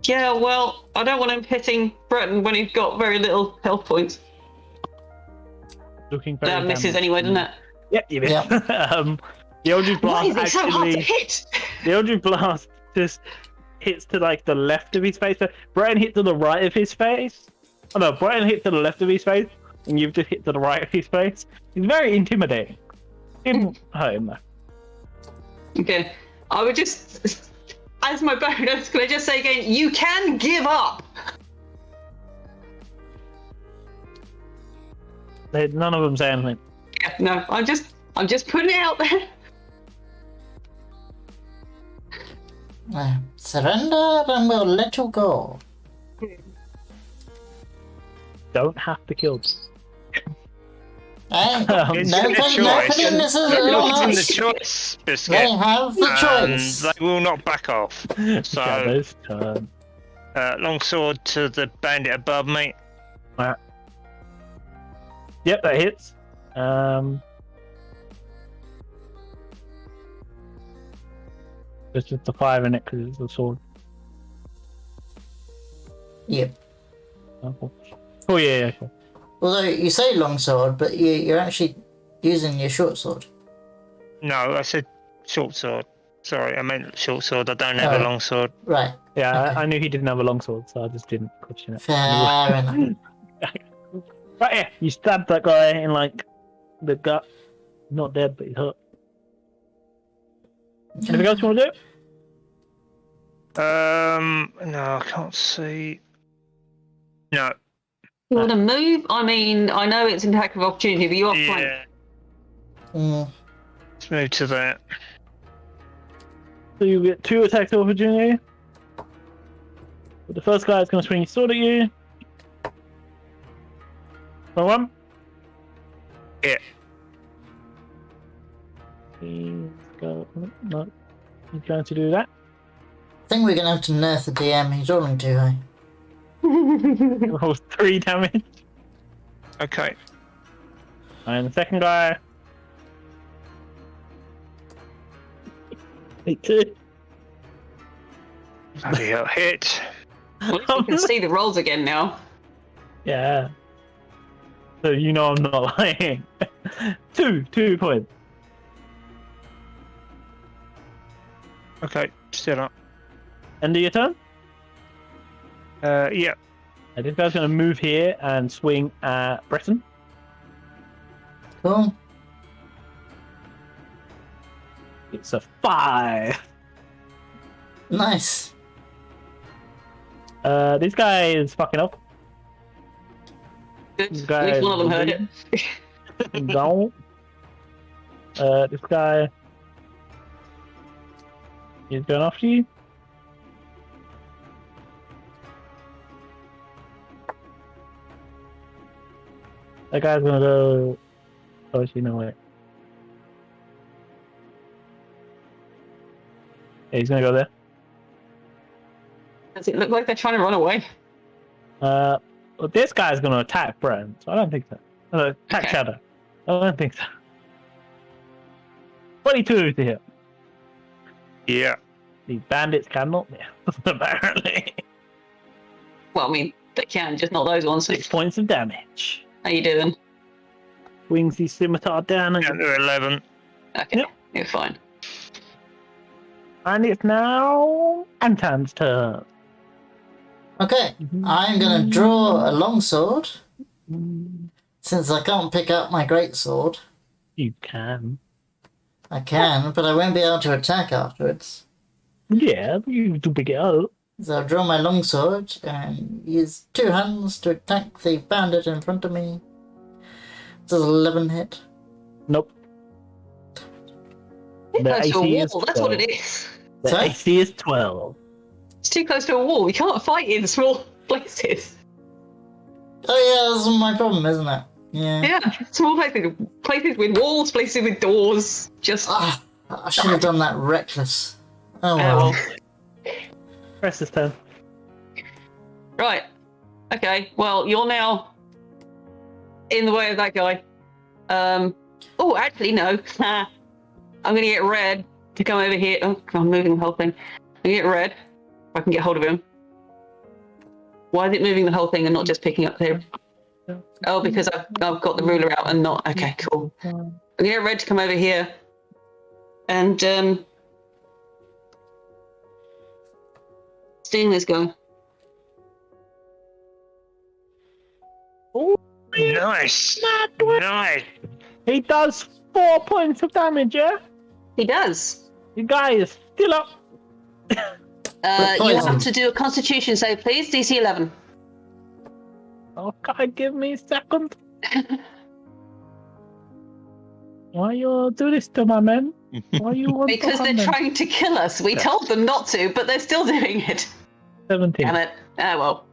Yeah, well, I don't want him hitting Breton when he's got very little health points. Looking very That misses damaged. anyway, doesn't it? Yeah, you missed. Yeah. The Eldritch Why Blast is he so hard to actually. hit? The Eldritch Blast just hits to like the left of his face. So Brian hit to the right of his face. Oh no, Brian hit to the left of his face, and you've just hit to the right of his face. It's very intimidating. Didn't hurt him though. Okay, I would just, as my bonus, can I just say again, you can give up. None of them say anything. Yeah, no, I'm just putting it out there. Surrender and we'll let you go. Don't have to kill them. Hey, It's no their choice. putting this as They're long given the as choice, Biscuit. they have the And choice. they will not back off. So, Shadow's turn. longsword to the bandit above me. Yep, that hits. There's just a 5 in it because it's a sword. Yep. Oh yeah, cool. Although you say longsword, but you're actually using your short sword. No, I said short sword. Sorry, I meant short sword. I don't have a long sword. Right. Yeah, Okay. I knew he didn't have a longsword, so I just didn't question it. Fair enough. Right here, you stabbed that guy in like the gut. Not dead, but he's hurt. Anything else you want to do? No, I can't see. No. You want to move? I mean, I know it's an attack of opportunity, but you are flanked. Yeah. Mm. Let's move to that. So you get 2 attacks of opportunity. But the first guy is going to swing his sword at you. One. Yeah. He's going to do that. I think we're going to have to nerf the DM. He's rolling too high. Rolls 3 damage. Okay. And the second guy. 2. Bloody hell, hit. Well, you can see the rolls again now. Yeah. So you know I'm not lying. 2 points. Okay, still up. End of your turn? Yeah. This guy's going to move here and swing at Breton. Cool. It's a 5. Nice. This guy is fucking up. Good. This At guy least one of them heard is it. down. This guy is going after you. That guy's gonna go. Oh, actually, no, wait. Yeah, he's gonna go there. Does it look like they're trying to run away? Well, this guy's gonna attack Brent, so I don't think so. Attack Okay. Shadow. I don't think so. 22 to hit. Yeah. These bandits cannot miss, apparently. Well, I mean, they can, just not those ones. 6 points of damage. How you doing? Swings his scimitar down, and, Down to 11. Okay, Yep. you're fine. it's now Anton's turn. Okay. I'm going to draw a longsword. Since I can't pick up my greatsword. You can. I can, but I won't be able to attack afterwards. Yeah, but you do pick it up. So I'll draw my longsword and use 2 hands to attack the bandit in front of me. Does 11 hit? Nope. Too The close to a AC is wall, that's what 12. it is. The Sorry? AC is 12. It's too close to a wall. We can't fight in small places. Oh yeah, that's my problem, isn't it? Yeah. Yeah, small places. Places with walls, places with doors. Just. Ah, I should have done that reckless. Oh well. well. Press this turn. Right. Okay. Well, you're now in the way of that guy. Oh, actually, no. I'm gonna get Red to come over here. Oh, I'm moving the whole thing. I'm gonna get Red if I can get hold of him. Why is it moving the whole thing and not just picking up there? Oh, because I've got the ruler out and not. Okay, cool. I'm gonna get Red to come over here, and sting this guy. Nice. Nice. He does 4 points of damage, yeah? He does. The guy is still up. You have to do a Constitution save, please. DC 11. Okay, give me a second. Why you do this to my men? Why you want Because to they're harm them? trying to kill us. We told them not to, but they're still doing it. 17. Damn it. Oh well.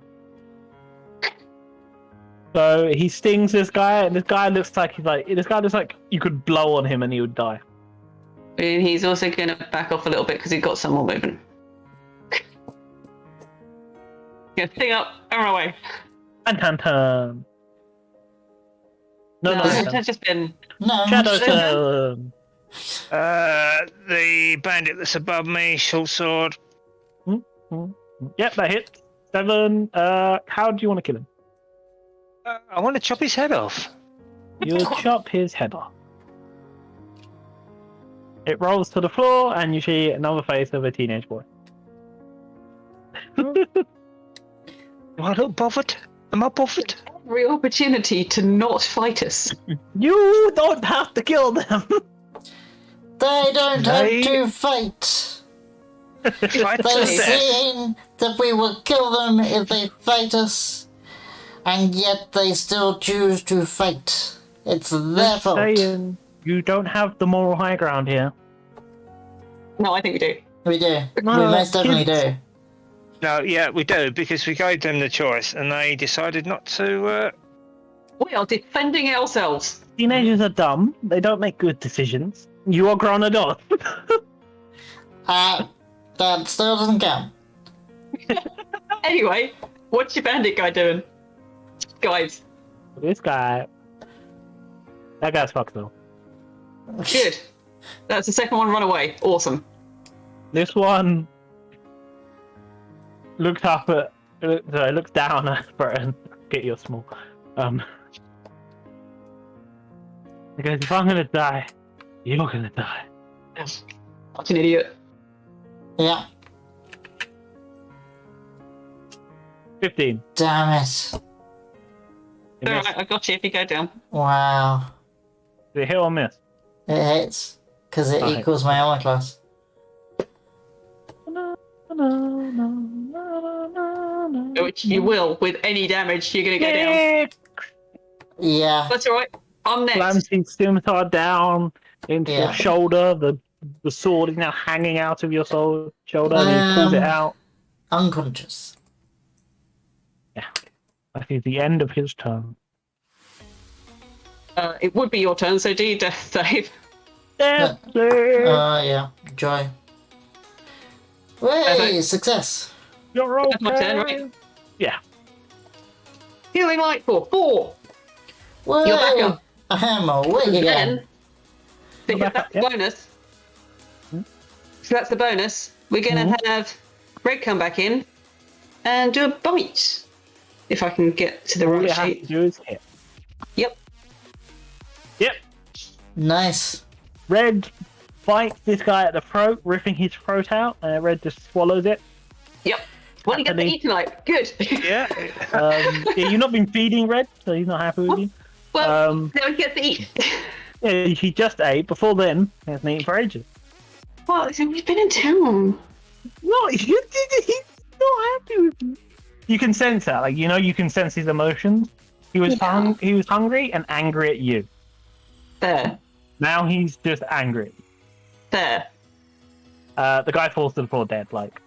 So he stings this guy, and this guy looks like you could blow on him and he would die. And he's also going to back off a little bit because he's got some more movement. Yeah, thing up, arrow away. Tan. No, It's just been. No. Shadow turn. The bandit that's above me, short sword. Yep, that hits. 7. How do you want to kill him? I want to chop his head off. You chop his head off. It rolls to the floor, and you see another face of a teenage boy. Am I not bothered? Am I bothered? Every opportunity to not fight us. You don't have to kill them. They don't have They- to fight. Fight to They're death. saying that we will kill them if they fight us, and yet they still choose to fight. It's their fault. Saying you don't have the moral high ground here. No, I think we do. We do. No, We most definitely kids. do. No, yeah, we do, because we gave them the choice and they decided not to. We are defending ourselves. Teenagers are dumb. They don't make good decisions. You are grown adult. That still doesn't count. Anyway, what's your bandit guy doing? Guys, This guy. That guy's fucked though. good. That's the second one run away. Awesome. This one looks up at. Sorry, looks down at Breton. Get your small. He goes, if I'm gonna die, you're gonna die. What an idiot. Yeah. 15. Damn it. You miss. Alright, I got you if you go down. Wow. Did it hit or miss? It hits. Because it Okay. equals my armor class. Which you will with any damage, you're gonna go down. Yeah. Yeah. That's alright. I'm next. Slams his scimitar down into Yeah. your shoulder. The sword is now hanging out of your shoulder, and he pulls it out. Unconscious. That is the end of his turn. It would be your turn, so do your death save. Death Yeah. Joy. Way! Perfect. Success. You're okay. That's my turn, right? Yeah. Healing light for 4. Whoa! You're back up. I'm awake again. Then, because back that's up, the yeah. bonus. So that's the bonus. We're gonna have Red come back in and do a bite. If I can get to the All right you have to sheet. do is hit. Yep. Yep. Nice. Red bites this guy at the throat, ripping his throat out, and Red just swallows it. Yep. Well, you get to Happening. eat tonight. Good. Yeah. Yeah, you've not been feeding Red, so he's not happy with you. Well, now he gets to eat. Yeah, he just ate. Before then, he hasn't eaten for ages. Well, so we've been in town. No, he's not happy with you. You can sense that, like you can sense his emotions. He was Yeah. he was hungry and angry at you. There. Now he's just angry. There. The guy falls to the floor dead, like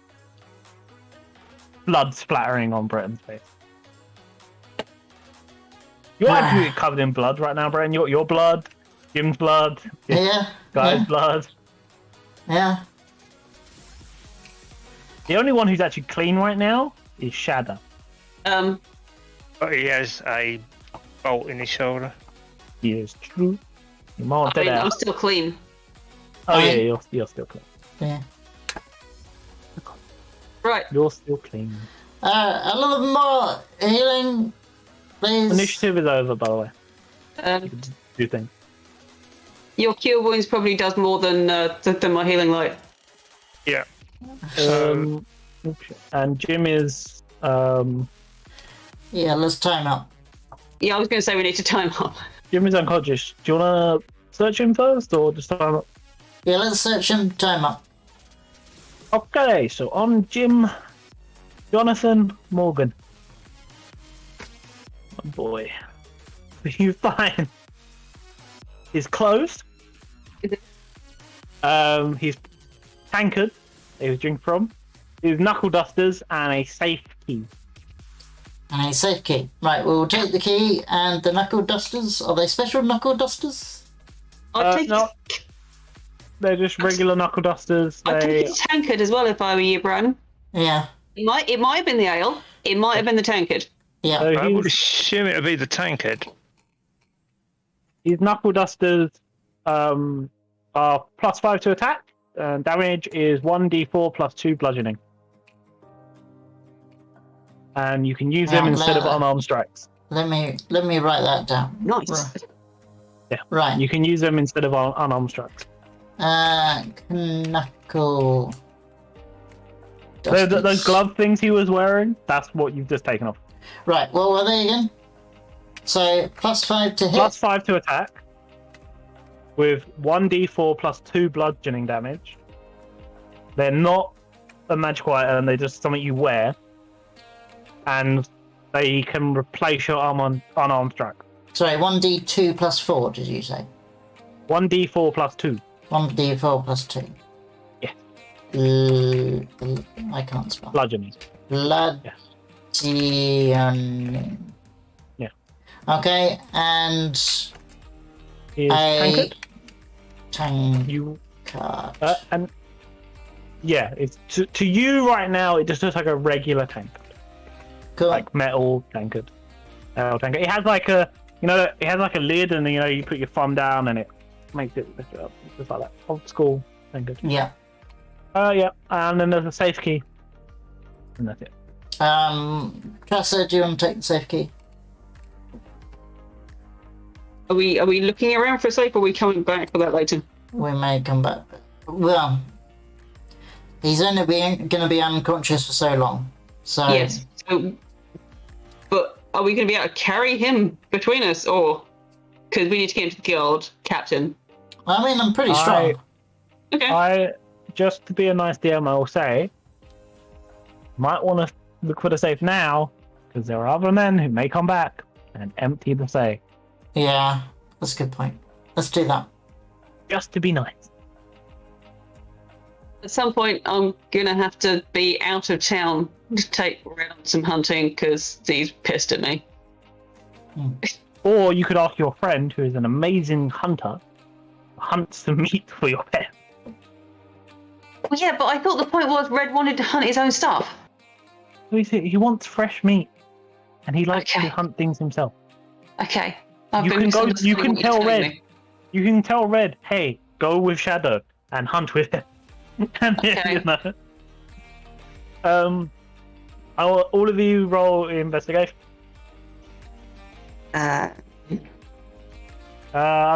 blood splattering on Breton's face. You're actually covered in blood right now, Breton. Your blood, Jim's blood, this Yeah. guy's Yeah. blood. Yeah. The only one who's actually clean right now is Shadow. But he has a bolt in his shoulder. He is true. You're more I dead mean, I'm out. still clean. Oh yeah, you're still clean. Yeah. Right. You're still clean. A little more healing, please. Initiative is over, by the way. Um, Do things. your cure wounds probably does more than my healing light. Yeah. So Okay. And Jim is Yeah, let's time up. Yeah, I was going to say we need to time up. Jim is unconscious. Do you want to search him first, or just time up? Yeah, let's search him. Time up. Okay, so on Jim, Jonathan, Morgan. Oh boy. You find he's closed. He's tankard he was drinking from. His knuckle dusters and a safe key. And a safe key. Right, we'll take the key and the knuckle dusters. Are they special knuckle dusters? I'd take, No, they're just regular knuckle dusters. I'd take a tankard as well if I were you, Bran. Yeah. It might have been the ale. It might have been the tankard. Yeah. So I would assume it would be the tankard. his knuckle dusters are +5 to attack, and damage is 1d4 plus 2 bludgeoning. And you can use them Yeah, instead of unarmed strikes. Let me write that down. Nice. Right. Yeah. Right. You can use them instead of unarmed strikes. Knuckle. Those glove things he was wearing, that's what you've just taken off. Right, what were they again? So, +5 to hit. +5 to attack, with 1d4 plus 2 bludgeoning damage. They're not a magical item, they're just something you wear. And they can replace your unarmed strike. Sorry, 1d2 plus 4, did you say? 1d4 plus 2. 1d4 plus 2. Yeah. I can't spell. Bludgeoning. Bludgeoning. Yeah. Okay, and Is a tankard. tankard. You and yeah, it's to you right now. It just looks like a regular tankard, Cool. like metal tankard. Tankard. It has like a it has like a lid, and you put your thumb down, and it makes it lift it up, just like that. Old school tankard. Yeah. Yeah, and then there's a safe key, and that's it. Tressa, do you want to take the safe key? Are we looking around for a safe, or are we coming back for that later? We may come back. Well, he's only going to be unconscious for so long. So Yes. So, but are we going to be able to carry him between us, or because we need to get into the guild, Captain? I mean, I'm pretty strong. Okay. Just to be a nice DM, I will say, might want to look for the safe now, because there are other men who may come back and empty the safe. Yeah, that's a good point. Let's do that. Just to be nice. At some point, I'm gonna have to be out of town to take Red on some hunting because he's pissed at me. Or you could ask your friend, who is an amazing hunter, hunts some meat for your pet. Well, yeah, but I thought the point was Red wanted to hunt his own stuff. He wants fresh meat, and he likes Okay. to hunt things himself. Okay. You can go. You can tell telling Red. me. You can tell Red, hey, go with Shadow and hunt with him. And Okay. All of you roll investigation. I'll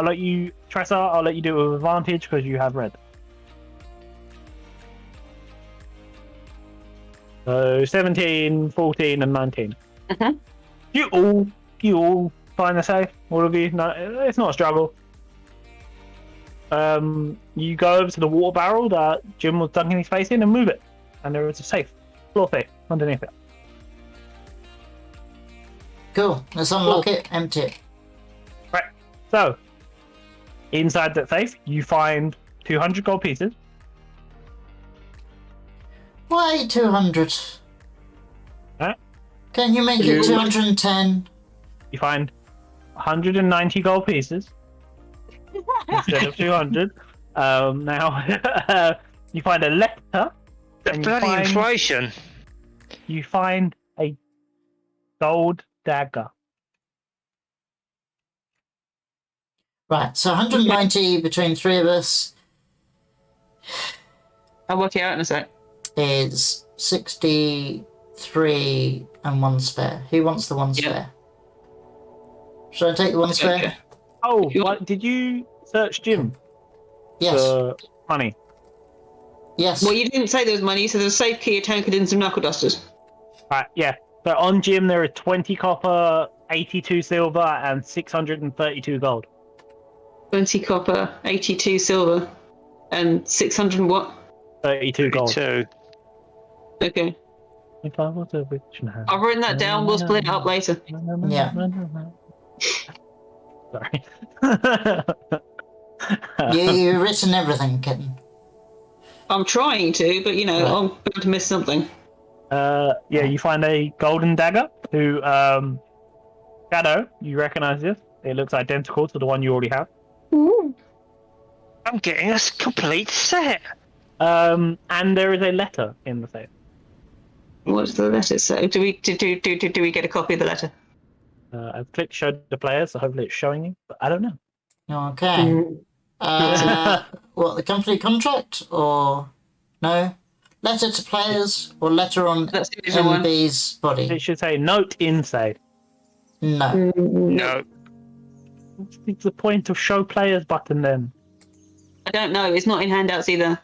let you, Tressa. I'll let you do it with advantage because you have Red. So 17, 14, and 19. Mhm. You all find the safe. All of you. No, it's not a struggle. You go over to the water barrel that Jim was dunking his face in and move it, and there is a safe, floor safe underneath it. Cool. Let's unlock it, empty it. Right. So inside that safe, you find 200 gold pieces. Why 200? Huh? Can you make it 210? You find 190 gold pieces instead of 200. Now you find a letter. And Bloody inflation. You find a gold dagger. Right, so 190 between three of us. I'll work it out in a sec. It's 63 and 1 spare. Who wants the 1 Yeah. spare? Should I take the 1 spare? Okay. Oh, If you what, did you search Jim Yes. for money? Yes. Well, you didn't say there was money, so there's a safe key, a tankard, and some knuckle dusters. Right, yeah. So on Jim, there are 20 copper, 82 silver, and 632 gold. 20 copper, 82 silver, and 600 and what? 32 gold. 32. Okay. If I was a rich man. I've written that down. We'll split it up later. Yeah. Sorry. You've written everything, kitten. I'm trying to, but Right. I'm going to miss something. Yeah, you find a golden dagger. Who, Shadow, you recognize this? It looks identical to the one you already have. I'm getting a complete set. And there is a letter in the safe. What does the letter say? Do we get a copy of the letter? I've clicked show the player, so hopefully it's showing you, but I don't know. Okay. What, the company contract or no? Letter to players or letter on That's the original one. MB's body? It should say note inside. No. No. It's the point of show players button then. I don't know. It's not in handouts either.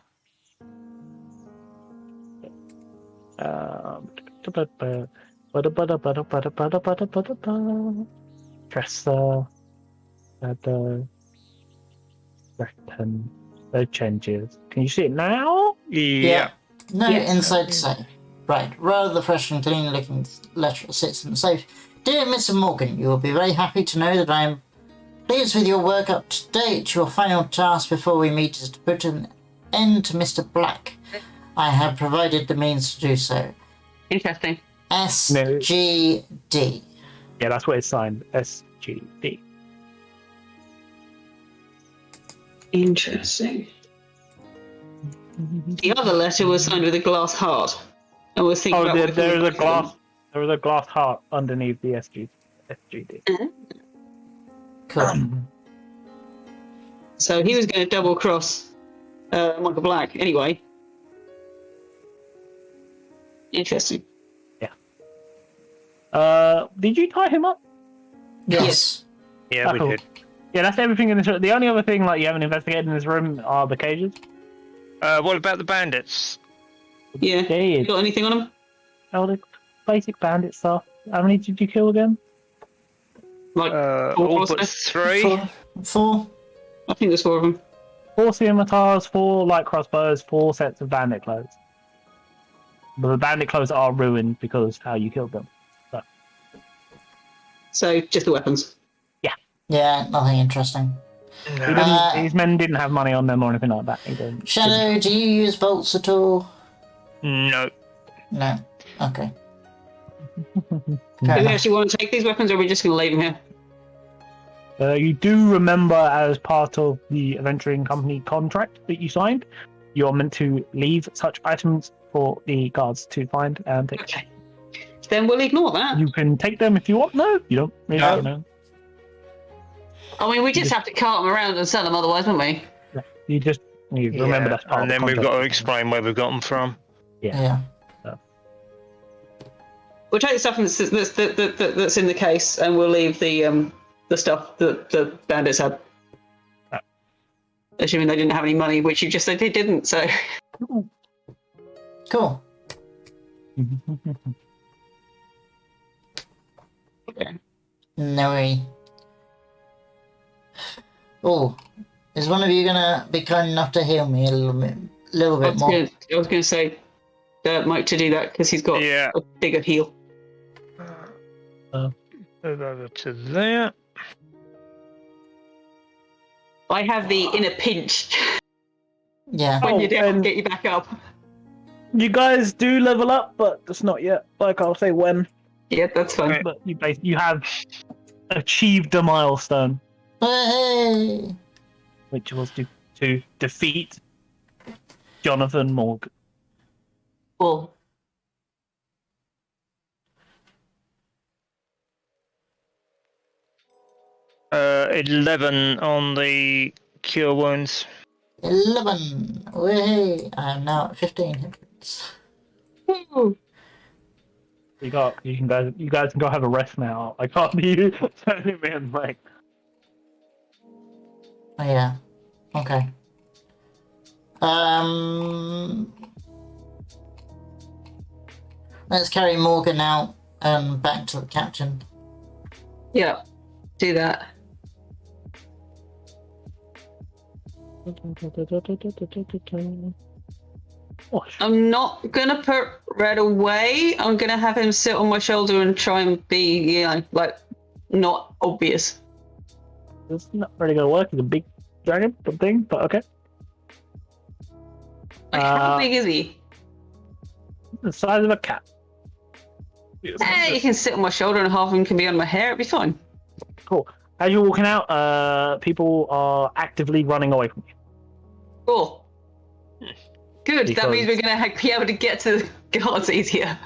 Press the button. No changes. Can you see it now? Yeah. No Yes. inside safe. Right. Rather the fresh and clean looking letter sits in the safe. Dear Mr. Morgan, you will be very happy to know that I am pleased with your work up to date. Your final task before we meet is to put an end to Mr. Black. I have provided the means to do so. Interesting. SGD. Yeah, that's what it's signed. SGD. Interesting. The other letter was signed with a glass heart. And we'll think about what there we is a can glass. There is a glass heart underneath the SGD. Cool. So he was going to double cross Michael Black anyway. Interesting. Did you tie him up? Yes. Yeah, we Oh. did. Yeah, that's everything in this room. The only other thing you haven't investigated in this room are the cages. What about the bandits? Yeah. Yeah, You got anything on him? all the basic bandit stuff. How many did you kill again? Like All or but so? 3. Four. I think there's 4 of them. 4 scimitars, 4 light crossbows, 4 sets of bandit clothes. But the bandit clothes are ruined because of how you killed them. So just the weapons. Yeah, nothing interesting. No. These men didn't have money on them or anything like that. They didn't- Shadow, do you use bolts at all? No. No. Okay. Do Fair we enough. actually want to take these weapons, or are we just going to leave them here? You do remember, as part of the adventuring company contract that you signed, you're meant to leave such items for the guards to find and take. Okay. Then we'll ignore that. You can take them if you want. No, you don't. Really, No. you know. I mean, we just have to cart them around and sell them otherwise, won't we? You just remember that's part and of then the we've got to contract. explain where we've got them from. Yeah. We'll take the stuff that's in the case, and we'll leave the stuff that the bandits had. Assuming they didn't have any money, which you just said they didn't, so... Cool. Okay. No way. Oh, is one of you gonna be kind enough to heal me a little bit more? I was going to say Mike to do that, because he's got Yeah. a bigger heal. Move over to there. I have the in a pinch Yeah. when you're down and- to get you back up. You guys do level up, but it's not yet. I can't say when. Yeah, that's fine. Right. But you have achieved a milestone, Hey. which was to defeat Jonathan Morgan. Cool. Uh, 11 on the cure wounds. 11. Woohoo! I am now at 15 hit points. You guys can go have a rest now. I can't be you turning me and like. Oh yeah. Okay. Let's carry Morgan out and back to the captain. Yeah, do that. I'm not gonna put Red away. I'm gonna have him sit on my shoulder and try and be, like not obvious. It's not really gonna work. He's a big dragon thing, but okay. Like, how big is he? The size of a cat. Hey, you can sit on my shoulder and half of him can be on my hair. It'd be fine. Cool. As you're walking out, people are actively running away from you. Cool. Good. That Because- means we're gonna be able to get to the guards easier.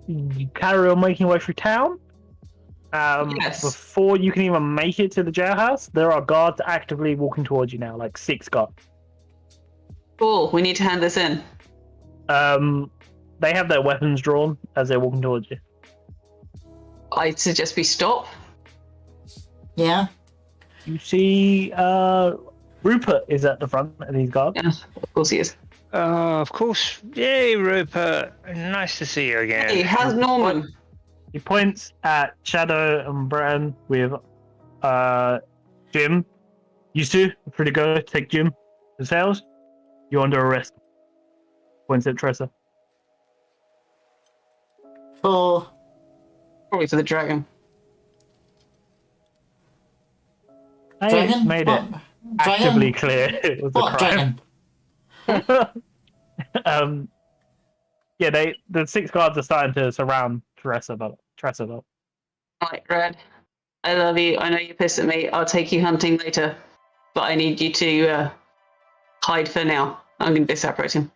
You carry on making your way through town. Yes. Before you can even make it to the jailhouse, there are guards actively walking towards you now, like 6 guards. Cool. We need to hand this in. They have their weapons drawn as they're walking towards you. I suggest we stop. Yeah? You see, Rupert is at the front of these guards. Yeah, of course he is. Of course. Yay, Rupert. Nice to see you again. Hey, how's Norman? He points at Shadow and Bran with Jim. Used to, pretty good. Take Jim to sales. You're under arrest. Points at Tressa. For... Probably for the dragon. I Dragon? made What? it Dragon? actively clear it was a What crime. dragon? Yeah, the 6 guards are starting to surround Tressa. Right, Red. I love you. I know you're pissed at me. I'll take you hunting later. But I need you to hide for now. I'm going to be separating.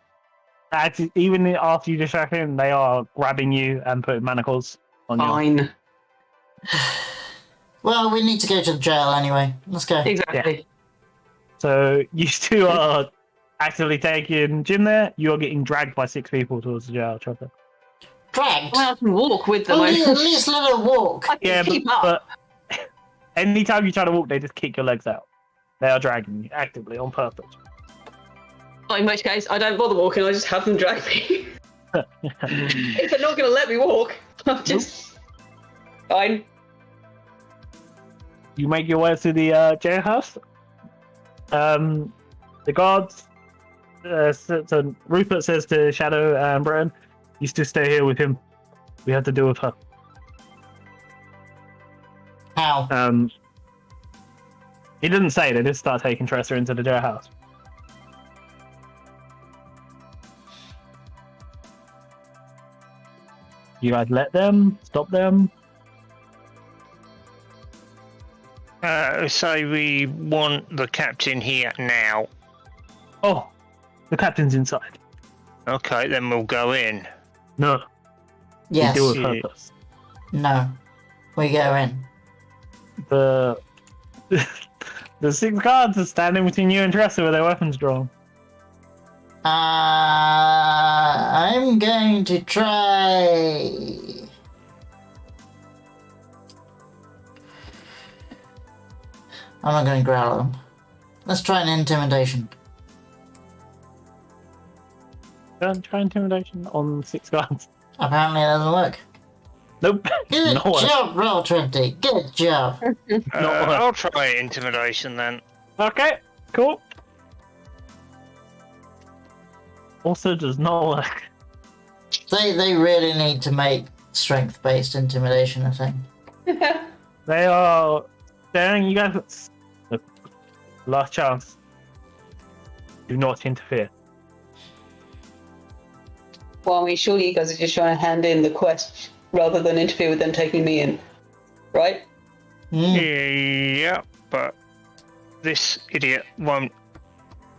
Even after you distract him, they are grabbing you and putting manacles on you. Fine. Well, we need to go to the jail anyway. Let's go. Exactly. So you 2 are actively taking Jim there. You are getting dragged by 6 people towards the jail, Trevor. Dragged? Well, I can walk with them. At least let her walk. I can Yeah, keep up. but anytime you try to walk, they just kick your legs out. They are dragging you actively on purpose. In which case, I don't bother walking. I just have them drag me. If they're not going to let me walk, I'm just fine. You make your way to the jailhouse. The guards. So Rupert says to Shadow and Bran, "You still stay here with him. We have to deal with her." How? He didn't say. They just start taking Tressa into the jailhouse. You guys let them? Stop them? So we want the captain here now. Oh, the captain's inside. Okay, then we'll go in. No, Yes. we do with Yeah. purpose. No. We go in. The the 6 guards are standing between you and Tressa with their weapons drawn. I'm going to try. I'm not going to growl at them. Let's try an intimidation. Try intimidation on 6 guards. Apparently it doesn't work. Nope. Good Not work. job, Roll20. Good job. I'll try intimidation then. Okay, cool. Also does not work. They really need to make strength-based intimidation a thing. They are staring you guys. Look, last chance. Do not interfere. Well, I mean, surely you guys are just trying to hand in the quest rather than interfere with them taking me in, right? Yeah, but this idiot won't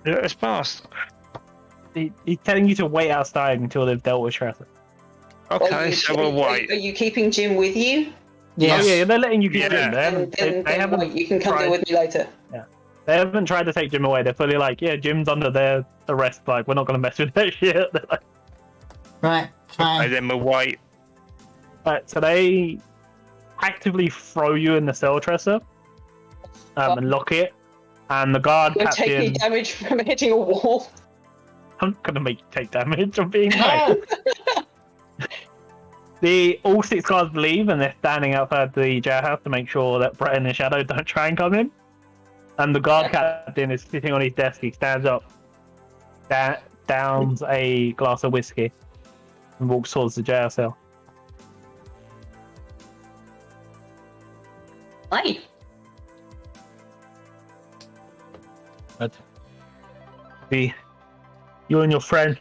let us past. He's telling you to wait outside until they've dealt with Tressa. Okay, so we'll wait. Are you keeping Jim with you? Yes. Oh yeah, they're letting you keep Yeah. Jim. They haven't wait, you can come tried, deal with me later. They haven't tried to take Jim away. They're fully like, yeah, Jim's under their arrest. Like, we're not going to mess with that shit. They're like, Right, fine. And then we'll wait. right, so they actively throw you in the cell, Tressa, and lock it. And the guard You're taking captain, damage from hitting a wall. I'm going to make you take damage. I'm being nice. All 6 guards leave, and they're standing outside the jailhouse to make sure that Brett and the Shadow don't try and come in. And the guard captain is sitting on his desk. He stands up, downs a glass of whiskey, and walks towards the jail cell. Hi. You and your friend,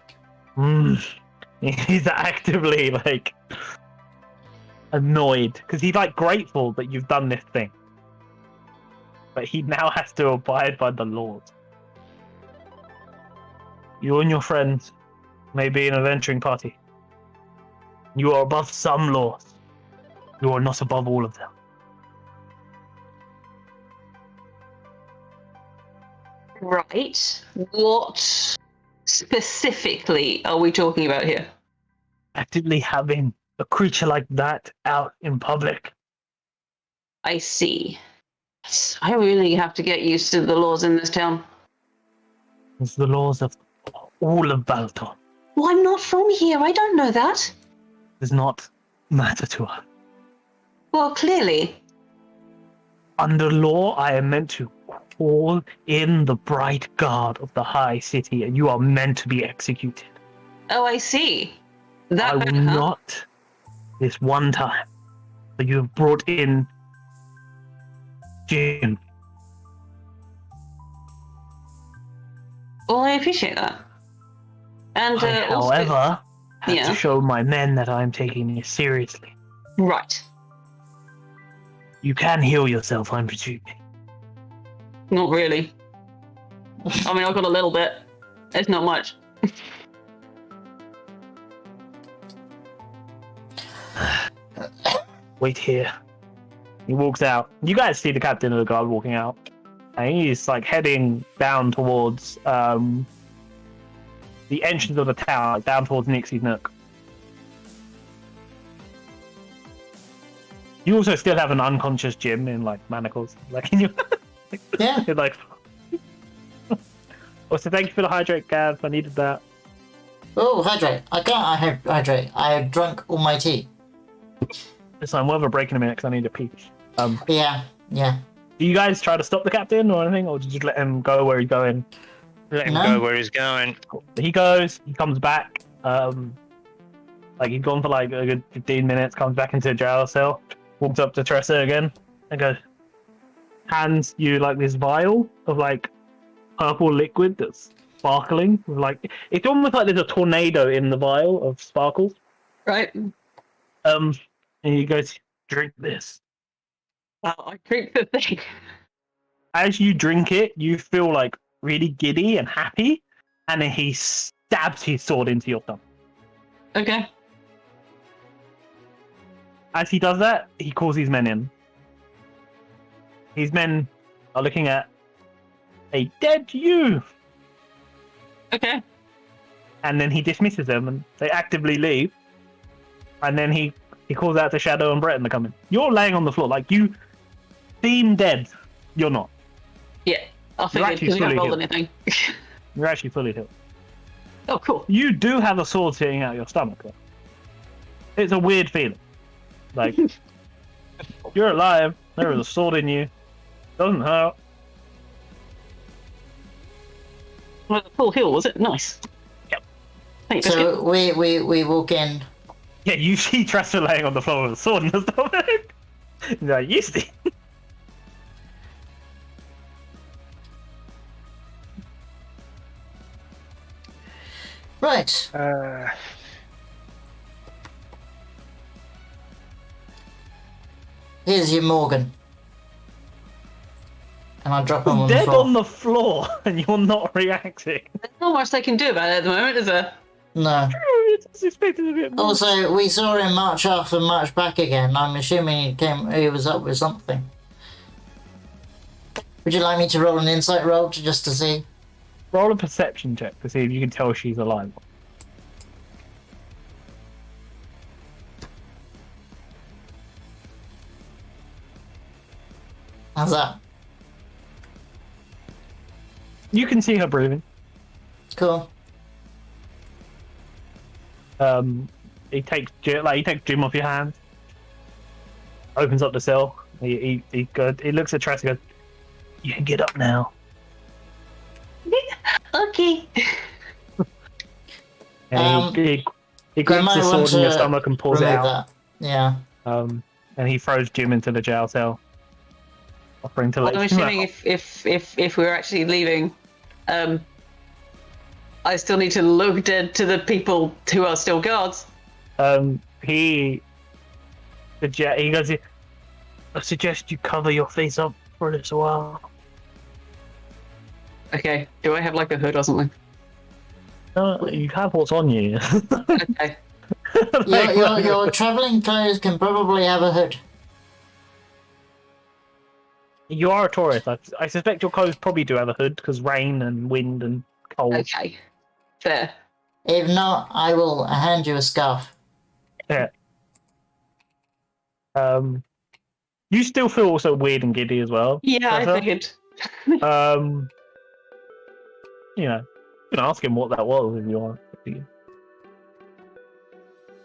he's actively like annoyed because he's like grateful that you've done this thing, but he now has to abide by the laws. You and your friends may be in a venturing party. You are above some laws. You are not above all of them. Right. What specifically are we talking about here? Actively having a creature like that out in public. I see. I really have to get used to the laws in this town. It's the laws of all of Bal-ton. Well, I'm not from here. I don't know that. Does not matter to us. Well, clearly. Under law, I am meant to call in the bright guard of the high city, and you are meant to be executed. Oh, I see. I That will bad, huh? not, this one time, that you have brought in Jim. Well, I appreciate that. And I, also, however, have Yeah. to show my men that I am taking this seriously. right. You can heal yourself, I'm presuming. Not really. I mean, I've got a little bit. It's not much. Wait here. He walks out. You guys see the captain of the guard walking out. And he's like heading down towards the entrance of the town, like down towards Nixie's Nook. You also still have an unconscious Jim in like manacles, like in your, Yeah. you're like. Also, thank you for the hydrate, Gav. I needed that. Oh, hydrate. I can't hydrate. I have drunk all my tea. So I'm over breaking a minute because I need a pee. Yeah. Do you guys try to stop the captain or anything, or did you let him go where he's going? Let him No. go where he's going. He goes, he comes back. Like he's gone for like a good 15 minutes, comes back into the jail cell, walks up to Tressa again, and goes, hands you like this vial of like purple liquid that's sparkling. With, like it's almost like there's a tornado in the vial of sparkles. Right. And he goes, drink this. I drink the thing. As you drink it, you feel like really giddy and happy, and then he stabs his sword into your thumb. Okay. As he does that, he calls his men in. His men are looking at a dead you, Okay. and then he dismisses them, and they actively leave. And then he calls out to Shadow and Breton to come in. You're laying on the floor, like you seem dead. You're not. Yeah. I figured actually because we haven't fully rolled anything. You're actually fully healed. Oh, cool. You do have a sword sitting out your stomach, though. It's a weird feeling. Like, you're alive, there is a sword in you. Doesn't hurt. Well, the full heal, was it? Nice. Yep. Thanks, Biscuit. So we walk in. Yeah, you see Tressa laying on the floor with a sword in her stomach. You're like, you see. Right. Here's your Morgan. And I drop him on the Dead floor. on the floor, and you're not reacting. There's not much they can do about it at the moment, is there? No. expected a bit more. Also, we saw him march off and march back again. I'm assuming he was up with something. Would you like me to roll an insight roll just to see? Roll a perception check to see if you can tell she's alive. How's that? You can see her breathing. Cool. He takes Jim off your hands. Opens up the cell. He looks at Tress and goes, "You can get up now." Okay. And he grabs the sword in your stomach and pulls it out. That. Yeah. And he throws Jim into the jail cell, offering to let I'm him assuming out. if we're actually leaving, I still need to look dead to the people who are still guards. He goes, "I suggest you cover your face up for a little while." Okay. Do I have like a hood or something? You have what's on you. Okay. Your travelling clothes can probably have a hood. You are a tourist. I suspect your clothes probably do have a hood because rain and wind and cold. Okay. Fair. If not, I will hand you a scarf. Yeah. You still feel also weird and giddy as well. Yeah, I Trevor. figured. You know, you can ask him what that was if you want.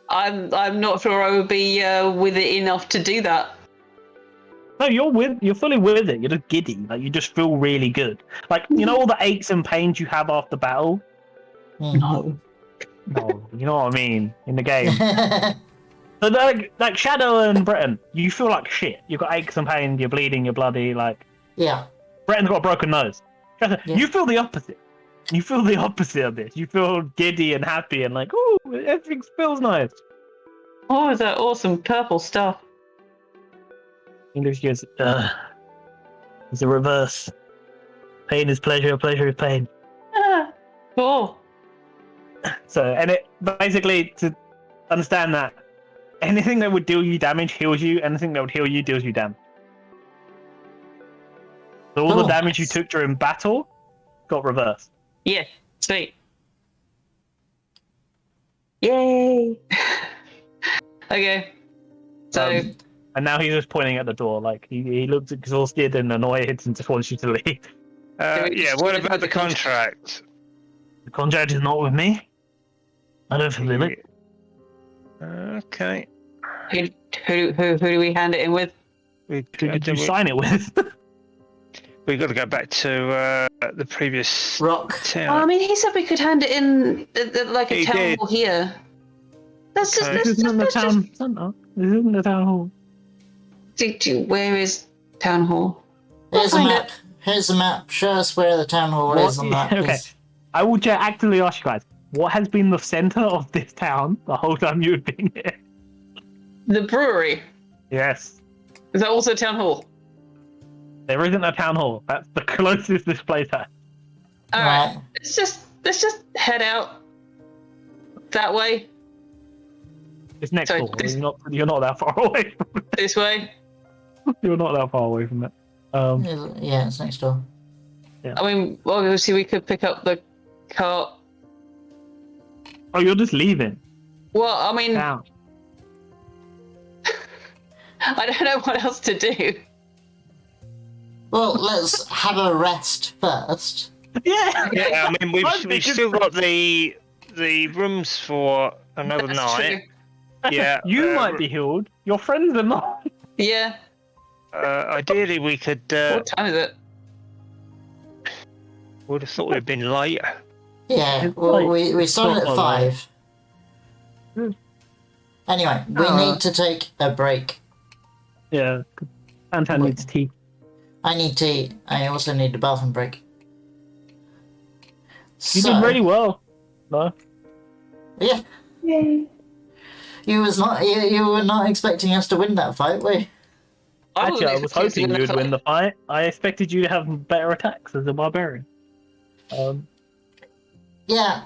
I'm not sure I would be with it enough to do that. No, you're fully with it. You're just giddy. Like you just feel really good. Like you know all the aches and pains you have after battle. No. No, you know what I mean in the game. But like Shadow and Breton, you feel like shit. You've got aches and pains. You're bleeding. You're bloody. Like Yeah. Breton's got a broken nose. You feel the opposite. You feel the opposite of this. You feel giddy and happy and like, oh, everything feels nice. Oh, is that awesome purple stuff? English goes, it's the reverse. Pain is pleasure, pleasure is pain. Ah, cool. So, and it basically to understand that anything that would deal you damage heals you. Anything that would heal you deals you damage. So all the damage you took during battle got reversed. Yeah, sweet. Yay! Okay. So And now he's just pointing at the door, like he looks exhausted and annoyed and just wants you to leave. Yeah, what about the contract? The contract is not with me. I don't fulfill it. Okay. who do we hand it in with? Who did you sign it with? We've got to go back to the previous Rock. Oh, I town. mean, he said we could hand it in like a He town did. hall here. That's just. Okay. This isn't the town centre. This isn't the town hall. Where is town hall? Here's a find map. Here's the map. Show us where the town hall is on that. Okay. please. I will actively ask you guys, what has been the centre of this town the whole time you've been here? The brewery. Yes. Is that also town hall? There isn't a town hall. That's the closest this place has. All right. Right. Let's just head out that way. It's next Sorry, door. this- You're not that far away from it. This way. You're not that far away from it. Yeah, it's next door. I mean, obviously we could pick up the cart. Oh, you're just leaving. Well, I mean, Down. I don't know what else to do. Well, let's have a rest first. Yeah. Yeah, I mean Might be we've good still for- got the rooms for another That's night. true. Yeah. You might be healed. Your friends are not. Yeah. Ideally, we could. What time is it? Would have thought we'd been later. Yeah, It's well, like- we started not at far away. 5. Anyway, we Oh. need to take a break. Yeah. Anton needs tea. I need tea. I also need a bathroom break. You did really well. No. Yeah. You were not expecting us to win that fight, were you? Actually, I was expecting hoping to you would fight. win the fight. I expected you to have better attacks as a barbarian. Yeah.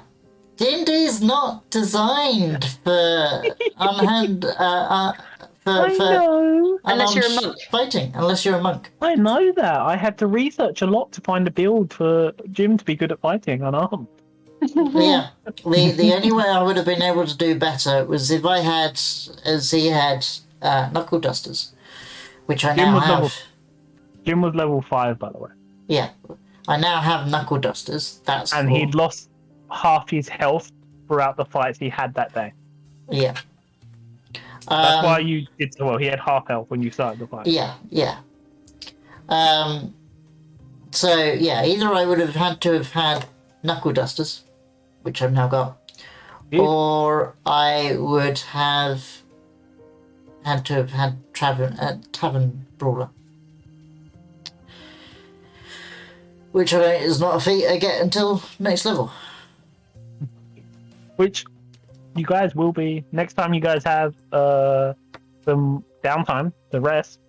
D&D is not designed for unhand I for know. Unless you're a unarmed monk. fighting, unless you're a monk. I know that. I had to research a lot to find a build for Jim to be good at fighting unarmed. Yeah, the only way I would have been able to do better was if I had, as he had, knuckle dusters, which I Jim now was have. level. Jim was level 5, by the way, Yeah, I now have knuckle dusters. That's and cool. he'd lost half his health throughout the fights he had that day. Yeah. That's why you did so well. He had half health when you started the fight. Yeah, yeah. So yeah, either I would have had to have had knuckle dusters, which I've now got, Yeah. or I would have had to have had tavern brawler, which is not a feat I get until next level. Which you guys will be next time you guys have some downtime, the rest.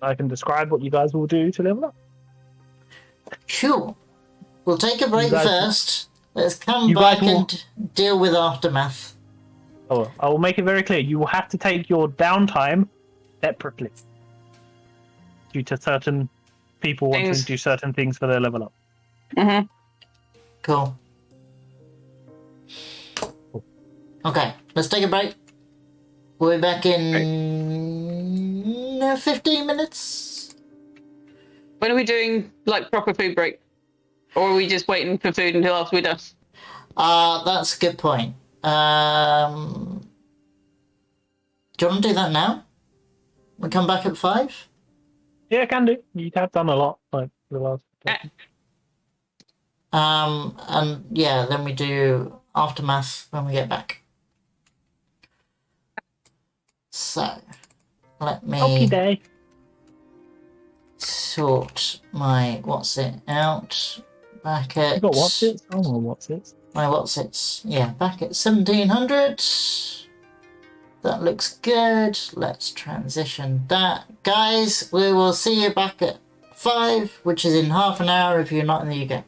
I can describe what you guys will do to level up. Sure. We'll take a break guys- first. Let's come you guys back will- and deal with aftermath. Oh, I will make it very clear. You will have to take your downtime separately due to certain people wanting to do certain things for their level up. Mm-hmm. Cool. Okay, let's take a break. We'll be back in 15 minutes. When are we doing like proper food break? Or are we just waiting for food until after we're done? That's a good point. Do you want to do that now? We come back at 5? Yeah, I can do. You have done a lot like the last. And yeah, then we do aftermath when we get back. So, let Okay, me day. sort my what's it out. Back at You got what's it? Oh, well, what's it? my what's it's, yeah, back at 1700. That looks good. Let's transition that. Guys, we will see you back at 5, which is in half an hour if you're not in the UK.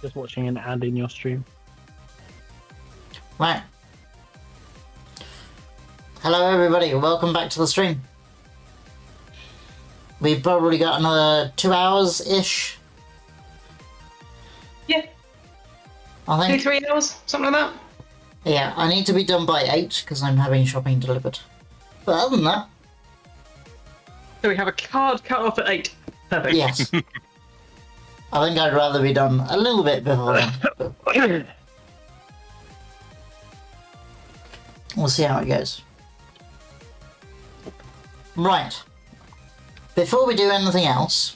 Just watching an ad in your stream. Right. Hello everybody, welcome back to the stream. We've probably got another 2 hours-ish, Yeah, I think. 2-3 hours, something like that. Yeah, I need to be done by 8 because I'm having shopping delivered. But other than that, So we have a card cut off at 8. Perfect. yes. I think I'd rather be done a little bit before then. But we'll see how it goes. Right. Before we do anything else,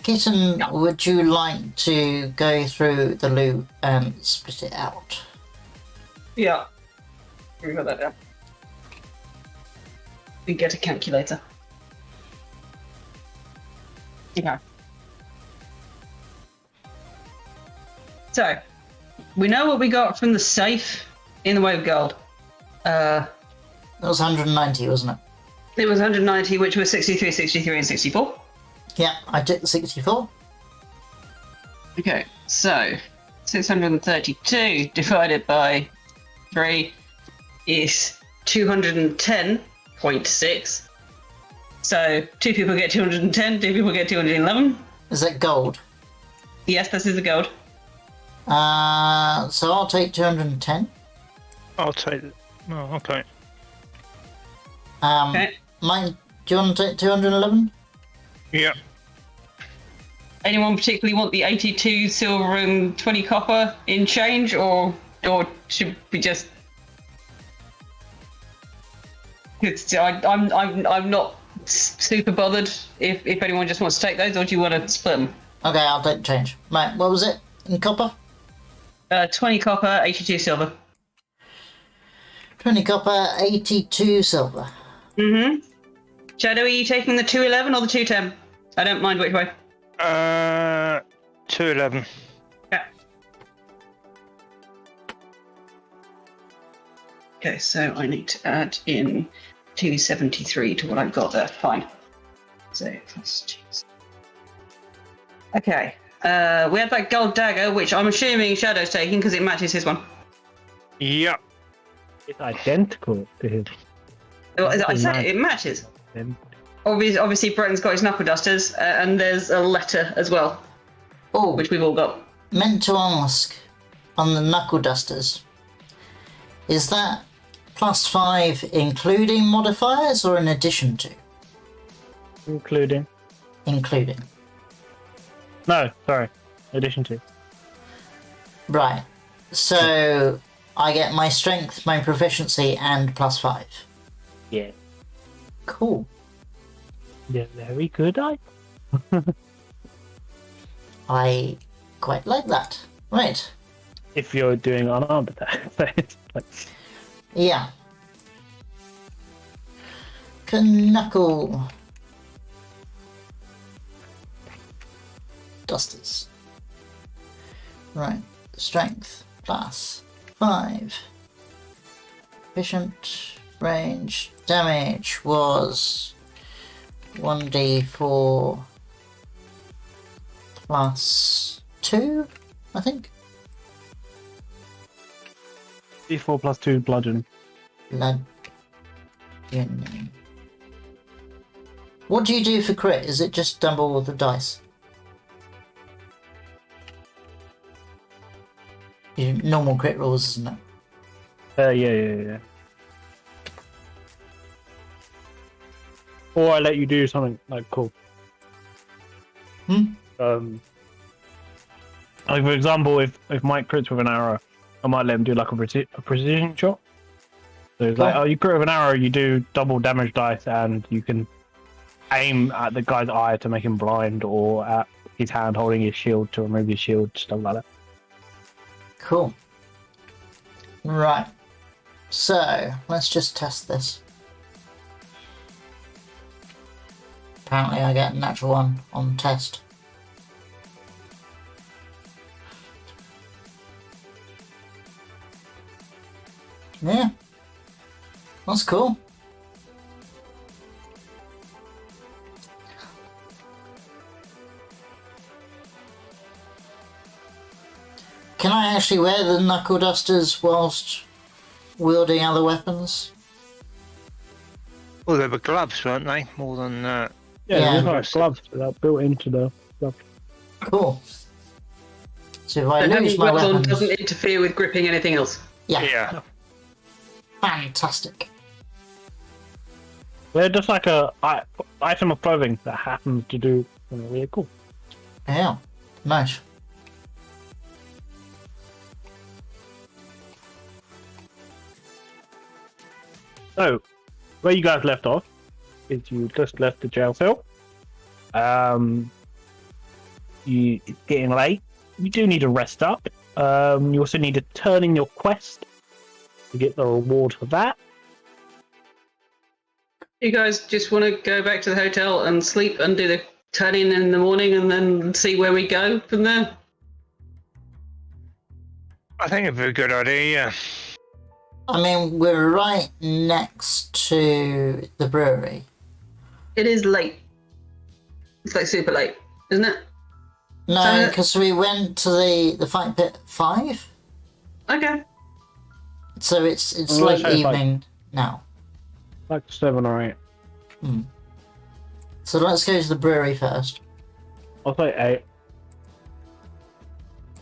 Kitten, Yeah. would you like to go through the loot and split it out? Yeah. We got that down. We get a calculator. Okay. So, we know what we got from the safe in the way of gold. That was 190, wasn't it? It was 190, which was 63, 63, and 64. Yeah, I took the 64. Okay, so 632 divided by 3 is 210.6. So 2 people get 210, 2 people get 211. Is that gold? Yes, this is the gold. So I'll take 210. I'll take it. Oh, okay. Okay. Mine, do you want to take 211? Yeah. Anyone particularly want the 82 silver and 20 copper in change, or should we just? I'm not super bothered if anyone just wants to take those, or do you want to split them? Okay, I'll take change. Right, what was it in copper? 20 copper, 82 silver. 20 copper, 82 silver. Mm-hmm. Shadow, are you taking the 211 or the 210? I don't mind which way. 211. Yeah. Okay, so I need to add in 273 to what I've got there. Fine. So plus 2. Okay. We have that gold dagger, which I'm assuming Shadow's taking because it matches his one. Yeah. It's identical to his. I say it matches. Then Obviously, Bretton's got his knuckle dusters, and there's a letter as well, Oh, which we've all got. meant to ask on the knuckle dusters. Is that +5 including modifiers or in addition to? including. Including. No, sorry. Addition to. Right. So I get my strength, my proficiency, and +5. Yeah. Cool. Yeah, very good. I quite like that. Right. If you're doing unarmed attack. Like, Yeah. Knuckle dusters. Right. Strength +5. Efficient range damage was 1d4 +2, I think. D4 plus 2 bludgeon. Bludgeoning. What do you do for crit? Is it just double the dice? Normal crit rolls, isn't it? Yeah. Or I let you do something like cool. Hmm? Like for example, if Mike crits with an arrow, I might let him do like a precision shot. So it's like, Cool. oh, you crit with an arrow, you do double damage dice, and you can aim at the guy's eye to make him blind, or at his hand holding his shield to remove his shield, stuff like that. Cool. Right. So, let's just test this. Apparently I get a natural one on test. Yeah. That's cool. Can I actually wear the knuckle dusters whilst wielding other weapons? Well, they were gloves, weren't they? More than Yeah, Yeah. these are gloves that are built into the glove. Cool. So if I So lose having my gloves on weapons... doesn't interfere with gripping anything else. Yeah, yeah. fantastic. They're just like a item of clothing that happens to do something really cool. Yeah, nice. So, where you guys left off is you just left the jail cell. It's getting late. You do need to rest up. You also need to turn in your quest to get the reward for that. You guys just want to go back to the hotel and sleep and do the turn in the morning and then see where we go from there? I think it'd be a good idea, yeah. I mean, we're right next to the brewery. It is late. It's like super late, isn't it? No, because we went to the fight pit 5. Okay. So it's Let's late say five. evening now. Like 7 or 8. So let's go to the brewery first. I'll say 8.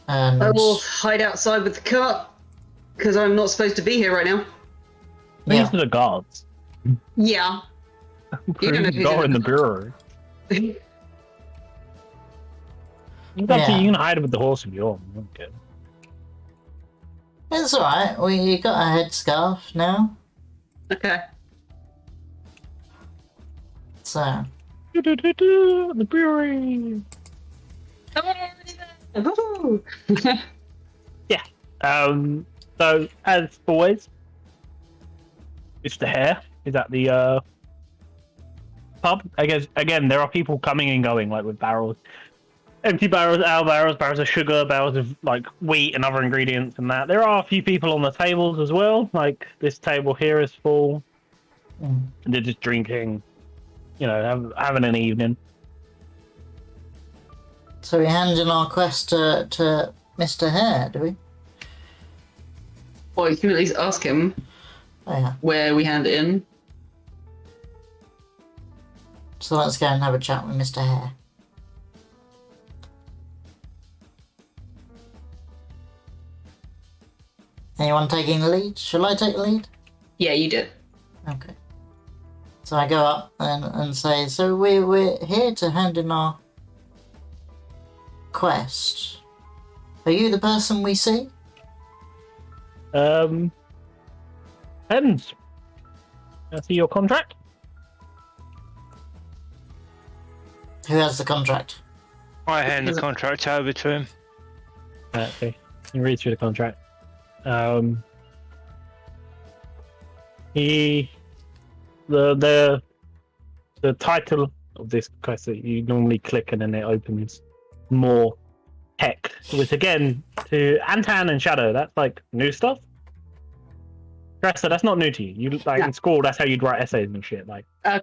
And I will hide outside with the cart because I'm not supposed to be here right now. These yeah, are the guards. Yeah. You don't know who's Go in in the the brewery. car. You Yeah. can hide with the horse if you want. Okay. it's alright. We got a headscarf now. Okay. So, The brewery. Woohoo! So as always, Mr. Hare is at the pub. I guess again there are people coming and going, like with barrels, empty barrels, ale barrels, barrels of sugar, barrels of like wheat and other ingredients and that. There are a few people on the tables as well. Like this table here is full, and they're just drinking, having an evening. so we hand in our quest to Mr. Hare, do we? Well, you can at least ask him Oh yeah. where we hand it in. So let's go and have a chat with Mr. Hare. Anyone taking the lead? Shall I take the lead? Yeah, you did. Okay. So I go up and say, so we're here to hand in our quest. Are you the person we see? Depends. I see your contract. Who has the contract? I hand the contract over to him. Okay, you read through the contract. The title of this quest that you normally click and then it opens more text, which again to Antan and Shadow, that's like new stuff. Dresser, that's not new to you. You like in school, that's how you'd write essays and shit. Like you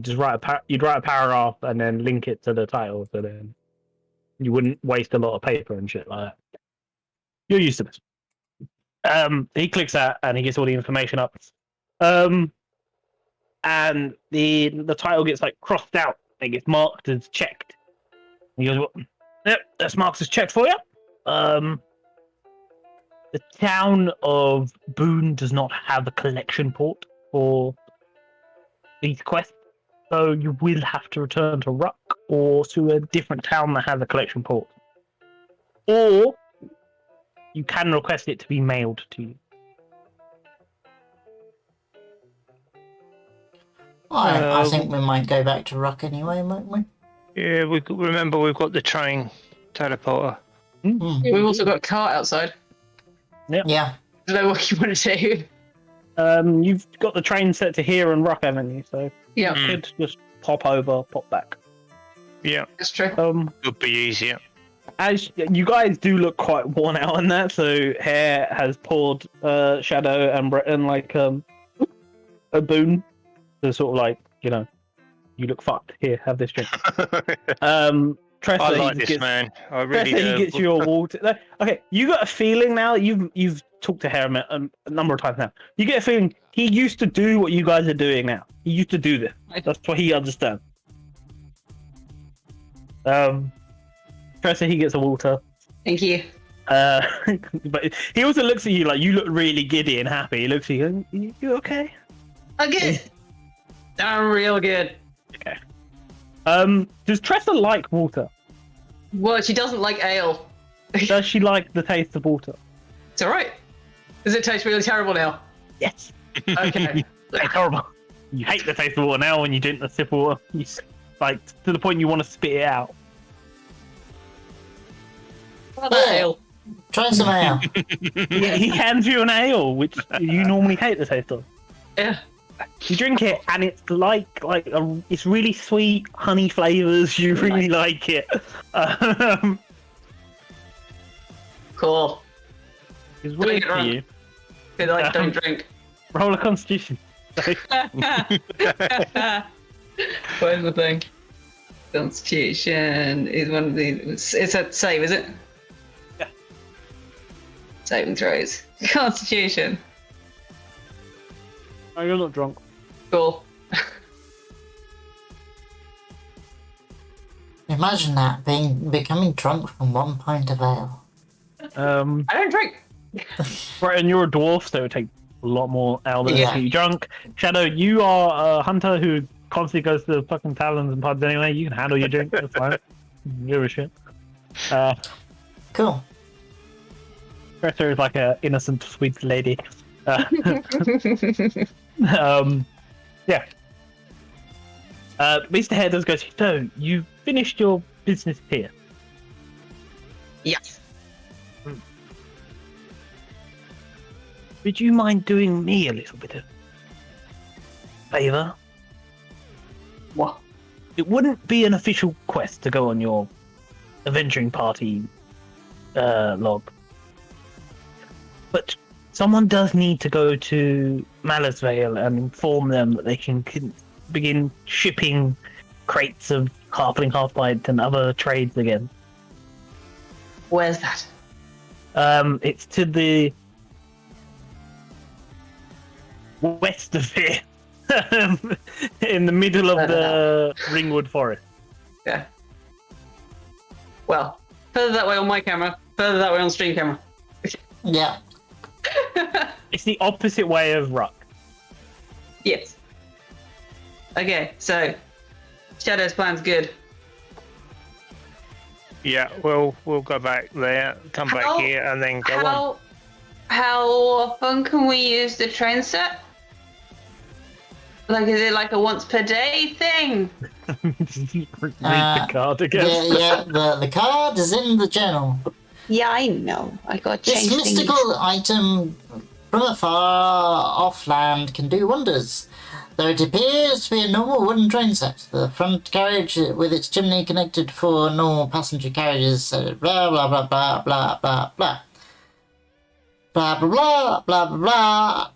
just you'd write a paragraph and then link it to the title, so then you wouldn't waste a lot of paper and shit like that. You're used to this. He clicks that and he gets all the information up. And the title gets like crossed out. It gets marked as checked. And he goes, well, yep, that's marked as checked for you. The town of Boone does not have a collection port for these quests, so you will have to return to Ruck or to a different town that has a collection port. Or you can request it to be mailed to you. I think we might go back to Ruck anyway, might we? Yeah, remember we've got the train teleporter. We've also got a cart outside. Yeah. I don't know what you want to do. You've got the train set to here and Ruck, haven't you? So Yeah, you could just pop over, pop back. Yeah, that's true. would be easier. As you guys do look quite worn out on that, so Hare has poured Shadow and Breton like a boon to sort of like, you look fucked. Here, have this drink. Tressa, I he like this gets, man. I really Tressa, he do. gets you a water. Okay, you got a feeling now. You've talked to him a number of times now. You get a feeling he used to do what you guys are doing now. He used to do this. That's what he understands. Tressa, he gets a water. Thank you. But he also looks at you like you look really giddy and happy. He looks at you. You okay? I'm good. I'm real good. Okay. Does Tressa like water? Well, she doesn't like ale. Does she like the taste of water? It's all right. Does it taste really terrible now? Yes. Okay. It's horrible. You hate the taste of water now when you drink the sip of water. You like to the point you want to spit it out. What about ale? Try some ale. He hands you an ale, which you normally hate the taste of. Yeah. You drink it, and it's it's really sweet, honey flavors. You really like it. Cool. It's Don't weird get for drunk. you. Good, like, don't drink. Roll a constitution. Where's the thing? Constitution is one of these. It's a save, is it? Yeah. Saving throws. Constitution. Oh, you're not drunk. Cool. Imagine that, becoming drunk from 1 pint of ale. I don't drink. Right, and you're a dwarf, so it would take a lot more ale than Yeah. to get you drunk. Shadow, you are a hunter who constantly goes to the fucking taverns and pubs anyway. You can handle your drink. That's fine. Give a shit. Cool. Greta is like a innocent, sweet lady. Yeah. Mr. Hare does go, so you finished your business here. Yes. Would you mind doing me a little bit of favour? What? It wouldn't be an official quest to go on your adventuring party log. But someone does need to go to Malice-vale and inform them that they can begin shipping crates of halfling, half-blight and other trades again. Where's that? It's to the west of here. In the middle of the Ringwood Forest. Yeah. Well, further that way on my camera, further that way on stream camera. Yeah. It's the opposite way of Ruck. Yes. Okay, so Shadow's plan's good. Yeah, we'll go back there, come back here, and then go on. How often can we use the train set? Like, is it like a once per day thing? Read the card again. Yeah, the card is in the journal. Yeah, I know. I got This changed mystical item from a far off land can do wonders. Though it appears to be a normal wooden train set, the front carriage with its chimney connected for normal passenger carriages, blah blah blah blah blah blah blah. Blah blah blah blah blah blah.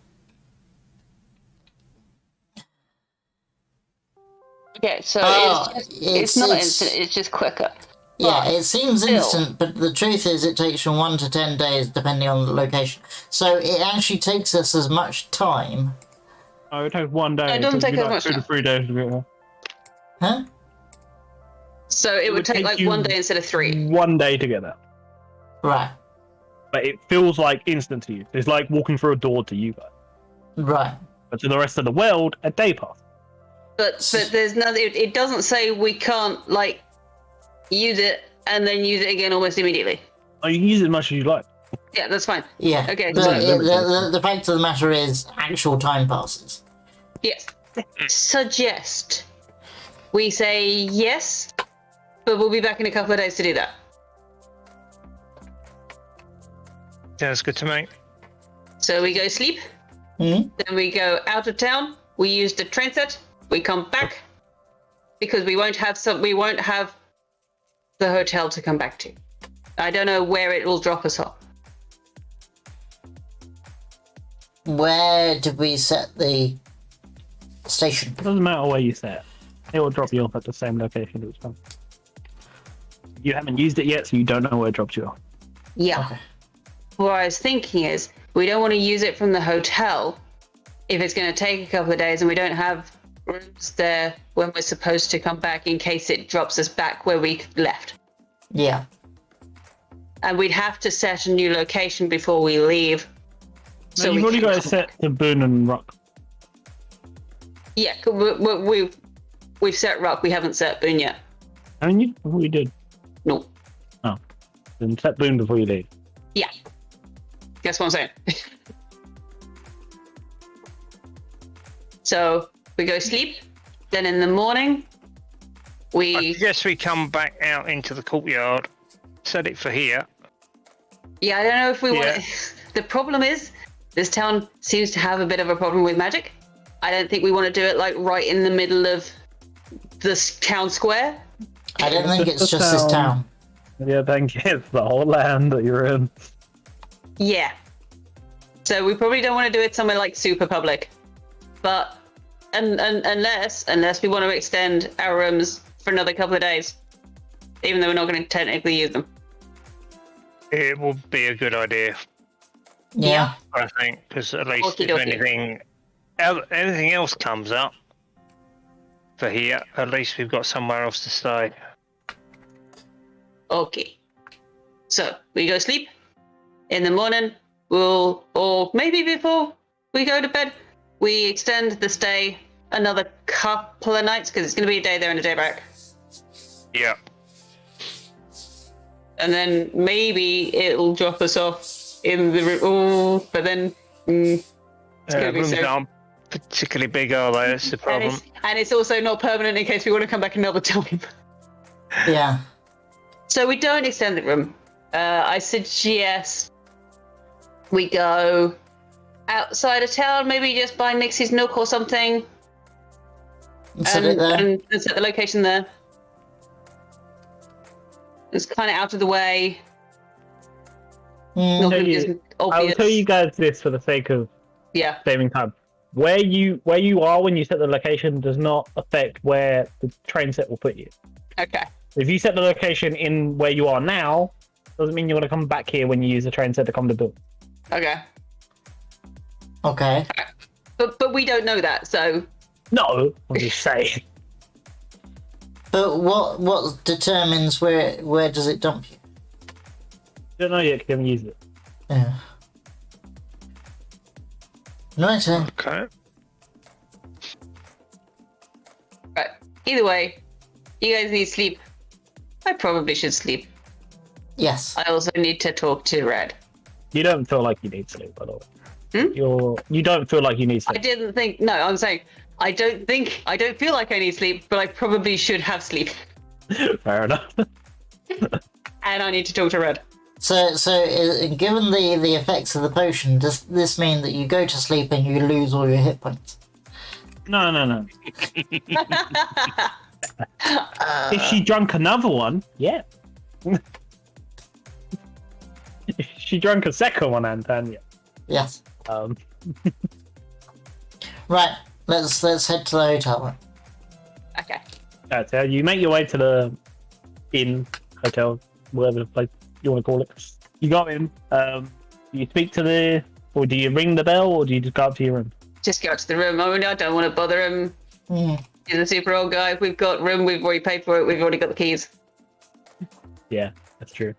Okay, so it's not instant, it's just quicker. Yeah, it seems still. instant, but the truth is it takes from 1 to 10 days depending on the location. So it actually takes us as much time. Oh, it takes 1 day. No, it doesn't take as much 2 to 3 days to get here. Huh? So it would take like you 1 day instead of 3. 1 day to get there. Right. But it feels like instant to you. It's like walking through a door to you guys. Right. But to the rest of the world, a day passes. But there's nothing. It doesn't say we can't like use it and then use it again almost immediately. Oh, you can use it as much as you like. Yeah, that's fine. Yeah. Okay. The fact of the matter is, actual time passes. Yes. Suggest we say yes, but we'll be back in a couple of days to do that. Sounds good to me. So we go sleep, Hmm? then we go out of town. We use the train set. We come back because we won't have the hotel to come back to. I don't know where it will drop us off. Where did we set the station? It doesn't matter where you set it. It will drop you off at the same location each time. You haven't used it yet, so you don't know where it drops you off. Yeah. Okay. What I was thinking is we don't want to use it from the hotel if it's going to take a couple of days and we don't have rooms there when we're supposed to come back in case it drops us back where we left. Yeah. And we'd have to set a new location before we leave. So you've already got it set to Boone and Rock. Yeah, we've set Rock. We haven't set Boone yet. Haven't you? We did. No. Oh. Then set Boone before you leave. Yeah. That's what I'm saying. So we go sleep. Then in the morning, I guess we come back out into the courtyard, set it for here. Yeah, I don't know if we want to... The problem is, this town seems to have a bit of a problem with magic. I don't think we want to do it like right in the middle of the town square. I don't think it's just this town. Yeah, I think it's the whole land that you're in. Yeah. So we probably don't want to do it somewhere like super public. But unless we want to extend our rooms for another couple of days, even though we're not going to technically use them. It would be a good idea, Yeah. I think, because at least Okie if dokie. anything else comes up for here, at least we've got somewhere else to stay. Okay. So we go sleep. In the morning, or maybe before we go to bed, we extend the stay another couple of nights because it's going to be a day there and a day back. Yeah. And then maybe it'll drop us off in the room. Oh, but then it's going to be Rooms so. aren't particularly big, are they? That's the problem. And it's also not permanent in case we want to come back another time. Yeah. So we don't extend the room. I suggest we go outside of town, maybe just by Nixie's Nook or something. Set it there. And set the location there. It's kind of out of the way. Not gonna be as I'll obvious. tell you guys this for the sake of Yeah. saving time. Where you are when you set the location does not affect where the train set will put you. Okay. If you set the location in where you are now, doesn't mean you're going to come back here when you use the train set to come to Boone. Okay. Okay. But we don't know that, so No, I'm just saying. But what determines where does it dump you? Don't know yet because you haven't used it. Yeah. Right. Okay. right. Either way, you guys need sleep. I probably should sleep. Yes. I also need to talk to Red. You don't feel like you need sleep at all. Hmm? You don't feel like you need I sleep. didn't think. No, I'm saying I don't feel like I need sleep, but I probably should have sleep, Fair enough. and I need to talk to Red. So given the effects of the potion, does this mean that you go to sleep and you lose all your hit points? No. If she drunk another one, yeah. If she drunk a second one, Antonia. Yes. Right. Let's head to the hotel. Okay. Alright, so you make your way to the inn, hotel, whatever the place you want to call it. You go in. Do you speak to or do you ring the bell, or do you just go up to your room? Just go to the room. I don't want to bother him. Mm. He's a super old guy. We've got room. We've already paid for it. We've already got the keys. Yeah, that's true.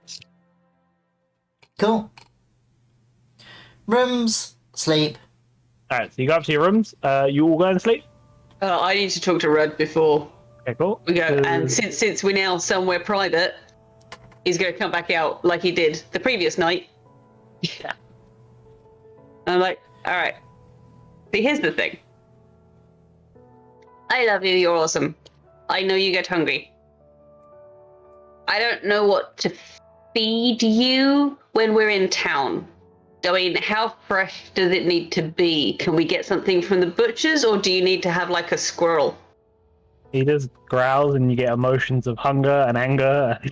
Cool. Rooms, sleep. Alright, so you go up to your rooms. You all go and sleep. I need to talk to Red before Okay, cool. we go. So- And since we're now somewhere private, he's going to come back out like he did the previous night. Yeah. I'm like, all right. See, here's the thing. I love you. You're awesome. I know you get hungry. I don't know what to feed you when we're in town. I mean, how fresh does it need to be? Can we get something from the butchers, or do you need to have like a squirrel? He just growls, and you get emotions of hunger and anger. You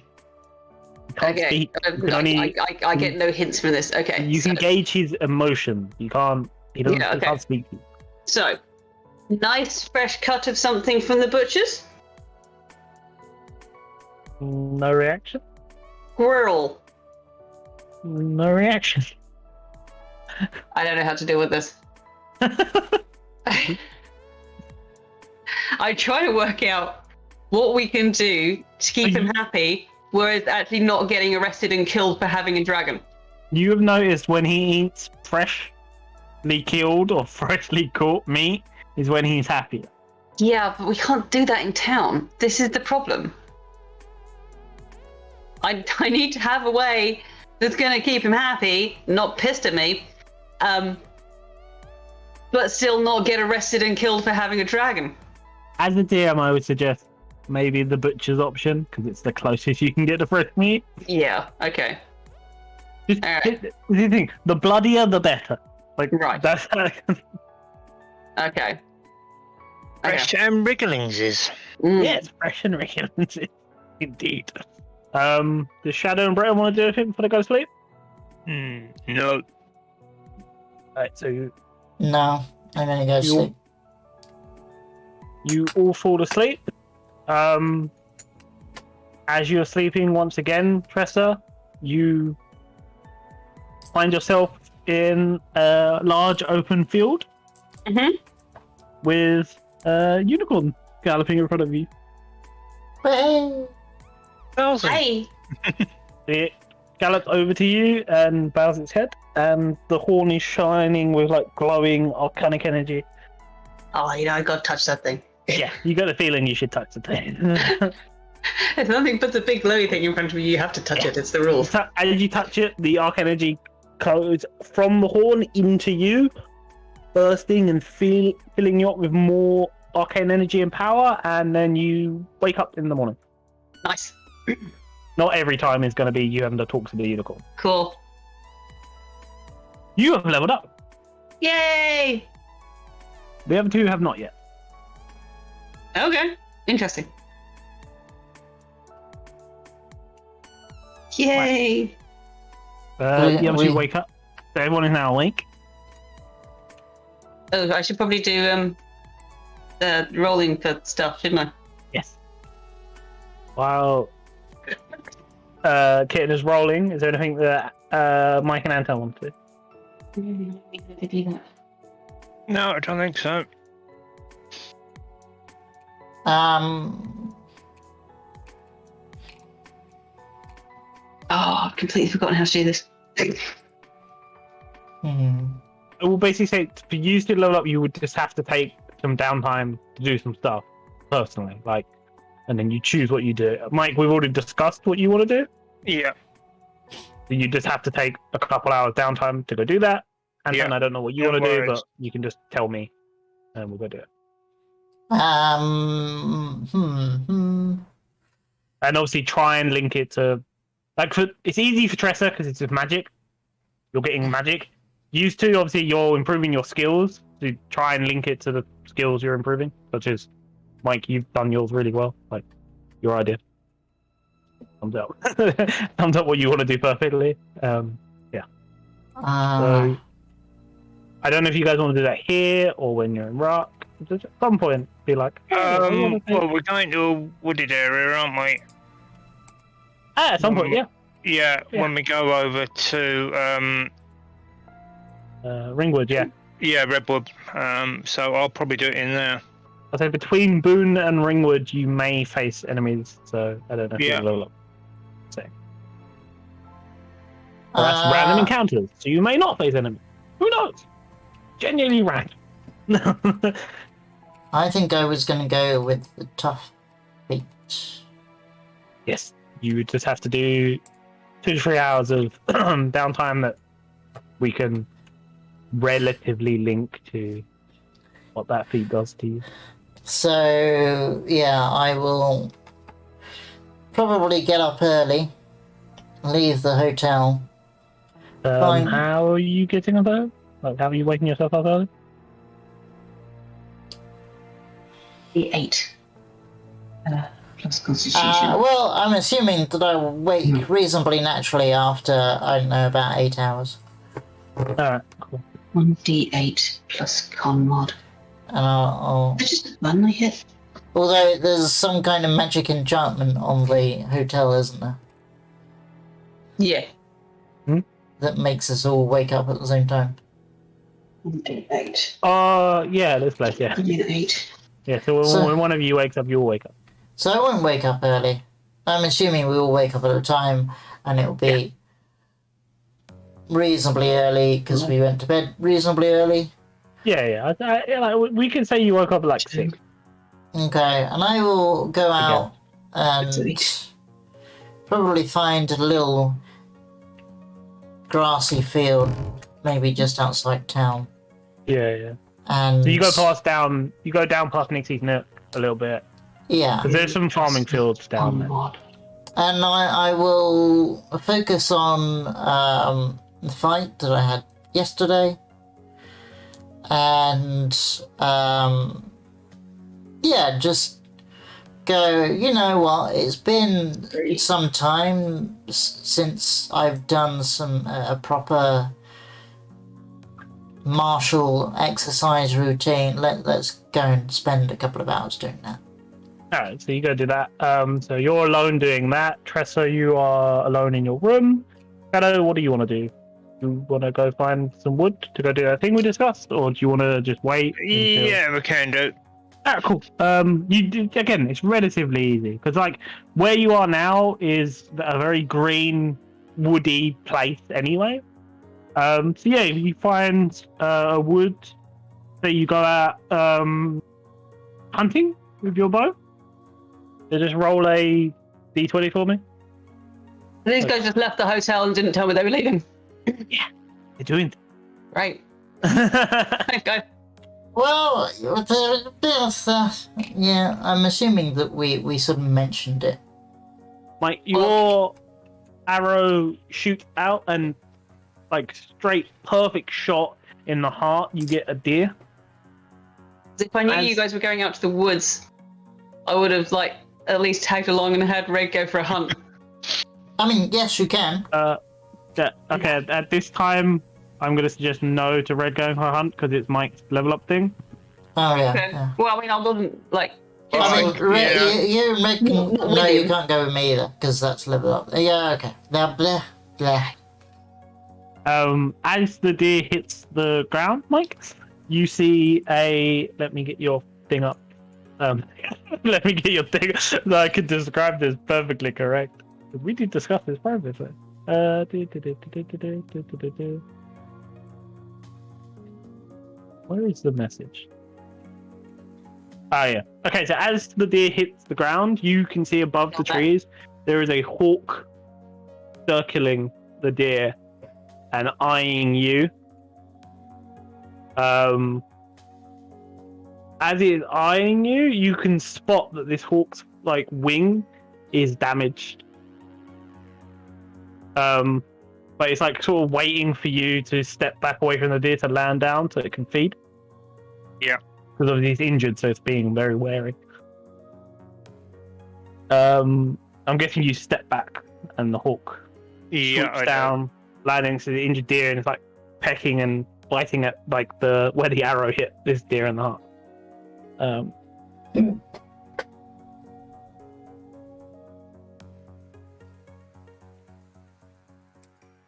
can't Okay, speak. You can only, I get no hints from this. Okay, you can gauge his emotion. You can't. He doesn't. Yeah, He okay. can't speak to you. So, nice fresh cut of something from the butchers. No reaction. Squirrel. No reaction. I don't know how to deal with this. I try to work out what we can do to keep him happy, whereas actually not getting arrested and killed for having a dragon. You have noticed when he eats freshly killed or freshly caught meat is when he's happier. Yeah, but we can't do that in town. This is the problem. I need to have a way that's going to keep him happy, not pissed at me, but still not get arrested and killed for having a dragon. As a DM, I would suggest maybe the butcher's option because it's the closest you can get to fresh meat. Yeah, okay. The thing, the bloodier, the better. Like, right. That's Okay. Fresh and wrigglings is. Yes, fresh and regulars. Indeed. Does Shadow and Breton want to do anything before they go to sleep? No. Alright, so No, I'm gonna go to sleep. you all fall asleep. As you're sleeping once again, Tressa, you find yourself in a large open field with a unicorn galloping in front of you. Hey. Hey! It gallops over to you and bows its head, and the horn is shining with like glowing arcanic energy. Oh, I gotta touch that thing. Yeah, you got a feeling you should touch the thing. If nothing puts a big glowy thing in front of you, you have to touch it. It's the rule. As you touch it, the arc energy goes from the horn into you, bursting and filling you up with more arcane energy and power, and then you wake up in the morning. Nice. Not every time is going to be you having to talk to the unicorn. Cool. You have leveled up. Yay! The other two have not yet. Okay. Interesting. Yay! The other two wake up. Everyone is now awake. Oh, I should probably do rolling for stuff, shouldn't I? Yes. While Kitten is rolling, is there anything that Mike and Anton want to do? No, I don't think so. Oh, I've completely forgotten how to do this. It will basically say for you to level up, you would just have to take some downtime to do some stuff personally, like, and then you choose what you do. Mike, we've already discussed what you want to do. Yeah. You just have to take a couple hours downtime to go do that. And Yeah. I don't know what you No want to do, worries. but you can just tell me, and we'll go do it. And obviously, try and link it to, like, it's easy for Tressa because it's just magic. You're getting magic. Used to, obviously, you're improving your skills. So try and link it to the skills you're improving, such as, Mike, you've done yours really well. Like, your idea. Thumbs up. Thumbs up what you want to do perfectly. Yeah. So, I don't know if you guys want to do that here or when you're in Rock. Just at some point, be like, Well, we're going to a wooded area, aren't we? at some point, yeah. Yeah, when we go over to Ringwood, yeah. yeah, Redwood. So I'll probably do it in there. I'd say between Boone and Ringwood, you may face enemies, so I don't know if Yeah. you'll level up. So. Or that's random encounters, so you may not face enemies. Who knows? Genuinely random. I think I was gonna go with the tough feet. Yes, you would just have to do 2 to 3 hours of downtime that we can relatively link to what that feat does to you. So yeah, I will probably get up early, leave the hotel. Fine. How are you getting up early? Like, how are you waking yourself up early? The 8. Plus Constitution. Well, I'm assuming that I will wake reasonably naturally after, I don't know, about 8 hours. Alright, cool. 1d8 plus con mod. And I'll Is it just one I hit? Although there's some kind of magic enchantment on the hotel, isn't there? Yeah. That makes us all wake up at the same time. 8. Yeah, this place, yeah. 8. Yeah, so when one of you wakes up, you all wake up. So I won't wake up early. I'm assuming we all wake up at a time, and it'll be reasonably early because we went to bed reasonably early. Yeah. Like, we can say you woke up at like 6. Okay, and I will go out and probably find a little grassy field, maybe just outside town. Yeah. And So you go down past Nixie's Nook a little bit. yeah, Because there's some farming fields down there. and I will focus on the fight that I had yesterday, and just go. You know what? It's been some time since I've done some a proper martial exercise routine. Let's go and spend a couple of hours doing that. Alright, so you go do that. So you're alone doing that. Tressa, you are alone in your room. Shadow, what do you want to do? You want to go find some wood to go do that thing we discussed, or do you want to just wait? Yeah, we can do. Cool. Again, it's relatively easy because like where you are now is a very green, woody place anyway. So yeah, if you find a wood that you go out hunting with your bow, so just roll a d20 for me. These guys just left the hotel and didn't tell me they were leaving. Yeah, they're doing. Right. Okay. Well, yeah, I'm assuming that we sort of mentioned it. Like your arrow shoots out and like straight perfect shot in the heart, you get a deer. If I knew you guys were going out to the woods, I would have like at least tagged along and had Red go for a hunt. I mean, yes, you can. Okay, at this time, I'm going to suggest no to Red going for a hunt because it's Mike's level up thing. Oh yeah. Okay. Yeah. Well, I mean, I wouldn't like. I mean, you Not no, with you you. can't go with me either because that's level up. Yeah, okay. Blah blah blah. As the deer hits the ground, Mike, you see a. Let me get your thing up. Let me get your thing so I can describe this perfectly correct. We did discuss this privately. Where is the message? Oh yeah. Okay, so as the deer hits the ground, you can see above the trees there is a hawk circling the deer and eyeing you. As it is eyeing you, you can spot that this hawk's like wing is damaged. But it's like sort of waiting for you to step back away from the deer to land down so it can feed. Yeah. Because obviously it's injured, so it's being very wary. I'm guessing you step back and the hawk swoops down, landing to the injured deer, and it's like pecking and biting at like where the arrow hit this deer in the heart.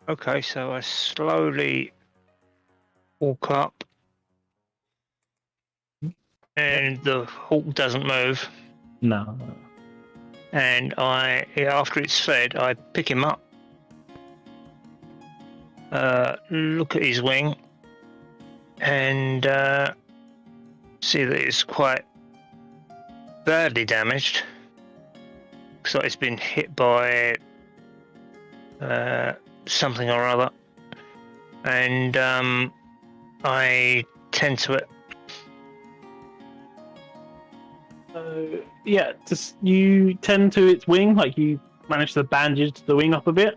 Okay, so I slowly walk up, and the hawk doesn't move. No. And after it's fed, I pick him up, look at his wing, and see that it's quite badly damaged. Looks like it's been hit by something or other, and I tend to it. Yeah, just you tend to its wing, like you manage to bandage the wing up a bit,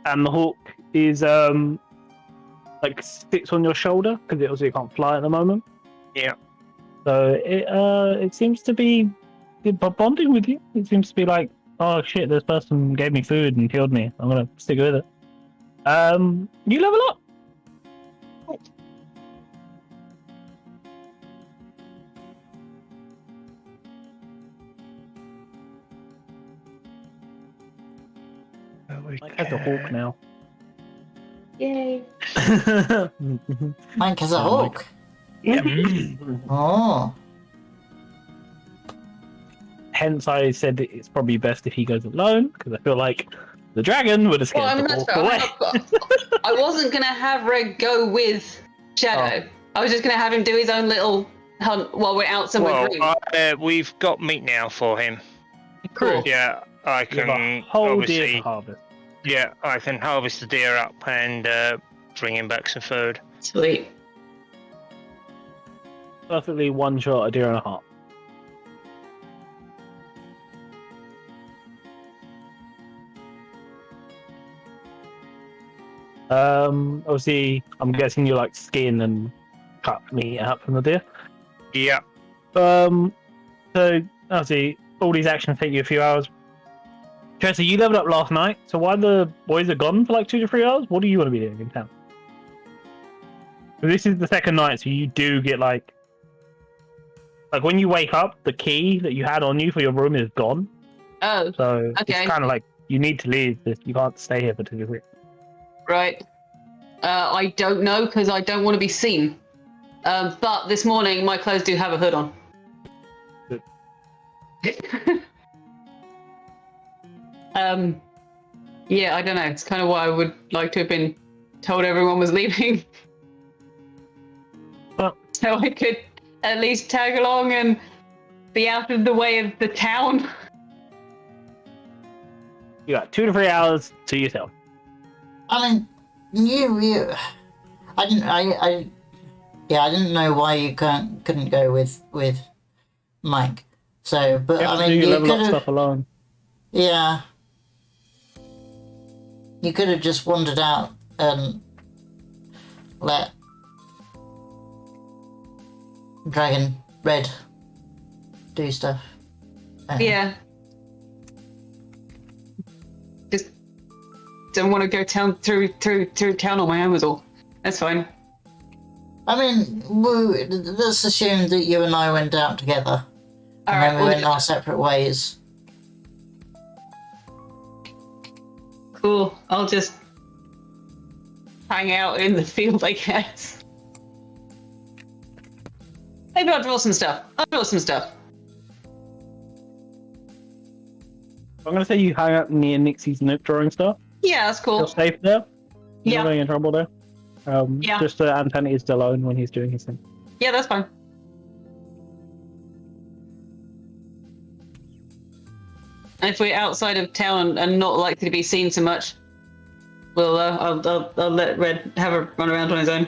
and the hawk is like sits on your shoulder because it also can't fly at the moment. Yeah. So it seems to be bonding with you. It seems to be like, oh shit, this person gave me food and healed me. I'm gonna stick with it. You level up. Mike has a hawk now. Yay. Mike has a Oh, hawk. Yeah. Oh. Hence, I said that it's probably best if he goes alone, because I feel like the dragon would have Well, I scared mean, the that's hawk fair. away. I wasn't going to have Red go with Shadow. I was just going to have him do his own little hunt while we're out somewhere green. We've got meat now for him. Cool. Yeah, I You have a can whole deer obviously. to harvest. Yeah, I can harvest the deer up and bring him back some food. Sweet. Perfectly one shot a deer and a half. Obviously, I'm guessing you like skin and cut meat out from the deer. Yeah. So obviously, all these actions take you a few hours. Tracy, you leveled up last night, so while the boys are gone for like 2 to 3 hours, what do you want to be doing in town? This is the second night, so you do get like when you wake up, the key that you had on you for your room is gone. Oh, So okay. it's kind of like you need to leave. You can't stay here for 2 to 3. right. I don't know because I don't want to be seen. But this morning, my clothes do have a hood on. Good. Yeah, I don't know. It's kind of what I would like to have been told everyone was leaving. Well, So I could at least tag along and be out of the way of the town. you got 2 to 3 hours to yourself. I mean, you. I didn't know why you couldn't go with Mike. So, but You have I to mean, do your you level could up have. stuff alone. Yeah. You could have just wandered out and let Dragon Red do stuff. Yeah. Just don't want to go through town on my own was all. That's fine. I mean, let's assume that you and I went out together. All And right. then we We'll went do our that. separate ways. Cool. I'll just hang out in the field, I guess. Maybe I'll draw some stuff. I'm gonna say you hang out near Nixie's note drawing stuff. Yeah, that's You're cool. safe there. You're Yeah. not getting in trouble there. Yeah. Just so Anthony is alone when he's doing his thing. Yeah, that's fine. And if we're outside of town and not likely to be seen so much, well, I'll let Red have a run around on his own.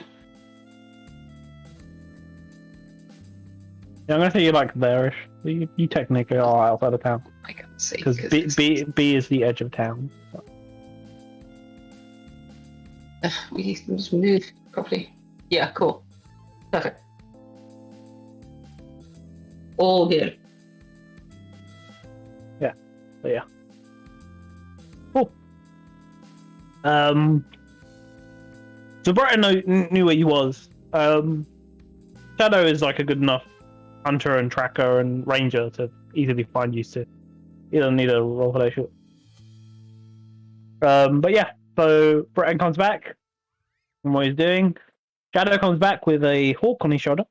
Yeah, I'm gonna say you're like there-ish. You technically are outside of town I can't see. because B is the edge of town. So. We just move properly. Yeah, cool. Perfect. All good. But yeah. Cool. So Brighton knew where he was. Shadow is like a good enough hunter and tracker and ranger to easily find you. So you don't need a roll for that shit. But yeah, so Breton comes back from what he's doing. Shadow comes back with a hawk on his shoulder.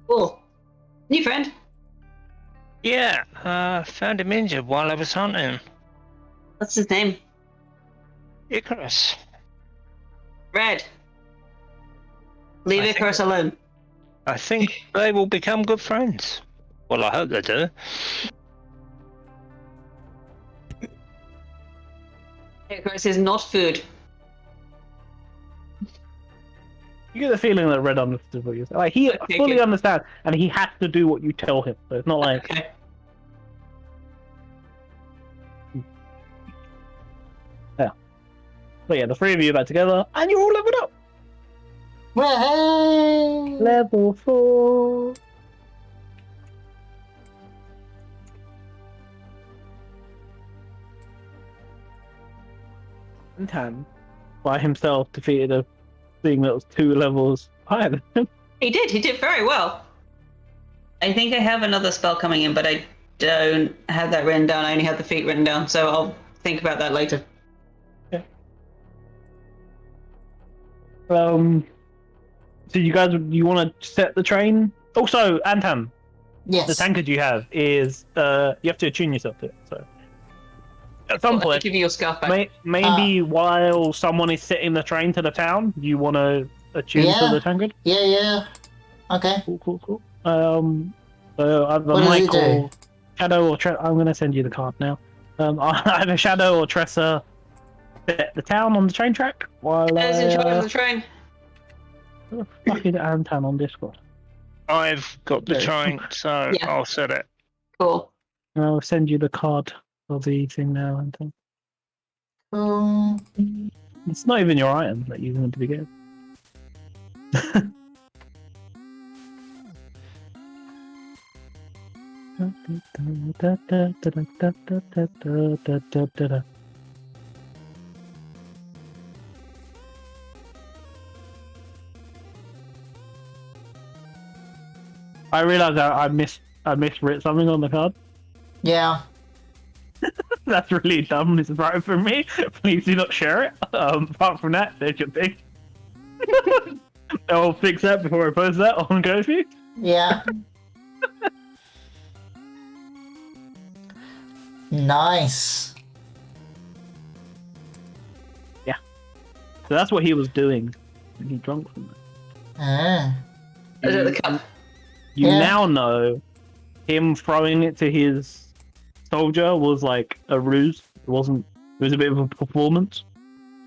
Cool. New friend. Yeah, found him injured while I was hunting. What's his name? Icarus. Red. Leave I think- Icarus alone. I think they will become good friends. Well, I hope they do. Icarus is not food. You get the feeling that Red understood what you said. Like he Okay, fully good. understands, and he has to do what you tell him. So it's not like Okay. But yeah, the three of you are back together, and you're all leveled up. Well, Level 4. And Tan, by himself, defeated a thing that was 2 levels higher than him. He did very well. I think I have another spell coming in, but I don't have that written down. I only have the feet written down, so I'll think about that later. So you guys, you want to set the train? Also, Anton, Yes. the tankard you have is you have to attune yourself to it. So at some I'll point, give you your scarf back. maybe while someone is setting the train to the town, you want to attune to Yeah. the tankard. Yeah. Okay. Cool. So either What does it Michael, do? Shadow, or I'm going to send you the card now. Either Shadow or Tressa set the town on the train track while Who's in charge of the train? fucking Anton on Discord. I've got the Yeah. train, so Yeah. I'll set it. Cool. And I'll send you the card for the thing now, Anton. It's not even your item that you want to be getting. I realized I miswrote something on the card. Yeah. That's really dumb. It's right for me. Please do not share it. Apart from that, there's your thing. I'll fix that before I post that on Kofi. Yeah. Nice. So that's what he was doing when he drunk from it. Ah. Is it the cup? You Yeah. now know him throwing it to his soldier was like a ruse. It wasn't. It was a bit of a performance.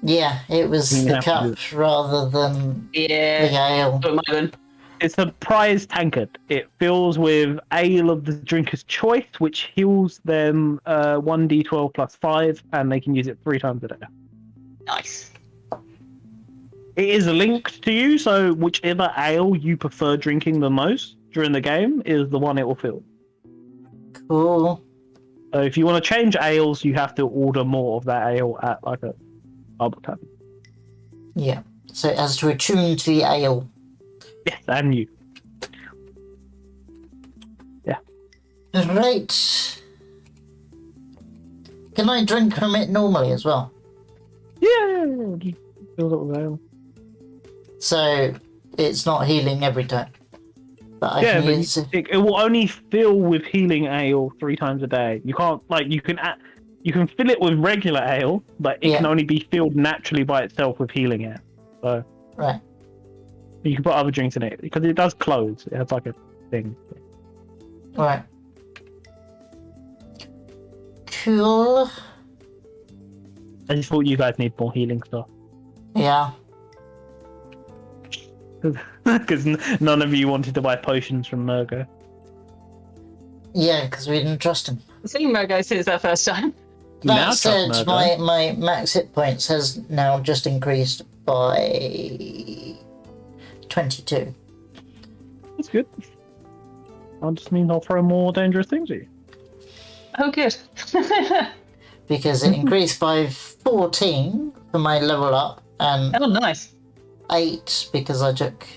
Yeah, it was You the have to do cup rather than the Yeah. ale. It might have been. It's a prize tankard. It fills with ale of the drinker's choice, which heals them 1d12 plus 5, and they can use it 3 times a day. Nice. It is linked to you, so whichever ale you prefer drinking the most during the game is the one it will fill. Cool. So if you want to change ales, you have to order more of that ale at like a pub tavern. Yeah. So it has to attune to the ale. Yes, and you. Right. Can I drink from it normally as well? Yeah, just fill it with ale. So it's not healing every time. But I Yeah, can but use it. it will only fill with healing ale 3 times a day. You can't you can fill it with regular ale, but it can Yeah. only be filled naturally by itself with healing ale. So Right. you can put other drinks in it because it does close. It has like a thing. Right. Cool. I just thought you guys need more healing stuff Yeah. because none of you wanted to buy potions from Murgo. Yeah, because we didn't trust him. I've seen Mogo since that first time. That Now trust said, Murgo. my max hit points has now just increased by 22. That's good. That just means I'll throw more dangerous things at you. Oh, good. Because it increased by 14 for my level up and Oh, nice. 8 because I took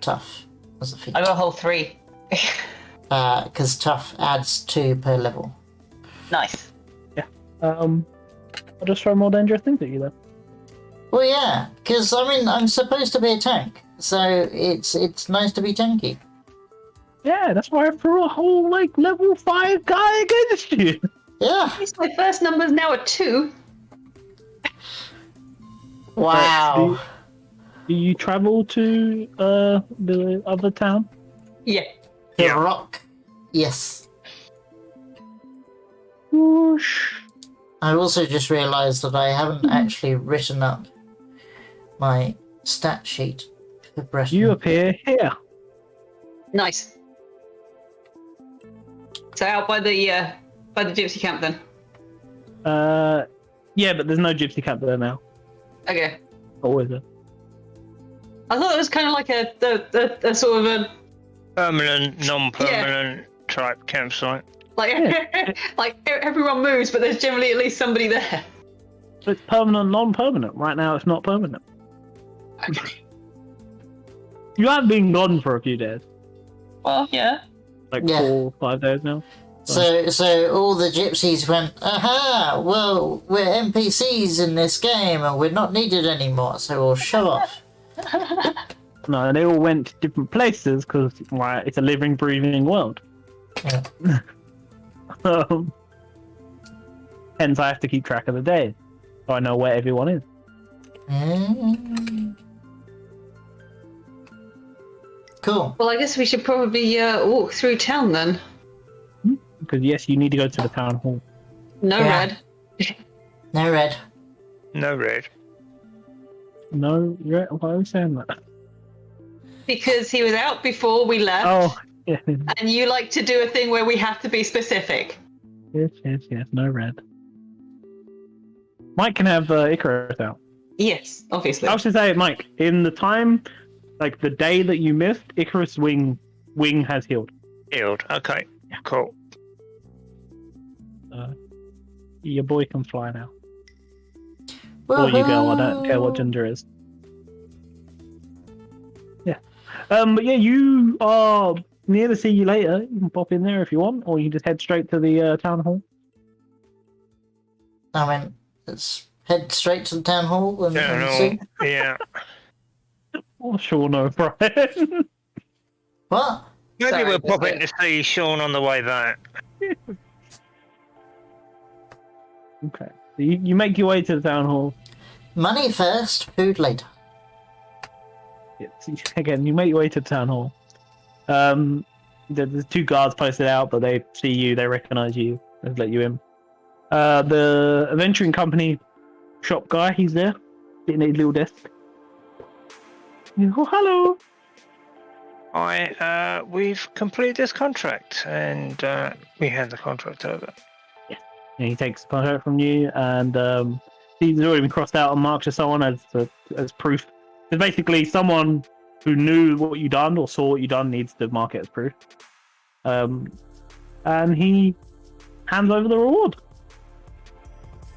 tough as a feat. I got a whole 3. Because tough adds 2 per level. Nice. I'll just throw more dangerous things at you then. Well, yeah, because I mean I'm supposed to be a tank, so it's nice to be tanky. Yeah, that's why I threw a whole like level 5 guy against you. Yeah. At least my first number's now a 2. Wow. Do you travel to the other town? Yeah. The Yeah. rock. Yes. Whoosh. I also just realised that I haven't actually written up my stat sheet for Breton. You appear here. Nice. So out by the gypsy camp then. Yeah, but there's no gypsy camp there now. Okay. Or is there? I thought it was kind of like a sort of a Permanent, non-permanent type campsite. like like everyone moves, but there's generally at least somebody there. So it's permanent, non-permanent. Right now, it's not permanent. Okay. You have been gone for a few days, Well, yeah. like Yeah. 4 or 5 days now. So all the gypsies went, aha, well, we're NPCs in this game and we're not needed anymore, so we'll show off. No, they all went to different places because it's a living, breathing world. Yeah. Hence, I have to keep track of the day, so I know where everyone is. Cool. Well, I guess we should probably walk through town then. Because yes, you need to go to the town hall. No Yeah. red. No red. No red. No, why are we saying that? Because he was out before we left. Oh, yeah. And you like to do a thing where we have to be specific. Yes, no red. Mike can have Icarus out. Yes, obviously. I was to say, Mike, in the time, like the day that you missed, Icarus' wing has healed. Healed. Okay. Cool. Your boy can fly now. Or you girl, I don't care what gender is. Yeah. But yeah, you are near the See You Later. You can pop in there if you want, or you can just head straight to the town hall. I mean, let's head straight to the town hall and No, see. yeah. Oh, sure, no, Brian. What? Maybe Sorry, we'll pop Biscuit. in to see Sean on the way back. Okay. So you make your way to the town hall. Money first, food later. Again, you make your way to the town hall. There's two guards posted out, but they see you, they recognize you, they let you in. The adventuring company shop guy, he's there, sitting at his little desk. Oh, hello. We've completed this contract, and we hand the contract over. And he takes the contract from you, and he's already been crossed out and marked to someone as proof. It's basically someone who knew what you done or saw what you done needs to mark it as proof. And he hands over the reward.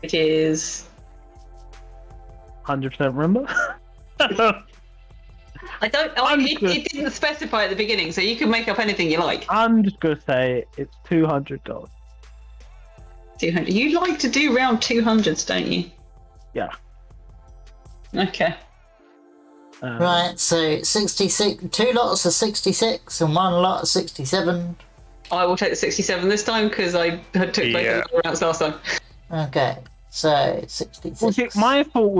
It is. 100% remember? I don't. It didn't specify at the beginning, so you can make up anything you like. I'm just gonna say it's $200. 200. You like to do round 200s, don't you? Yeah. Okay. Right, so 66, 2 lots of 66 and 1 lot of 67. I will take the 67 this time because I took both of the rounds last time. Okay, so 66. Well, see, my thought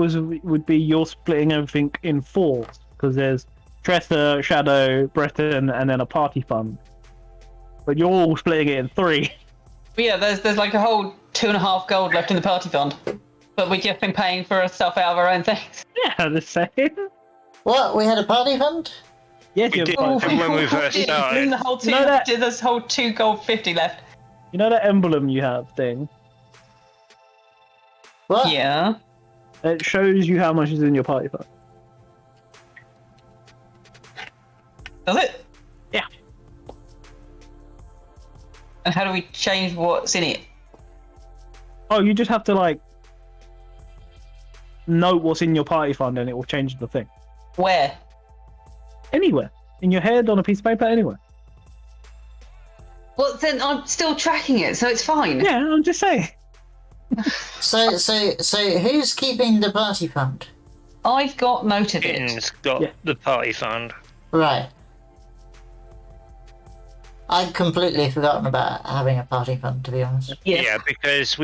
would be you're splitting everything in 4 because there's Tressa, Shadow, Breton, and then a party fund. But you're all splitting it in 3. But yeah, there's like a whole 2.5 gold left in the party fund, but we've just been paying for stuff out of our own things. Yeah, the same. What, we had a party fund? Yes, We you did. have When we first started. The whole two, You know that- there's whole 2 gold 50 left. You know that emblem you have thing? What? Yeah. It shows you how much is in your party fund. Does it? Yeah. And how do we change what's in it? Oh, you just have to like note what's in your party fund and it will change the thing. Where? Anywhere. In your head, on a piece of paper, anywhere. Well, then I'm still tracking it, so it's fine. Yeah, I'm just saying. So who's keeping the party fund? I've got note of it. Ian's got Yeah. the party fund. Right. I'd completely forgotten about having a party fund, to be honest. Yes. Yeah, because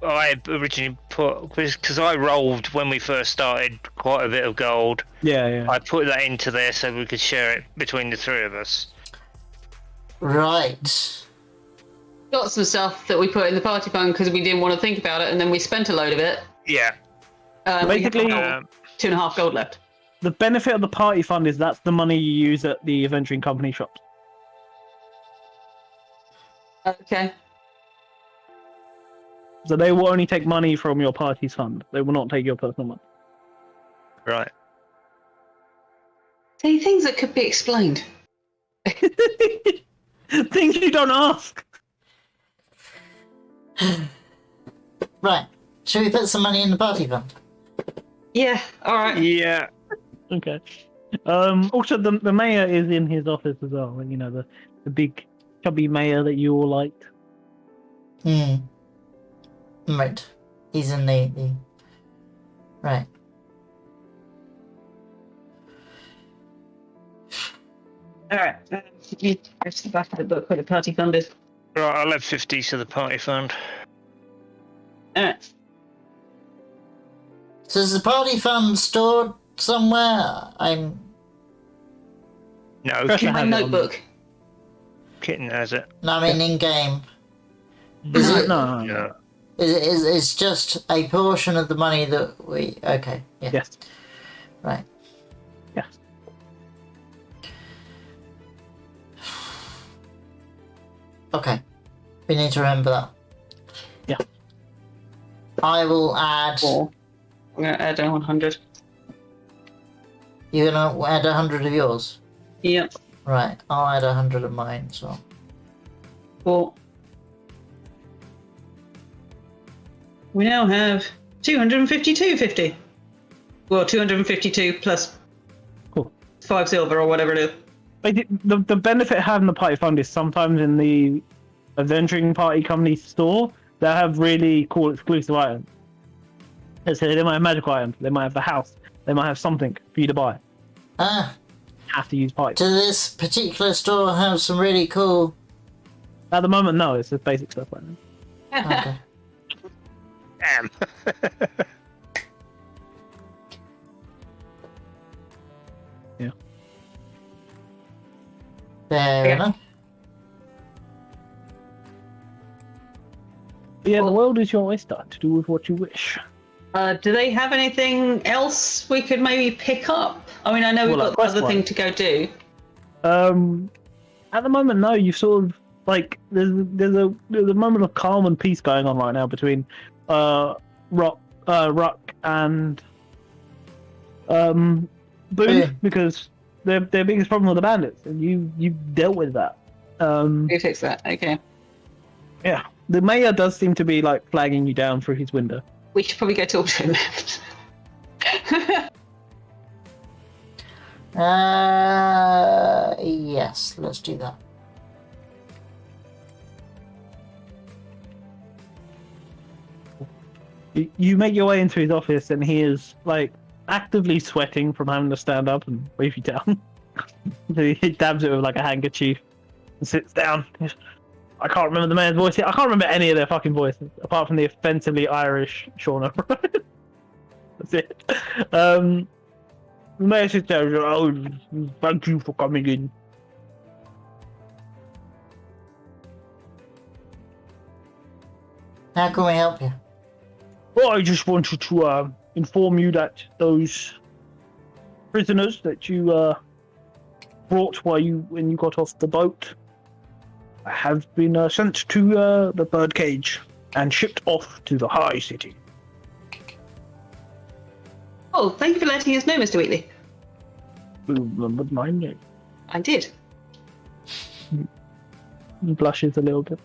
I originally because I rolled when we first started quite a bit of gold. Yeah. I put that into there so we could share it between the 3 of us. Right. Got some stuff that we put in the party fund because we didn't want to think about it, and then we spent a load of it. Yeah. Basically, we have 2.5 gold left. the benefit of the party fund is that's the money you use at the adventuring company shops. Okay. So they will only take money from your party's fund. They will not take your personal money. Right. See, things that could be explained. Things you don't ask. Right. Should we put some money in the party fund? Yeah. All right. Yeah. Okay. Also, the mayor is in his office as well. You know, the big chubby mayor that you all liked. Right. He's in the... Right. Alright. You go to the back of the book where the party fund is. Right, I'll add 50 to the party fund. Alright. So is the party fund stored somewhere? I'm... No, Pressure In my has it on notebook. Kitten has it. No, I mean in-game. Is it... No. Yeah. It's just a portion of the money that we... Okay, yeah. Yes. Right. Yes. Okay. We need to remember that. Yeah. I will add... Or I'm going to add a 100. You're going to add 100 of yours? Yep. Right. I'll add 100 of mine as well. Cool. We now have 252.50. Well, 252 plus Cool. 5 silver or whatever it is. The benefit of having the party fund is sometimes in the adventuring party company store, they have really cool exclusive items. Let's say they might have magical items, they might have the house, they might have something for you to buy. Ah, You have to use party. does this particular store have some really cool... At the moment, no, it's just basic stuff like that. Okay. Damn. Yeah. Fair Yeah. enough. Yeah, the world is your oyster, to do with what you wish. Do they have anything else we could maybe pick up? I mean, I know we've Well, got like other quest-wise. thing to go do. At the moment, no. You've sort of like there's a moment of calm and peace going on right now between Ruck and Boone Yeah. because their biggest problem were the bandits, and you dealt with that. Who fixed that? Okay. Yeah, the mayor does seem to be like flagging you down through his window. We should probably go talk to him. Yes, let's do that. You make your way into his office, and he is like actively sweating from having to stand up and wave you down. So he dabs it with like a handkerchief and sits down. I can't remember the man's voice. I can't remember any of their fucking voices apart from the offensively Irish Shauna. That's it. The mayor sits down. Oh, thank you for coming in. How can we help you? Well, I just wanted to inform you that those prisoners that you brought when you got off the boat have been sent to the birdcage and shipped off to the High City. Oh, thank you for letting us know, Mr. Wheatley. You remembered my name. I did. He blushes a little bit.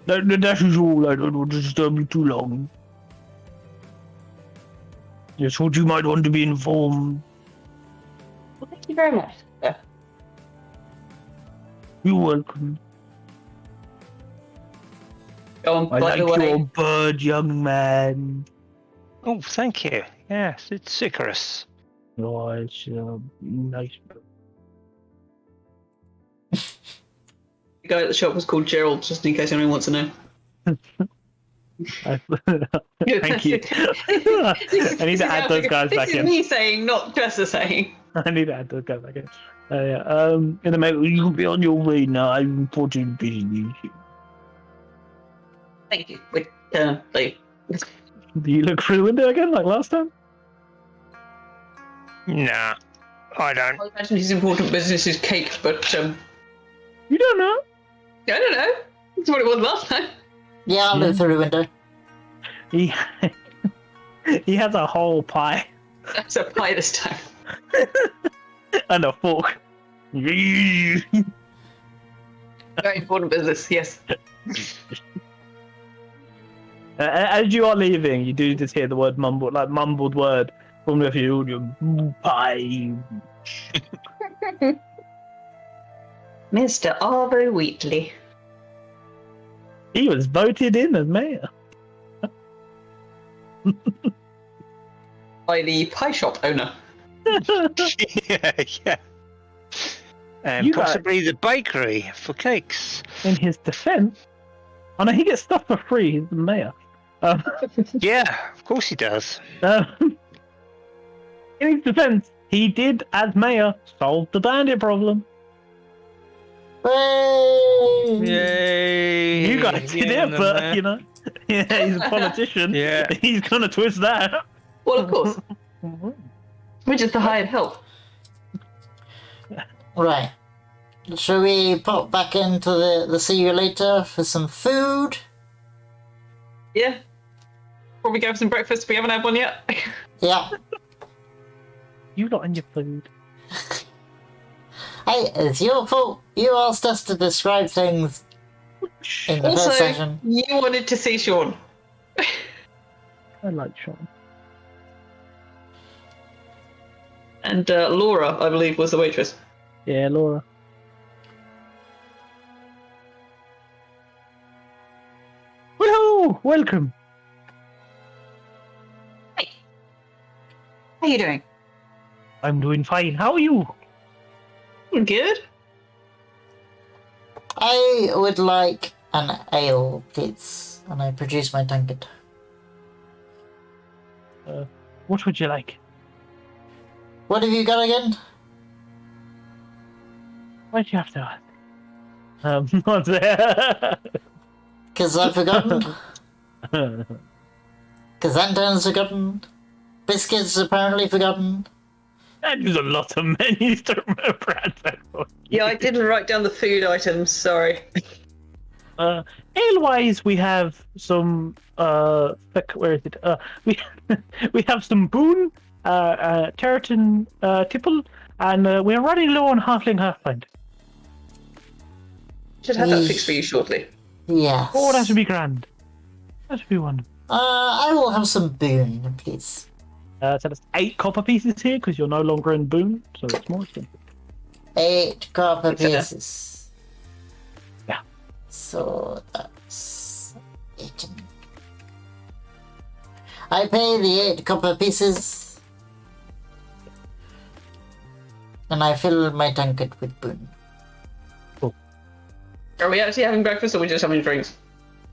That is all. I don't want to disturb you too long. Just thought you might want to be informed. Well, thank you very much. You're welcome. Oh, I by like the way, your bird, young man. Oh, thank you. Yes, it's Icarus. Oh, it's nice. the guy at the shop was called Gerald, just in case anyone wants to know. Thank you. I need to add those guys back This is in. me saying, not Tressa saying. I need to add those guys back in. Yeah. In the mail, you can be on your way now. I'm important business. Thank you. Wait, like, Do you look through the window again, like last time? Nah, I don't. I imagine his important business is cake, but You don't know. I don't know. That's what it was last time. Yeah, I'll look through the window. He he has a whole pie That's a pie this time. and a fork. Very important business, yes. As you are leaving, you do just hear the word mumbled word from the field. Pie, Mr. Arvo Wheatley. He was voted in as mayor. By the pie shop owner. yeah. And You guys- possibly the bakery for cakes. In his defense, oh no, he gets stuff for free. He's the mayor. Um, Yeah, of course he does. in his defense, he did, as mayor, solve the bandit problem. Hooray! Yay! You guys did Yeah, it, but you know, yeah, he's a politician. Yeah. He's gonna twist that. Well, of course. We're just the hired help. Right. Shall we pop back into the see you later for some food? Yeah. Probably go for some breakfast. We haven't had one yet. Yeah. You lot and your food. Hey, it's your fault. You asked us to describe things in the Also, first session. you wanted to see Sean. I like Sean. And Laura, I believe, was the waitress. Yeah, Laura. Hello, welcome. Hey. How you doing? I'm doing fine. How are you? Good. I would like an ale, please. And I produce my tankard. What would you like? What have you got again? Why'd you have to ask? Not there. Because I've forgotten. Because Anton's forgotten. Biscuit's apparently forgotten. That is a lot of menus to remember. Yeah, I didn't write down the food items. Sorry. Ale-wise, we have some. Where is it? We have some Boon, Territon, Tipple, and we're running low on Halfling Half Pint. Should have that fixed for you shortly. Yes. Oh, that would be grand. That would be wonderful. I will have some boon, please. So that's 8 copper pieces here because you're no longer in Boon, so it's more expensive. 8 copper It's okay. pieces. Yeah. So that's 8. I pay the 8 copper pieces. And I fill my tankard with boon. Are we actually having breakfast or are we just having drinks?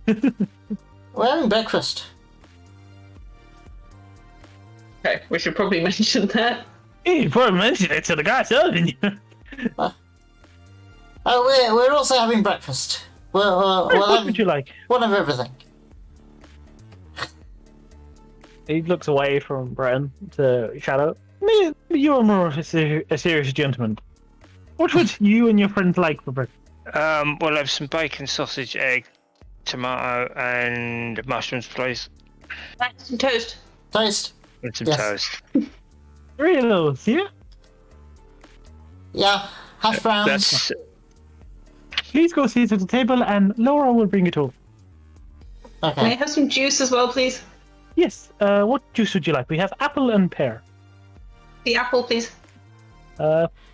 We're having breakfast. Okay, we should probably mention that. You probably mentioned it to the guy serving you. Oh, we're also having breakfast. We'll What have would you like? one of everything. He looks away from Bren to Shadow. You're more of a serious gentleman. What would you and your friends like for breakfast? We'll have some bacon, sausage, egg, tomato, and mushrooms, please. Some toast. Toast. And some Yes. toast. 3 of those, yeah? Yeah. Hash browns. That's Please go sit at the table and Laura will bring it over. May I Okay. have some juice as well, please? Yes, what juice would you like? We have apple and pear. The apple, please.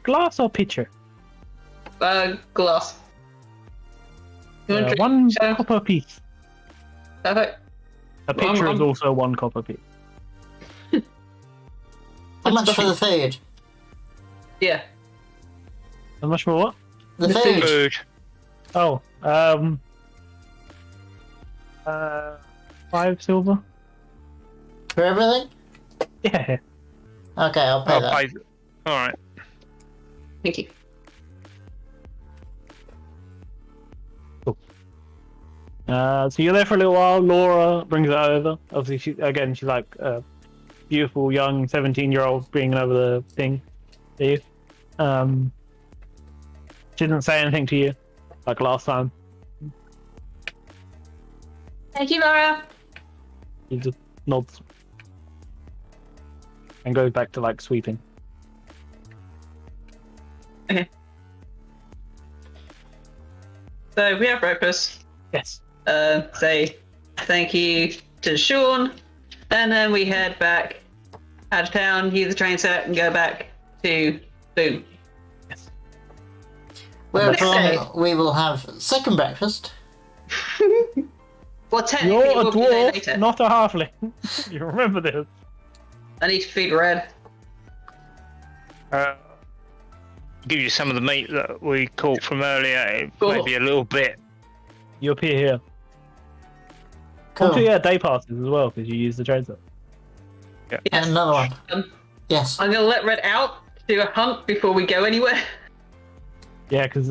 Glass or pitcher? Glass. You want to drink? 1 Shadow? copper piece. Perfect. A pitcher is also 1 copper piece. How much for the food? Yeah. How much for what? The The food. food. Oh, 5 silver? For everything? Yeah. Okay, I'll pay that. All right. Thank you. So you're there for a little while. Laura brings it over. Obviously, she's like a beautiful young 17-year-old bringing over the thing to you. She didn't say anything to you like last time. Thank you, Laura. He just nods and goes back to like sweeping. So we have breakfast. Yes. Say thank you to Sean, and then we head back out of town, use the train set, and go back to Boom. Yes. Whereupon we will have second breakfast. Well, technically, You're it a will be there dwarf, later. not a halfling. You remember this. I need to feed Red. Give you some of the meat that we caught from earlier. Cool. Maybe a little bit. You appear here. Cool. Also, yeah, day passes as well because you use the train set. Yes. And another one. Um, Yes. I'm gonna let Red out to do a hunt before we go anywhere. Yeah, because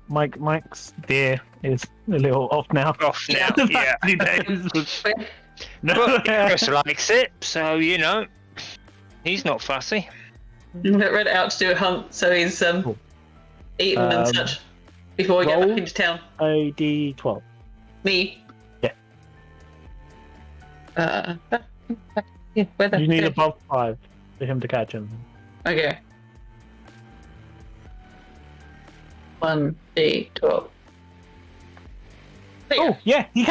Mike's deer is a little off now. Off now, The yeah. past 2 days was- no, But Chris likes it, so you know, he's not fussy. Let Red out to do a hunt, so he's eaten and such before we get roll. back into town. a D12. Me. Yeah. Yeah. Where the? You need above 5 for him to catch him. Okay. 1d12. Oh, yeah, he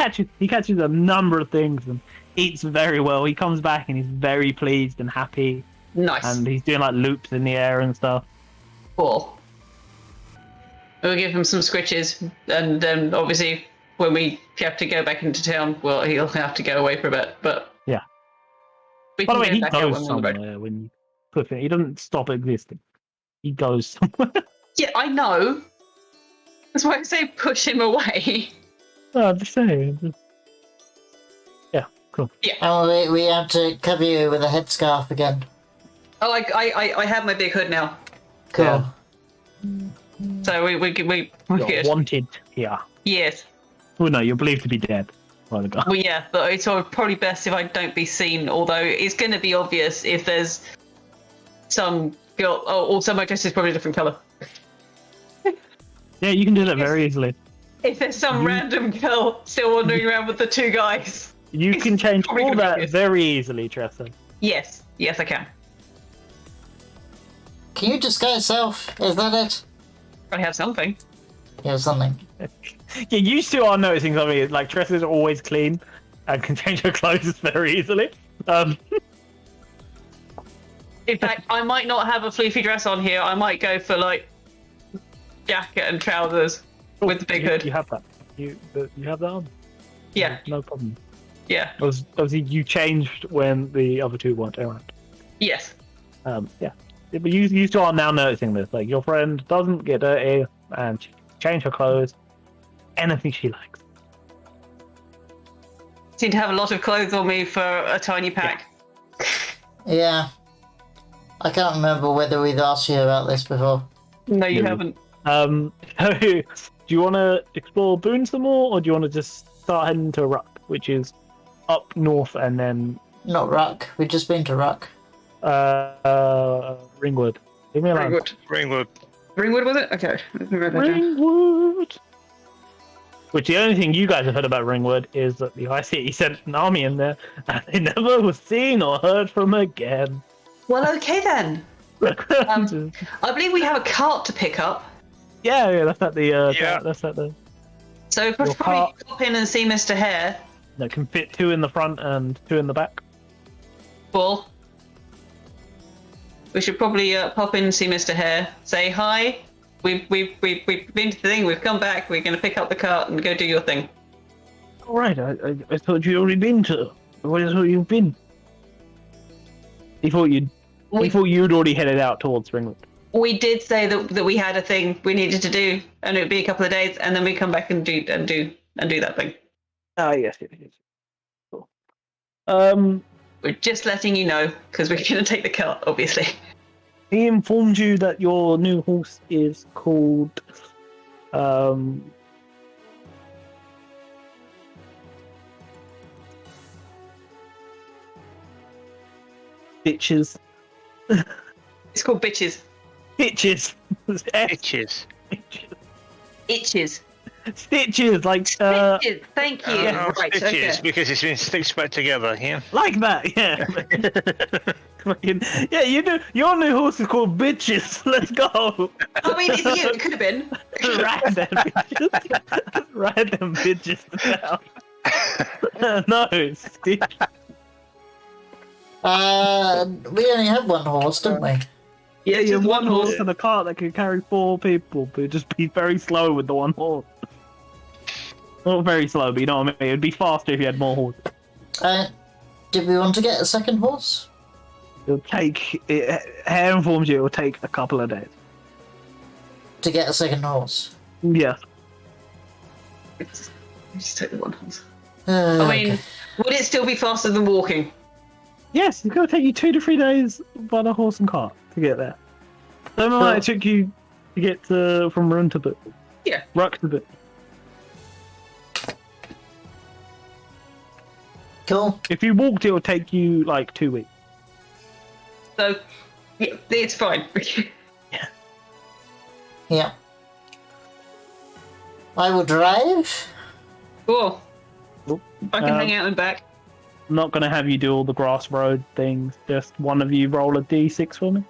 catches a number of things and eats very well. He comes back and he's very pleased and happy, Nice. and he's doing like loops in the air and stuff. Cool. We'll give him some squitches, and then obviously when we have to go back into town, well, he'll have to go away for a bit. But Yeah. we By can the way, go he back out goes when we're on the road. somewhere when you put it. He doesn't stop existing. He goes somewhere. Yeah, I know. That's why I say push him away. Oh, I'm just saying. Yeah, cool. And we have to cover you with a headscarf again. Oh, I have my big hood now, Cool. Yeah. so we You're good. wanted here. Yes. Well, no, you're believed to be dead. By the guy. Well, yeah, but it's probably best if I don't be seen. Although it's going to be obvious if there's some girl. Oh, also my dress is probably a different color. Yeah, you can do that very easily. If there's some random girl still wandering around with the 2 guys. You can change probably all gonna be that obvious. very easily, Tressa. Yes, I can. Can you disguise self? Is that it? I have something. You have something. Yeah, you two are noticing something. Like Tressa's always clean and can change her clothes very easily. In fact, I might not have a fleefy dress on here. I might go for like jacket and trousers with the big hood. You have that. You have that on. Yeah, No problem. yeah, Obviously, you changed when the other 2 weren't around. yes. Yeah. But you two are now noticing this. Like, your friend doesn't get dirty and she can change her clothes. Anything she likes. Seem to have a lot of clothes on me for a tiny pack. Yeah. I can't remember whether we've asked you about this before. No, you No. haven't. So, do you want to explore Boone some more, or do you want to just start heading to Ruck, which is up north and then Not Ruck. We've just been to Ruck. Ringwood? Leave me alone. Ringwood. Ringwood was it? Okay. Let me write that down. Ringwood. Which the only thing you guys have heard about Ringwood is that the ICE sent an army in there, and they never was seen or heard from again. Well, okay then. I believe we have a cart to pick up. yeah, that's at the. Yeah. That's at the. So we'll Your probably cart- pop in and see Mr. Hare. That can fit 2 in the front and 2 in the back. Cool. We should probably pop in and see Mr. Hare. Say hi. We've been to the thing. We've come back. We're going to pick up the cart and go do your thing. All right, I thought you'd already been to. Where have you been? He thought you'd already headed out towards Ringwood. We did say that we had a thing we needed to do, and it would be a couple of days, and then we come back and do that thing. Ah, yes. Cool. We're just letting you know because we're going to take the cart, obviously. He informed you that your new horse is called Bitches. It's called bitches. Bitches. Itches. Itches. Stitches, like Stitches. Thank you. Oh, Right. stitches, Okay. because it's been stitched back together, yeah? like that, yeah. Fucking- yeah, you do. Your new horse is called Bitches. Let's go. I mean, it's you. It could have been. Ride them bitches. Ride them bitches down. No, Stitch. We only have one horse, don't we? Yeah, you just have one horse. and a cart that can carry 4 people, but it'd just be very slow with the one horse. Not very slow, but you know what I mean? It'd be faster if you had more horses. Did we want to get a second horse? Hair informs you it will take a couple of days. To get a second horse? Yes. Just take the one horse. I I mean, would it still be faster than walking? Yes, it's going to take you 2 to 3 days by the horse and cart to get there. Same amount it took you to get from Run to Boot. Yeah. Ruck to Boot. Cool. If you walked, it would take you like 2 weeks. So, yeah, it's fine. Yeah. I will drive. Cool. Nope. I can hang out and back. I'm not going to have you do all the grass road things. Just one of you roll a d6 for me.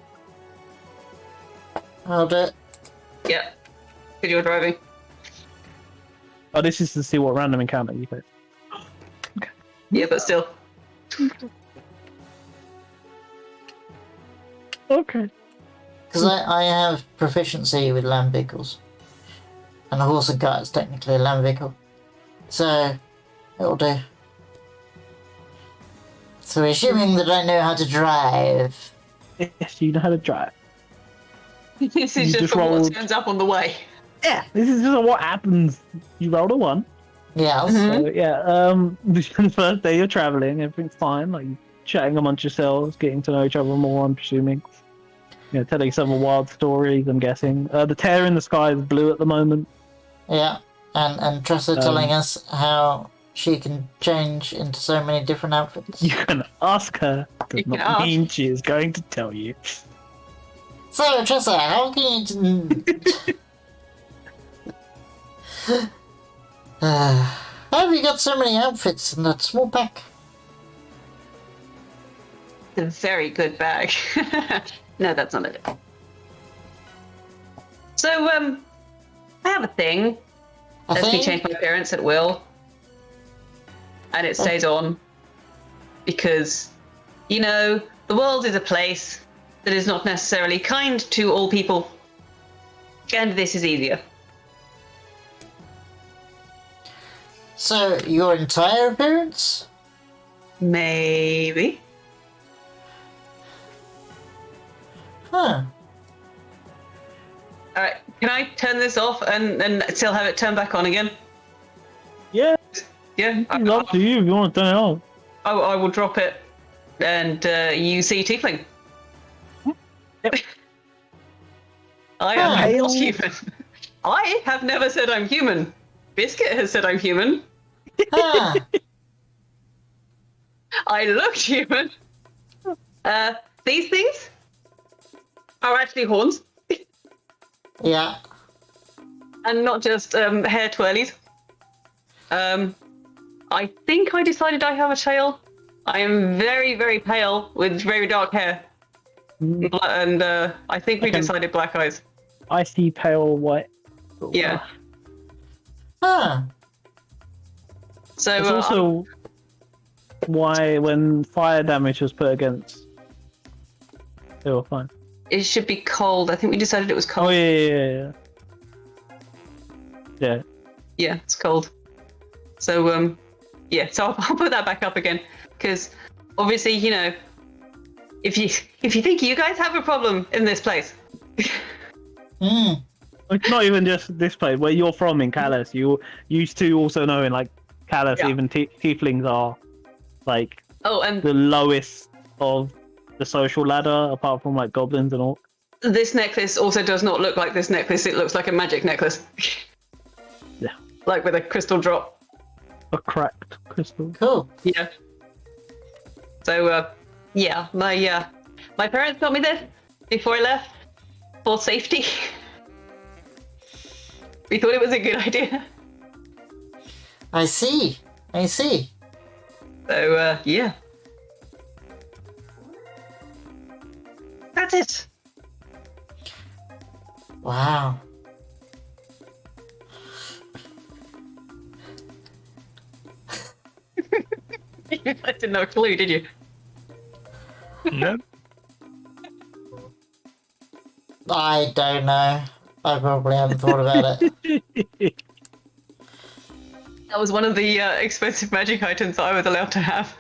I'll do it. Yeah. Because you're driving. Oh, this is to see what random encounter you face. Yeah, but still. Okay. Because I have proficiency with land vehicles. And a horse and cart is technically a land vehicle. So, it'll do. So, assuming that I know how to drive. Yes, you know how to drive. This is You just just from rolled- what turns up on the way. Yeah, this is just what happens. You rolled a 1. Yes. So, yeah, this is the first day you're traveling. Everything's fine. Like, you're chatting amongst yourselves, getting to know each other more, I'm presuming. You know, telling some wild stories, I'm guessing. The tear in the sky is blue at the moment. Yeah. And Tressa telling us how she can change into so many different outfits. You can ask her. Does You can not ask. mean she is going to tell you. So, Tressa, how can you... How have you got so many outfits in that small pack? A very good bag. No, that's not it. So, I have a thing. I Lets me think... change my appearance at will. And it stays on. Because, you know, the world is a place that is not necessarily kind to all people. And this is easier. So, your entire appearance? Maybe. Huh. Alright, can I turn this off and still have it turned back on again? Yeah, Yeah, it's up to you if you want to turn it on. I will drop it and you see Tiefling. Yep. I am Huh. not human. I have never said I'm human. Biscuit has said I'm human. Huh. I looked human. These things are actually horns Yeah. and not just hair twirlies. I think I decided I have a tail. I am very, very pale with very dark hair. And I think we Okay. decided black eyes. Icy pale white. Yeah. Huh. So It's also why when fire damage was put against, they were fine. it should be cold. I think we decided it was Oh cold. yeah. Yeah. Yeah, it's cold. So yeah, so I'll put that back up again because obviously, you know, if you think you guys have a problem in this place, Hmm. It's not even just this place where you're from in Callus. You used to also know in like Callus, Yeah. even tieflings are like oh, and the lowest of the social ladder, apart from like goblins and all. this necklace also does not look like this necklace. It looks like a magic necklace. Yeah. Like with a crystal drop. A cracked crystal. Cool. Yeah. So yeah, my parents got me this before I left for safety. We thought it was a good idea. I see. I see. So yeah. That's it. Wow. You guys didn't know a clue, did you? No. I don't know. I probably haven't thought about it. That was one of the expensive magic items that I was allowed to have.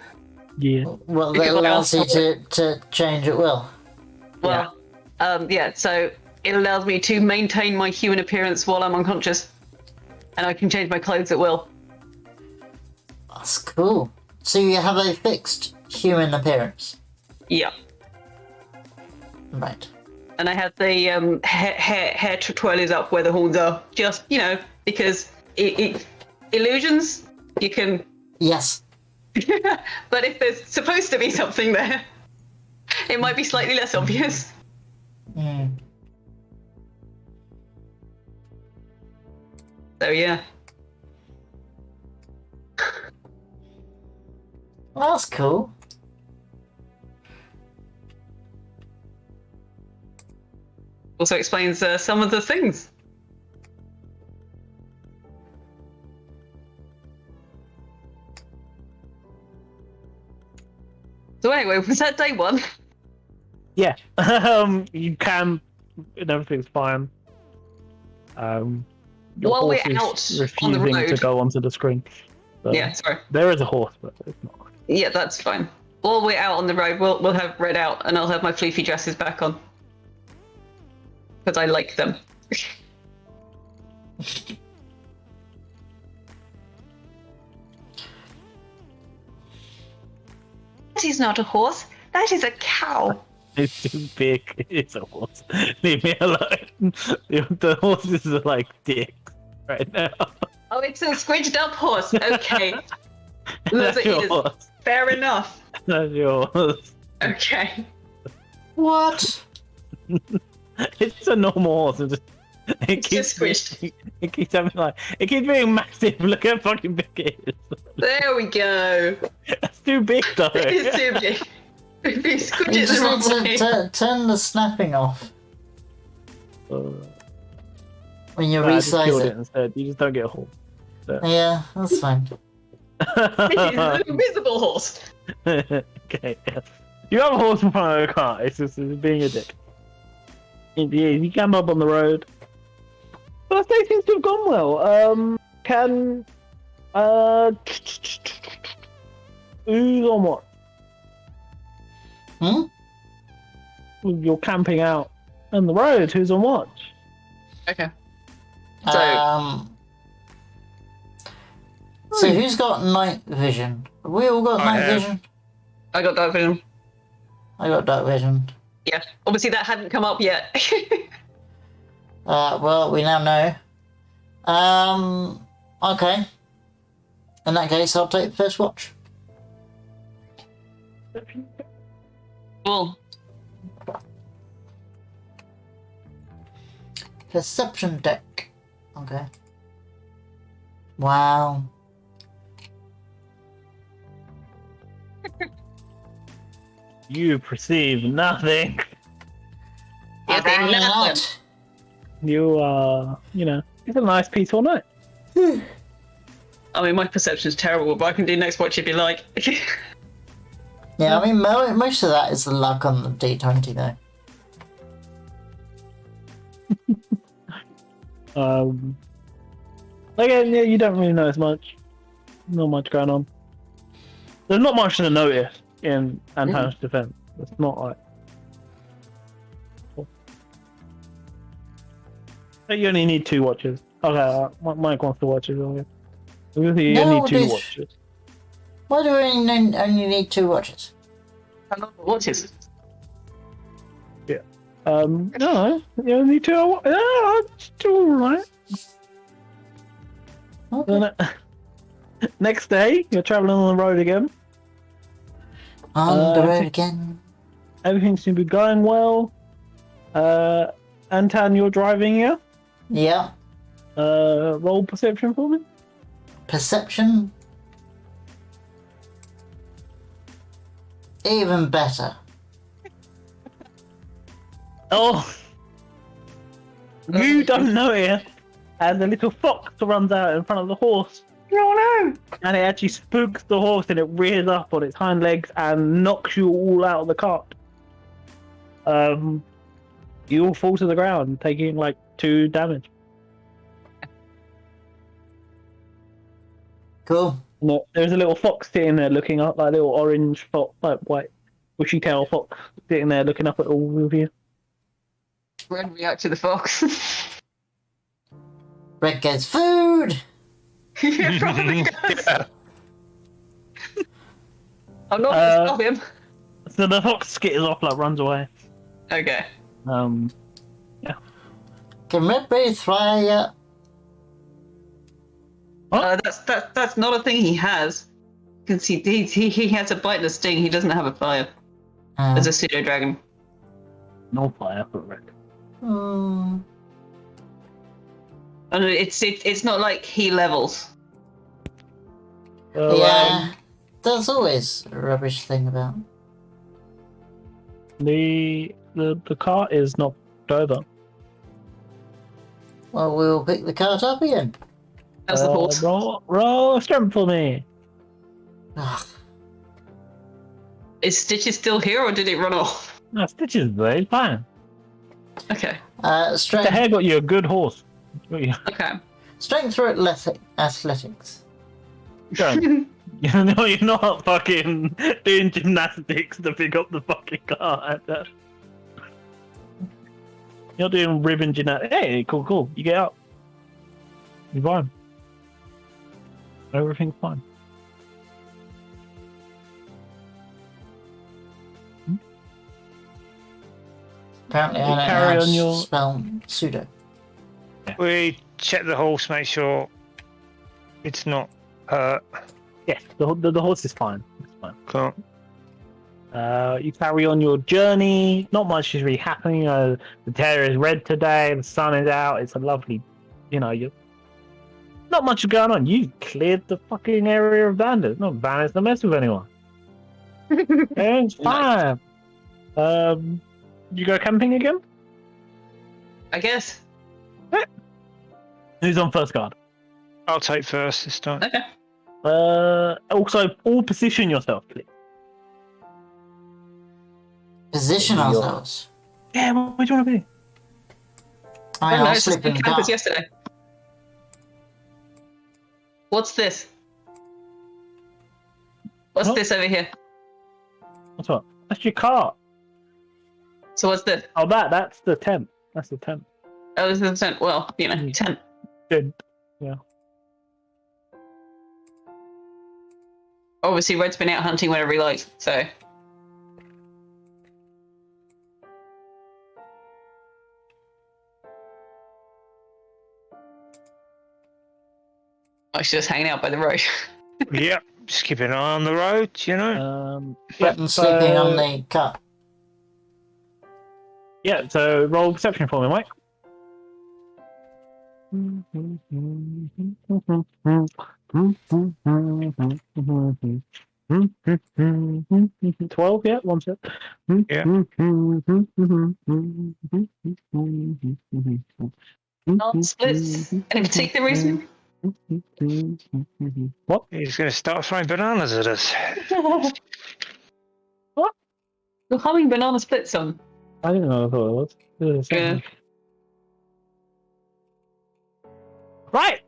Yeah. Well, that Because I allows you asked to change at will. Well, yeah, so it allows me to maintain my human appearance while I'm unconscious. And I can change my clothes at will. That's cool. So you have a fixed human appearance. Yeah. Right. And I have the hair twirlies up where the horns are. Just, because illusions, you can... Yes. But if there's supposed to be something there, it might be slightly less obvious. Mm. So, yeah. Well, that's cool. Also explains some of the things. So anyway, was that day one? Yeah. You can, and everything's fine. Your While we're horse is out on the refusing to road. go onto the screen. So Yeah, sorry. there is a horse, but it's not. Yeah, that's fine. While we're out on the road, we'll have Red out, and I'll have my fleefy dresses back on. Because I like them. That is not a horse. That is a cow. It's too big. It's a horse. Leave me alone. The horses are like dicks right now. Oh, it's a squidged up horse. Okay. That's It your is. horse. Fair enough. That's yours. Okay. What? It's a normal horse. It's just squished. It keeps having it keeps being massive. Look how fucking big it is. There we go. That's too big though. It's too big. If you squidge You it the just wrong need way. to turn the snapping off when you I just killed resize it it. instead. You just don't get a horse. Yeah, that's fine. This is an invisible horse. Okay. You have a horse in front of a car. It's just being a dick. You come up on the road. First day seems to have gone well. Who's on what? Hmm? You're camping out on the road. Who's on watch? Okay. So- So who's got night vision? Have we all got I night have. vision? I got that vision. I got dark vision. Yeah. Obviously that hadn't come up yet. Well, we now know. Okay. In that case, I'll take the first watch. Cool. Perception deck. Okay. Wow. You perceive nothing. Apparently nothing. not. You are, it's a nice peaceful night. I mean, my perception's terrible, but I can do next watch if you like. Yeah, I mean, most of that is the luck on the D20, though. Again, yeah, you don't really notice much. Not much going on. There's not much to notice in Anton's defense. It's not like. But you only need 2 watches. Okay, Mike wants to watch it. Okay. You only No, need 2 this- watches. Why do we only need 2 watches? Watches. No, you only need 2. Yeah, it's 2 alright. Okay. Then, next day, you're traveling on the road again. On the road okay. again. Everything seems to be going well. Anton, you're driving here. Yeah. Roll perception for me. Perception. Even better. Oh, you don't know it. And the little fox runs out in front of the horse. Oh no! And it actually spooks the horse and it rears up on its hind legs and knocks you all out of the cart. You all fall to the ground, taking like 2 damage. Cool. No, there's a little fox sitting there looking up, like a little orange fox, like white bushy tail fox sitting there looking up at all of you. Red react to the fox. Red goes, food! Yeah, probably does. Yeah. I'm not gonna stop him. So the fox skitters off, like runs away. Okay. Can Red breathe fire? That's not a thing he has. Because he has a bite and a sting. He doesn't have a fire. As a pseudo dragon. No fire for Red. Hmm. And it's not like he levels. Yeah, there's always a rubbish thing about. The cart is knocked over. Well, we'll pick the cart up again. That's the horse. Roll strength for me. Ugh. Is Stitches still here or did it run off? No, Stitches, though. Fine. Okay. The Strength. hair got you a good horse. Okay. Strength or athletics? Don't. You're not fucking doing gymnastics to pick up the fucking cart. You're doing ribbon gymnastics. Hey, cool. You get up. You're fine. Everything's fine. Apparently, I don't know Carry how on to your- spell pseudo. We check the horse, make sure it's not hurt. Yes, the horse is fine. It's fine. Cool. You carry on your journey. Not much is really happening. The terrier is red today. The sun is out. It's a lovely, you not much is going on. You cleared the fucking area of bandits. Not bandits to mess with anyone. It's fine. You go camping again? I guess. Who's on first guard? I'll take first this time. Okay. Also, all position yourself, please. Position ourselves. Yeah, where do you want to be? I mean, no, I'll it's sleep the in the campus dark. yesterday. What's this? What's What? this over here? What's what? That's your cart. So what's this? Oh, that's the tent. That's the tent. Oh, this is a tent. Well, tent. Good. Yeah. Obviously, Red's been out hunting whenever he likes, so. I was just hanging out by the road. Yep, just keep an eye on the road, Button sleeping on the cart. Yeah, so roll perception for me, Mike. 12, yeah, one sec. Yeah. Non-splits. Any particular reason? What? He's going to start throwing bananas at us. What? You're humming banana split song. I didn't know what it was. Yeah. Right,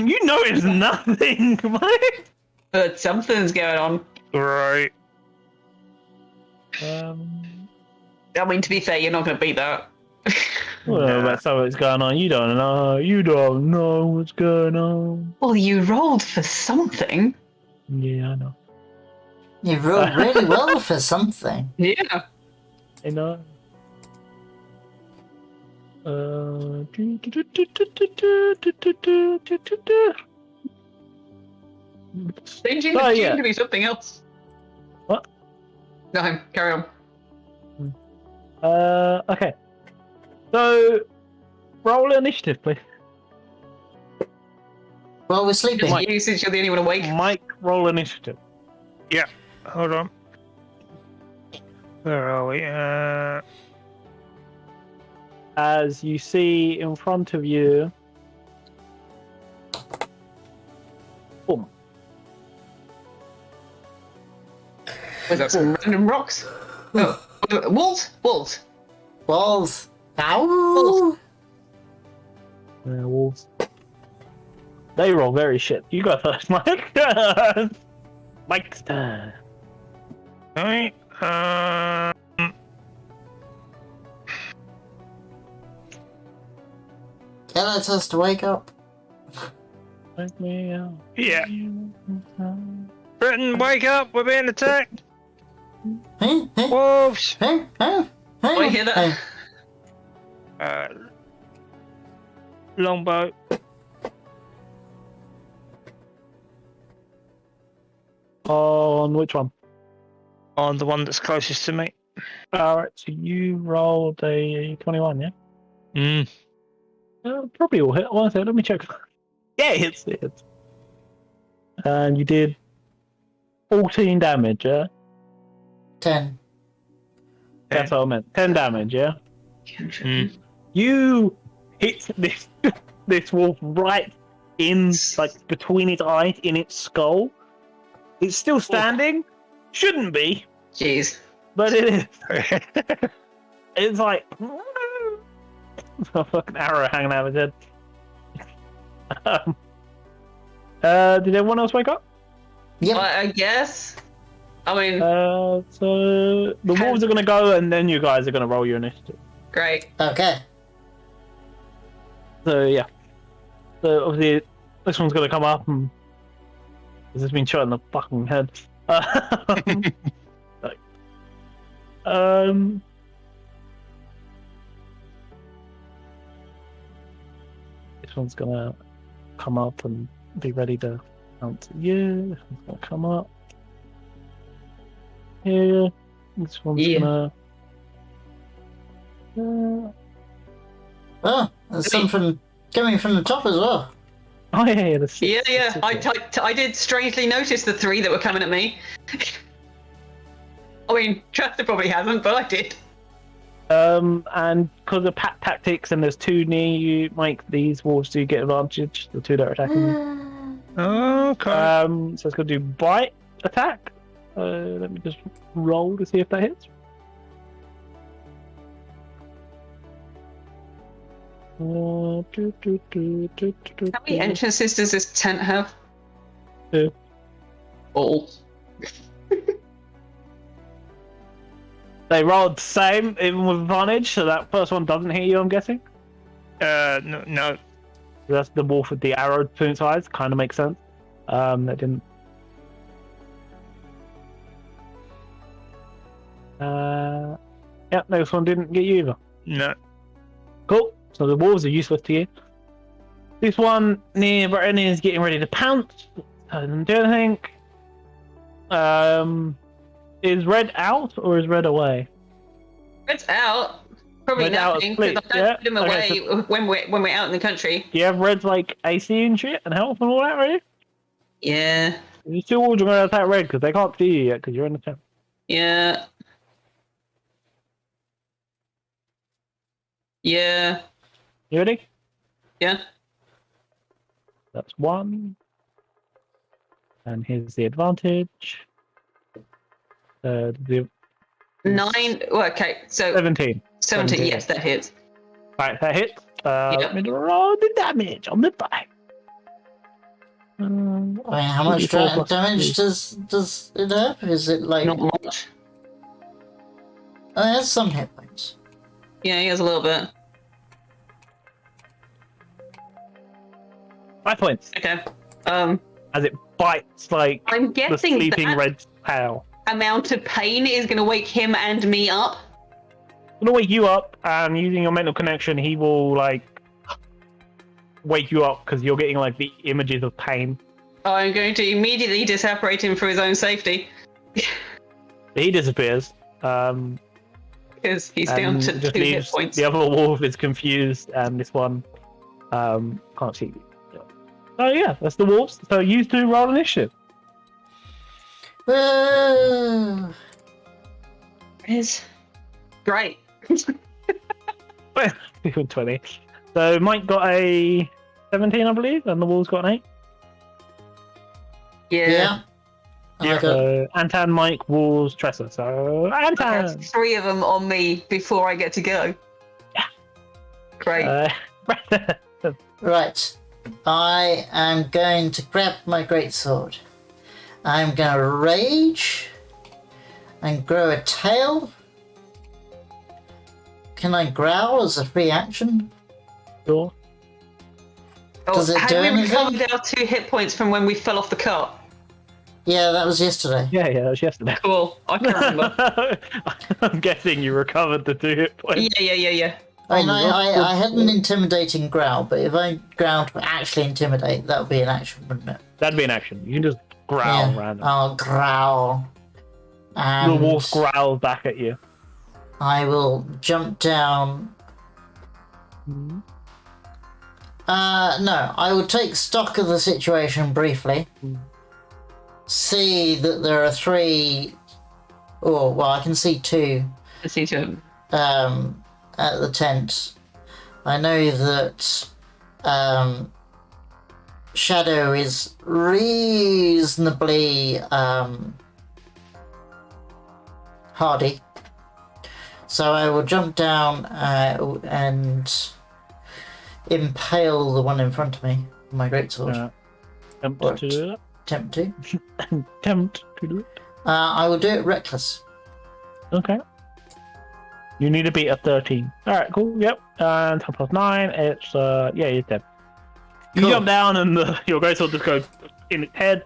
you notice nothing, Mike. But something's going on. Right. I mean, to be fair, you're not going to beat that. Well, that's how it's going on. You don't know. You don't know what's going on. Well, you rolled for something. Yeah, I know. You rolled really well for something. Yeah. I know. Changing Oh, the yeah. tune to be something else. What? No, carry on. Okay. So, roll initiative, please. Well, we're sleeping. Just you, since you're the only one awake. Mike, roll initiative. Hold on. Where are we? As you see in front of you. Boom. Was that some random rocks? Oh, wolves? Wolves. Walls. Ow! Yeah, wolves. They roll very shit. You go first, Mike. Mike's turn. Alright. Get us to wake up. Wake me up. Yeah. Britain, wake up! We're being attacked! Huh? Huh? Wolves! Huh? Huh? Huh? I hear that. Longbow. On which one? On the one that's closest to me. Alright, so you rolled a 21, yeah? Mm. Probably will hit. Honestly, let me check. Yeah, it hits. And you did 14 damage, yeah? 10. That's what I meant. 10 damage, yeah? Mm. You hit this wolf right in, like, between its eyes, in its skull. It's still standing. Shouldn't be, Jeez. but it is. It's like a fucking arrow hanging out of his head. Did everyone else wake up? Yep. I guess. I mean, So the wolves are gonna go, and then you guys are gonna roll your initiative. great. Okay. So yeah. So obviously this one's gonna come up and this has been shot in the fucking head. This one's gonna come up and be ready to answer you. This one's gonna come up. Here. This one's gonna. Oh, there's some coming from the top as well. Oh yeah, Yeah. I did strangely notice the 3 that were coming at me. I mean, Trester probably hasn't, but I did. And because of pack tactics and there's 2 near you, Mike, these wolves do get advantage. The 2 that are attacking you. Okay. So it's gonna do bite attack. Let me just roll to see if that hits. How many entrances does this tent have? 2. All. They rolled the same, even with advantage, so that first one doesn't hit you, I'm guessing. No. So that's the wolf with the arrow between its eyes. Kind of makes sense. That didn't. Yeah, this one didn't get you either. No. Cool. So the wolves are useless to you. This one near Britain is getting ready to pounce. Doesn't do anything. Is red out or is red away? Red's out. Probably Red out nothing, asleep, because I don't put him away Okay, so when we're out in the country. do you have red's like AC and shit and health and all that, right? Yeah. You still all going to attack red because they can't see you yet because you're in the tent. Yeah. Yeah. You ready? Yeah. That's 1. And here's the advantage. The 9. Well, okay, so 17. 17. Yes, that hits. Right, that hits. Let me roll the damage on the die. Wait, how much 44 plus damage 3. does it have? Is it like... Not much. Oh, it has some hit points. Yeah, he has a little bit. 5 points. Okay. As it bites like I'm the guessing sleeping that red's tail. amount of pain is going to wake him and me up. I'm gonna wake you up, and using your mental connection, he will like wake you up because you're getting like the images of pain. I'm going to immediately disapparate him for his own safety. He disappears. Because he's down And to just 2 hit leaves. points. The other wolf is confused, and this one can't see you. Oh yeah, that's the wolves. So you 2 roll initiative. Whoa. Is great. 20. So Mike got a 17, I believe, and the wolves got an 8. Yeah. And I got... So Antan, Mike, wolves, Tressa. So I Antan. have 3 of them on me before I get to go. Great. Right. I am going to grab my greatsword. I'm going to rage and grow a tail. Can I growl as a free action? Sure. Does it had do we anything? recovered our 2 hit points from when we fell off the cart? Yeah, that was yesterday. Yeah, that was yesterday. Cool. I can't remember. I'm guessing you recovered the 2 hit points. Yeah. I mean, Oh, I had an intimidating growl, but if I growl to actually intimidate, that would be an action, wouldn't it? That'd be an action. You can just growl Yeah. random. I'll growl. The And wolf growls back at you. I will jump down. No, I will take stock of the situation briefly. See that there are 3. Oh, well, I can see 2. I see to At the tent. I know that Shadow is reasonably hardy. So I will jump down and impale the one in front of me with my greatsword. Attempt What? to do that. Attempt to. Attempt to do it. I will do it reckless. Okay. You need to beat a 13. Alright, cool, yep. And 10 plus 9, it's, yeah, you're dead. You Cool. jump down and your greatsword just goes in its head,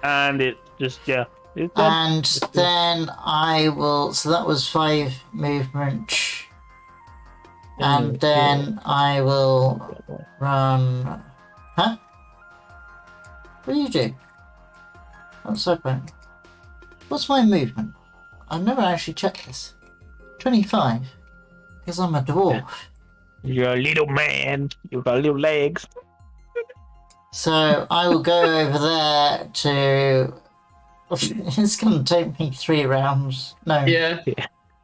and it just, yeah, it's dead. And then I will. So that was 5 movement. And then I will run. Huh? What do you do? What's that about? What's my movement? I've never actually checked this. 25. Because I'm a dwarf. You're a little man. You've got little legs. So I will go over there to. It's going to take me 3 rounds. No. Yeah. Is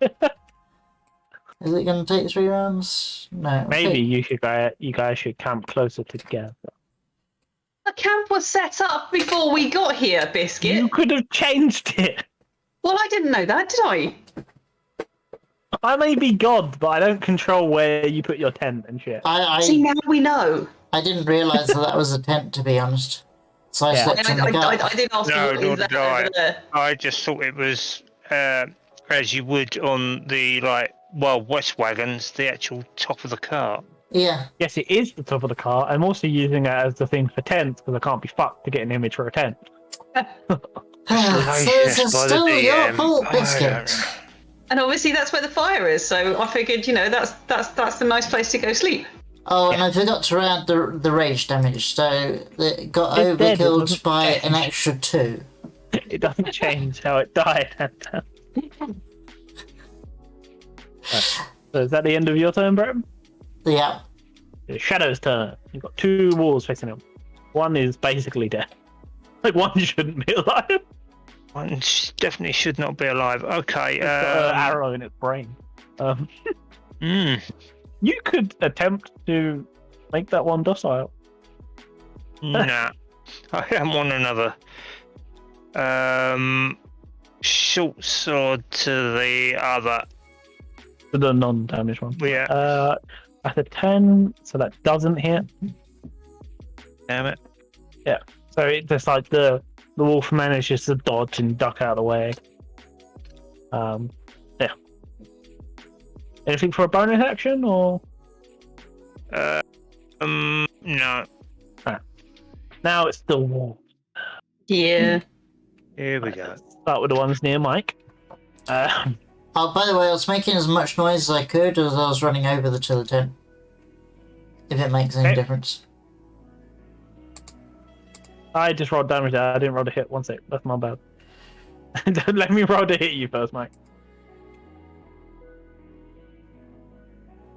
it going to take 3 rounds? No. Maybe you guys should camp closer together. The camp was set up before we got here, Biscuit. You could have changed it. Well, I didn't know that, did I? I may be God, but I don't control where you put your tent and shit. See, now we know. I didn't realise that was a tent, to be honest. So I Yeah. slept in the I gut. did ask No, you, nor is that did I. over there? I just thought it was as you would on the West wagons, the actual top of the cart. Yeah. Yes, it is the top of the car. I'm also using it as the thing for tents because I can't be fucked to get an image for a tent. So this is by the still your DM. fault, I don't Biscuit. know. And obviously that's where the fire is, so I figured, that's the nice place to go sleep. Oh, and I forgot to add the rage damage, so it got It's dead, it overkilled doesn't by change. an extra 2. It doesn't change how it died. Right. So is that the end of your turn, Bretton? Yeah. It's Shadow's turn. You've got 2 wolves facing him. One is basically dead. Like, one shouldn't be alive. One definitely should not be alive. Okay. It's got an arrow in its brain. You could attempt to make that one docile. Nah. I am on another. Short sword to the other. To the non-damaged one. Yeah. At a 10, so that doesn't hit. Damn it. So it's just like the wolf manages to dodge and duck out of the way. Yeah. Anything for a bonus action or? No. Now it's still wolf. Yeah. Here we go. Start with the ones near Mike. Oh, by the way, I was making as much noise as I could as I was running over to the tent. If it makes any Okay. difference. I just rolled damage there. I didn't roll the hit. 1 sec. That's my bad. Don't let me roll to hit you first, Mike.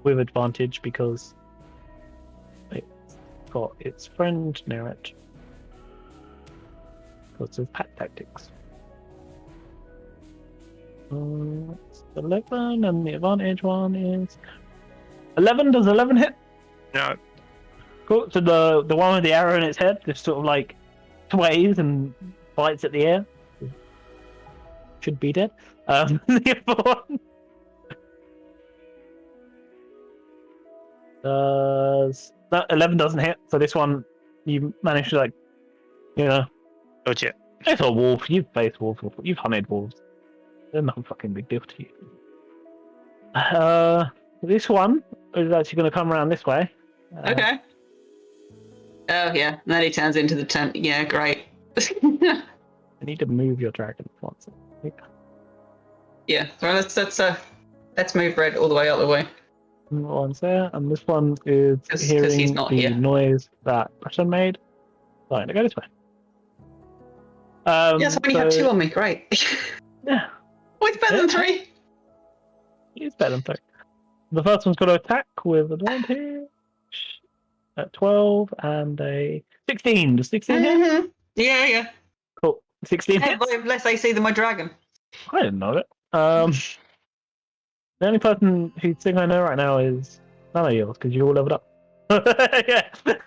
With advantage because it's got its friend near it. Because of pack tactics. It's 11, and the advantage one is 11. Does 11 hit? No. Cool. So the one with the arrow in its head just sort of like sways and bites at the air. Should be dead. The other one Does no, 11 doesn't hit. So this one, you managed to Gotcha. it's a wolf. You've faced wolves. You've hunted wolves. They're no fucking big deal to you. This one is actually going to come around this way. Okay. Oh yeah, and then he turns into the tent. Yeah, great. I need to move your dragon once. Yeah, so let's move Red all the way out of the way. One's there, and this one is 'Cause hearing he's not the here. noise that Preston made. Right, to go this way. Yes, I only have 2 on me. Great. Yeah, Oh, it's better than 3. it's better than 3. The first one's got to attack with advantage at 12 and a 16. Does 16 hit? Mm-hmm. Yeah. Cool. 16 Hey, hits. I have less AC than my dragon. I didn't know it. The only person whose thing I know right now is none of yours because you all leveled up. Yeah,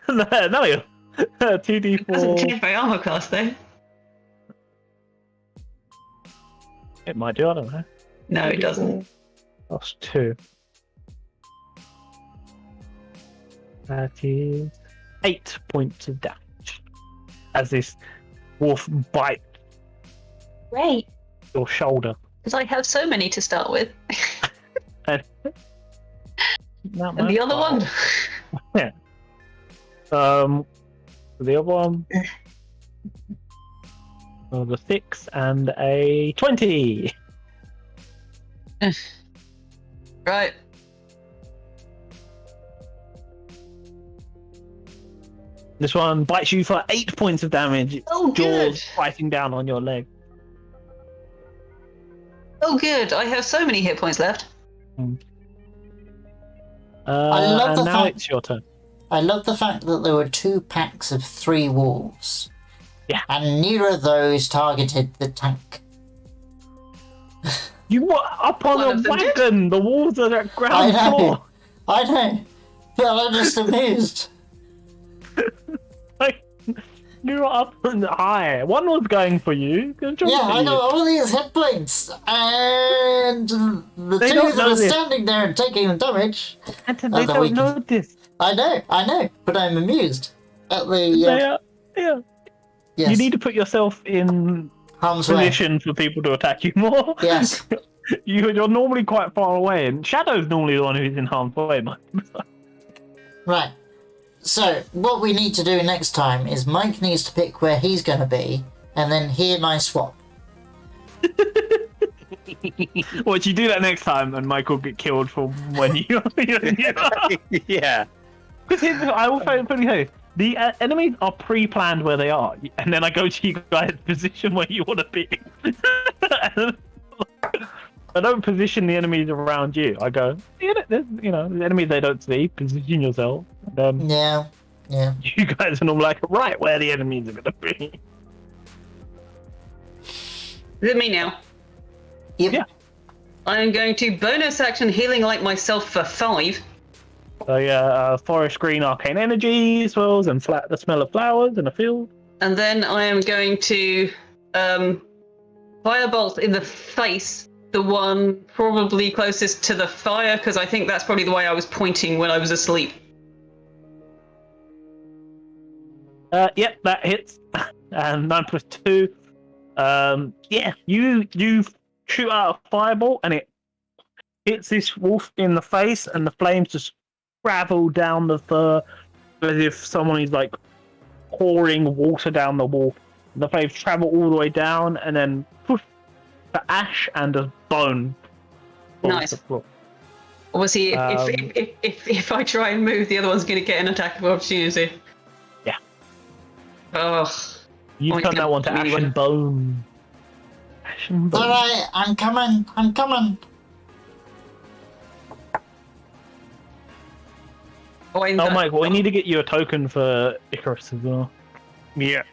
none of you. It doesn't 2d4. change my armor class though. It might do. I don't know. No, it doesn't. Plus 2. That is 8 points of damage as this wolf bites Great, your shoulder. because I have so many to start with. And And the other one. Yeah. The other one. The 6 and a 20. Right. This one bites you for 8 points of damage. Oh, good. Jaws biting down on your leg. Oh, good. I have so many hit points left. love and the now fact- it's your turn. I love the fact that there were 2 packs of 3 wolves. Yeah. And neither of those targeted the tank. You were up on One a of them did. wagon. The walls are at I ground know. floor. I know. But I'm just amused. Like, you were up and high. One was going for you. Good job Yeah, for I you. got all these hit points. And the They 2 don't that know are this. standing there and taking damage. Anton, Oh, they the don't weakness. know this. I know. But I'm amused at the. They are, yeah. Yes. You need to put yourself in harm's way. position for people to attack you more. Yes. You're normally quite far away, and Shadow's normally the one who's in harm's way. Right. So, what we need to do next time is Mike needs to pick where he's going to be, and then he and I swap. Well, if you do that next time, and Michael get killed for when you. Yeah. Because I will fully say the enemies are pre-planned where they are, and then I go to you guys' position where you want to be. I don't position the enemies around you. I go, the enemies they don't see. Position yourself. And then Yeah. you guys are normally like right where the enemies are going to be. Is it me now? Yep. Yeah. I am going to bonus action healing like myself for 5. So yeah, forest green arcane energy swirls and the smell of flowers in a field. And then I am going to firebolt in the face, the one probably closest to the fire, because I think that's probably the way I was pointing when I was asleep. Yep, that hits. And 9 plus 2. Yeah, you shoot out a fireball and it hits this wolf in the face, and the flames just travel down the fur as if someone is like pouring water down the wolf. The flames travel all the way down, and then poof, to ash and a bone. falls Nice. to the floor. Obviously, if I try and move, the other one's going to get an attack of opportunity. Yeah. Oh. You Oh, turn yeah, that one to really ash wanna- and bone. Ash and bone. Alright, I'm coming. Oh, Michael, we need to get you a token for Icarus as well. Yeah.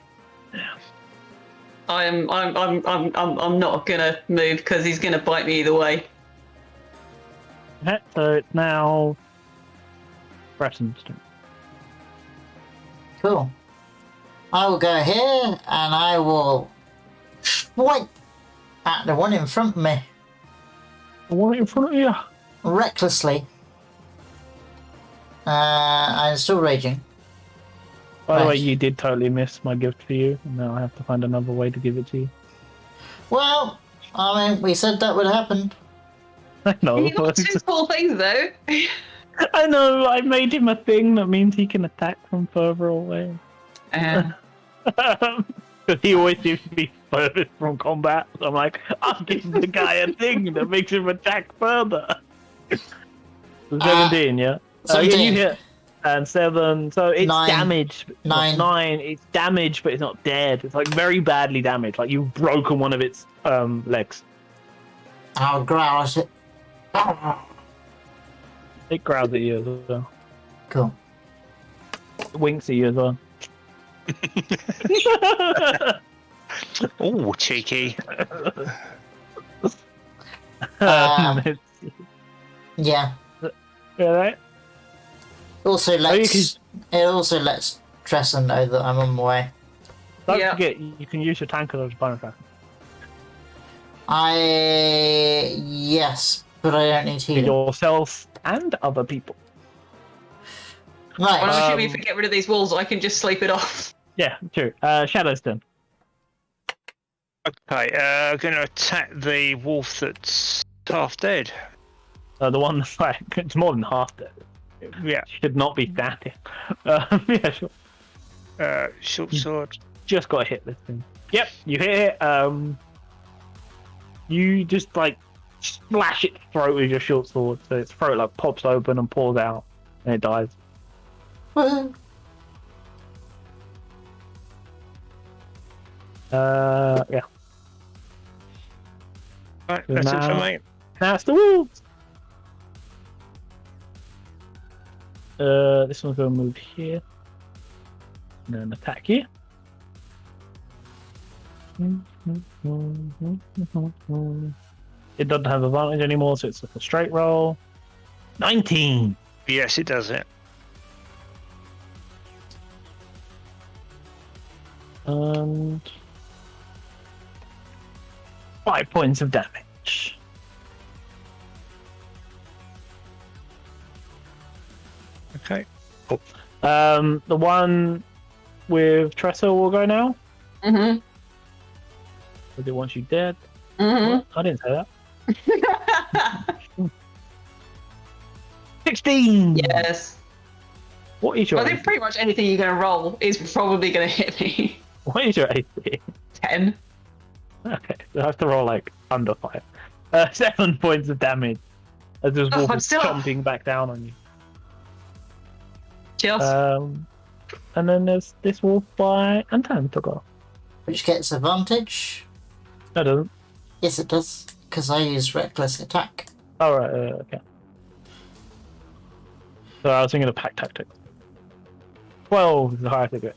I'm not gonna move because he's gonna bite me either way. Okay, so it's now Preston's turn. Cool. I will go here, and I will swipe at the one in front of me, The one in front of you. recklessly. I'm still raging. By the way, Right. you did totally miss my gift for you, and now I have to find another way to give it to you. Well, I mean, we said that would happen. I know. You got two cool things though. I know. I made him a thing that means he can attack from further away. Because he always seems to be furthest from combat. So I'm like, I'll give the guy a thing that makes him attack further. 17, yeah? Yeah, 17. you hit. And 7. So it's 9. damaged. 9. 9. It's damaged, but it's not dead. It's like very badly damaged. Like you've broken one of its legs. I'll growl at it. It growls at you as well. Cool. It winks at you as well. Oh, cheeky. Yeah. Yeah, right? Also you lets it also lets Tressa know that I'm on my way. Don't Yeah. forget, you can use your tank as a bonus action. Yes, but I don't need For healing. yourself and other people. Well, Right. I'm assuming if we get rid of these walls, I can just sleep it off. Yeah, true. Shadow's turn. Okay, going to attack the wolf that's half dead. The one that's like, it's more than half dead. Yeah, Should not be standing. Yeah, sure. short sword. Just got to hit this thing. Yep, you hit it. You just like slash its throat with your short sword, so its throat like pops open and pours out, and it dies. Woohoo. Yeah. Right, that's it for Now- me. Now it's the wolves. This one's gonna move here. And then attack you. It doesn't have advantage anymore, so it's a straight roll. 19. Yes, it does it. And 5 points of damage. Okay. The one with Tressa will go now. Mm-hmm. Because it wants you dead. Mm-hmm. I didn't say that. 16. Yes. What is your I think pretty much anything you're going to roll is probably going to hit me. What is your AC? 10. Okay, so I have to roll like under 5. 7 points of damage as this wolf I'm is still up. chomping back down on you. Just. And then there's this wolf by Anton to go. Which gets advantage. No, it doesn't. Yes, it does, because I use reckless attack. All right, okay. So I was thinking of pack tactics. 12 is the highest I get.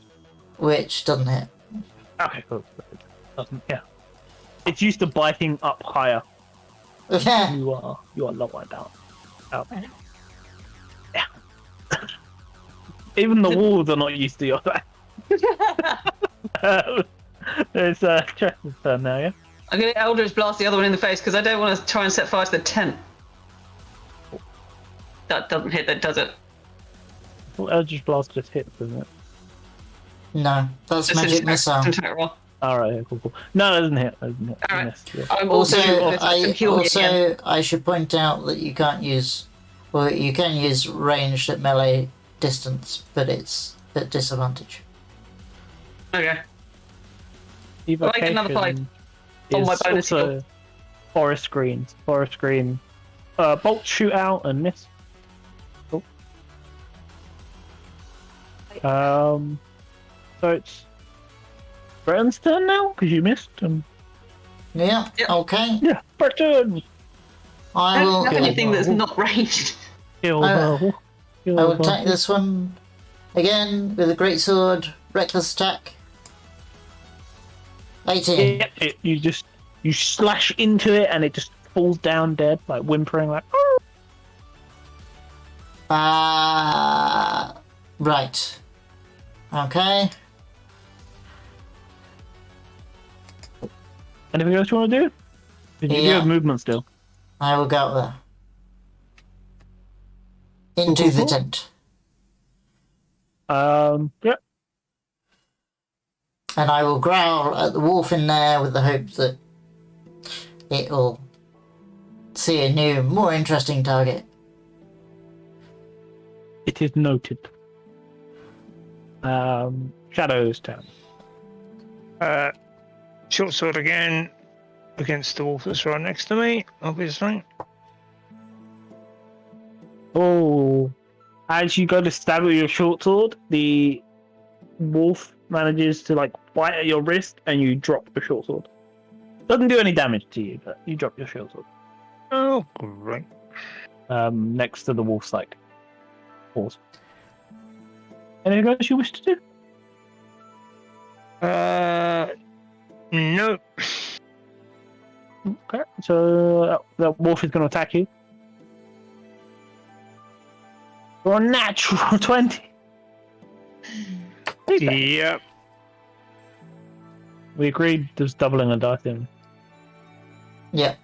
Which doesn't hit. Okay, cool. Yeah. It's used to biting up higher. Yeah. You are lower down. Oh. Yeah. Even the walls are not used to your It's Tressa's turn now, yeah? I'm going to Eldritch Blast the other one in the face because I don't want to try and set fire to the tent. That doesn't hit, that does it? Well, Eldritch Blast just hits, doesn't it? No, that's Just magic an missile. attack roll. Alright, yeah, cool. No, it doesn't hit. It doesn't hit. Alright. You missed, yeah. I'm Also, gonna heal me again. I should point out that you can't use, well, you can use ranged at melee distance, but it's at disadvantage. Okay. Well, I get another five on my is bonus also heal. forest greens. Forest green. Bolt shoot out and miss. Cool. So it's Bren's turn now because you missed. Yeah, Yep. okay. Yeah, Breton. I I will, don't have anything that's Oh. not ranged. Kill I Kill will attack this one again with a great sword, reckless attack. 18. Yep, you slash into it and it just falls down dead, like whimpering, like. "Oh." Right. Okay. Anything else you want to do? 'Cause you do Yeah. have movement still. I will go up there. Into the tent. Yeah. And I will growl at the wolf in there with the hope that it will see a new, more interesting target. It is noted. Shadow's turn. Short sword again against the wolf that's right next to me, obviously. Oh, as you go to stab with your short sword, the wolf manages to like bite at your wrist, and you drop your short sword. Doesn't do any damage to you, but you drop your short sword. Oh, great. Next to the wolf's like paws. Anything else you wish to do? No. Okay, so the wolf is going to attack you. For a natural 20. Yep. We agreed there's doubling a dice in. Yeah.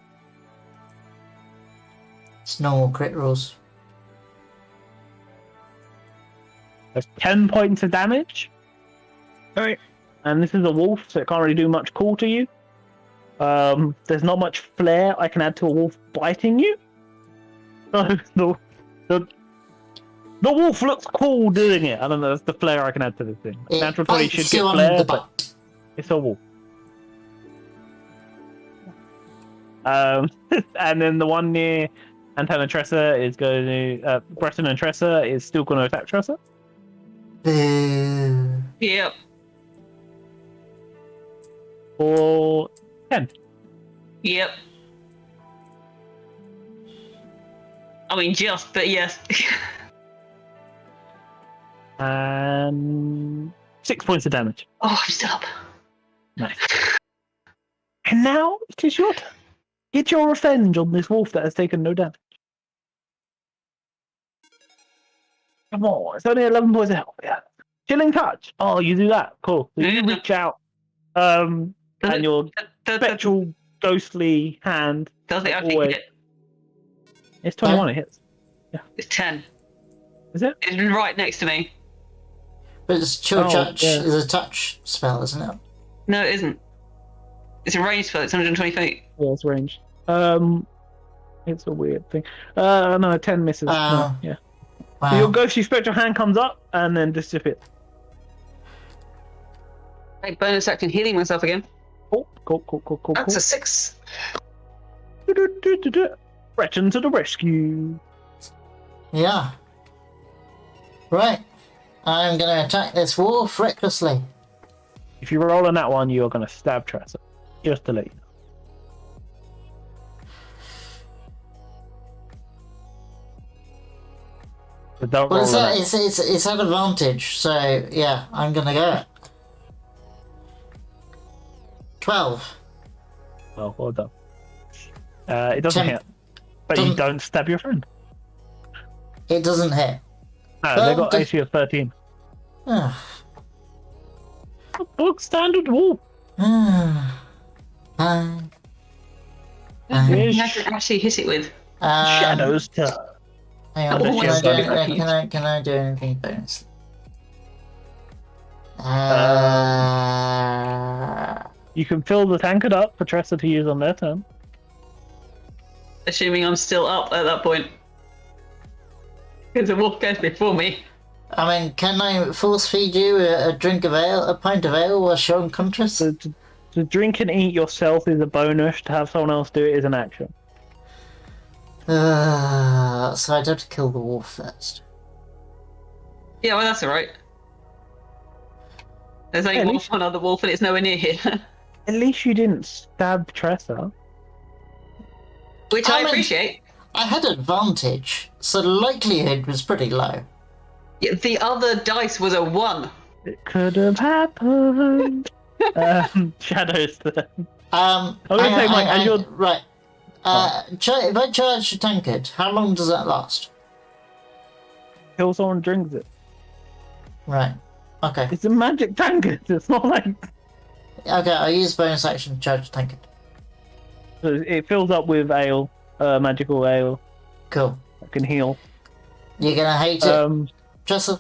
It's normal crit rules. There's 10 points of damage. Alright. And this is a wolf, so it can't really do much cool to you. There's not much flair I can add to a wolf biting you. So the wolf looks cool doing it. I don't know, that's the flair I can add to this thing. It Natural 20 should bites get you on flair, the but butt. it's a wolf. And then the one near Anton and Tressa is going to... Breton and Tressa is still going to attack Tressa. Boo. Yep. For 10. Yep. I mean, just, but yes. And 6 points of damage. Oh, I'm still up. Nice. And now it is your turn. Get your revenge on this wolf that has taken no damage. Come on, it's only 11 points of health. Yeah. Chilling touch. Oh, you do that. Cool. So you reach out, and your spectral, ghostly hand. Does it actually always... hit? It's 21. It hits. It's 10. Is it? It's right next to me. But it's chill touch yeah. is a touch spell, isn't it? No, it isn't. It's a range spell. It's 120 feet. Yeah, it's ranged. It's a weird thing. No, 10 misses. No, yeah. Wow. So your ghostly spectral hand comes up and then disappears. Hey, bonus action healing myself again. Cool. That's a 6. Breton to the rescue. Yeah. Right. I'm going to attack this wolf recklessly. If you roll on that one, you are going to stab Tressa. Just to let you know. So don't Well, roll on it's at advantage, so yeah, I'm going to go. 12. Well done. It doesn't hit. But you don't stab your friend. It doesn't hit. No, Well, they got AC of 13. Fine. A bog standard wolf. Fine. You have to actually hit it with. Shadow's turn. Hang on, Oh, can I do anything bonus? You can fill the tankard up for Tressa to use on their turn. Assuming I'm still up at that point. Because the wolf goes before me. I mean, can I force feed you a drink of ale, a pint of ale while you're unconscious? So to drink and eat yourself is a bonus. To have someone else do it is an action. So I'd have to kill the wolf first. Yeah, well, that's alright. There's only one other wolf and it's nowhere near here. At least you didn't stab Tressa. Which I appreciate. I had advantage, so the likelihood was pretty low. Yeah, the other dice was a 1. It could have happened. Shadow's turn. I'm gonna take mine, and you're... Right. If I charge the tankard, how long does that last? Till someone drinks it. Right. Okay. It's a magic tankard. It's not like... Okay, I'll use bonus action to charge the tankard. So it fills up with ale, magical ale. Cool. That can heal. You're gonna hate it. Just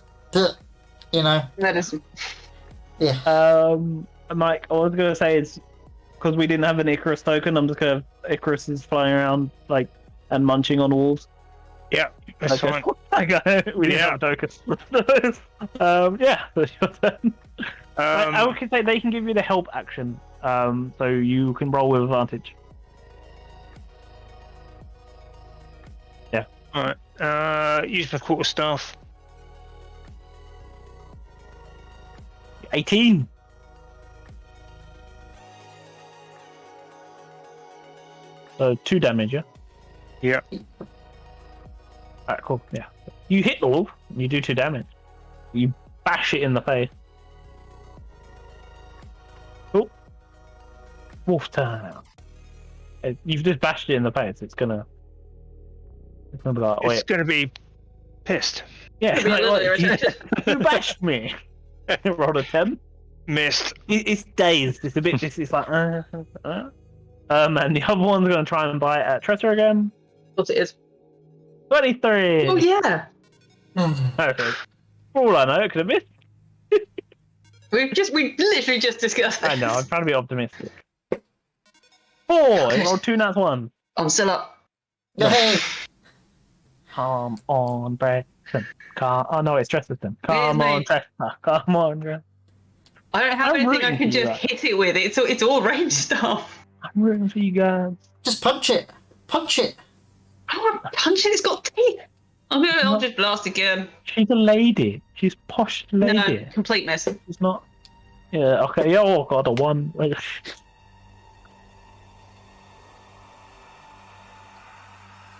you know. Medicine. Yeah. Mike, I was gonna say is because we didn't have an Icarus token. I'm just gonna Icarus is flying around like and munching on wolves. Yeah, that's Okay. fine. We didn't have a token. Yeah, so it's your turn. I would say they can give you the help action, so you can roll with advantage. Yeah. Alright. Use my quarterstaff. 18. So 2 damage, yeah? Yeah. Alright, cool, yeah. You hit the wolf, and you do 2 damage. You bash it in the face. Oh. Wolf turn. You've just bashed it in the face, it's gonna be like, It's wait. gonna be pissed. Yeah, It'll be a little like, irritated. you bashed me. Rolled a 10. Missed. It's dazed. It's a bit. It's like. And the other one's going to try and bite at Tressa again. Of course it is. 23. Oh yeah. Okay. For all I know, it could have missed. We literally just discussed this. I know. I'm trying to be optimistic. 4. It rolled 2 nats 1. I'm still up. Hey. Come on, Preston. Oh no, it's Tressa then. Come me. on, Tressa. Come on, Tressa. I don't have I'm anything rooting I for can you, just right? hit it with. It's all range stuff. I'm rooting for you guys. Just punch it. Punch it. I want to punch it. It's got teeth. I'll just blast again. She's a lady. She's posh lady. No, complete miss. She's not. Yeah. Okay. Yeah. Oh god, a 1.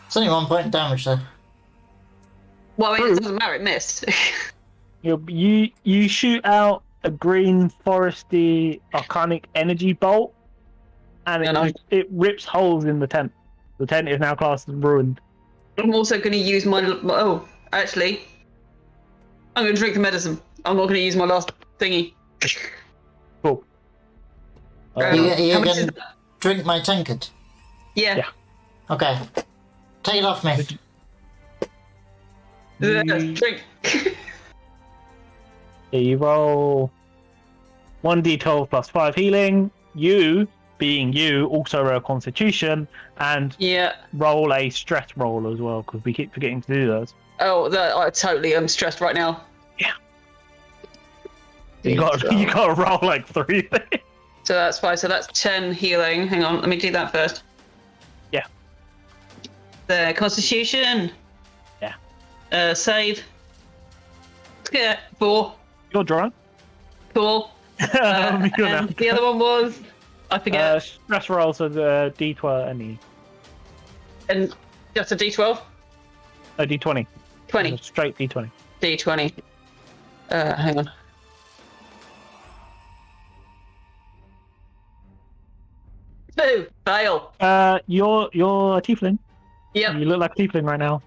It's only 1 point damage though. Well, I mean, it doesn't matter. It missed. You shoot out a green foresty arcanic energy bolt, and it rips holes in the tent. The tent is now classed as ruined. I'm also going to use my. Oh, actually, I'm going to drink the medicine. I'm not going to use my last thingy. Cool. How You much is can that? drink my tankard. Yeah. Yeah. Okay. Take it off me. Drink. Yeah, you roll 1d12 plus 5 healing. You, being you, also roll Constitution and Yeah. roll a stress roll as well because we keep forgetting to do those. Oh, I totally am stressed right now. You got to roll like 3. So that's 5. So that's 10 healing. Hang on, let me do that first. Yeah. The Constitution. Yeah. Save. Yeah, 4. You're drunk. Cool. You're And now. the other one was, I forget. Stress roll, so the D12 any. And just a D12? No, D20. 20. Straight D20. D20. Hang on. Boo! Fail. You're a tiefling. Yep. You look like a tiefling right now.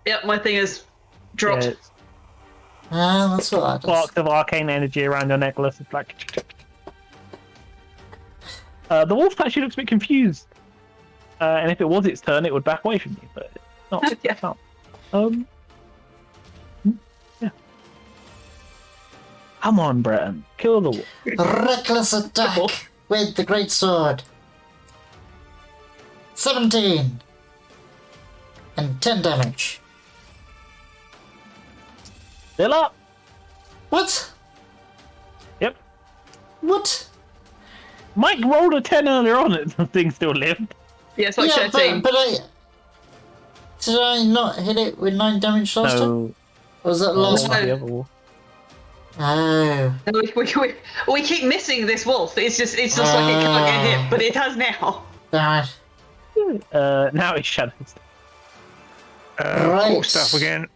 Yep, my thing is dropped. Yeah, it's That's what that does. sparks of arcane energy around your necklace. It's like. The wolf actually looks a bit confused. And if it was its turn, it would back away from you, but it's not. Yeah. It's not. Yeah. Come on, Breton. Kill the wolf. Reckless attack with the great sword. 17 and 10 damage. Still up. What? Yep. What? Mike rolled a 10 earlier on and the thing still lived. Yeah, it's like Yeah, 13. but did I not hit it with 9 damage last time? No. Or was that last No. one? The other wolf. Oh. We keep missing this wolf. It's just like it can't get hit, but it has now. Alright. Now it's shadows. Right. Cool stuff again.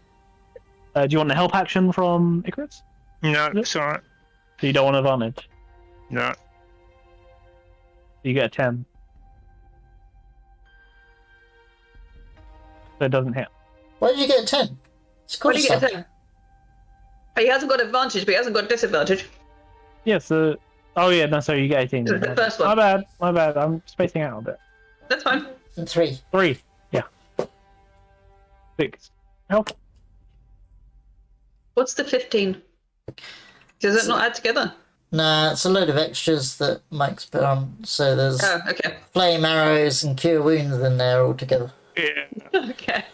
Do you want the help action from Icarus? No, it's alright. So you don't want advantage. No. You get a 10. So it doesn't hit. Why did you get a 10? It's cool What do you get stuff. a thing? He hasn't got advantage, but he hasn't got disadvantage. Yeah, so... Oh yeah, no, sorry, you get 18. The first one. My bad. I'm spacing out a bit. That's fine. And 3. 3. Yeah. 6. Help. What's the 15? Does it not add together? Nah, it's a load of extras that Mike's put on. So there's Oh, okay. flame arrows and cure wounds in there all together. Yeah. Okay.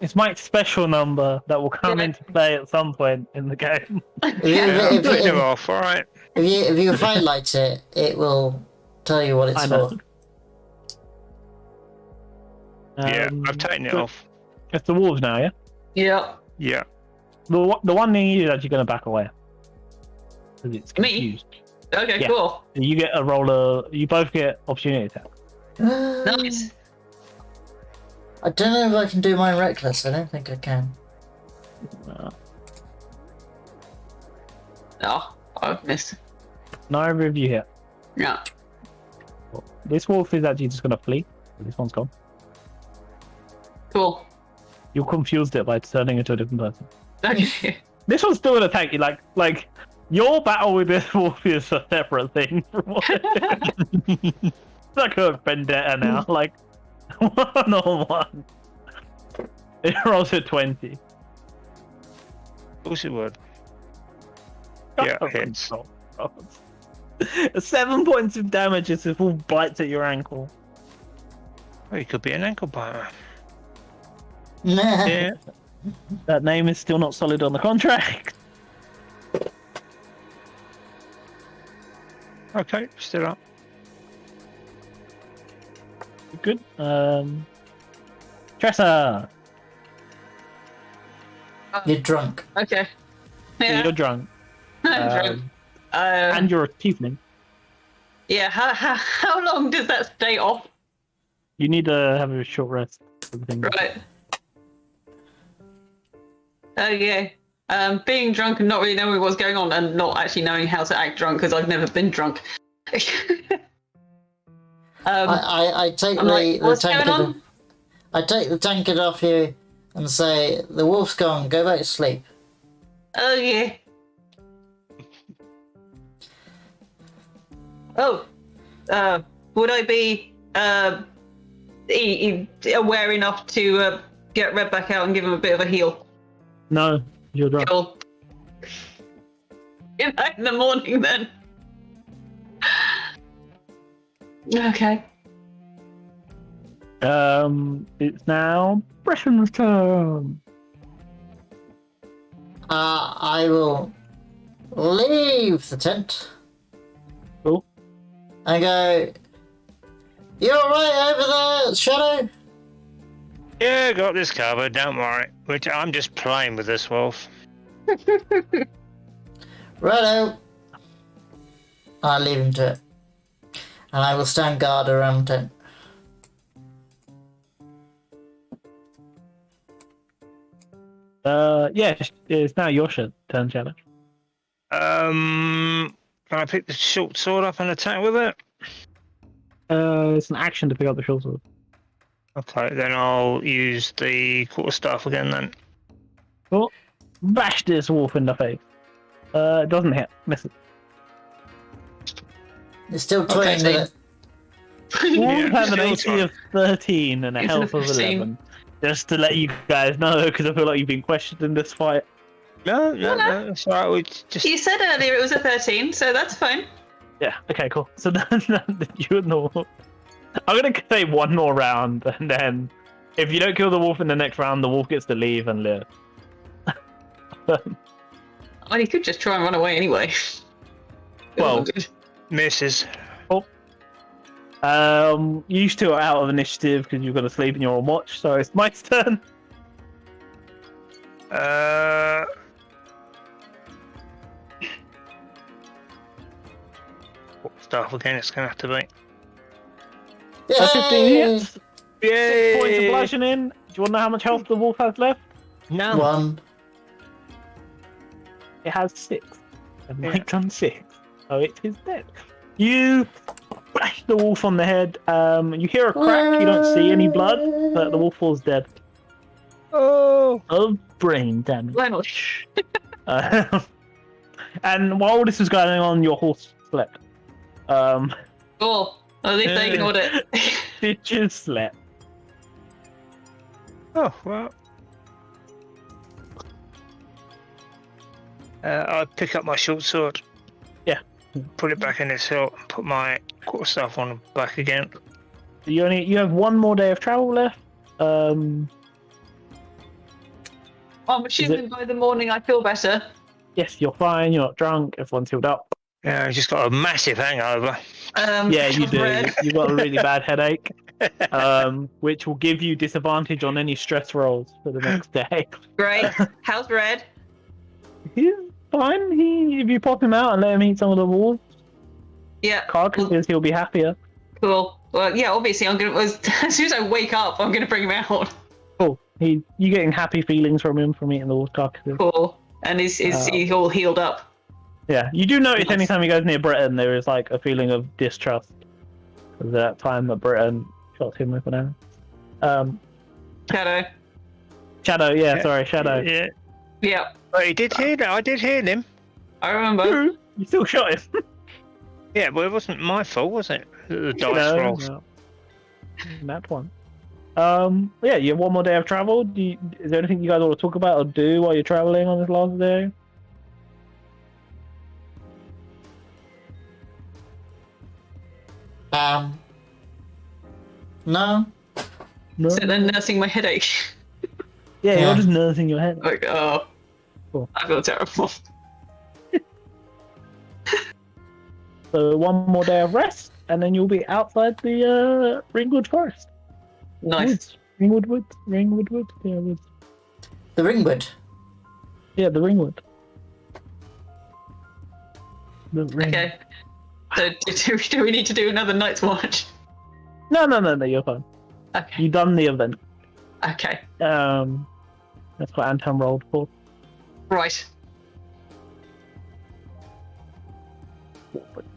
It's Mike's special number that will come Yeah. into play at some point in the game. Yeah, I'm If putting you- him off. All right. If you highlight it, it will tell you what it's I know. for. Yeah, I've taken it so off. It's the wolves now, yeah? Yeah. Yeah. The one thing you is actually going to back away. Because it's Me? confused. Okay, Yeah. cool. You get a roller, you both get opportunity attack. Nice. I don't know if I can do mine reckless. I don't think I can. Oh, I missed. Neither of you hit. Yeah. This wolf is actually just going to flee. This one's gone. Cool. You confused it by turning into a different person. Okay. This one's still gonna attack you. Like your battle with this wolf is a separate thing from what it's like a vendetta now. Like 1-on-1. It rolls a 20. Of course it would. Yeah, hits. 7 points of damage as this wolf bites at your ankle. Oh, he could be an ankle biter. Nah. Yeah. That name is still not solid on the contract. Okay, still up. Good. Tressa, You're drunk. Okay. Yeah. you're drunk. I'm drunk. And you're tiefling. Yeah. How long does that stay off? You need to have a short rest. Right. Okay. Being drunk and not really knowing what's going on, and not actually knowing how to act drunk because I've never been drunk. I take I'm like, the what's going tankard. on? I take the tankard off you and say, "The wolf's gone. Go back to sleep." Oh yeah. Oh, would I be aware enough to get Red back out and give him a bit of a heal? No, you're drunk. Cool. In the morning then. Okay. It's now Bression's turn. I will leave the tent. Cool. And go. You alright over there, Shadow? Yeah, got this covered, don't worry. Which I'm just playing with this wolf. Righto. I'll leave him to it. And I will stand guard around the tent. Yeah, it's now your turn, Shadow. Can I pick the short sword up and attack with it? It's an action to pick up the short sword. Okay, then I'll use the quarterstaff again then. Cool. Bash this wolf in the face. It doesn't hit. Misses. You're still Okay, toying so- with it. Wolves have an still AC of 13 and a It's health of 15. 11. Just to let you guys know, because I feel like you've been questioned in this fight. No, that's alright. We just You said earlier it was a 13, so that's fine. Yeah, okay, cool. So then you know. I'm gonna say one more round, and then if you don't kill the wolf in the next round, the wolf gets to leave and live. Well, you could just try and run away anyway. Well, misses. You two are out of initiative because you're gonna sleep and you're on watch, so it's Mike's turn. Staff again, it's gonna have to be. 15 Yay! hits. 6 points of bludgeoning. Do you want to know how much health the wolf has left? No. One. It has 6. And Yeah. Mike's on 6. So it is dead. You bash the wolf on the head. You hear a crack. You don't see any blood, but the wolf falls dead. Oh. Of brain damage. Well, And while this was going on, your horse slept. cool. At least they ignored it. Stitches slept. Oh well. I pick up my short sword. Yeah. Put it back in its hilt and put my quarterstaff on back again. You have one more day of travel left. I'm assuming by the morning I feel better. Yes, you're fine. You're not drunk. Everyone's healed up. Yeah, I just got a massive hangover. Yeah, you how's do. Red? You got a really bad headache, which will give you disadvantage on any stress rolls for the next day. Great. How's Red? He's fine. If you pop him out and let him eat some of the wolves Yeah. carcasses, he'll be happier. Cool. Well, yeah. Obviously, I'm gonna. As soon as I wake up, I'm gonna bring him out. Cool. You getting happy feelings from him from eating the wolf carcasses. Cool. And is he all healed up? Yeah, you do notice Nice. anytime he goes near Britain, there is like a feeling of distrust. Of that time that Britain shot him with an arrow. Shadow. Shadow, yeah, sorry, Shadow. Yeah. Yeah. But he did hear that. I did hear him. I remember. True. You still shot him. Yeah, well, it wasn't my fault, was it? The dice rolls. No. That one. Yeah, you have one more day of travel. Is there anything you guys want to talk about or do while you're traveling on this last day? No. No. So then nursing my headache. Yeah, Yeah. you're just nursing your head. Like, oh, Cool. I feel terrible. So one more day of rest, and then you'll be outside the Ringwood Forest. Nice. Woods. Ringwood Woods. Yeah, woods. The Ringwood. Yeah, the Ringwood. The ring. Okay. So do we need to do another night's watch? No, you're fine. Okay. You done the event. Okay. That's what Anton rolled for. Right.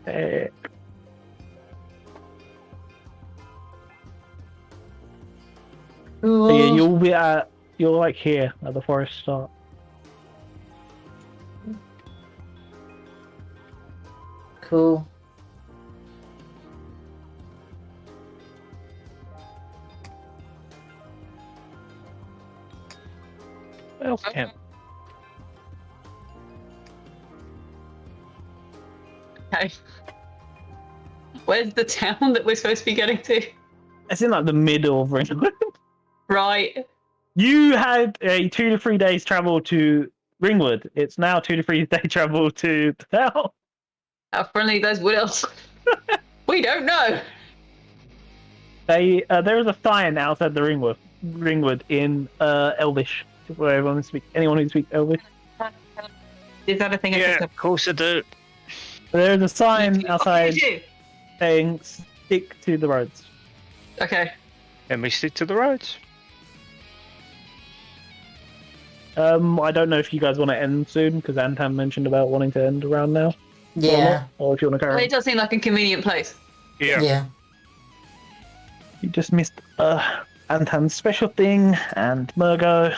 Eh, So yeah, you're like here at the forest start. Cool. Elf camp. Okay. Where's the town that we're supposed to be getting to? It's in like the middle of Ringwood. Right. You had a 2 to 3 days travel to Ringwood. It's now 2 to 3 day travel to the town. How friendly those wood elves? We don't know. There is a sign outside the Ringwood in Elvish, where anyone who speaks Elvish. Is that a thing? Yeah, of course I do. There is a sign outside You. saying "Stick to the roads." Okay. And we stick to the roads. I don't know if you guys want to end soon because Anton mentioned about wanting to end around now. Yeah. Or if you want to Well, carry it does seem like a convenient place. Yeah. Yeah. You just missed Anton's special thing and Murgo.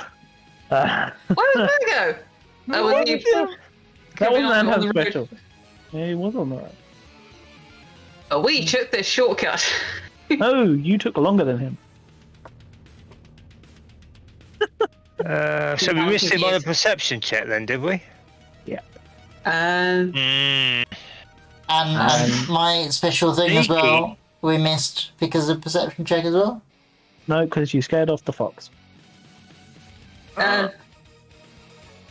Where was Virgo? That was you. That wasn't on Anton's the road. special. Yeah, he was on the road. Oh, we took this shortcut. No, you took longer than him. So we missed him on a perception check then, did we? Um, Mm. And my special thing as Sneaky. well, we missed because of perception check as well. No, because you scared off the fox.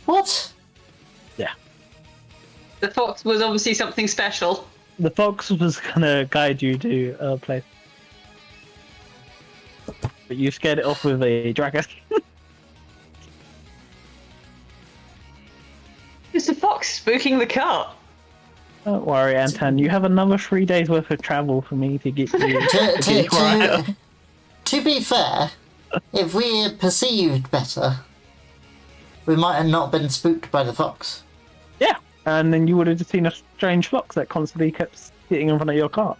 What? the fox was obviously something special. The fox was gonna guide you to a place. But you scared it off with a dragon. It's the fox spooking the cart. Don't worry, Anton. You have another 3 days worth of travel for me to get you. To be fair, if we had perceived better, we might have not been spooked by the fox. Yeah, and then you would have just seen a strange fox that constantly kept sitting in front of your cart,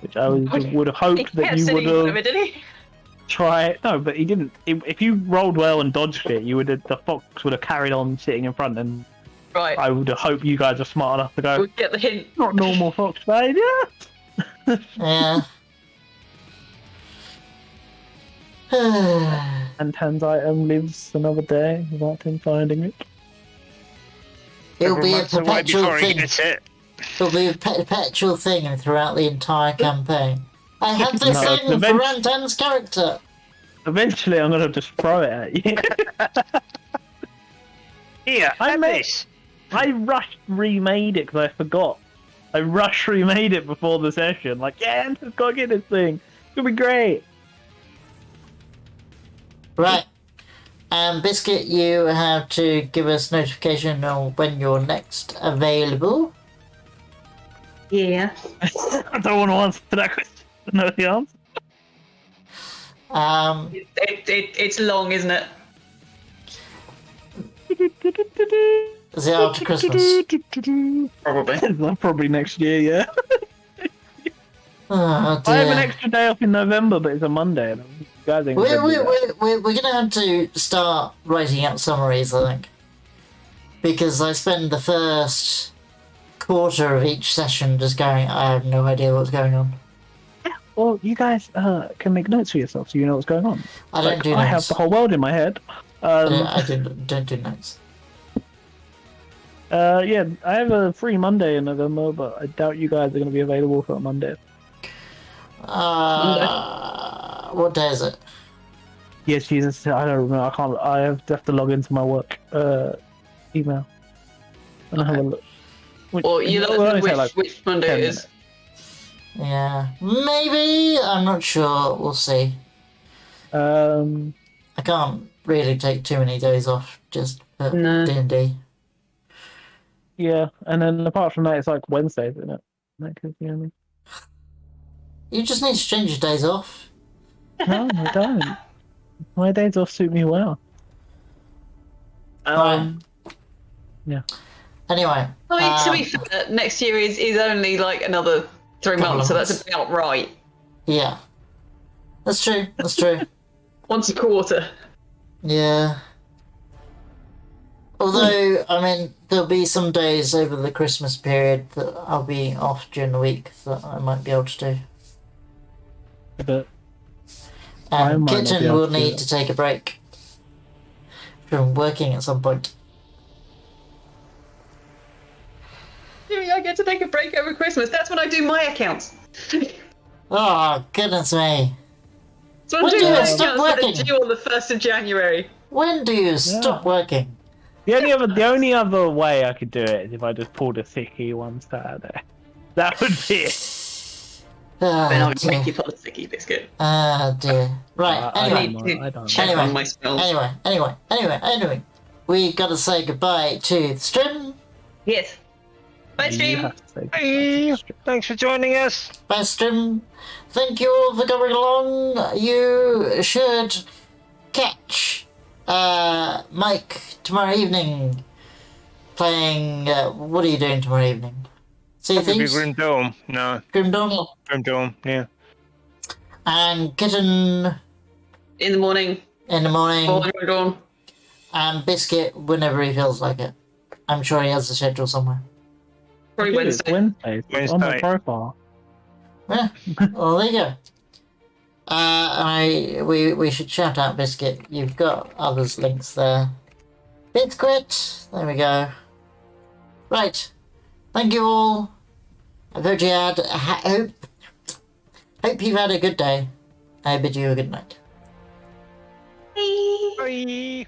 which I would have He hoped that kept you sitting would in front have of it, did he? tried. No, but he didn't. If you rolled well and dodged it, you would have. The fox would have carried on sitting in front, and Right. I would have hoped you guys are smart enough to go. We'll get the hint. Not normal fox behavior. Yeah. Anton's item lives another day without him finding it. It'll be a months away perpetual before he thing. gets it. It'll be a perpetual thing throughout the entire campaign. I have this No, thing for event- Rantan's character. Eventually, I'm gonna just throw it at you. Here, I have met- this. I rushed remade it because I forgot. I rushed remade it before the session. Like, yeah, I'm just gotta get this thing. It'll be great. Right. Biscuit, you have to give us notification on when you're next available. Yeah. I don't want to answer that question. Know the answer. It's long, isn't it? Is it after Christmas? Probably. Probably next year, yeah. Oh dear. I have an extra day off in November, but it's a Monday. And you guys ain't gonna do that. We're gonna have to start writing out summaries, I think. Because I spend the first quarter of each session just going, I have no idea what's going on. Well, you guys can make notes for yourself so you know what's going on. I don't do I notes. have the whole world in my head. I don't do notes. Yeah, I have a free Monday in November, but I doubt you guys are going to be available for a Monday. What day is it? Yes, Jesus, I don't remember. I can't. I have to log into my work email and have a look. Or you it'll know only take, which Monday 10 it is. minutes. Yeah, maybe. I'm not sure. We'll see. I can't really take too many days off just for No. D&D. Yeah, and then apart from that, it's like Wednesdays, isn't it? That could be only. You just need to change your days off. No, I don't. My days off suit me well. Right. Yeah. Anyway. I mean, to be fair, next year is only like another 3 Couple months, so of that's months. about right. Yeah. That's true. That's true. Once a quarter. Yeah. Although, I mean, there'll be some days over the Christmas period that I'll be off during the week that I might be able to do. But I And might not be Kitten able will to do need that. to take a break from working at some point. Jimmy, I get to take a break over Christmas. That's when I do my accounts. Oh, goodness me. So I'm When doing do you my stop accounts that working? are due on the 1st of January. When do you stop working? The only other way I could do it is if I just pulled a sickie one Saturday. That would be it. Then Oh, I'll dear. make you pull a sticky biscuit. Oh, dear. Right, I anyway. don't mind, I don't Check mind. on my spells. Anyway. We gotta say goodbye to the stream. Yes. Bye, You stream. have to say goodbye to Hey, the stream. thanks for joining us. Bye, stream. Thank you all for coming along. You should catch Mike tomorrow evening playing. What are you doing tomorrow evening? Sea Probably Thieves? Grim Dome. No, Grim Dawn? Grim Dome, yeah. And Kitten In the morning. in the morning. Before I'm gone. And Biscuit whenever he feels like it. I'm sure he has a schedule somewhere. Probably Dude, it's Wednesday. Wednesday. It's on my Wednesday. profile. Yeah, well, there you go. We should shout out Biscuit. You've got others' links there. Biscuit! There we go. Right. Thank you all. I hope you had. Hope you've had a good day. I bid you a good night. Bye. Bye.